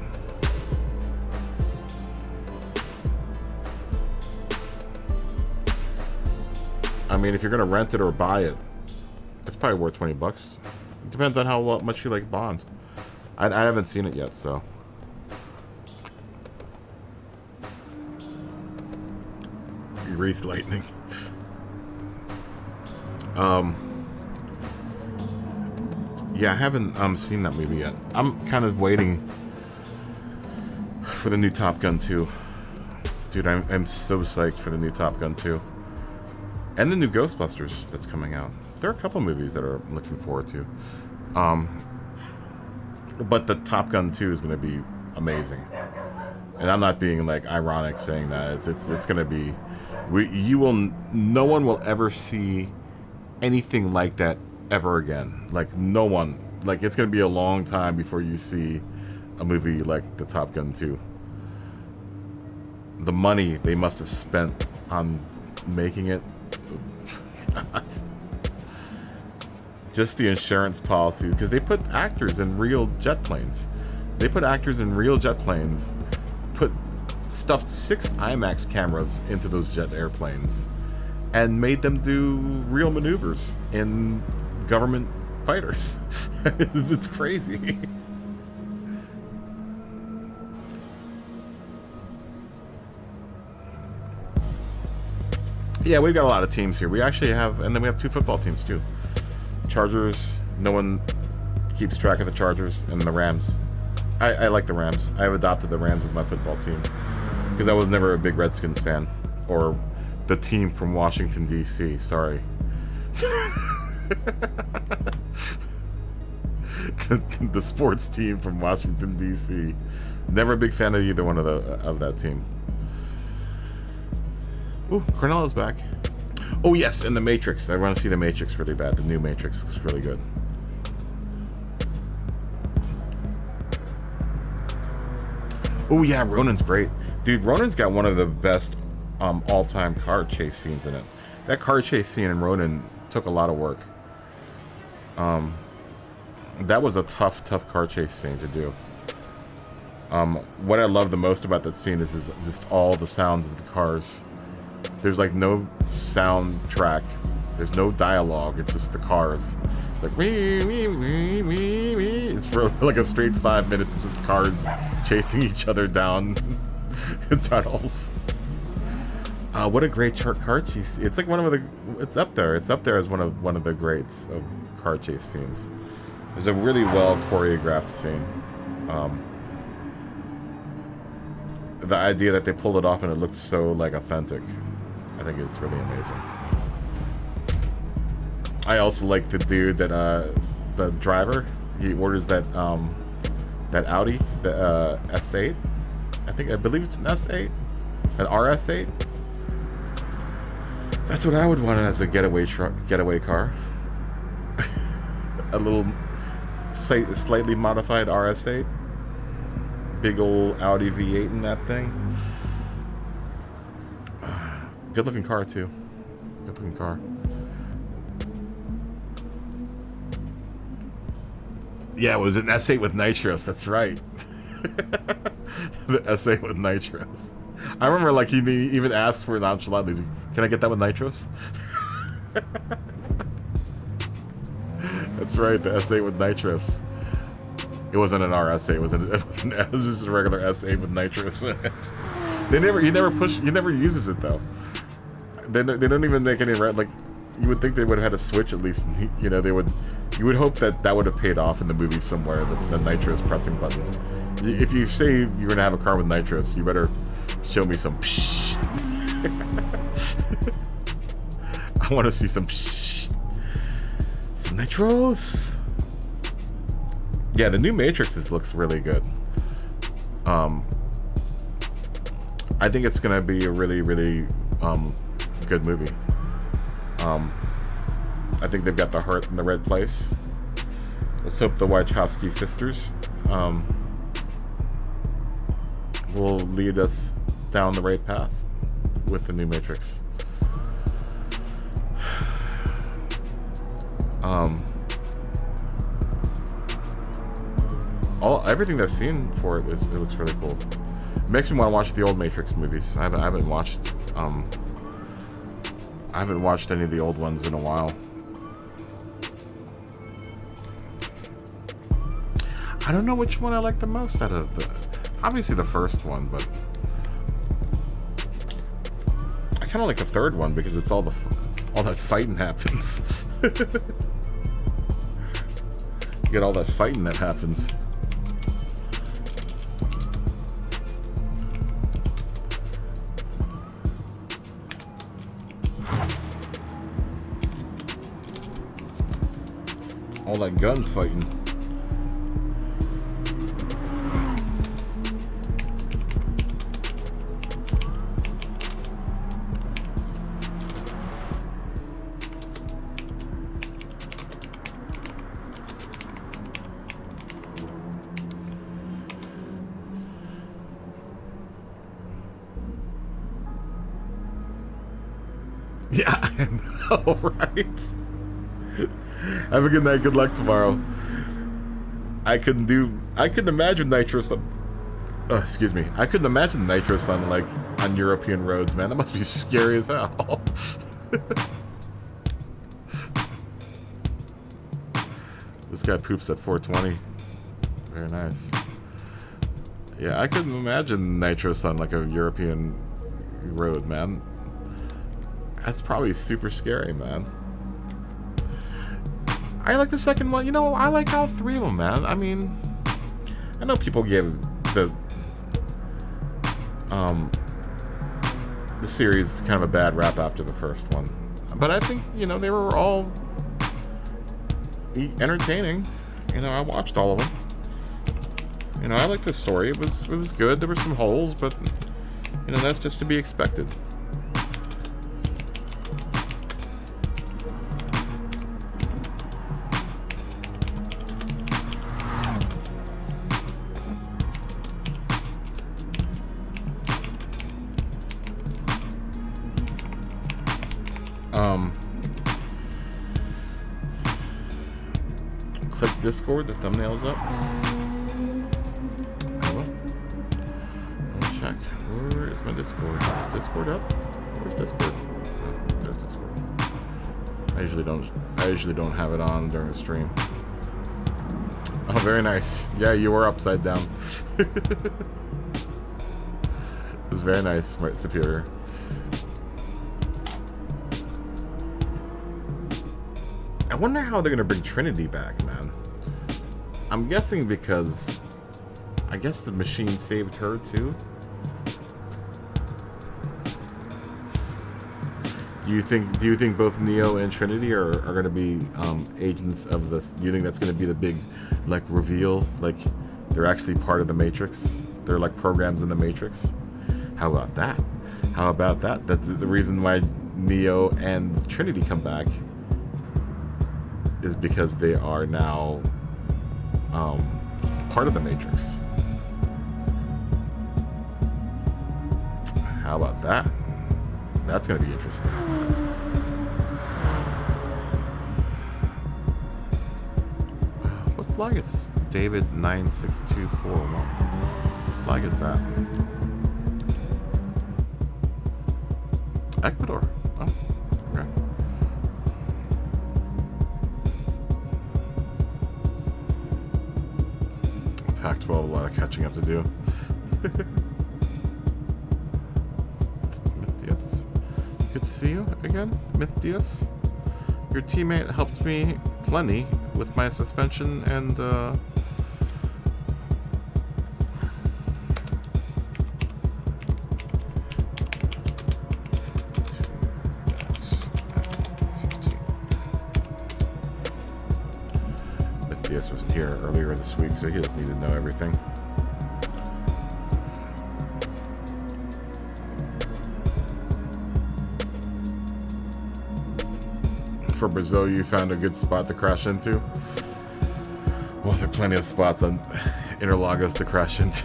Speaker 3: I mean, if you're gonna rent it or buy it, it's probably worth $20. It depends on how much you like Bond. I haven't seen it yet, so. Grease Lightning. Yeah, I haven't seen that movie yet. I'm kind of waiting for the new Top Gun 2. Dude, I'm so psyched for the new Top Gun 2. And the new Ghostbusters that's coming out. There are a couple movies that I'm looking forward to. But the Top Gun 2 is going to be amazing. And I'm not being like ironic saying that. It's going to be... No one will ever see anything like that ever again. Like, no one. Like, it's going to be a long time before you see a movie like the Top Gun 2. The money they must have spent on making it. Just the insurance policies, because they put actors in real jet planes. Stuffed 6 IMAX cameras into those jet airplanes and made them do real maneuvers in government fighters. It's crazy. Yeah, we've got a lot of teams here. We actually have, and then we have 2 football teams too. Chargers, no one keeps track of the Chargers, and the Rams. I like the Rams. I've adopted the Rams as my football team because I was never a big Redskins fan, or the team from Washington, D.C. Sorry. the sports team from Washington, D.C. Never a big fan of either one of that team. Ooh, Cornell is back. Oh yes, and The Matrix. I want to see The Matrix really bad. The new Matrix looks really good. Oh yeah, Ronan's great. Dude, Ronan's got one of the best all-time car chase scenes in it. That car chase scene in Ronin took a lot of work. That was a tough car chase scene to do. What I love the most about that scene is just all the sounds of the cars. There's like no soundtrack. There's no dialogue. It's just the cars. It's like wee wee wee wee wee. It's for like a straight 5 minutes. It's just cars chasing each other down tunnels. What a great car chase! It's like one of the. It's up there. It's up there as one of the greats of car chase scenes. It's a really well choreographed scene. The idea that they pulled it off and it looked so like authentic, I think is really amazing. I also like the dude that the driver. He orders that that Audi, the S8. I believe it's an S8, an RS8. That's what I would want as a getaway car. A little slightly modified RS8. Big old Audi V8 in that thing. Good looking car too. Good looking car. Yeah, it was an S8 with nitros. That's right. The S8 with nitros. I remember like he even asked for it nonchalantly. He's like, can I get that with nitros? That's right, the S8 with nitros. It wasn't an RS8. It was just a regular S8 with nitros in it. He never uses it though. They don't even make any like. You would think they would have had a switch at least. You know, you would hope that would have paid off in the movie somewhere. The nitros pressing button. If you say you're gonna have a car with nitros, you better show me some.
Speaker 1: I want to see some nitros. Yeah, the new Matrix looks really good. I think it's gonna be a really, really good movie. I think they've got the heart in the right place. Let's hope the Wachowski sisters will lead us down the right path with the new Matrix. Everything I've seen for it looks really cool. It makes me want to watch the old Matrix movies. I haven't watched any of the old ones in a while. I don't know which one I like the most out of obviously the first one, but I kind of like the third one because it's all that fighting happens. You get all that fighting that happens. All that gunfighting. Yeah, I know, right? Have a good night. Good luck tomorrow. I couldn't imagine Nitro Sun. Excuse me. I couldn't imagine Nitro Sun like on European roads, man. That must be scary as hell. This guy poops at 420. Very nice. Yeah, I couldn't imagine Nitro Sun like a European road, man. That's probably super scary, man. I like the second one. You know, I like all three of them, man. I mean, I know people give the series kind of a bad rap after the first one, but I think, you know, they were all entertaining. You know, I watched all of them. You know, I liked the story. It was good. There were some holes, but you know, that's just to be expected. Click Discord, the thumbnail's up. I will. I'll check. Where is my Discord? Is Discord up? Where's Discord? Oh, there's Discord. I usually don't have it on during the stream. Oh, very nice. Yeah, you were upside down. It was very nice, Smart Superior. I wonder how they're gonna bring Trinity back, man. I'm guessing because I guess the machine saved her too. Do you think both Neo and Trinity are gonna be agents of this? Do you think that's gonna be the big like reveal? Like they're actually part of the Matrix? They're like programs in the Matrix? How about that? How about that? That's the reason why Neo and Trinity come back. Is because they are now part of the Matrix. How about that? That's going to be interesting. What flag is this? David 96241. What flag is that? Ecuador. Oh, okay. Pac-12, a lot of catching up to do. Mythius. Good to see you again, Mythius. Your teammate helped me plenty with my suspension and
Speaker 3: Matthias was here earlier this week, so he doesn't need to know everything. For Brazil, you found a good spot to crash into? Well, there are plenty of spots on Interlagos to crash into.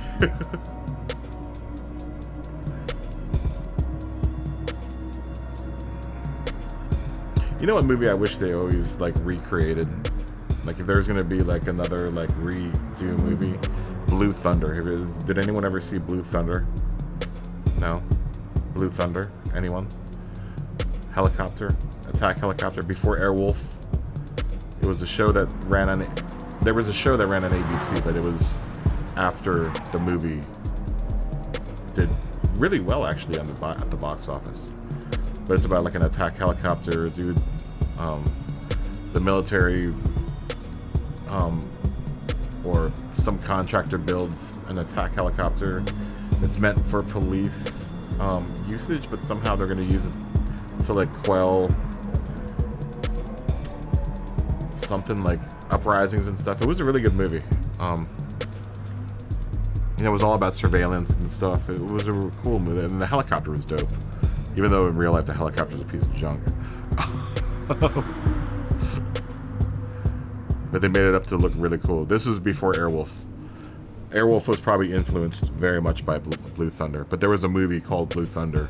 Speaker 3: You know what movie I wish they always like recreated? Like if there's gonna be like another like redo movie, Blue Thunder. Did anyone ever see Blue Thunder? No? Blue Thunder? Anyone? Helicopter? Attack helicopter before Airwolf. It was a show that ran on. There was a show that ran on ABC, but it was after the movie did really well actually on at the box office. But it's about like an attack helicopter dude. The military or some contractor builds an attack helicopter. It's meant for police usage, but somehow they're going to use it to like quell something like uprisings and stuff. It was a really good movie. It was all about surveillance and stuff. It was a cool movie, and the helicopter was dope. Even though in real life the helicopter's a piece of junk. But they made it up to look really cool. This was before Airwolf. Airwolf was probably influenced very much by Blue Thunder, but there was a movie called Blue Thunder.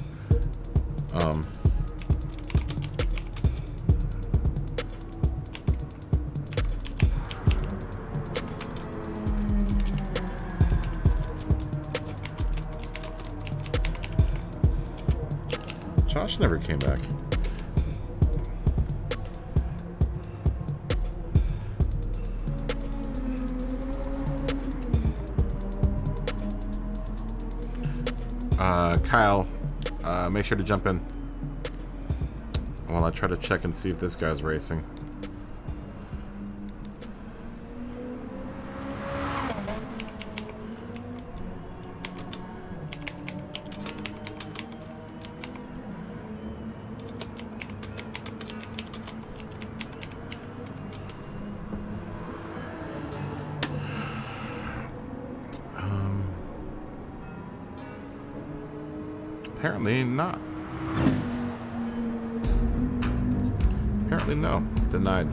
Speaker 3: Josh never came back. Kyle, make sure to jump in while I try to check and see if this guy's racing. Apparently not. Apparently no. Denied.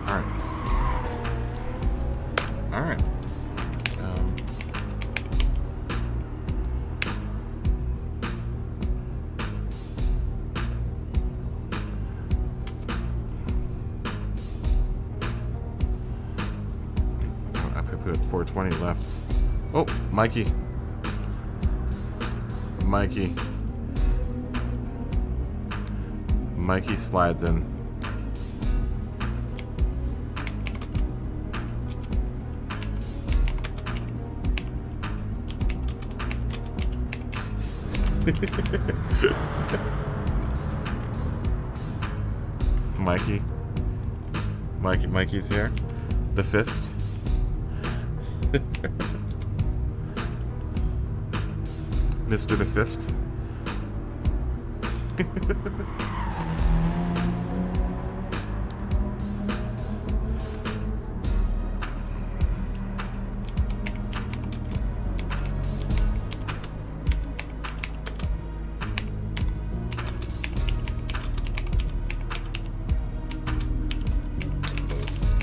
Speaker 3: Alright. Alright. Put 420 left. Oh, Mikey. Mikey slides in. It's Mikey's here. The fist. Mr. the Fist.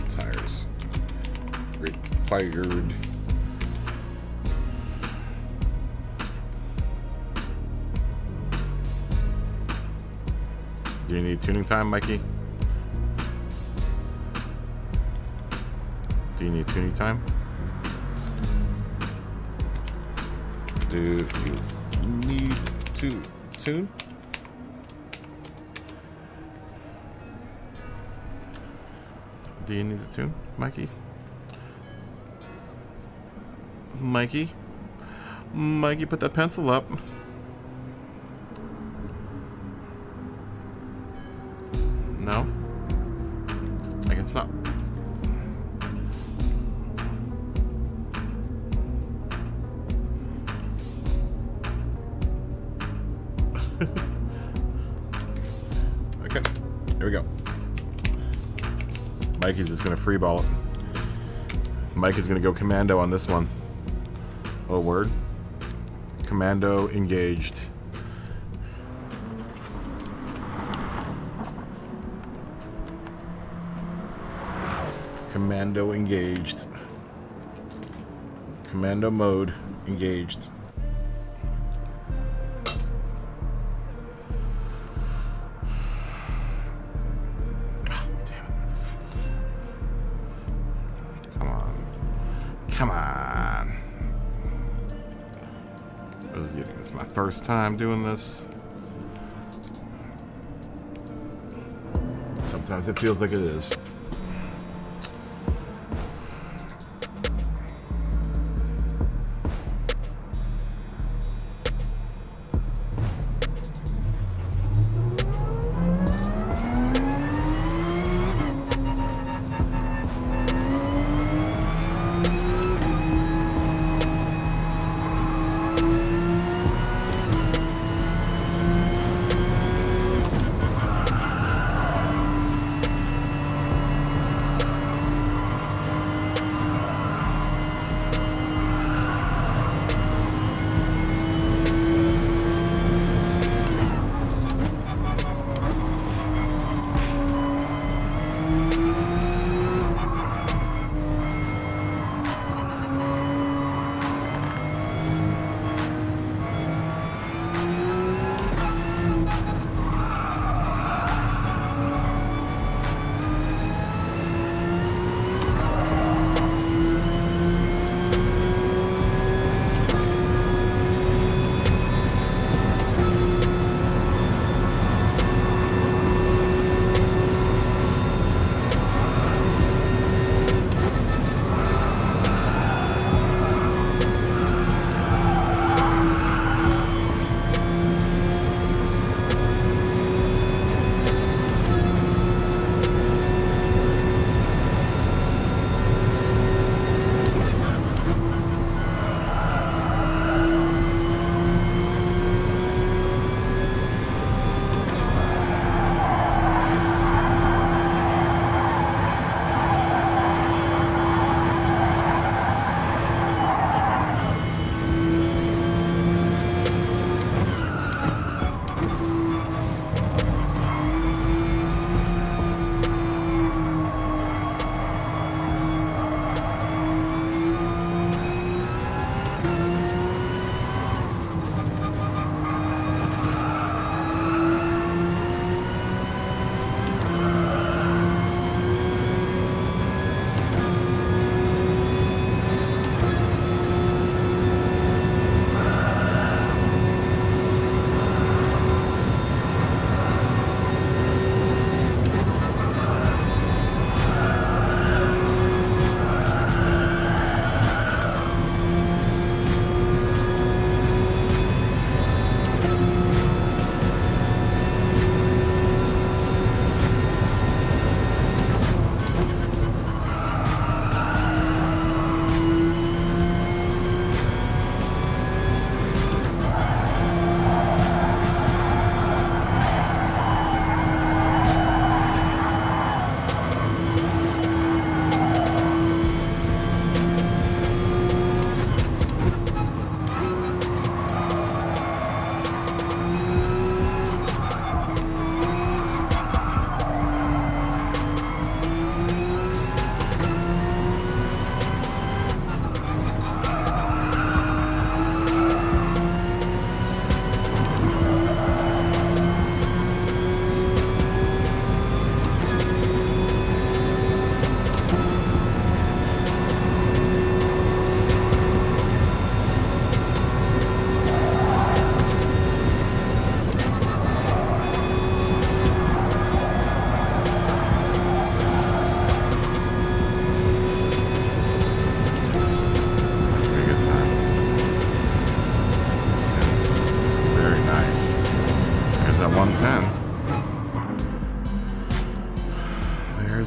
Speaker 3: Tires required. Do you need tuning time, Mikey? Do you need tuning time? Do you need to tune? Do you need a tune, Mikey? Mikey, put that pencil up. No? I guess not.
Speaker 1: Okay, here we go. Mikey's just gonna free ball it. Mike is gonna go commando on this one. Oh, word. Commando engaged. Commando engaged. Commando mode engaged. Oh, damn it. Come on. Come on. This is my first time doing this. Sometimes it feels like it is.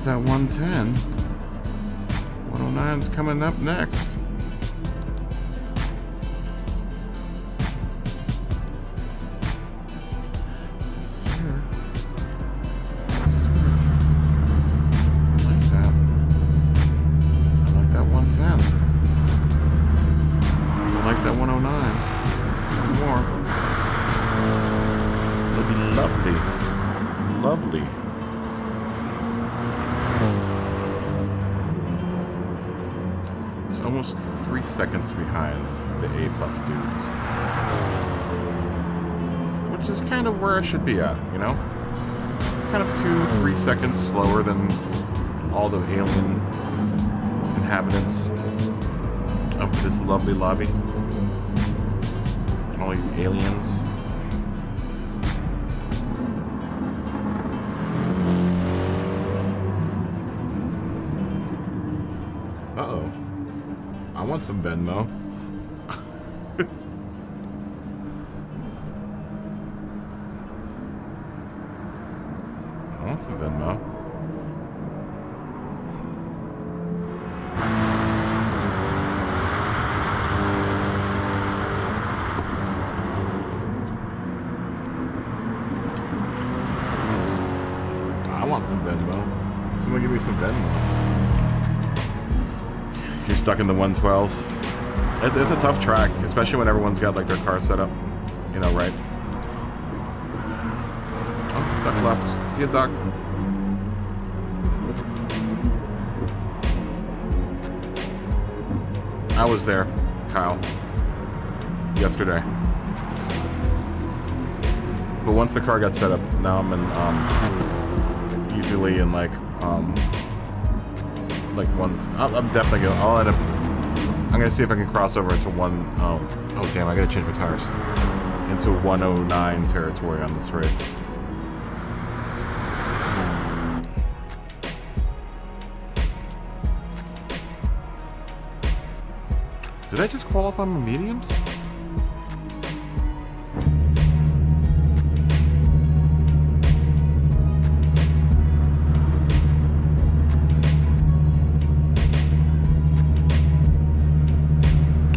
Speaker 1: that 110. 109's coming up next. Yes, sir.
Speaker 3: Lovely. It's almost 3 seconds behind the A+ dudes. Which is kind of where I should be at, you know? Kind of 2-3 seconds slower than all the alien inhabitants of this lovely lobby. All you aliens. Uh-oh. I want some Venmo. I want some Venmo. I want some Venmo. Someone give me some Venmo. You're stuck in the 112s. It's a tough track, especially when everyone's got like their car set up, you know, right? Oh, duck left. See a duck. I was there, Kyle, yesterday. But once the car got set up, now I'm in easily in like one. I'm definitely gonna. I'll end up. I'm gonna see if I can cross over into one. Oh damn! I gotta change my tires. Into 109 territory on this race. Did I just qualify my mediums?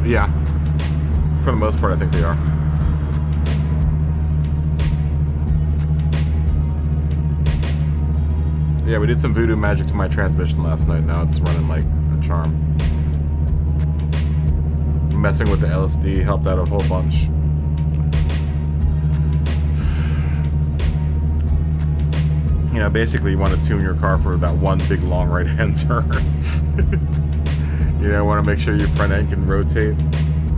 Speaker 3: Yeah. For the most part, I think they are. Yeah, we did some voodoo magic to my transmission last night. Now it's running like a charm. Messing with the LSD helped out a whole bunch. You know, basically you want to tune your car for that one big long right-hand turn. You know, want to make sure your front end can rotate,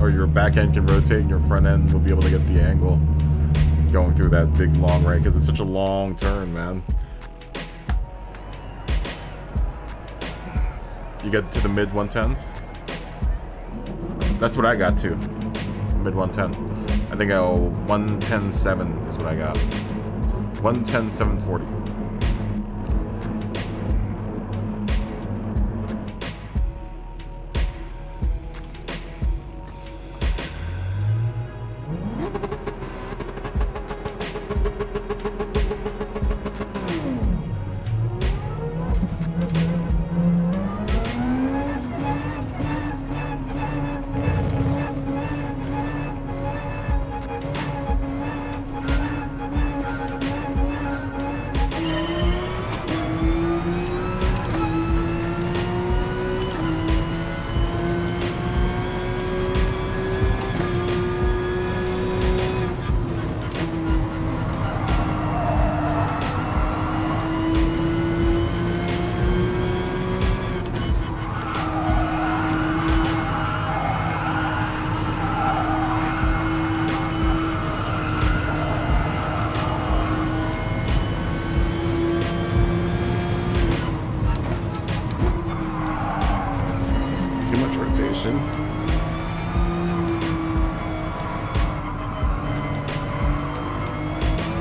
Speaker 3: or your back end can rotate, and your front end will be able to get the angle going through that big long right, because it's such a long turn, man. You get to the mid 110s? That's what I got to. Mid 110. I think 110.7 is what I got. 110.740.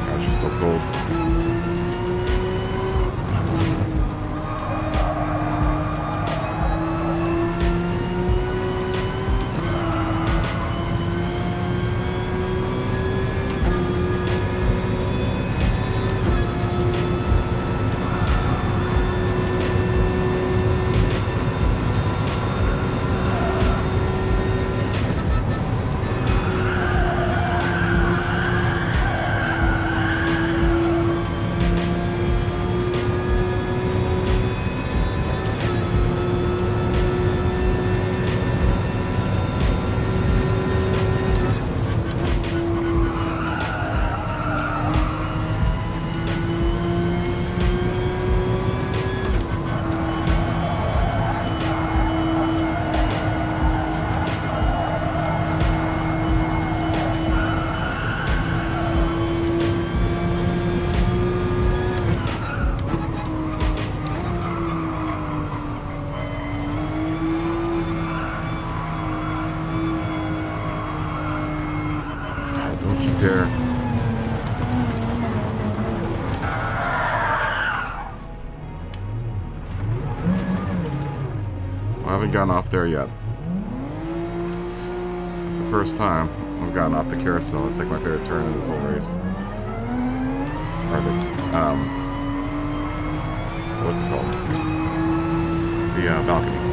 Speaker 3: Gosh, it's still cold. I haven't gotten off there yet. It's the first time I've gotten off the carousel. It's like my favorite turn in this whole race. Or the, what's it called? The balcony.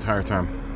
Speaker 3: entire time.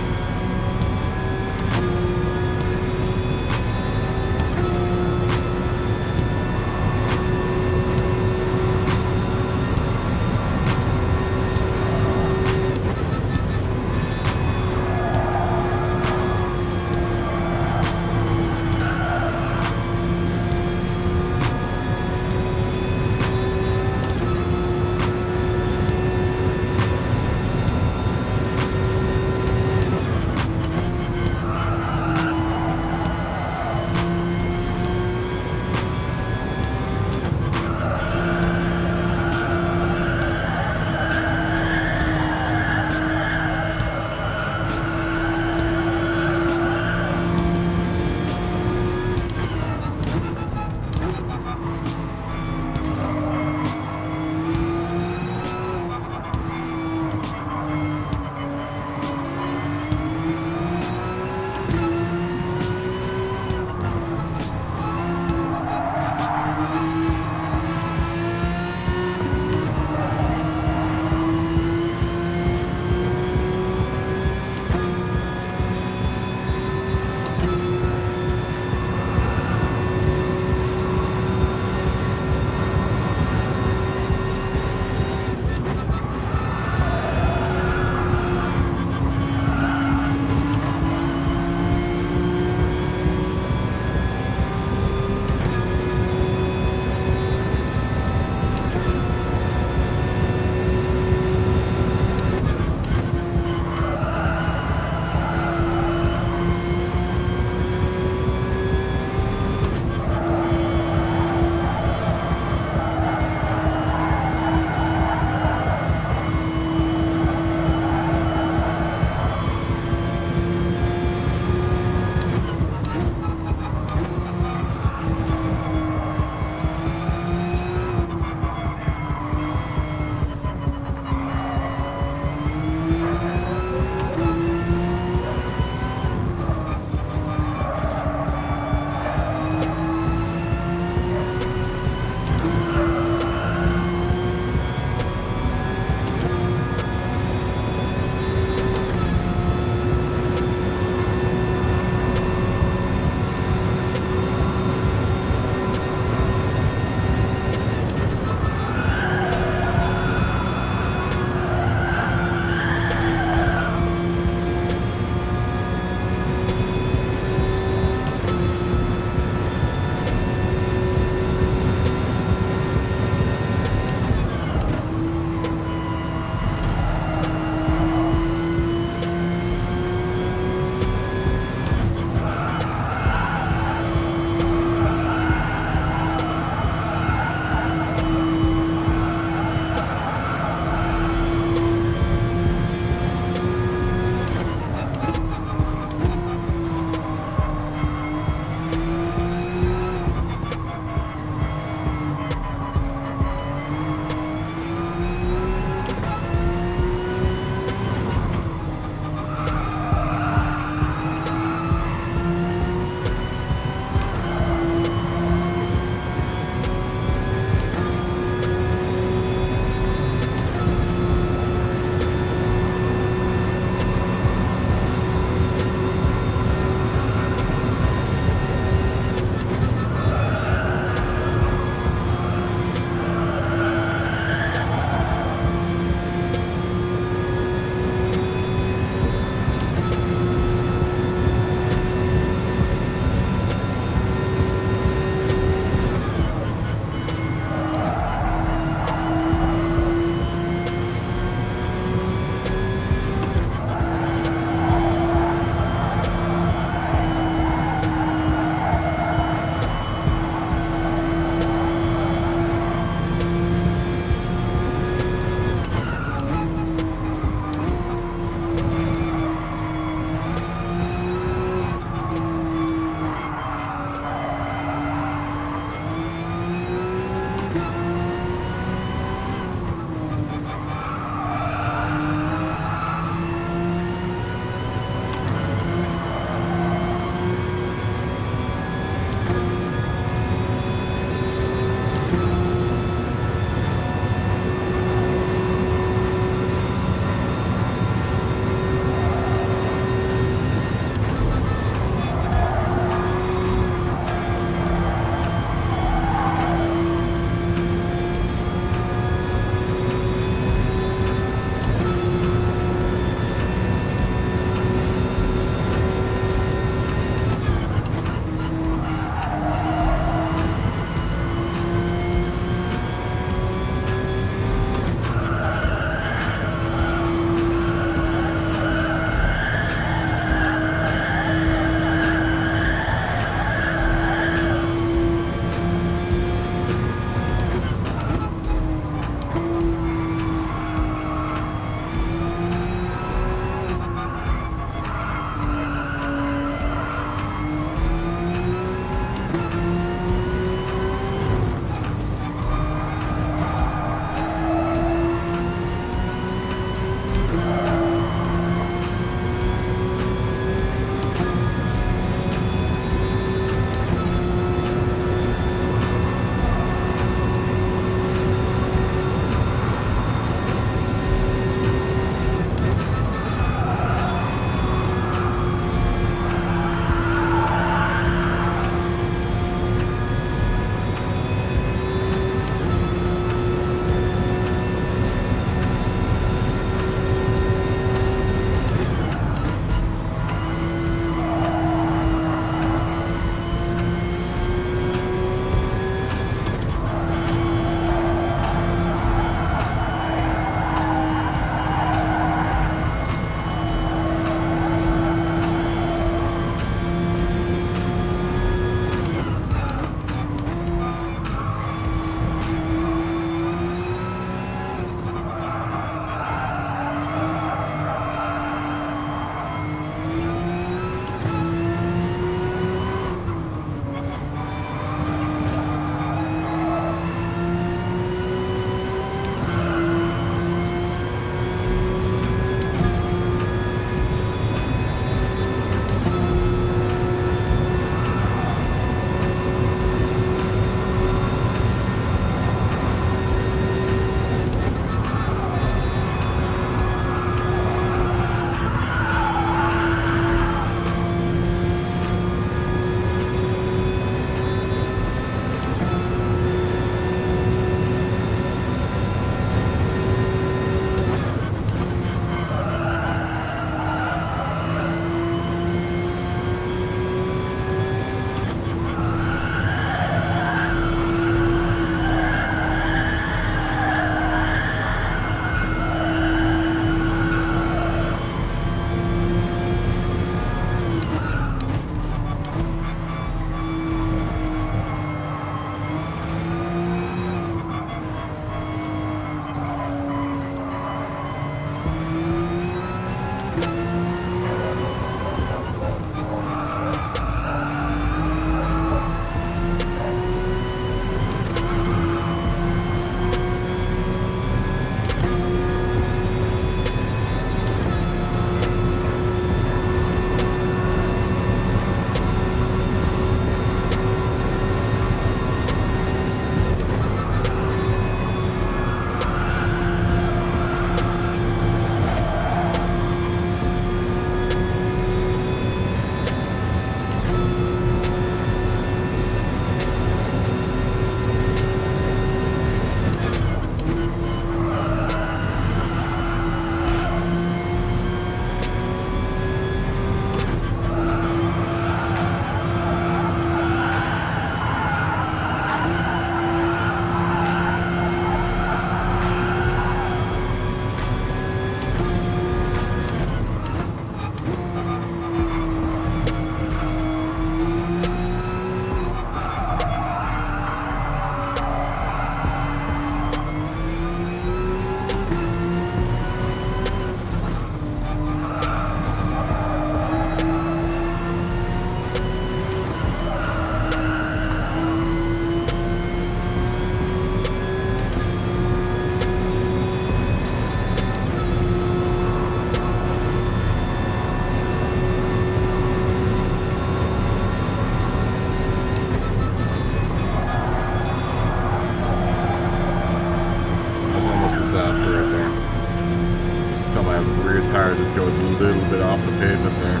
Speaker 1: go a little bit off the pavement there.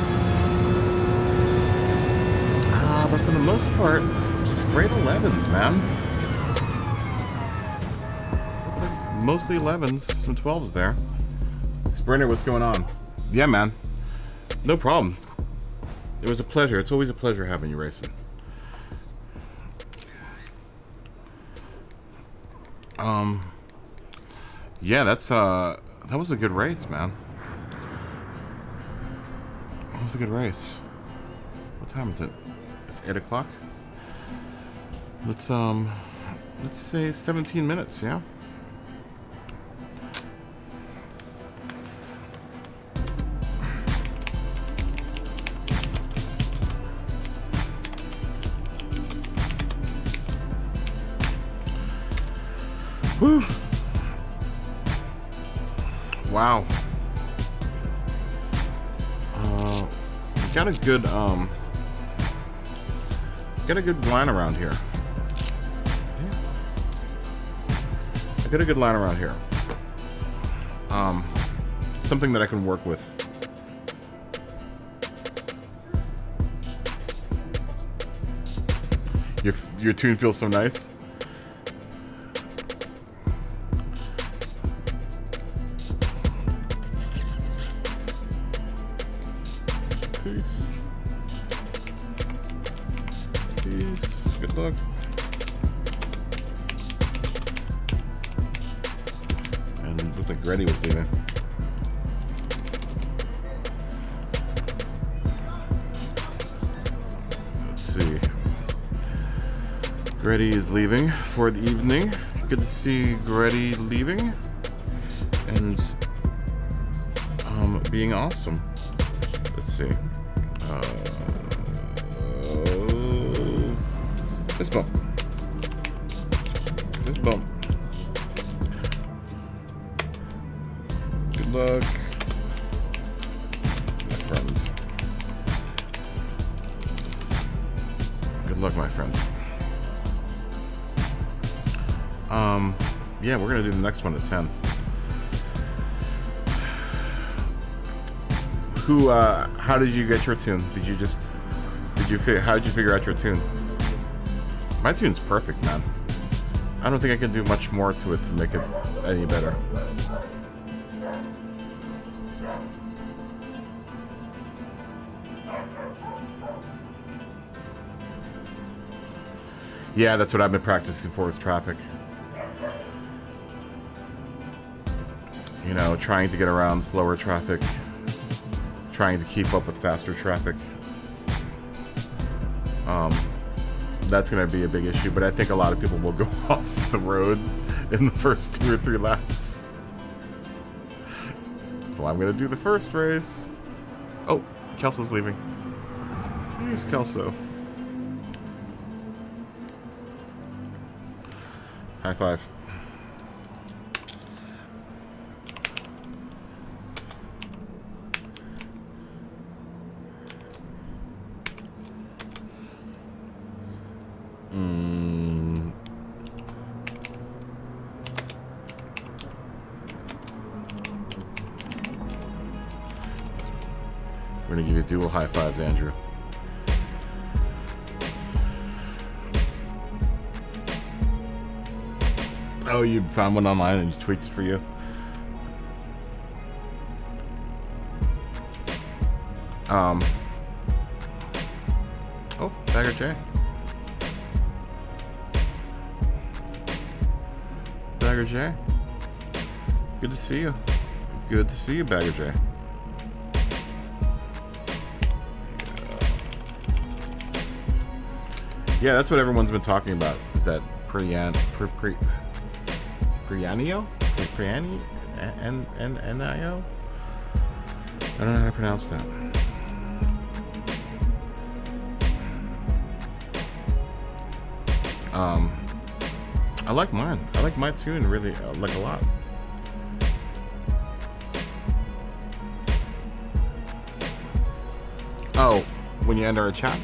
Speaker 1: But for the most part, straight 11s, man. Mostly 11s, some 12s there. Sprinter, what's going on? Yeah, man. No problem. It was a pleasure. It's always a pleasure having you racing. Yeah, that was a good race, man. That was a good race. What time is it? It's 8 o'clock. Let's say 17 minutes, yeah? Woo! Wow. Got a good line around here. Yeah. I got a good line around here. Something that I can work with. Your tune feels so nice. Peace. Peace. Good luck. And it looked like Reddy was leaving. Let's see. Reddy is leaving for the evening. Good to see Reddy leaving and being awesome. Let's see. This bump. This bump. Good luck, my friends. Good luck, my friend. Yeah, we're gonna do the next one at 10. How did you get your tune? How did you figure out your tune? My tune's perfect, man. I don't think I can do much more to it to make it any better. Yeah, that's what I've been practicing for, is traffic. You know, trying to get around slower traffic. Trying to keep up with faster traffic. That's going to be a big issue, but I think a lot of people will go off the road in the first 2 or 3 laps. So I'm going to do the first race. Oh, Kelso's leaving. Here's Kelso. High five. We're gonna give you dual high fives, Andrew. Oh, you found one online and you tweaked it for you? Oh, Bagger J. Bagger J. Good to see you. Good to see you, Bagger J. Yeah, that's what everyone's been talking about. Is that Prianio? Priani? N-I-O? I don't know how to pronounce that. I like mine. I like my tune really, like a lot. Oh, when you enter a chat?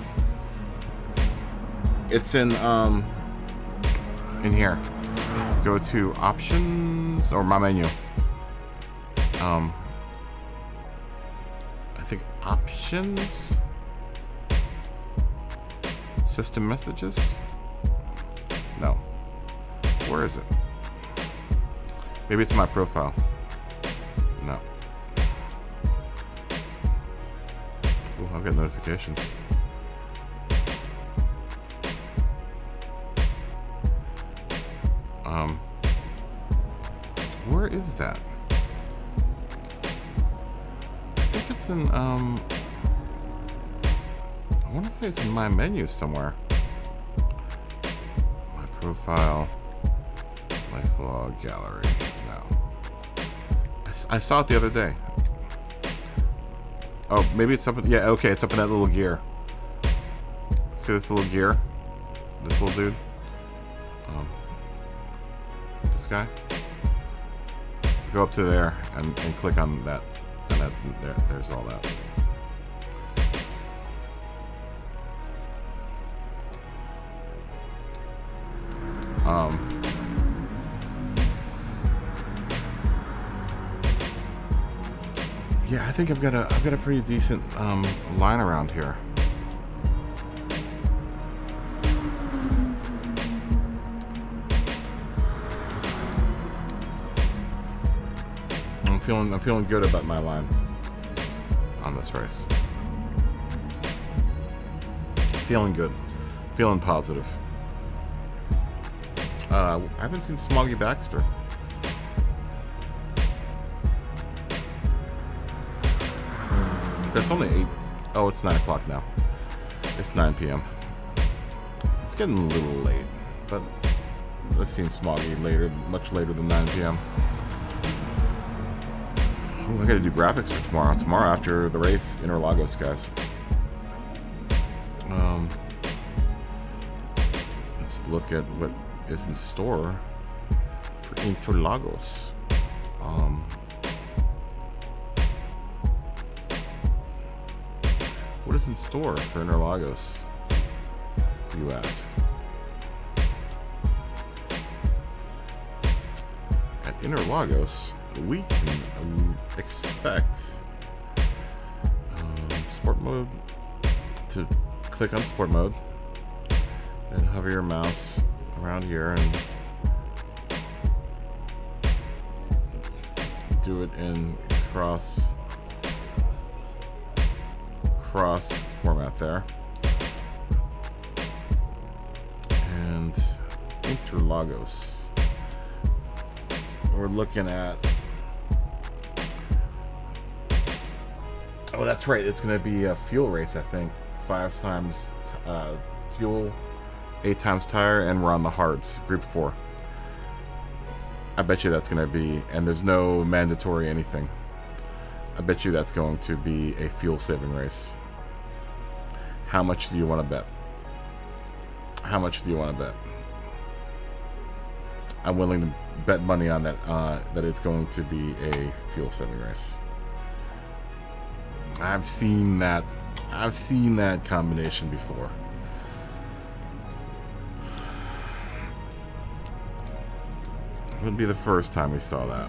Speaker 1: It's in here. Go to options or my menu.
Speaker 3: Options? System messages? No. Where is it? Maybe it's my profile. No. Oh, I've got notifications. Where is that? I think it's in, I want to say it's in my menu somewhere. My profile, life log, gallery. No. I saw it the other day. Oh, maybe it's up. Yeah, okay, it's up in that little gear. See this little gear? This little dude? This guy? Go up to there and click on that. And that, there's all that. Yeah, I think I've got a pretty decent line around here. I'm feeling good about my line on this race. Feeling good. Feeling positive. I haven't seen Smoggy Baxter. It's only 8. Oh, it's 9 o'clock now. It's 9 p.m. It's getting a little late, but I've seen Smoggy later, much later than 9 p.m. Ooh, I gotta do graphics for tomorrow. Tomorrow after the race, Interlagos, guys. Let's look at what is in store for Interlagos. What is in store for Interlagos, you ask? At Interlagos, we can expect sport mode. To click on sport mode and hover your mouse around here and do it in cross format there. And Interlagos, we're looking at, oh, that's right, it's going to be a fuel race, I think. 5 times fuel, 8 times tire, and we're on the hards, group 4. I bet you that's going to be, and there's no mandatory anything. I bet you that's going to be a fuel saving race. How much do you want to bet? How much do you want to bet? I'm willing to bet money on that, that it's going to be a fuel saving race. I've seen that combination before. It wouldn't be the first time we saw that.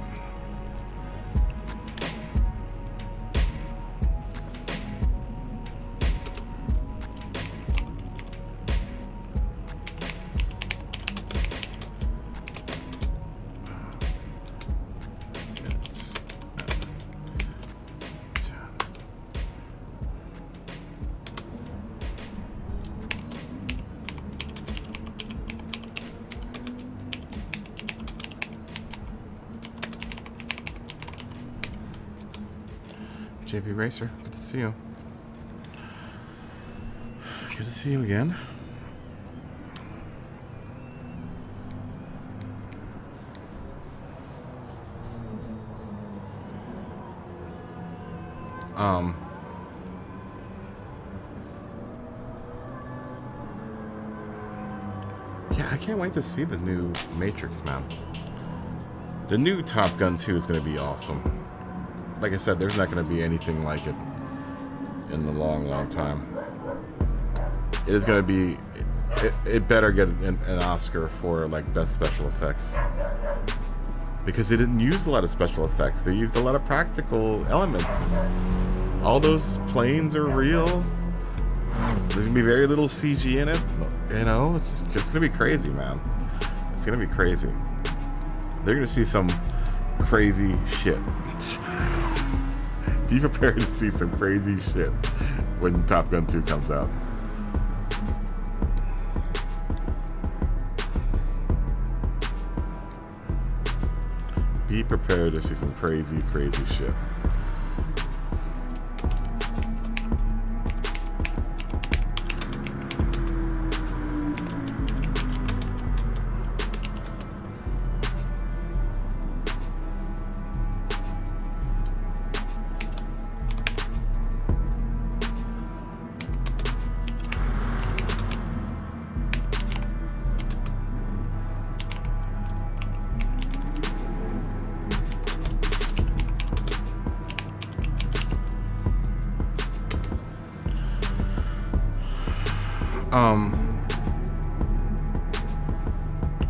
Speaker 3: JV Racer, good to see you. Good to see you again. Yeah, I can't wait to see the new Matrix, man. The new Top Gun 2 is going to be awesome. Like I said, there's not going to be anything like it in the long time. It is going to be... It better get an Oscar for, like, best special effects. Because they didn't use a lot of special effects. They used a lot of practical elements.
Speaker 1: All those planes are real. There's gonna be very little CG in it. You know, it's gonna be crazy, man. It's gonna be crazy. They're gonna see some crazy shit. Be prepared to see some crazy shit when Top Gun 2 comes out. Be prepared to see some crazy, crazy shit.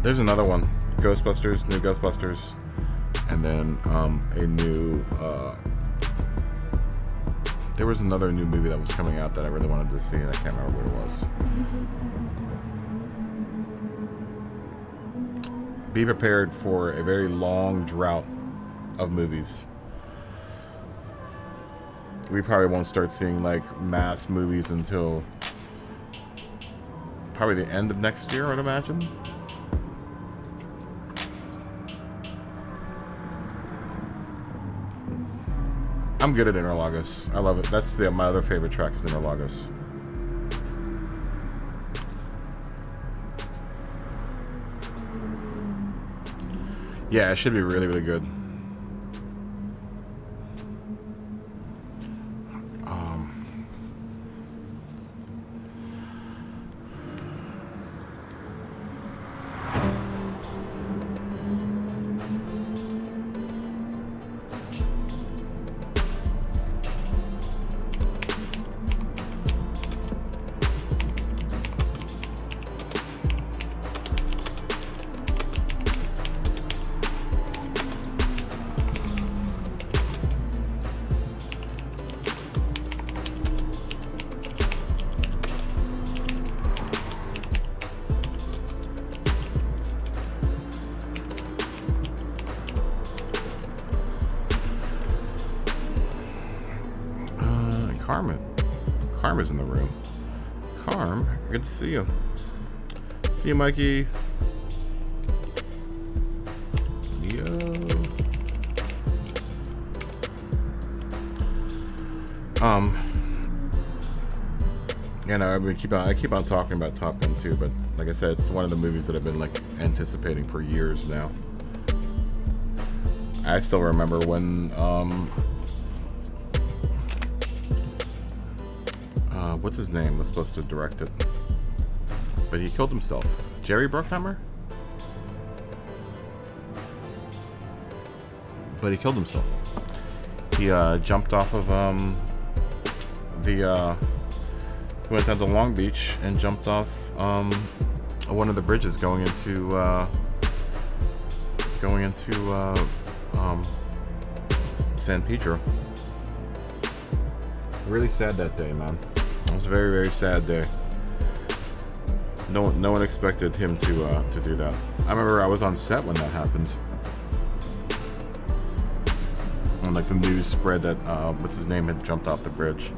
Speaker 1: There's another one, Ghostbusters, new Ghostbusters, and then a new. There was another new movie that was coming out that I really wanted to see, and I can't remember what it was. Be prepared for a very long drought of movies. We probably won't start seeing like mass movies until probably the end of next year, I'd imagine. I'm good at Interlagos. I love it. That's my other favorite track is Interlagos. Yeah, it should be really, really good. Karma's in the room. Carm, good to see you. See you, Mikey. Yo. You know, I keep on talking about Top Gun 2, but like I said, it's one of the movies that I've been like anticipating for years now. I still remember when what's his name was supposed to direct it, but he killed himself. Jerry Bruckheimer? But he killed himself. He jumped off of he went down to Long Beach and jumped off one of the bridges going into San Pedro. Really sad that day, man. It was a very, very sad day. No one expected him to do that. I remember I was on set when that happened. And like the news spread that what's his name had jumped off the bridge.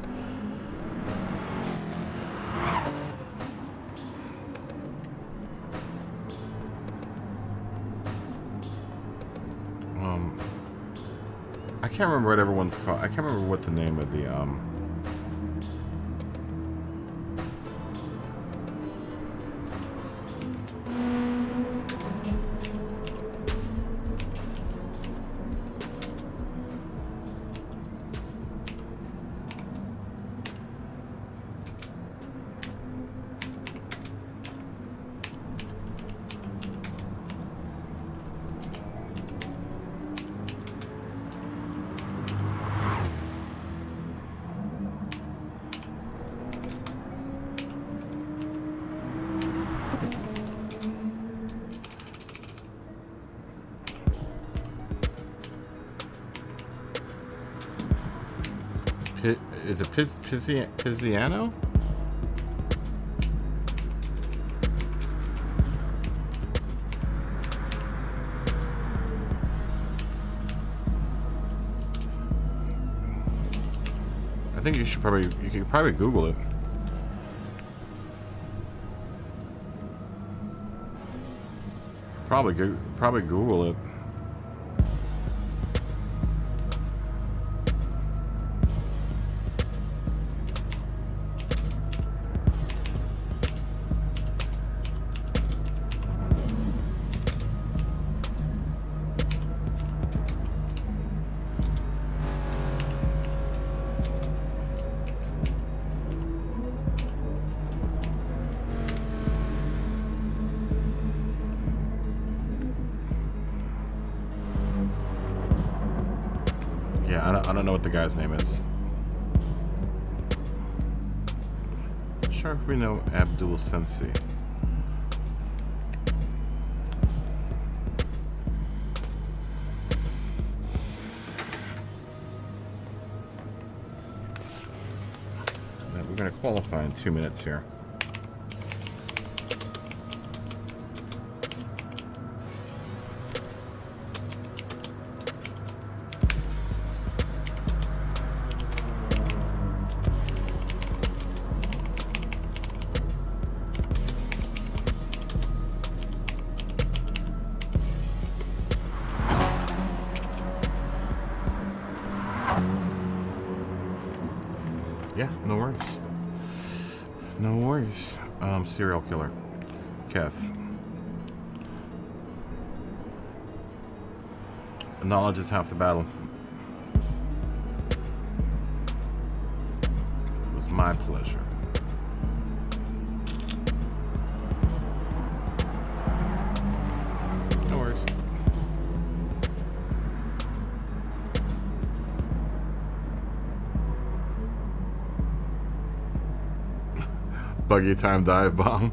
Speaker 1: I can't remember what everyone's called. I can't remember what the name of the Is it Pizziano? I think you could probably Google it. Probably Google it. Yeah, I don't know what the guy's name is. Not sure if we know Abdul Sensi. We're going to qualify in 2 minutes here. Yeah, no worries. No worries. Serial killer. Kev. Knowledge is half the battle. It was my pleasure. No worries. Buggy time dive bomb.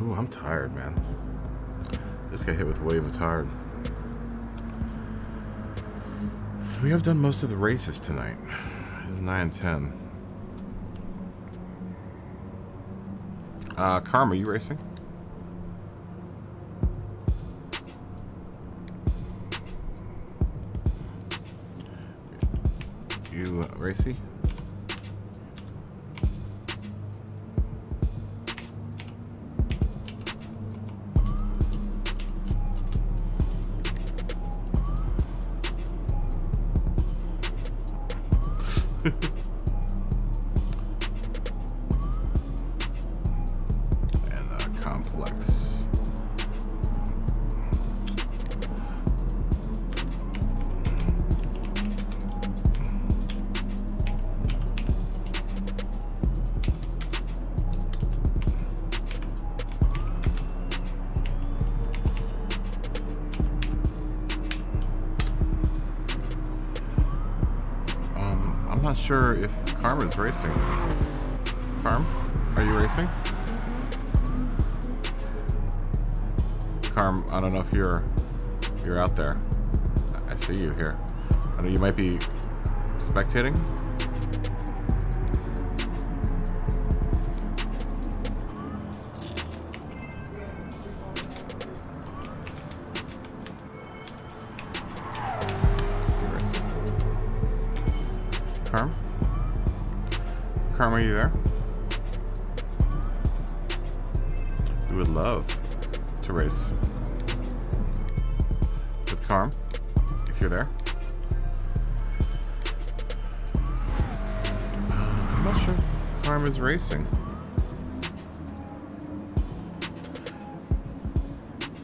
Speaker 1: Ooh, I'm tired, man. Just got hit with a wave of tired. We have done most of the races tonight. It's 9 and 10. Karma, you racing? You racy? And complex. I'm not sure if Karma's racing. Karm, are you racing? Karm, I don't know if you're out there. I see you here. I know you might be spectating. Karm, are you there? We would love to race with Karm, if you're there. I'm not sure if Karm is racing.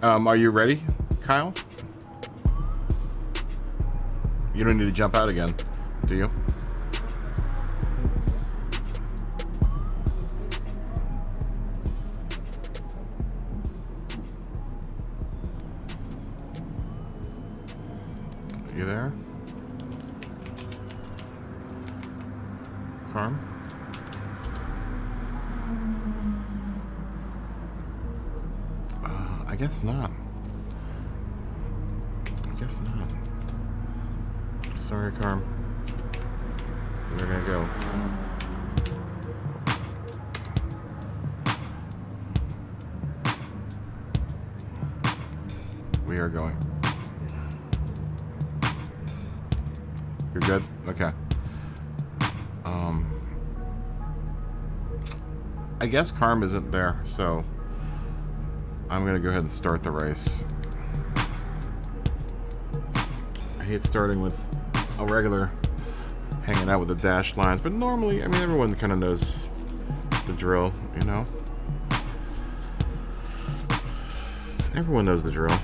Speaker 1: Are you ready, Kyle? You don't need to jump out again, do you? You there? Karm? I guess not.
Speaker 3: Sorry, Carm. We're gonna go. We are going. You're good? Okay. I guess Carm isn't there, so I'm gonna go ahead and start the race. I hate starting with a regular hanging out with the dash lines, but normally, I mean, everyone kind of knows the drill, you know? Everyone knows the drill.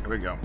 Speaker 3: Here we go.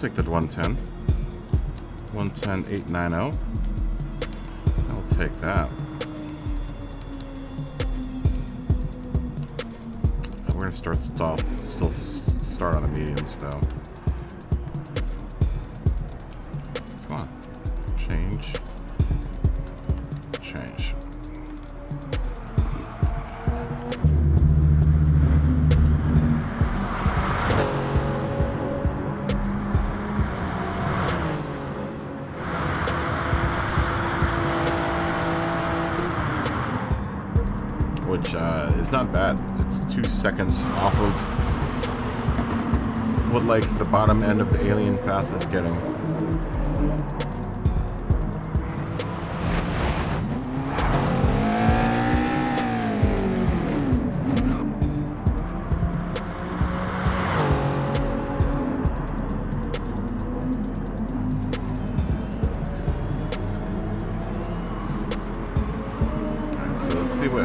Speaker 3: Take that 110. 110.890. I'll take that. We're gonna still start on the mediums though. Come on. Change. Change. Which is not bad. It's 2 seconds off of what like the bottom end of the alien fast is getting.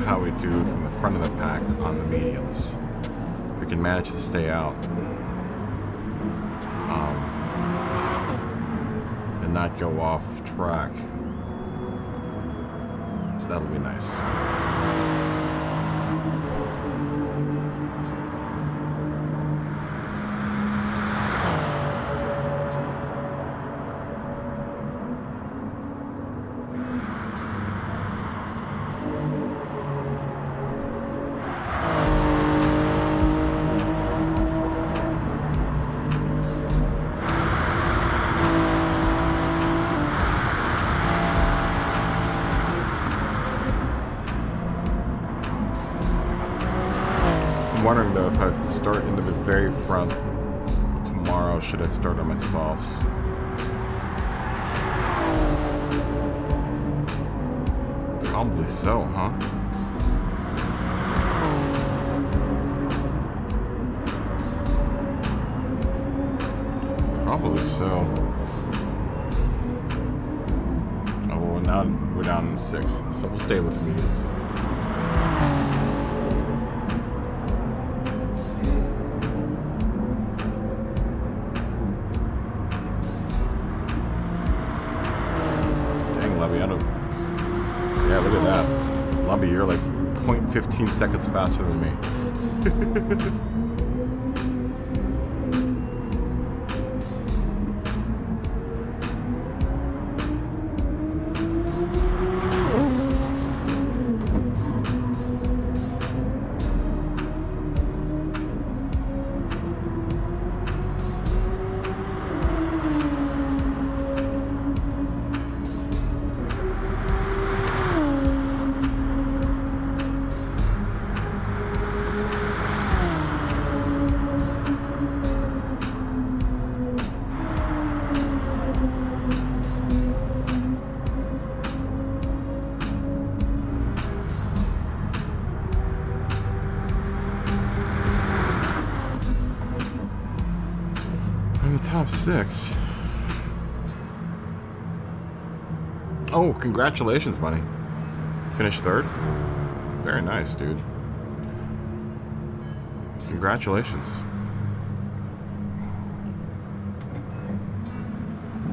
Speaker 3: How we do from the front of the pack on the mediums. If we can manage to stay out and not go off track, that'll be nice. I'm wondering though if I start into the very front tomorrow, should I start on my softs? Probably so, huh? Probably so. Oh, well, now we're down in 6, so we'll stay with the mediums. Yeah, look at that. Lobby, you're like 0.15 seconds faster than me. Top 6. Oh, congratulations, buddy. Finished 3rd? Very nice, dude. Congratulations.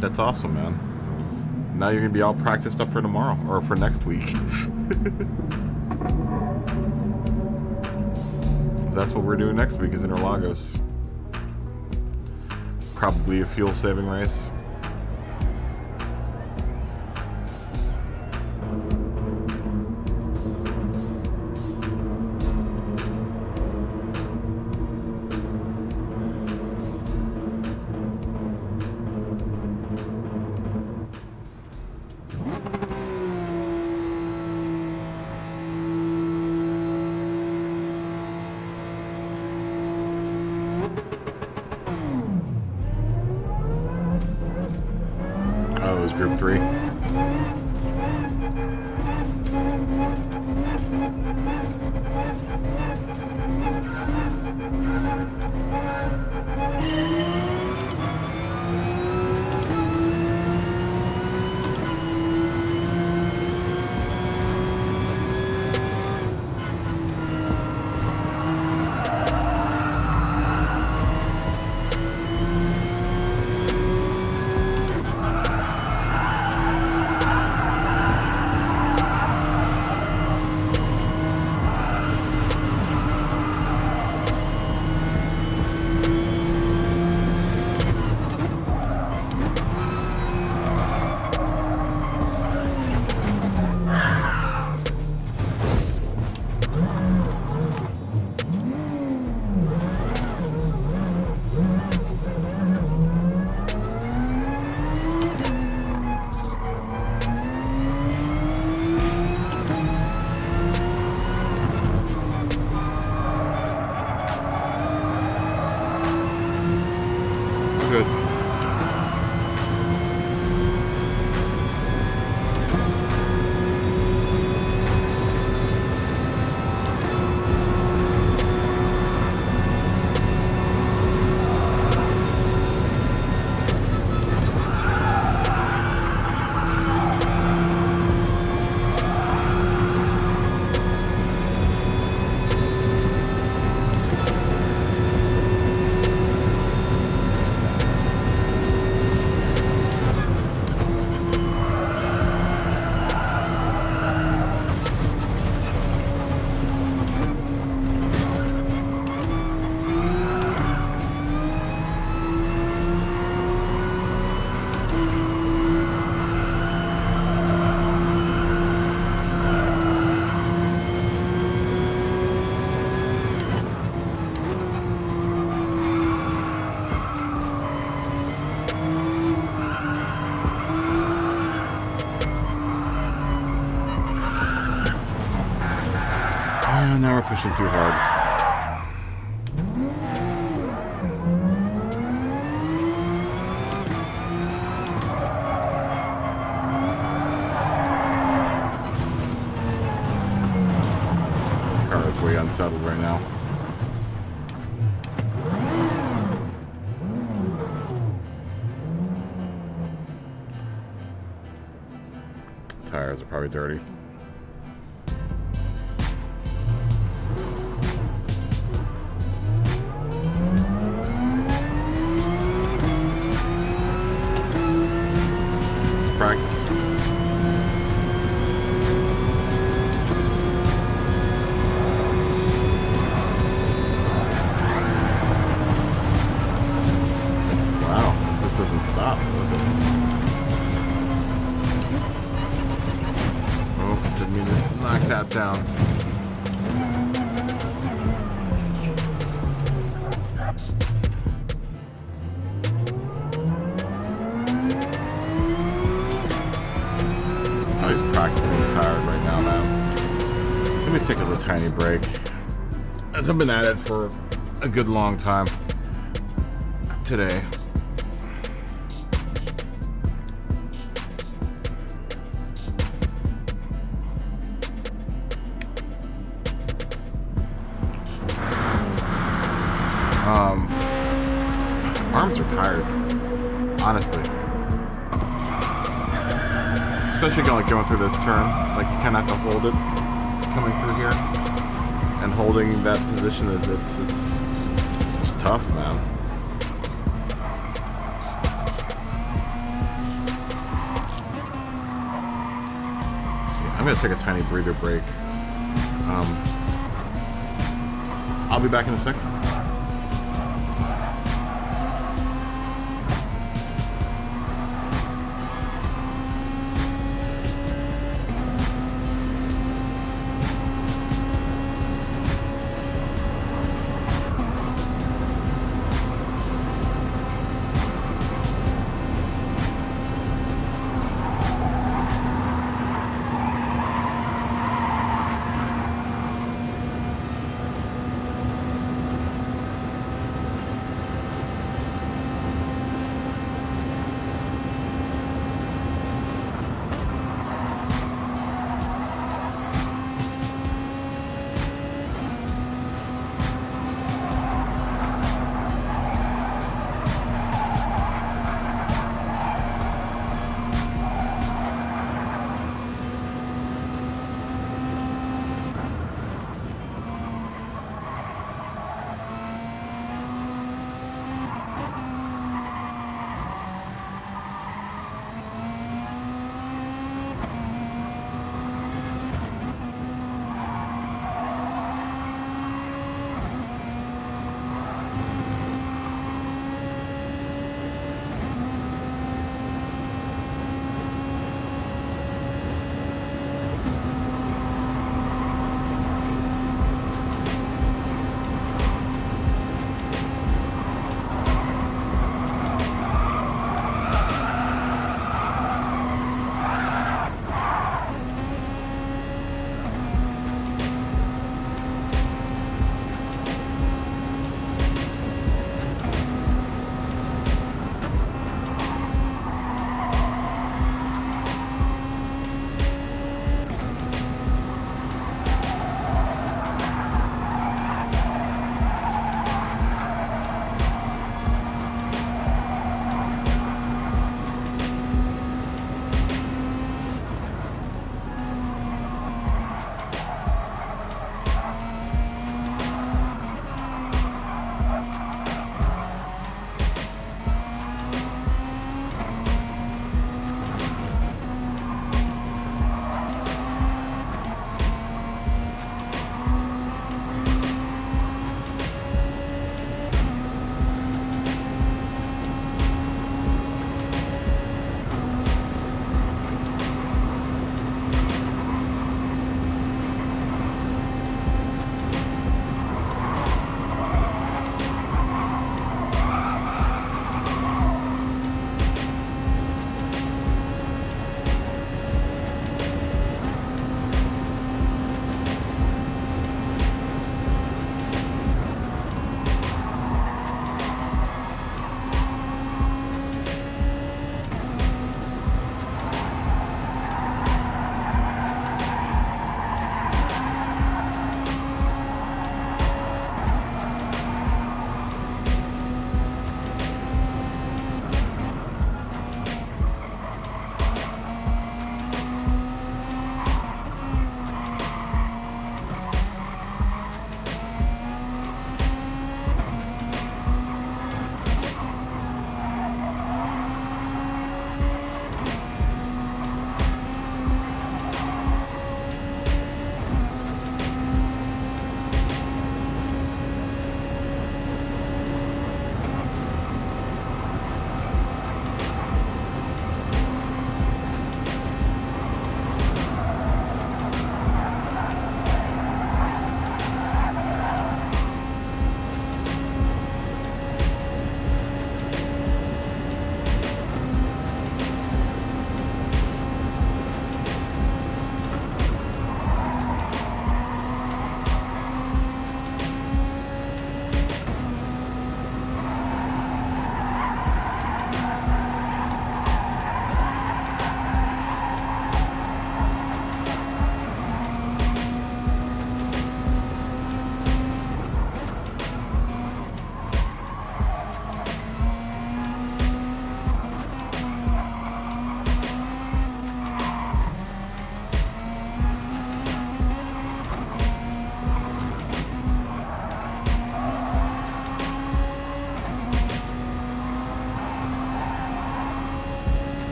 Speaker 3: That's awesome, man. Now you're gonna be all practiced up for tomorrow, or for next week. That's what we're doing next week, is Interlagos. Probably a fuel-saving race. Group 3. pushing too hard. The car is way unsettled right now. Tires are probably dirty. Practice. Wow, this just doesn't stop, does it? Oh, didn't mean to knock that down. I'm practicing tired right now, man. Let me take a little tiny break, as I've been at it for a good long time today. Arms are tired, honestly. Especially going through this turn, like you kind of have to hold it coming through here, and holding that position is it's tough, man. Yeah, I'm gonna take a tiny breather break. I'll be back in a second.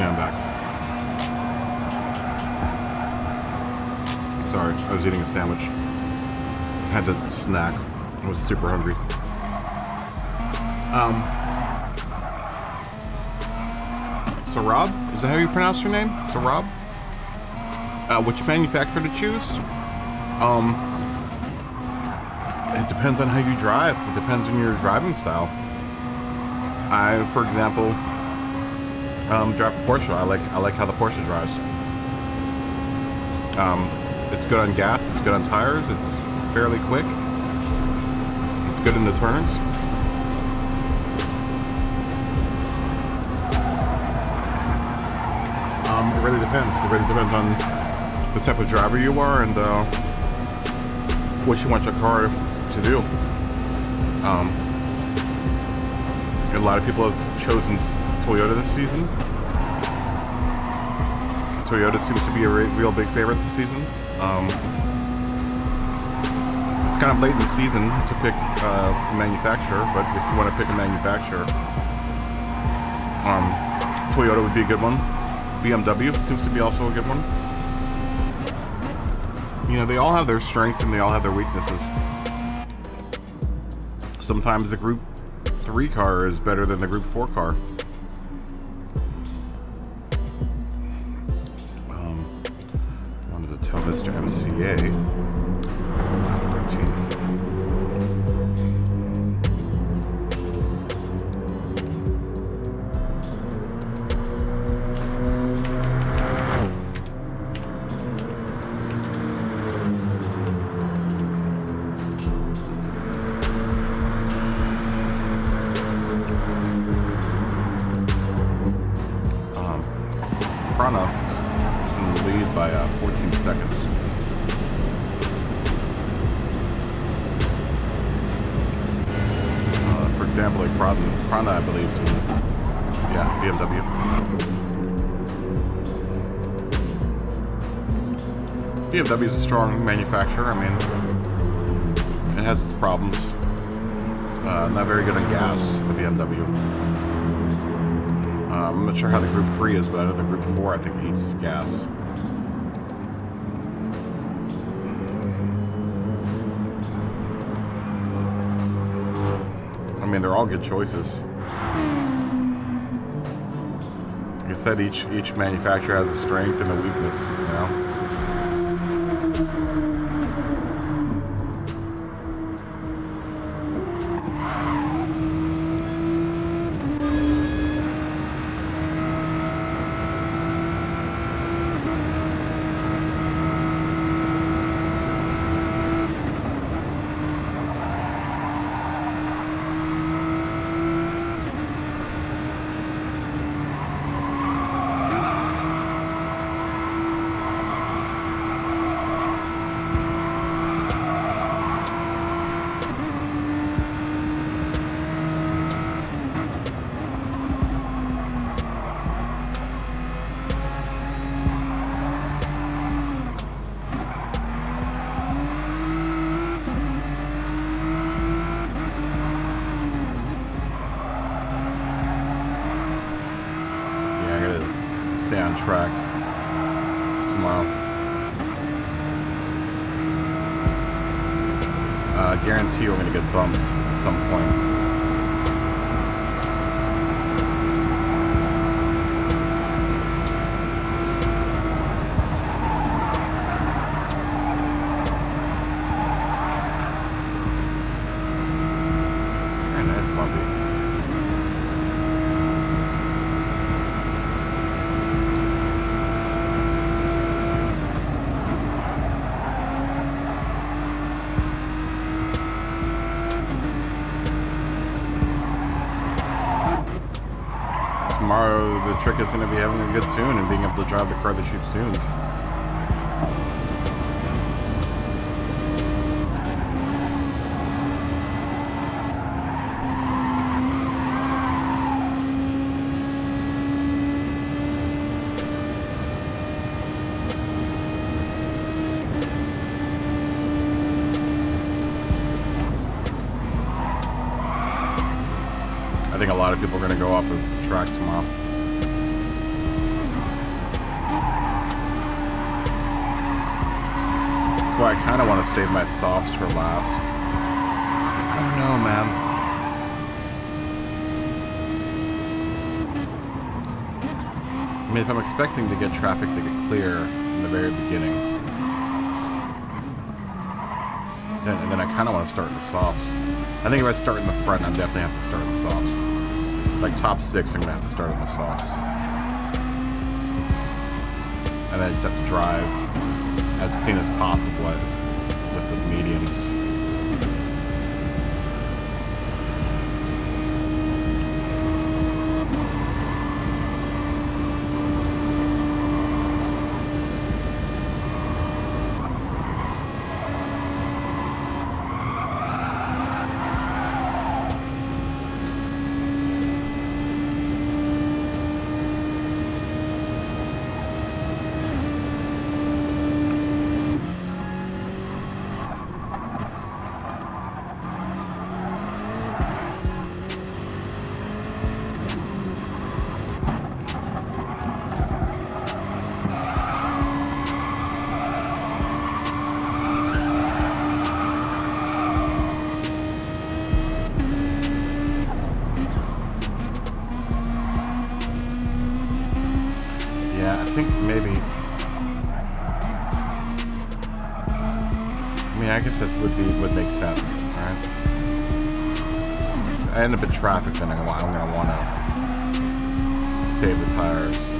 Speaker 3: I'm back. Sorry, I was eating a sandwich. Had to snack. I was super hungry. Sarab? Is that how you pronounce your name? Sarab? Which manufacturer to choose? It depends on how you drive. It depends on your driving style. I, for example, drive a Porsche. I like how the Porsche drives. It's good on gas. It's good on tires. It's fairly quick. It's good in the turns. It really depends. It really depends on the type of driver you are and what you want your car to do. A lot of people have chosen Toyota this season. Toyota seems to be a real big favorite this season. It's kind of late in the season to pick a manufacturer, but if you want to pick a manufacturer, Toyota would be a good one. BMW seems to be also a good one. You know, they all have their strengths and they all have their weaknesses. Sometimes the Group 3 car is better than the Group 4 car. I wanted to tell Mr. MCA. 13. Prana in the lead by 14 seconds. For example, like Prana, I believe, is in, BMW. BMW is a strong manufacturer. I mean, it has its problems. Not very good on gas, the BMW. I'm not sure how the Group 3 is, but I know the Group 4, I think, eats gas. I mean, they're all good choices. Like I said, each manufacturer has a strength and a weakness, you know? Stay on track tomorrow. Guarantee we're going to get bumped at some point. Very nice, Lumpy. Tomorrow, the trick is going to be having a good tune and being able to drive the car that shoots tunes. I think a lot of people are going to go off the track tomorrow.
Speaker 1: why I kind of want to save my softs for last. I don't know, man. I mean, if I'm expecting to get traffic to get clear in the very beginning, then I kind of want to start in the softs. I think if I start in the front, I definitely have to start in the softs. Like top 6, I'm going to have to start in the softs. And then I just have to drive as clean as possible with the mediums. I think maybe. I mean, I guess that would make sense, right? If I end up in traffic, then I'm gonna want to save the tires.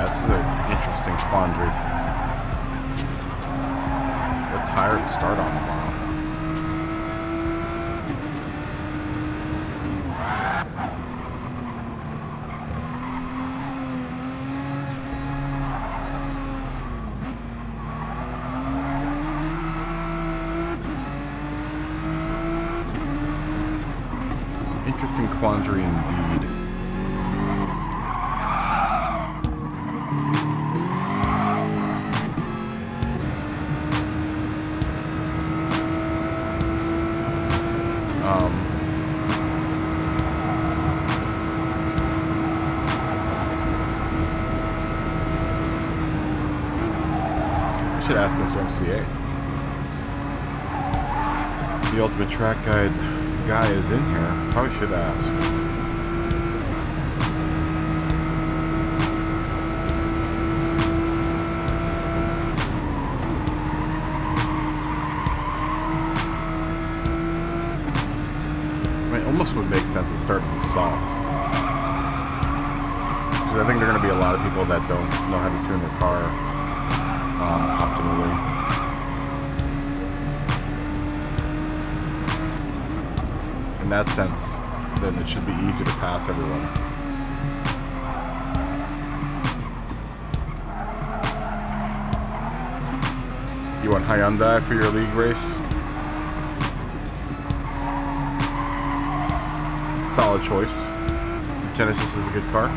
Speaker 1: This is an interesting quandary. What tire to start on tomorrow? Interesting quandary indeed. I should ask Mr. MCA. The Ultimate Track Guide guy is in here. Probably should ask. I mean, it almost would make sense to start with the softs. Because I think there are going to be a lot of people that don't know how to tune their car optimally. In that sense, then it should be easy to pass everyone. You want Hyundai for your league race? Solid choice. Genesis is a good car.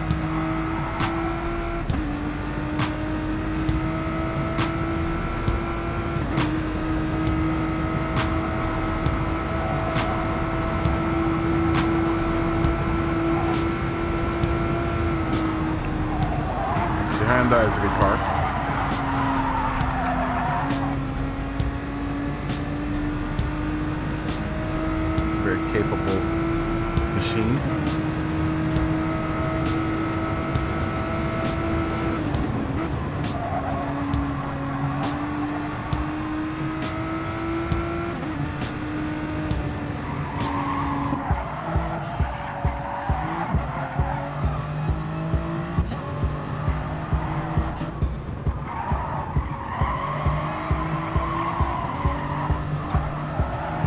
Speaker 1: Hyundai drives a good car. Very capable machine.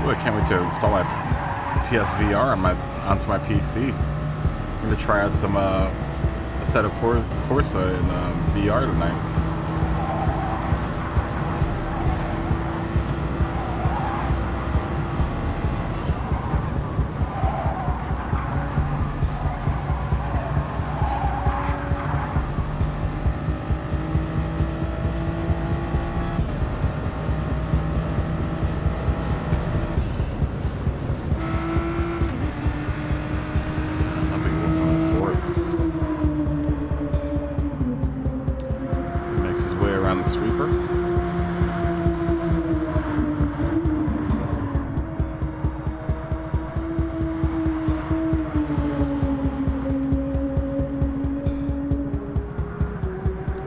Speaker 1: Ooh, I can't wait to install my PSVR onto my PC. I'm gonna try out some a set of Corsa in VR tonight. Around the sweeper.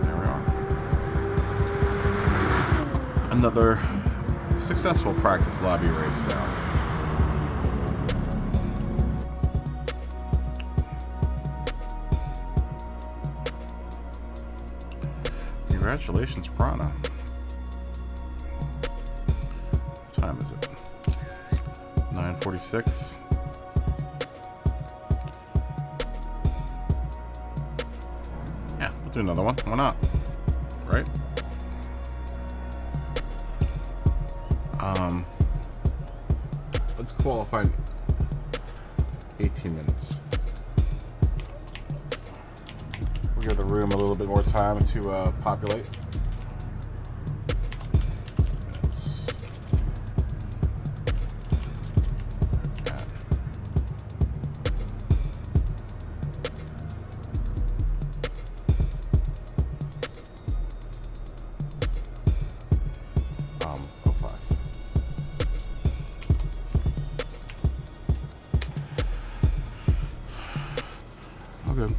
Speaker 1: There we are. Another successful practice lobby race down. Congratulations, Prana. What time is it? 9:46. Yeah, we'll do another one. Why not? Right? Let's qualify 18 minutes. We'll give the room a little bit more time to populate. Good.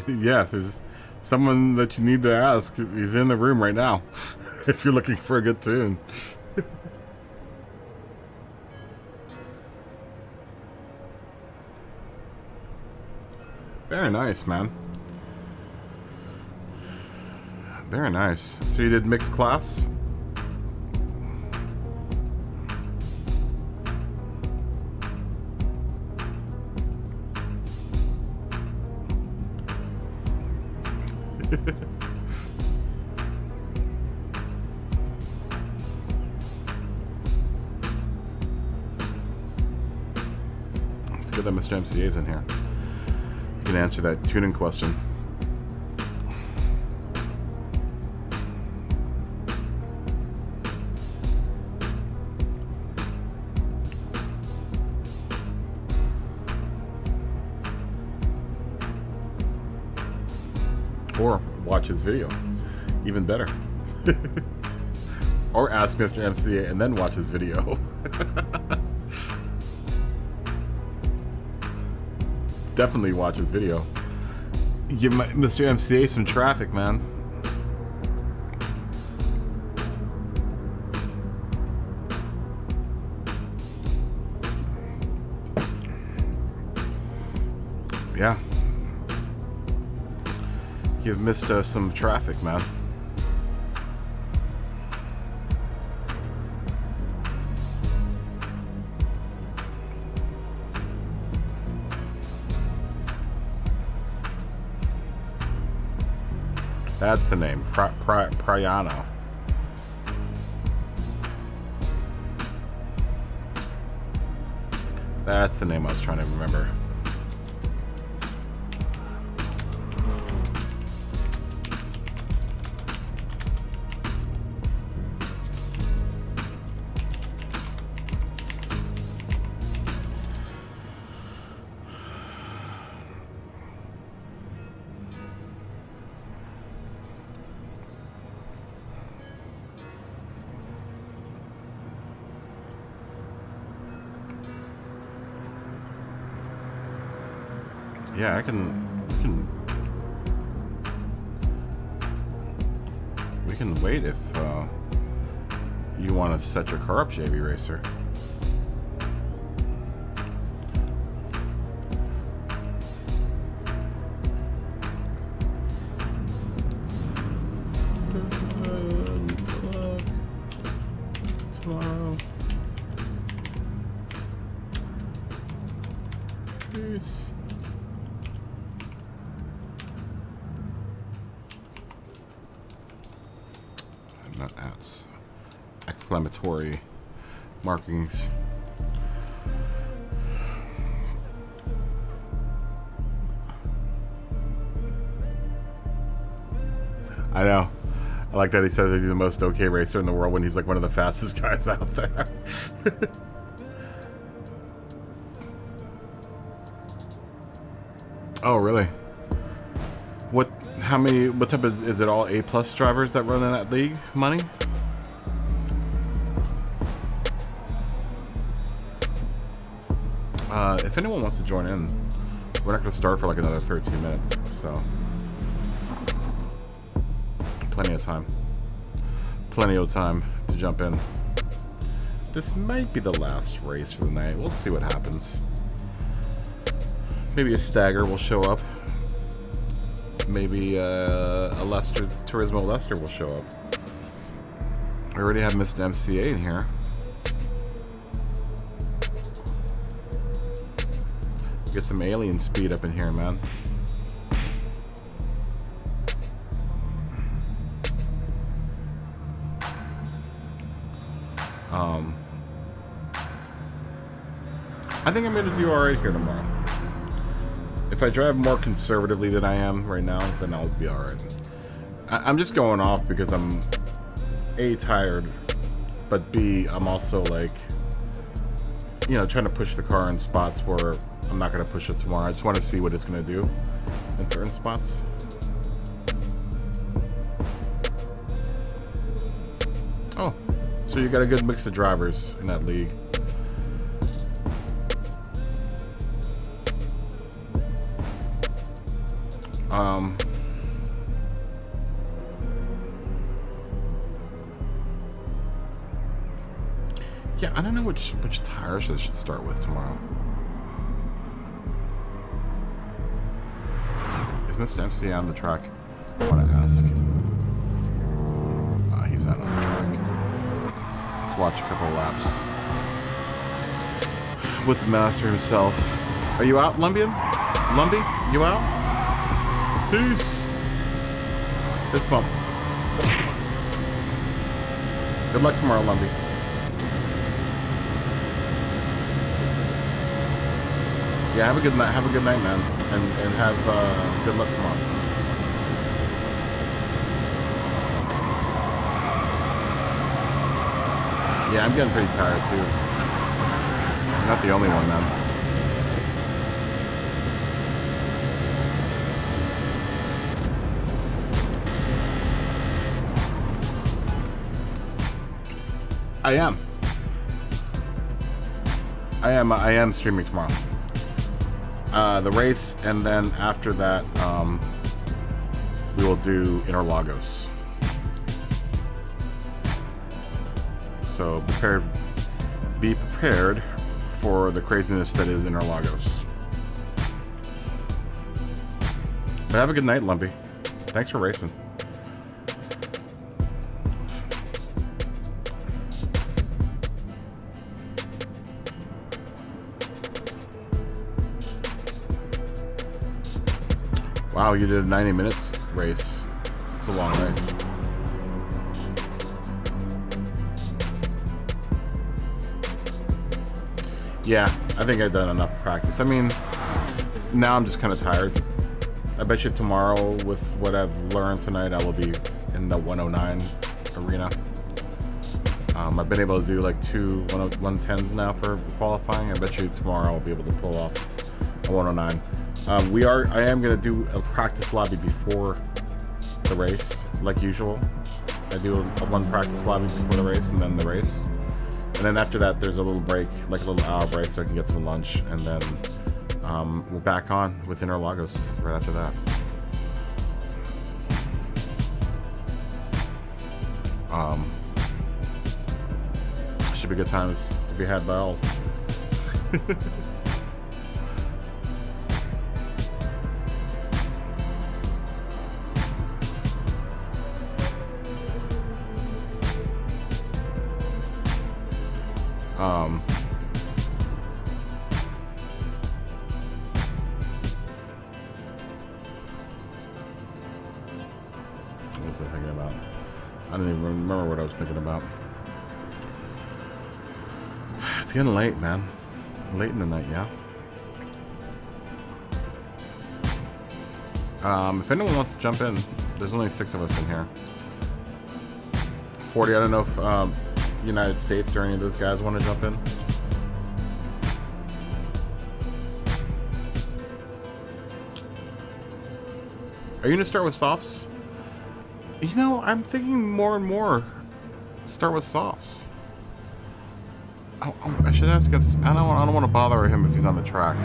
Speaker 1: Yeah, if there's someone that you need to ask, he's in the room right now. If you're looking for a good tune. Very nice, man. Very nice. So you did mixed class? It's good that Mr. MCA is in here. You can answer that tuning question. Or watch his video. Even better. Or ask Mr. MCA and then watch his video. Definitely watch his video. Give Mr. MCA some traffic, man. Yeah. Give Mr. some traffic, man. That's the name, Priano. That's the name I was trying to remember. Yeah, we can wait if you want to set your car up, JV Racer. Tomorrow. Peace. Not ats. Exclamatory markings. I know. I like that he says that he's the most okay racer in the world when he's like one of the fastest guys out there. Oh, really? What type of, is it all A+ drivers that run in that league, Money? If anyone wants to join in, we're not going to start for like another 13 minutes, so plenty of time. Plenty of time to jump in. This might be the last race for the night. We'll see what happens. Maybe a stagger will show up. Maybe a Turismo Leicester will show up. I already have Mr. MCA in here. Get some alien speed up in here, man. I think I'm gonna do alright here tomorrow. If I drive more conservatively than I am right now, then I'll be alright. I'm just going off because I'm A, tired, but B, I'm also like, you know, trying to push the car in spots where I'm not going to push it tomorrow. I just want to see what it's going to do in certain spots. Oh, so you got a good mix of drivers in that league. Yeah, I don't know which tires I should start with tomorrow. Is Mr. MC on the track? I want to ask. He's not on the track. Let's watch a couple of laps with the master himself. Are you out, Lumbian? Lumby, you out? Peace. Fist bump. Good luck tomorrow, Lumby. Yeah, have a good night. Have a good night, man, and have good luck tomorrow. Yeah, I'm getting pretty tired too. I'm not the only one, man. I am. I am streaming tomorrow. The race, and then after that, we will do Interlagos. So be prepared for the craziness that is Interlagos. But have a good night, Lumpy. Thanks for racing. Wow, you did a 90 minutes race. It's a long race. Yeah, I think I've done enough practice. I mean, now I'm just kind of tired. I bet you tomorrow, with what I've learned tonight, I will be in the 109 arena. I've been able to do like 110s now for qualifying. I bet you tomorrow I'll be able to pull off a 109. I am going to do a practice lobby before the race, like usual. I do one practice lobby before the race and then the race. And then after that, there's a little break, like a little hour break, so I can get some lunch. And then we're back on with Interlagos right after that. Should be good times to be had by all. What was I thinking about? I don't even remember what I was thinking about. It's getting late, man. Late in the night, yeah. If anyone wants to jump in, there's only 6 of us in here. 40, I don't know if United States or any of those guys want to jump in. Are you gonna start with softs? You know, I'm thinking more and more start with softs. I should ask us. I don't want to bother him if he's on the track.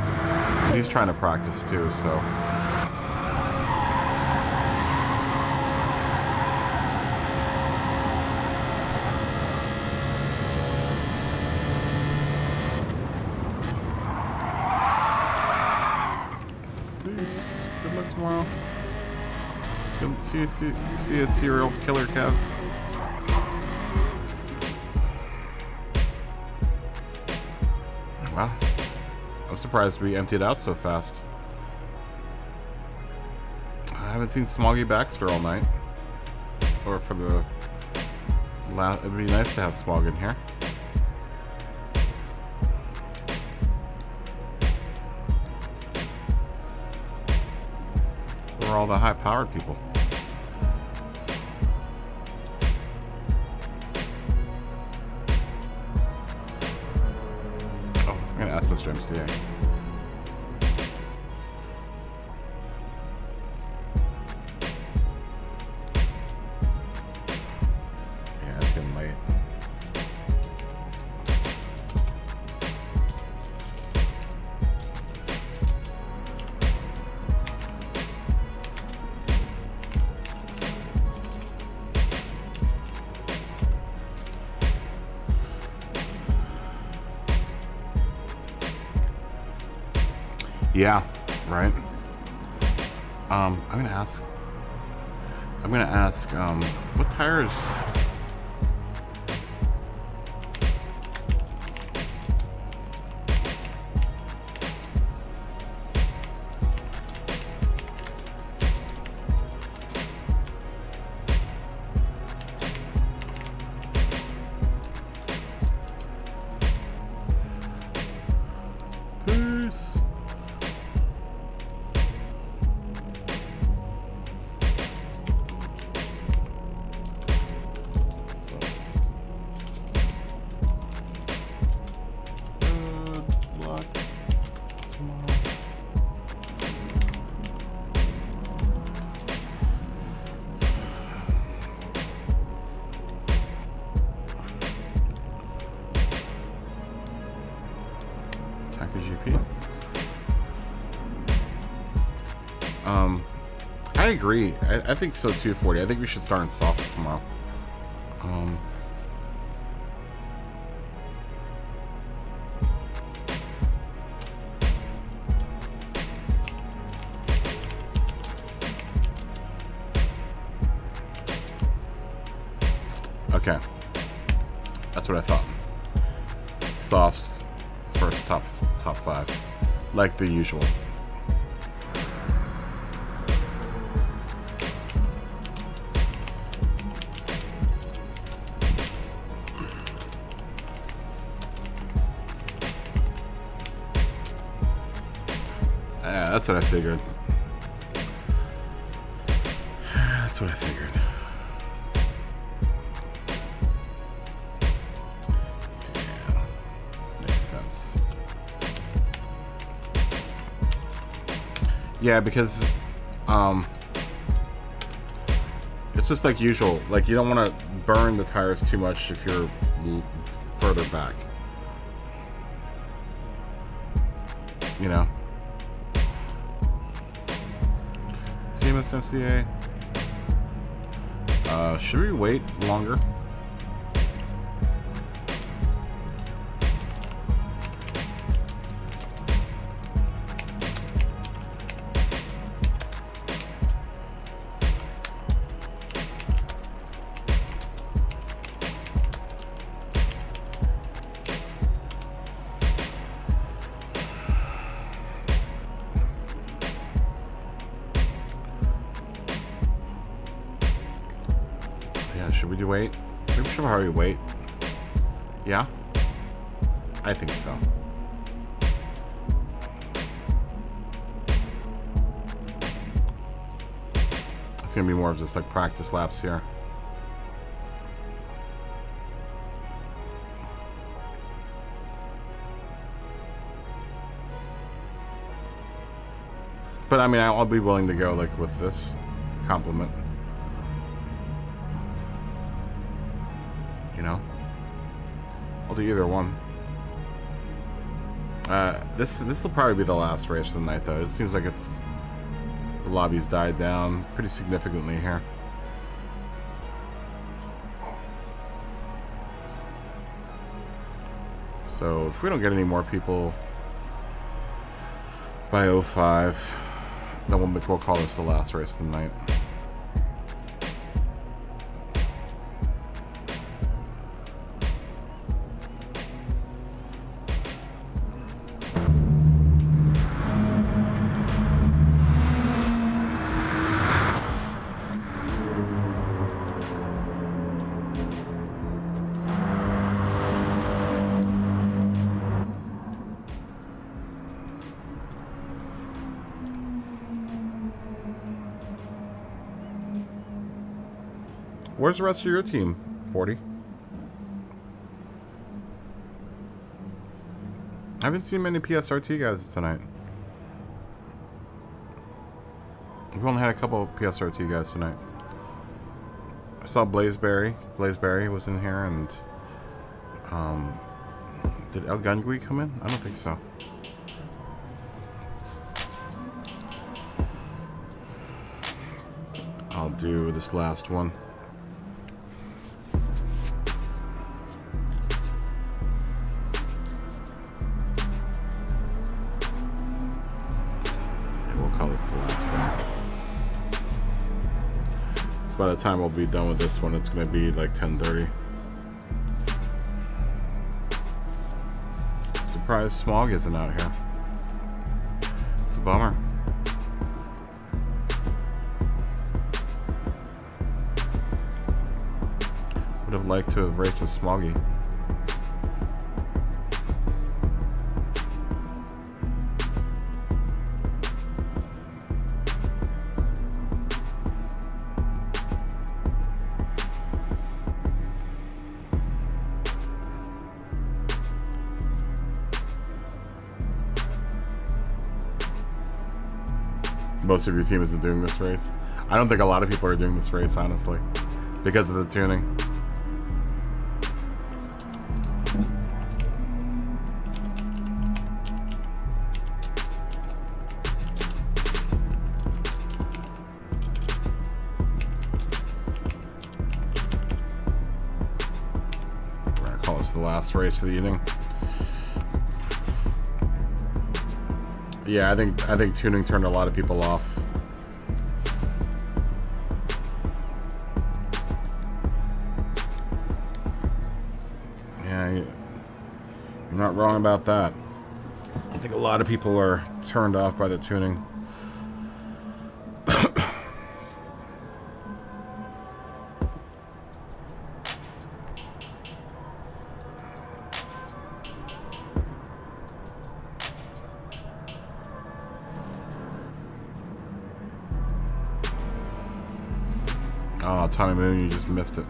Speaker 1: He's trying to practice too, so. Peace. Good luck tomorrow. See a serial killer, Kev. Wow. I'm surprised we emptied out so fast. I haven't seen Smoggy Baxter all night. Or for the last... It'd be nice to have Smog in here. Where are all the high-powered people? I'm gonna ask Mr. MCA. Yeah, it's getting late. Yeah, right. I'm gonna ask. What tires? Peace. I agree. I think so too, 40. I think we should start in softs tomorrow. Okay. That's what I thought. Softs first, top 5. Like the usual. Yeah, that's what I figured. That's what I figured. Yeah, because it's just like usual. Like, you don't want to burn the tires too much if you're further back. You know? CMS MCA. Should we wait longer? Should we do wait? Maybe we should probably wait. Yeah? I think so. It's gonna be more of just like practice laps here. But I mean, I'll be willing to go like with this compliment. You know, I'll do either one. This will probably be the last race of the night, though. It seems like the lobby's died down pretty significantly here. So if we don't get any more people by 05, then we'll call this the last race of the night. Where's the rest of your team, 40? I haven't seen many PSRT guys tonight. We've only had a couple of PSRT guys tonight. I saw Blazeberry. Blazeberry was in here, and did El Gungui come in? I don't think so. I'll do this last one. By the time we'll be done with this one, it's going to be like 10:30. Surprised Smog isn't out here. It's a bummer. Would have liked to have raced with Smoggy. Most of your team isn't doing this race. I don't think a lot of people are doing this race, honestly, because of the tuning. was the last race for the evening. Yeah, I think tuning turned a lot of people off. Yeah, you're not wrong about that. I think a lot of people are turned off by the tuning. Oh, Tommy Moon, you just missed it.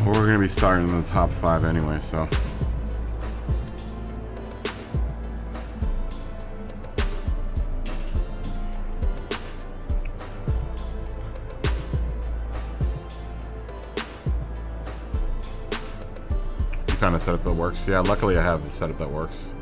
Speaker 1: We're gonna be starting in the top 5 anyway, so. You found a setup that works? Yeah, luckily I have the setup that works.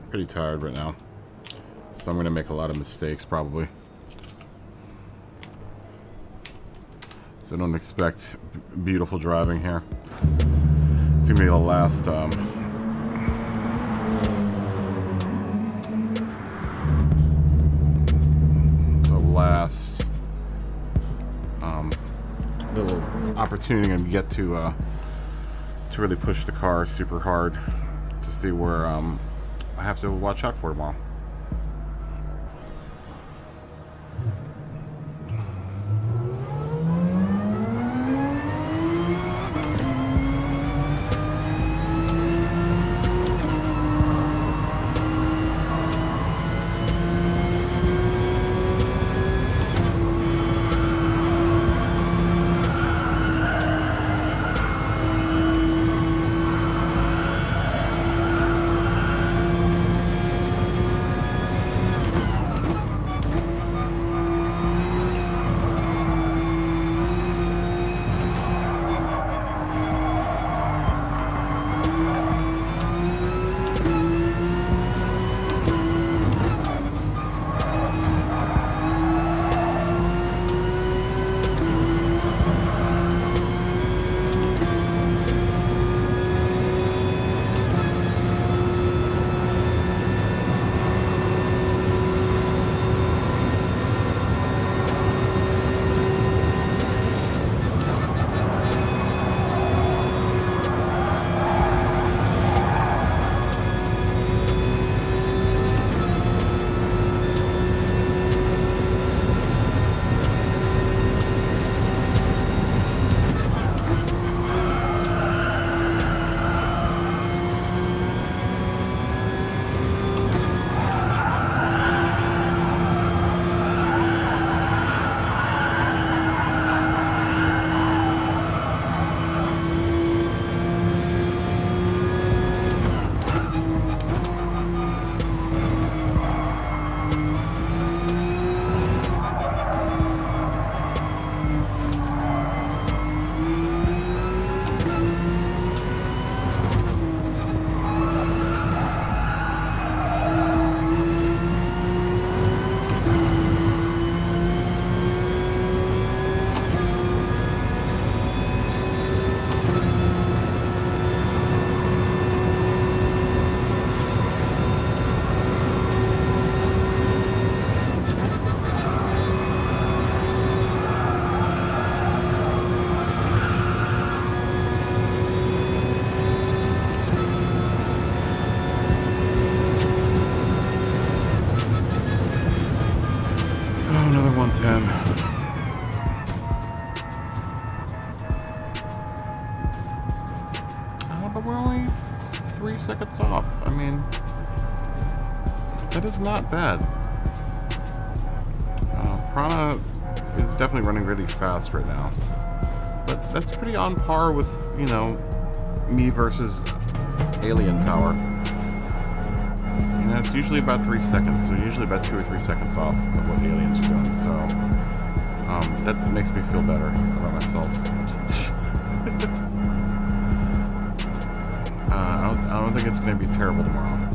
Speaker 1: Pretty tired right now, so I'm gonna make a lot of mistakes probably. So don't expect beautiful driving here. It's gonna be the last little opportunity I'm gonna get to really push the car super hard to see where I have to watch out for tomorrow.
Speaker 3: 110. But we're only 3 seconds off. I mean, that is not bad. Prana is definitely running really fast right now. But that's pretty on par with, you know, me versus Alien Power. You know, it's usually about 3 seconds, so usually about 2 or 3 seconds off of what aliens are doing, so that makes me feel better about myself. I don't think it's going to be terrible tomorrow.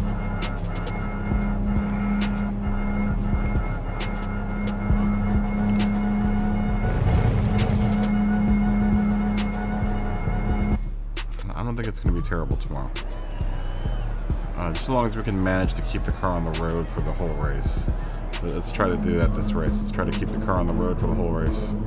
Speaker 3: I don't think it's going to be terrible tomorrow. Just as long as we can manage to keep the car on the road for the whole race. Let's try to do that this race. Let's try to keep the car on the road for the whole race.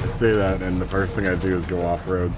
Speaker 3: Say that, and the first thing I do is go off-road.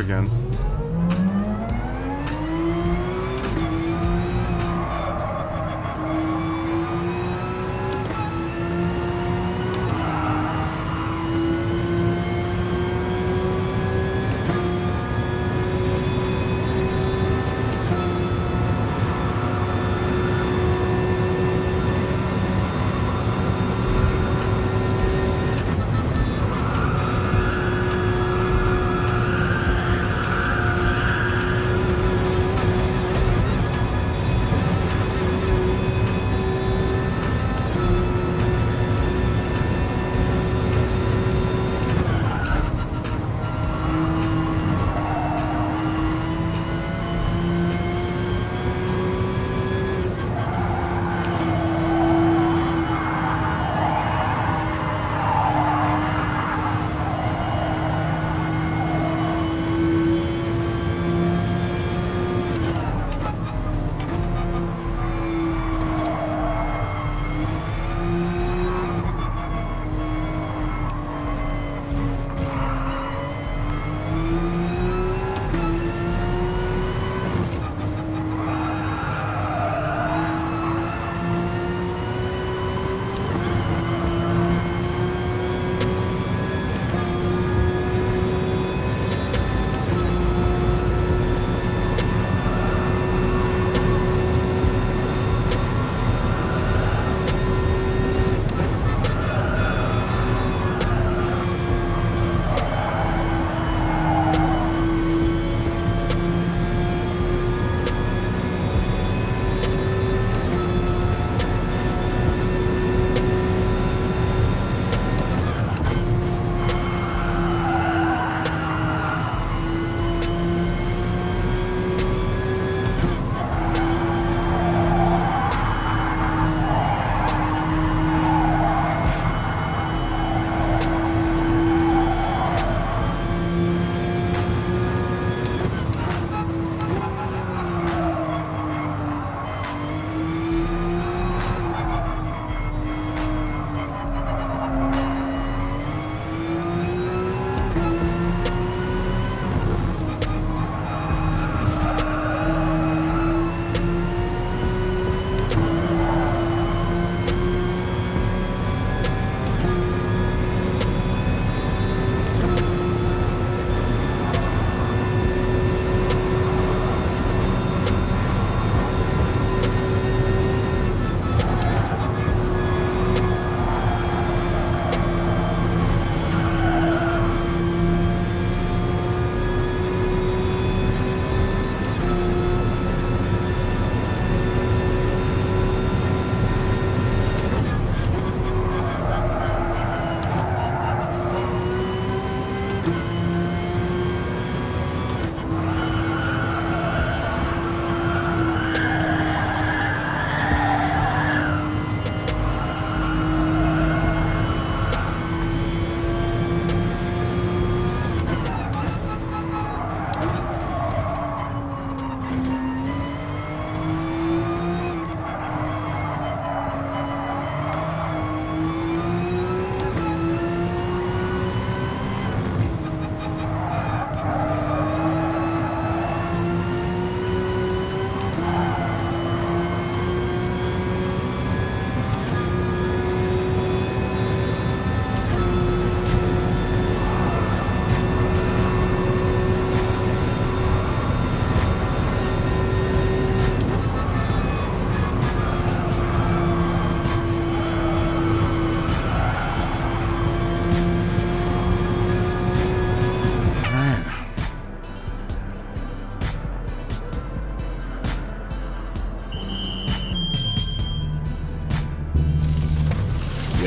Speaker 3: again.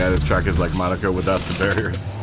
Speaker 3: Yeah, this track is like Monaco without the barriers.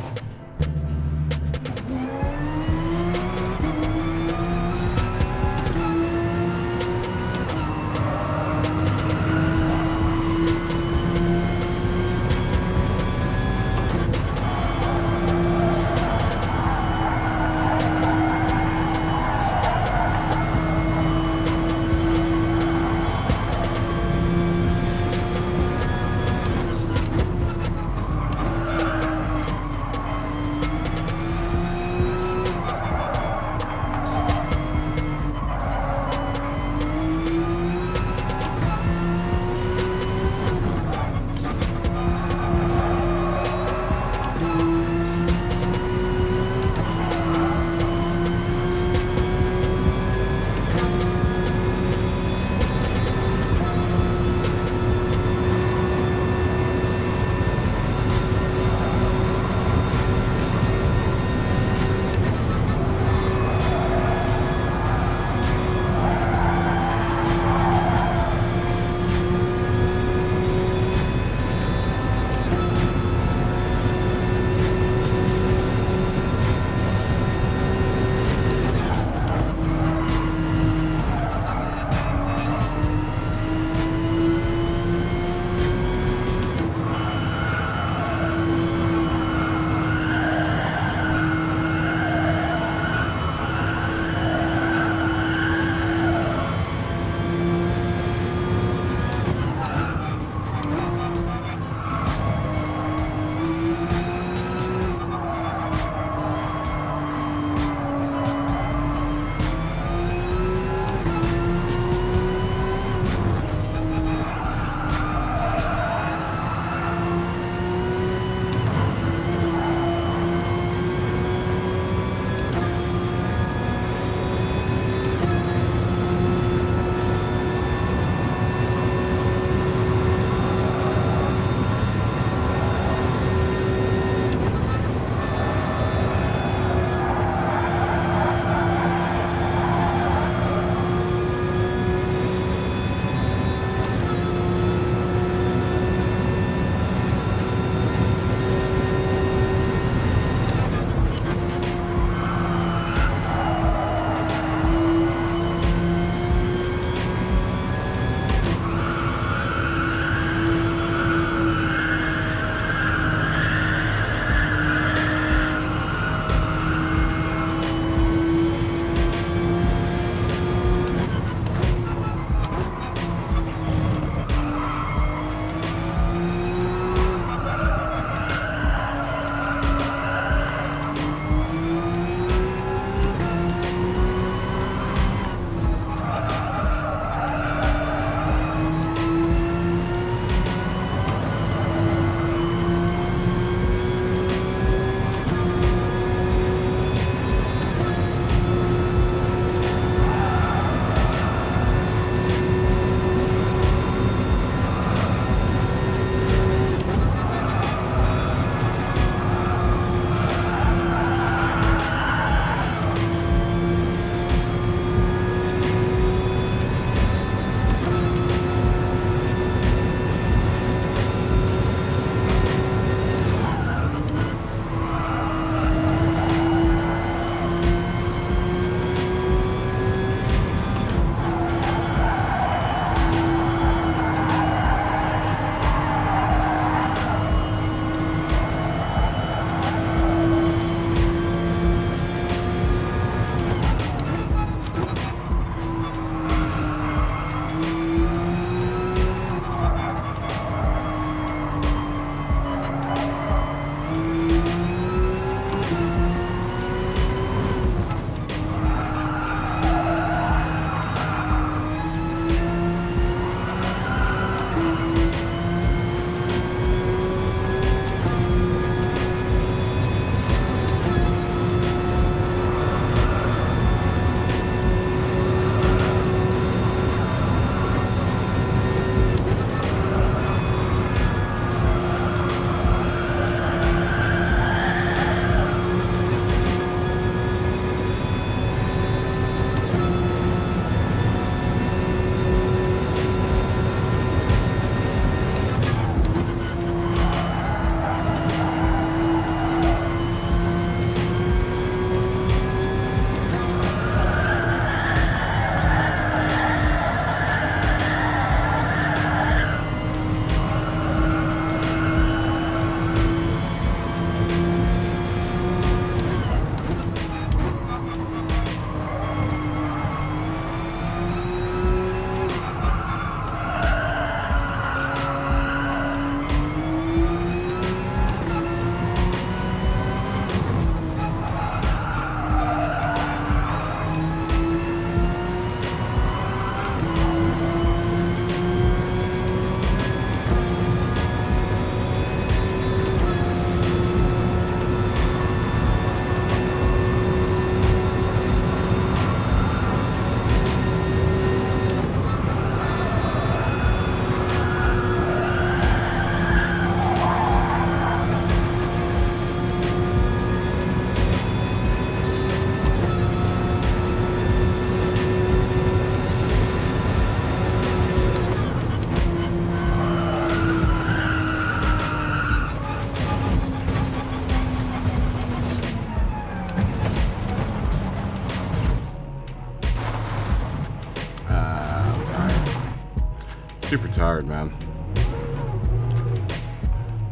Speaker 3: Super tired, man.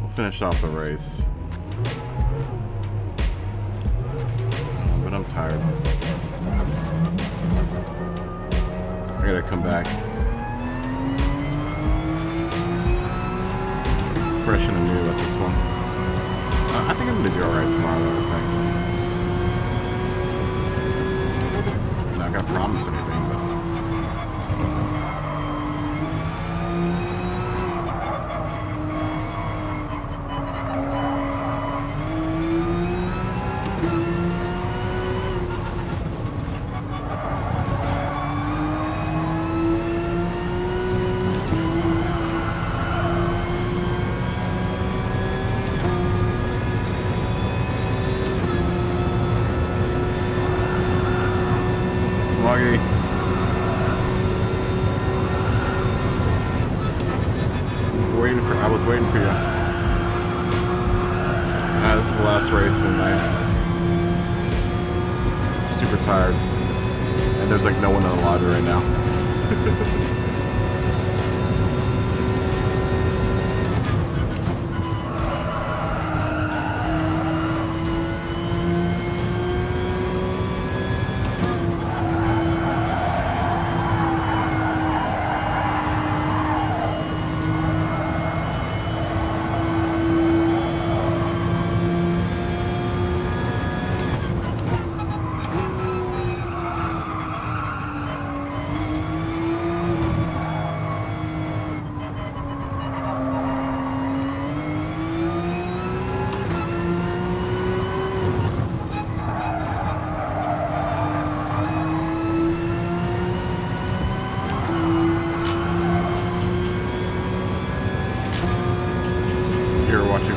Speaker 3: We'll finish off the race. But I'm tired. I gotta come back. Fresh and anew at this one. I think I'm gonna do alright tomorrow, though, I think. I'm not gonna promise anything, but... I was waiting for you. This is the last race for the night. Super tired. And there's like no one in the lobby right now.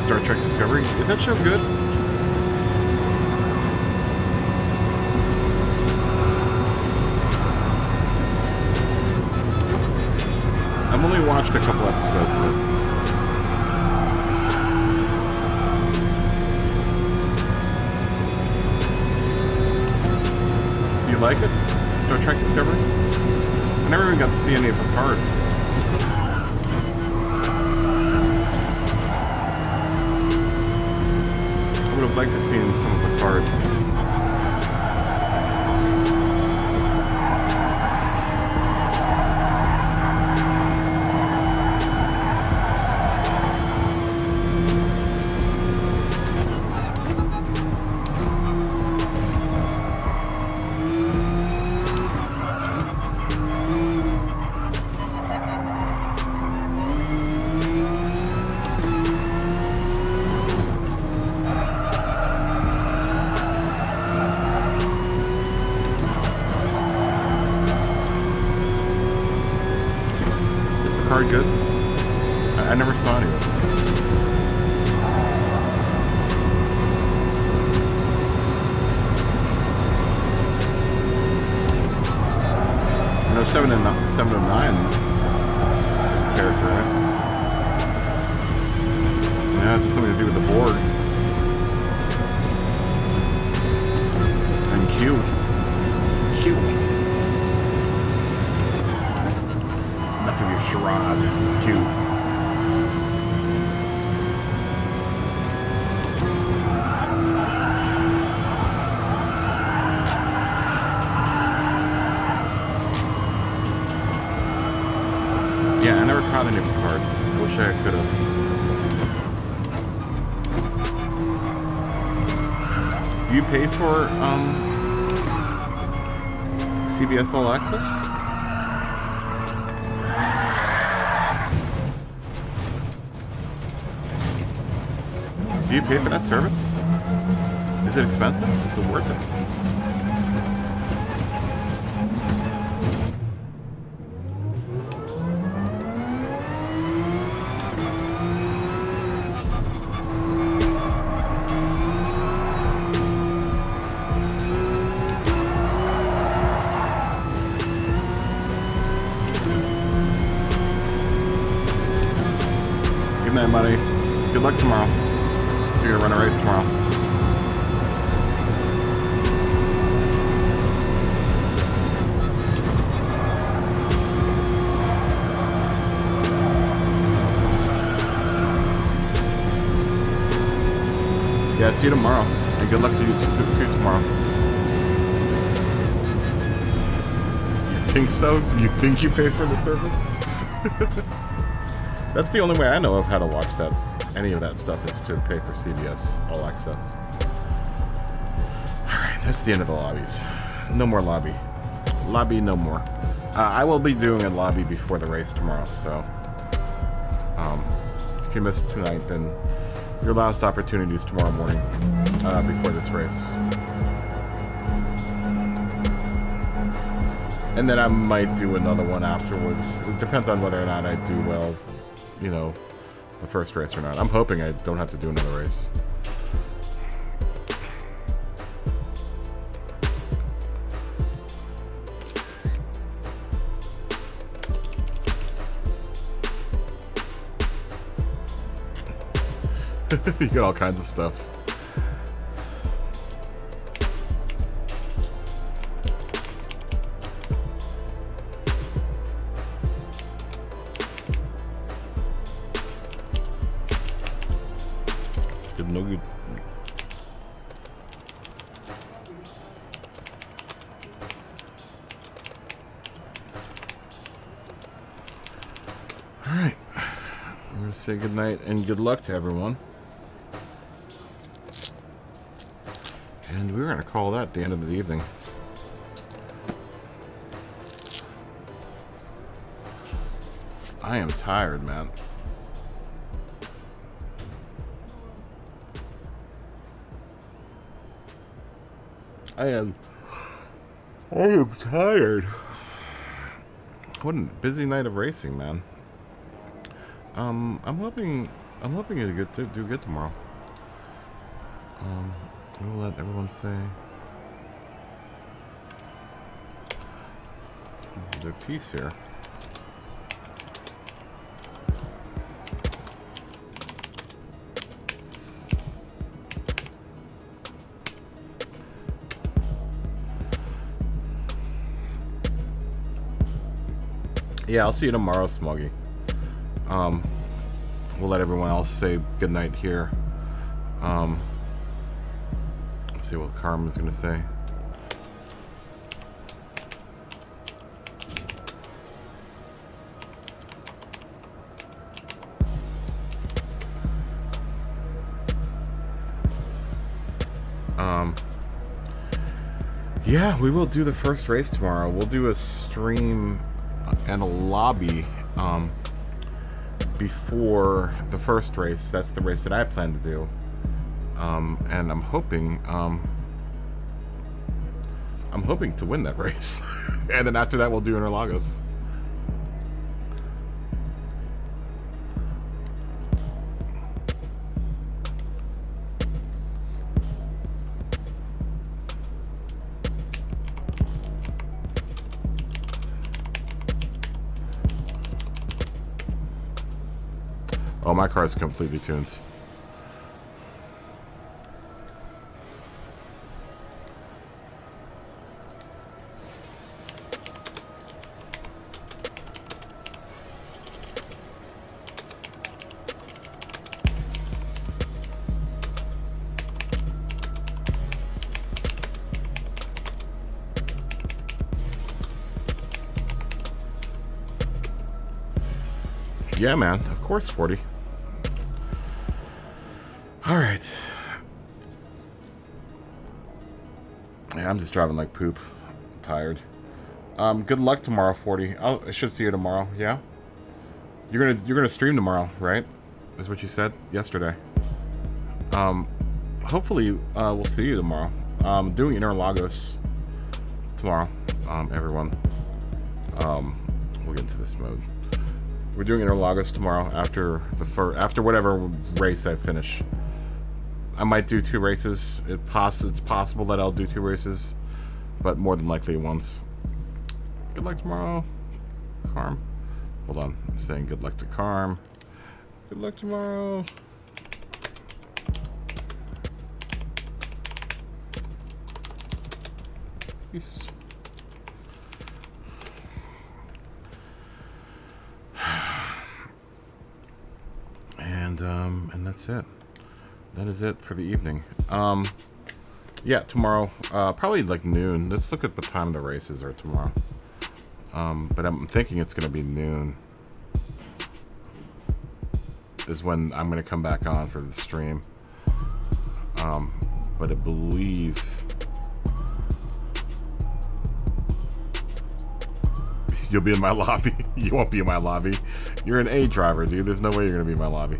Speaker 3: Star Trek Discovery. Is that show good? I've only watched a couple episodes of it. Do you like it? Star Trek Discovery? I never even got to see any of Picard. I would have liked to see some of Picard. Good? I never saw any of it. I know 7 and 9 is a character, right? Yeah, it's just something to do with the Borg. And Q. Enough of your charade, Q. Yeah, I never caught any Picard. I wish I could have. Do you pay for CBS All Access? Do you pay for that service? Is it expensive? Is it worth it? Good night, buddy. Good luck tomorrow. You're gonna run a race tomorrow.
Speaker 1: Yeah, see you tomorrow. And good luck to you too tomorrow. You think so? You think you pay for the service? That's the only way I know of how to watch that. Any of that stuff is to pay for CBS All Access. Alright, that's the end of the lobbies. No more lobby. Lobby no more. I will be doing a lobby before the race tomorrow, so if you missed tonight, then your last opportunity is tomorrow morning before this race. And then I might do another one afterwards. It depends on whether or not I do well, you know, the first race or not. I'm hoping I don't have to do another race. You got all kinds of stuff. Good, no good. All right. I'm going to say good night and good luck to everyone. And we're going to call that the end of the evening. I am tired, man. I am tired. What a busy night of racing, man. I'm hoping to do good tomorrow. We'll let everyone say their piece here. Yeah, I'll see you tomorrow, Smuggy. We'll let everyone else say goodnight here. Let's see what Carmen's gonna say. Yeah, we will do the first race tomorrow. We'll do a stream and a lobby before the first race. That's the race that I plan to do. And I'm hoping to win that race. And then after that we'll do Interlagos. Oh, my car is completely tuned. Yeah, man. Of course, 40. All right. Yeah, I'm just driving like poop. I'm tired. Good luck tomorrow, 40. I should see you tomorrow. Yeah. You're gonna stream tomorrow, right? Is what you said yesterday. Hopefully we'll see you tomorrow. Doing Interlagos tomorrow. Everyone. We'll get into this mode. We're doing Interlagos tomorrow after after whatever race I finish. I might do 2 races. It's possible that I'll do 2 races, but more than likely once. Good luck tomorrow, Carm. Hold on, I'm saying good luck to Carm. Good luck tomorrow. Peace. And that's it. that is it for the evening. Yeah, tomorrow, probably like noon. Let's look at what time the races are tomorrow. But I'm thinking it's going to be noon is when I'm going to come back on for the stream. But I believe you'll be in my lobby. You won't be in my lobby. You're an A driver, dude. There's no way you're going to be in my lobby.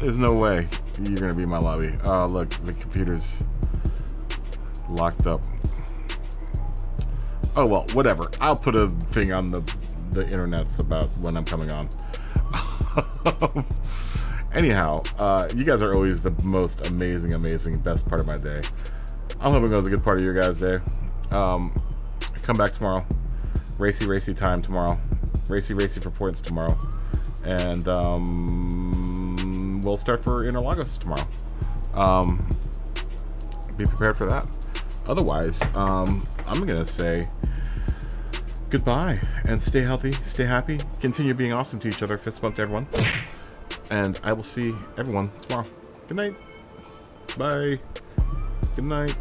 Speaker 1: There's no way you're going to be in my lobby. Oh, look, the computer's locked up. Oh, well, whatever. I'll put a thing on the internets about when I'm coming on. Anyhow, you guys are always the most amazing, best part of my day. I'm hoping it was a good part of your guys' day. Come back tomorrow. Racy time tomorrow. Racy for points tomorrow. And we'll start for Interlagos tomorrow. Be prepared for that. Otherwise, I'm gonna say goodbye and stay healthy, stay happy, continue being awesome to each other. Fist bump to everyone. And I will see everyone tomorrow. Good night. Bye. Good night.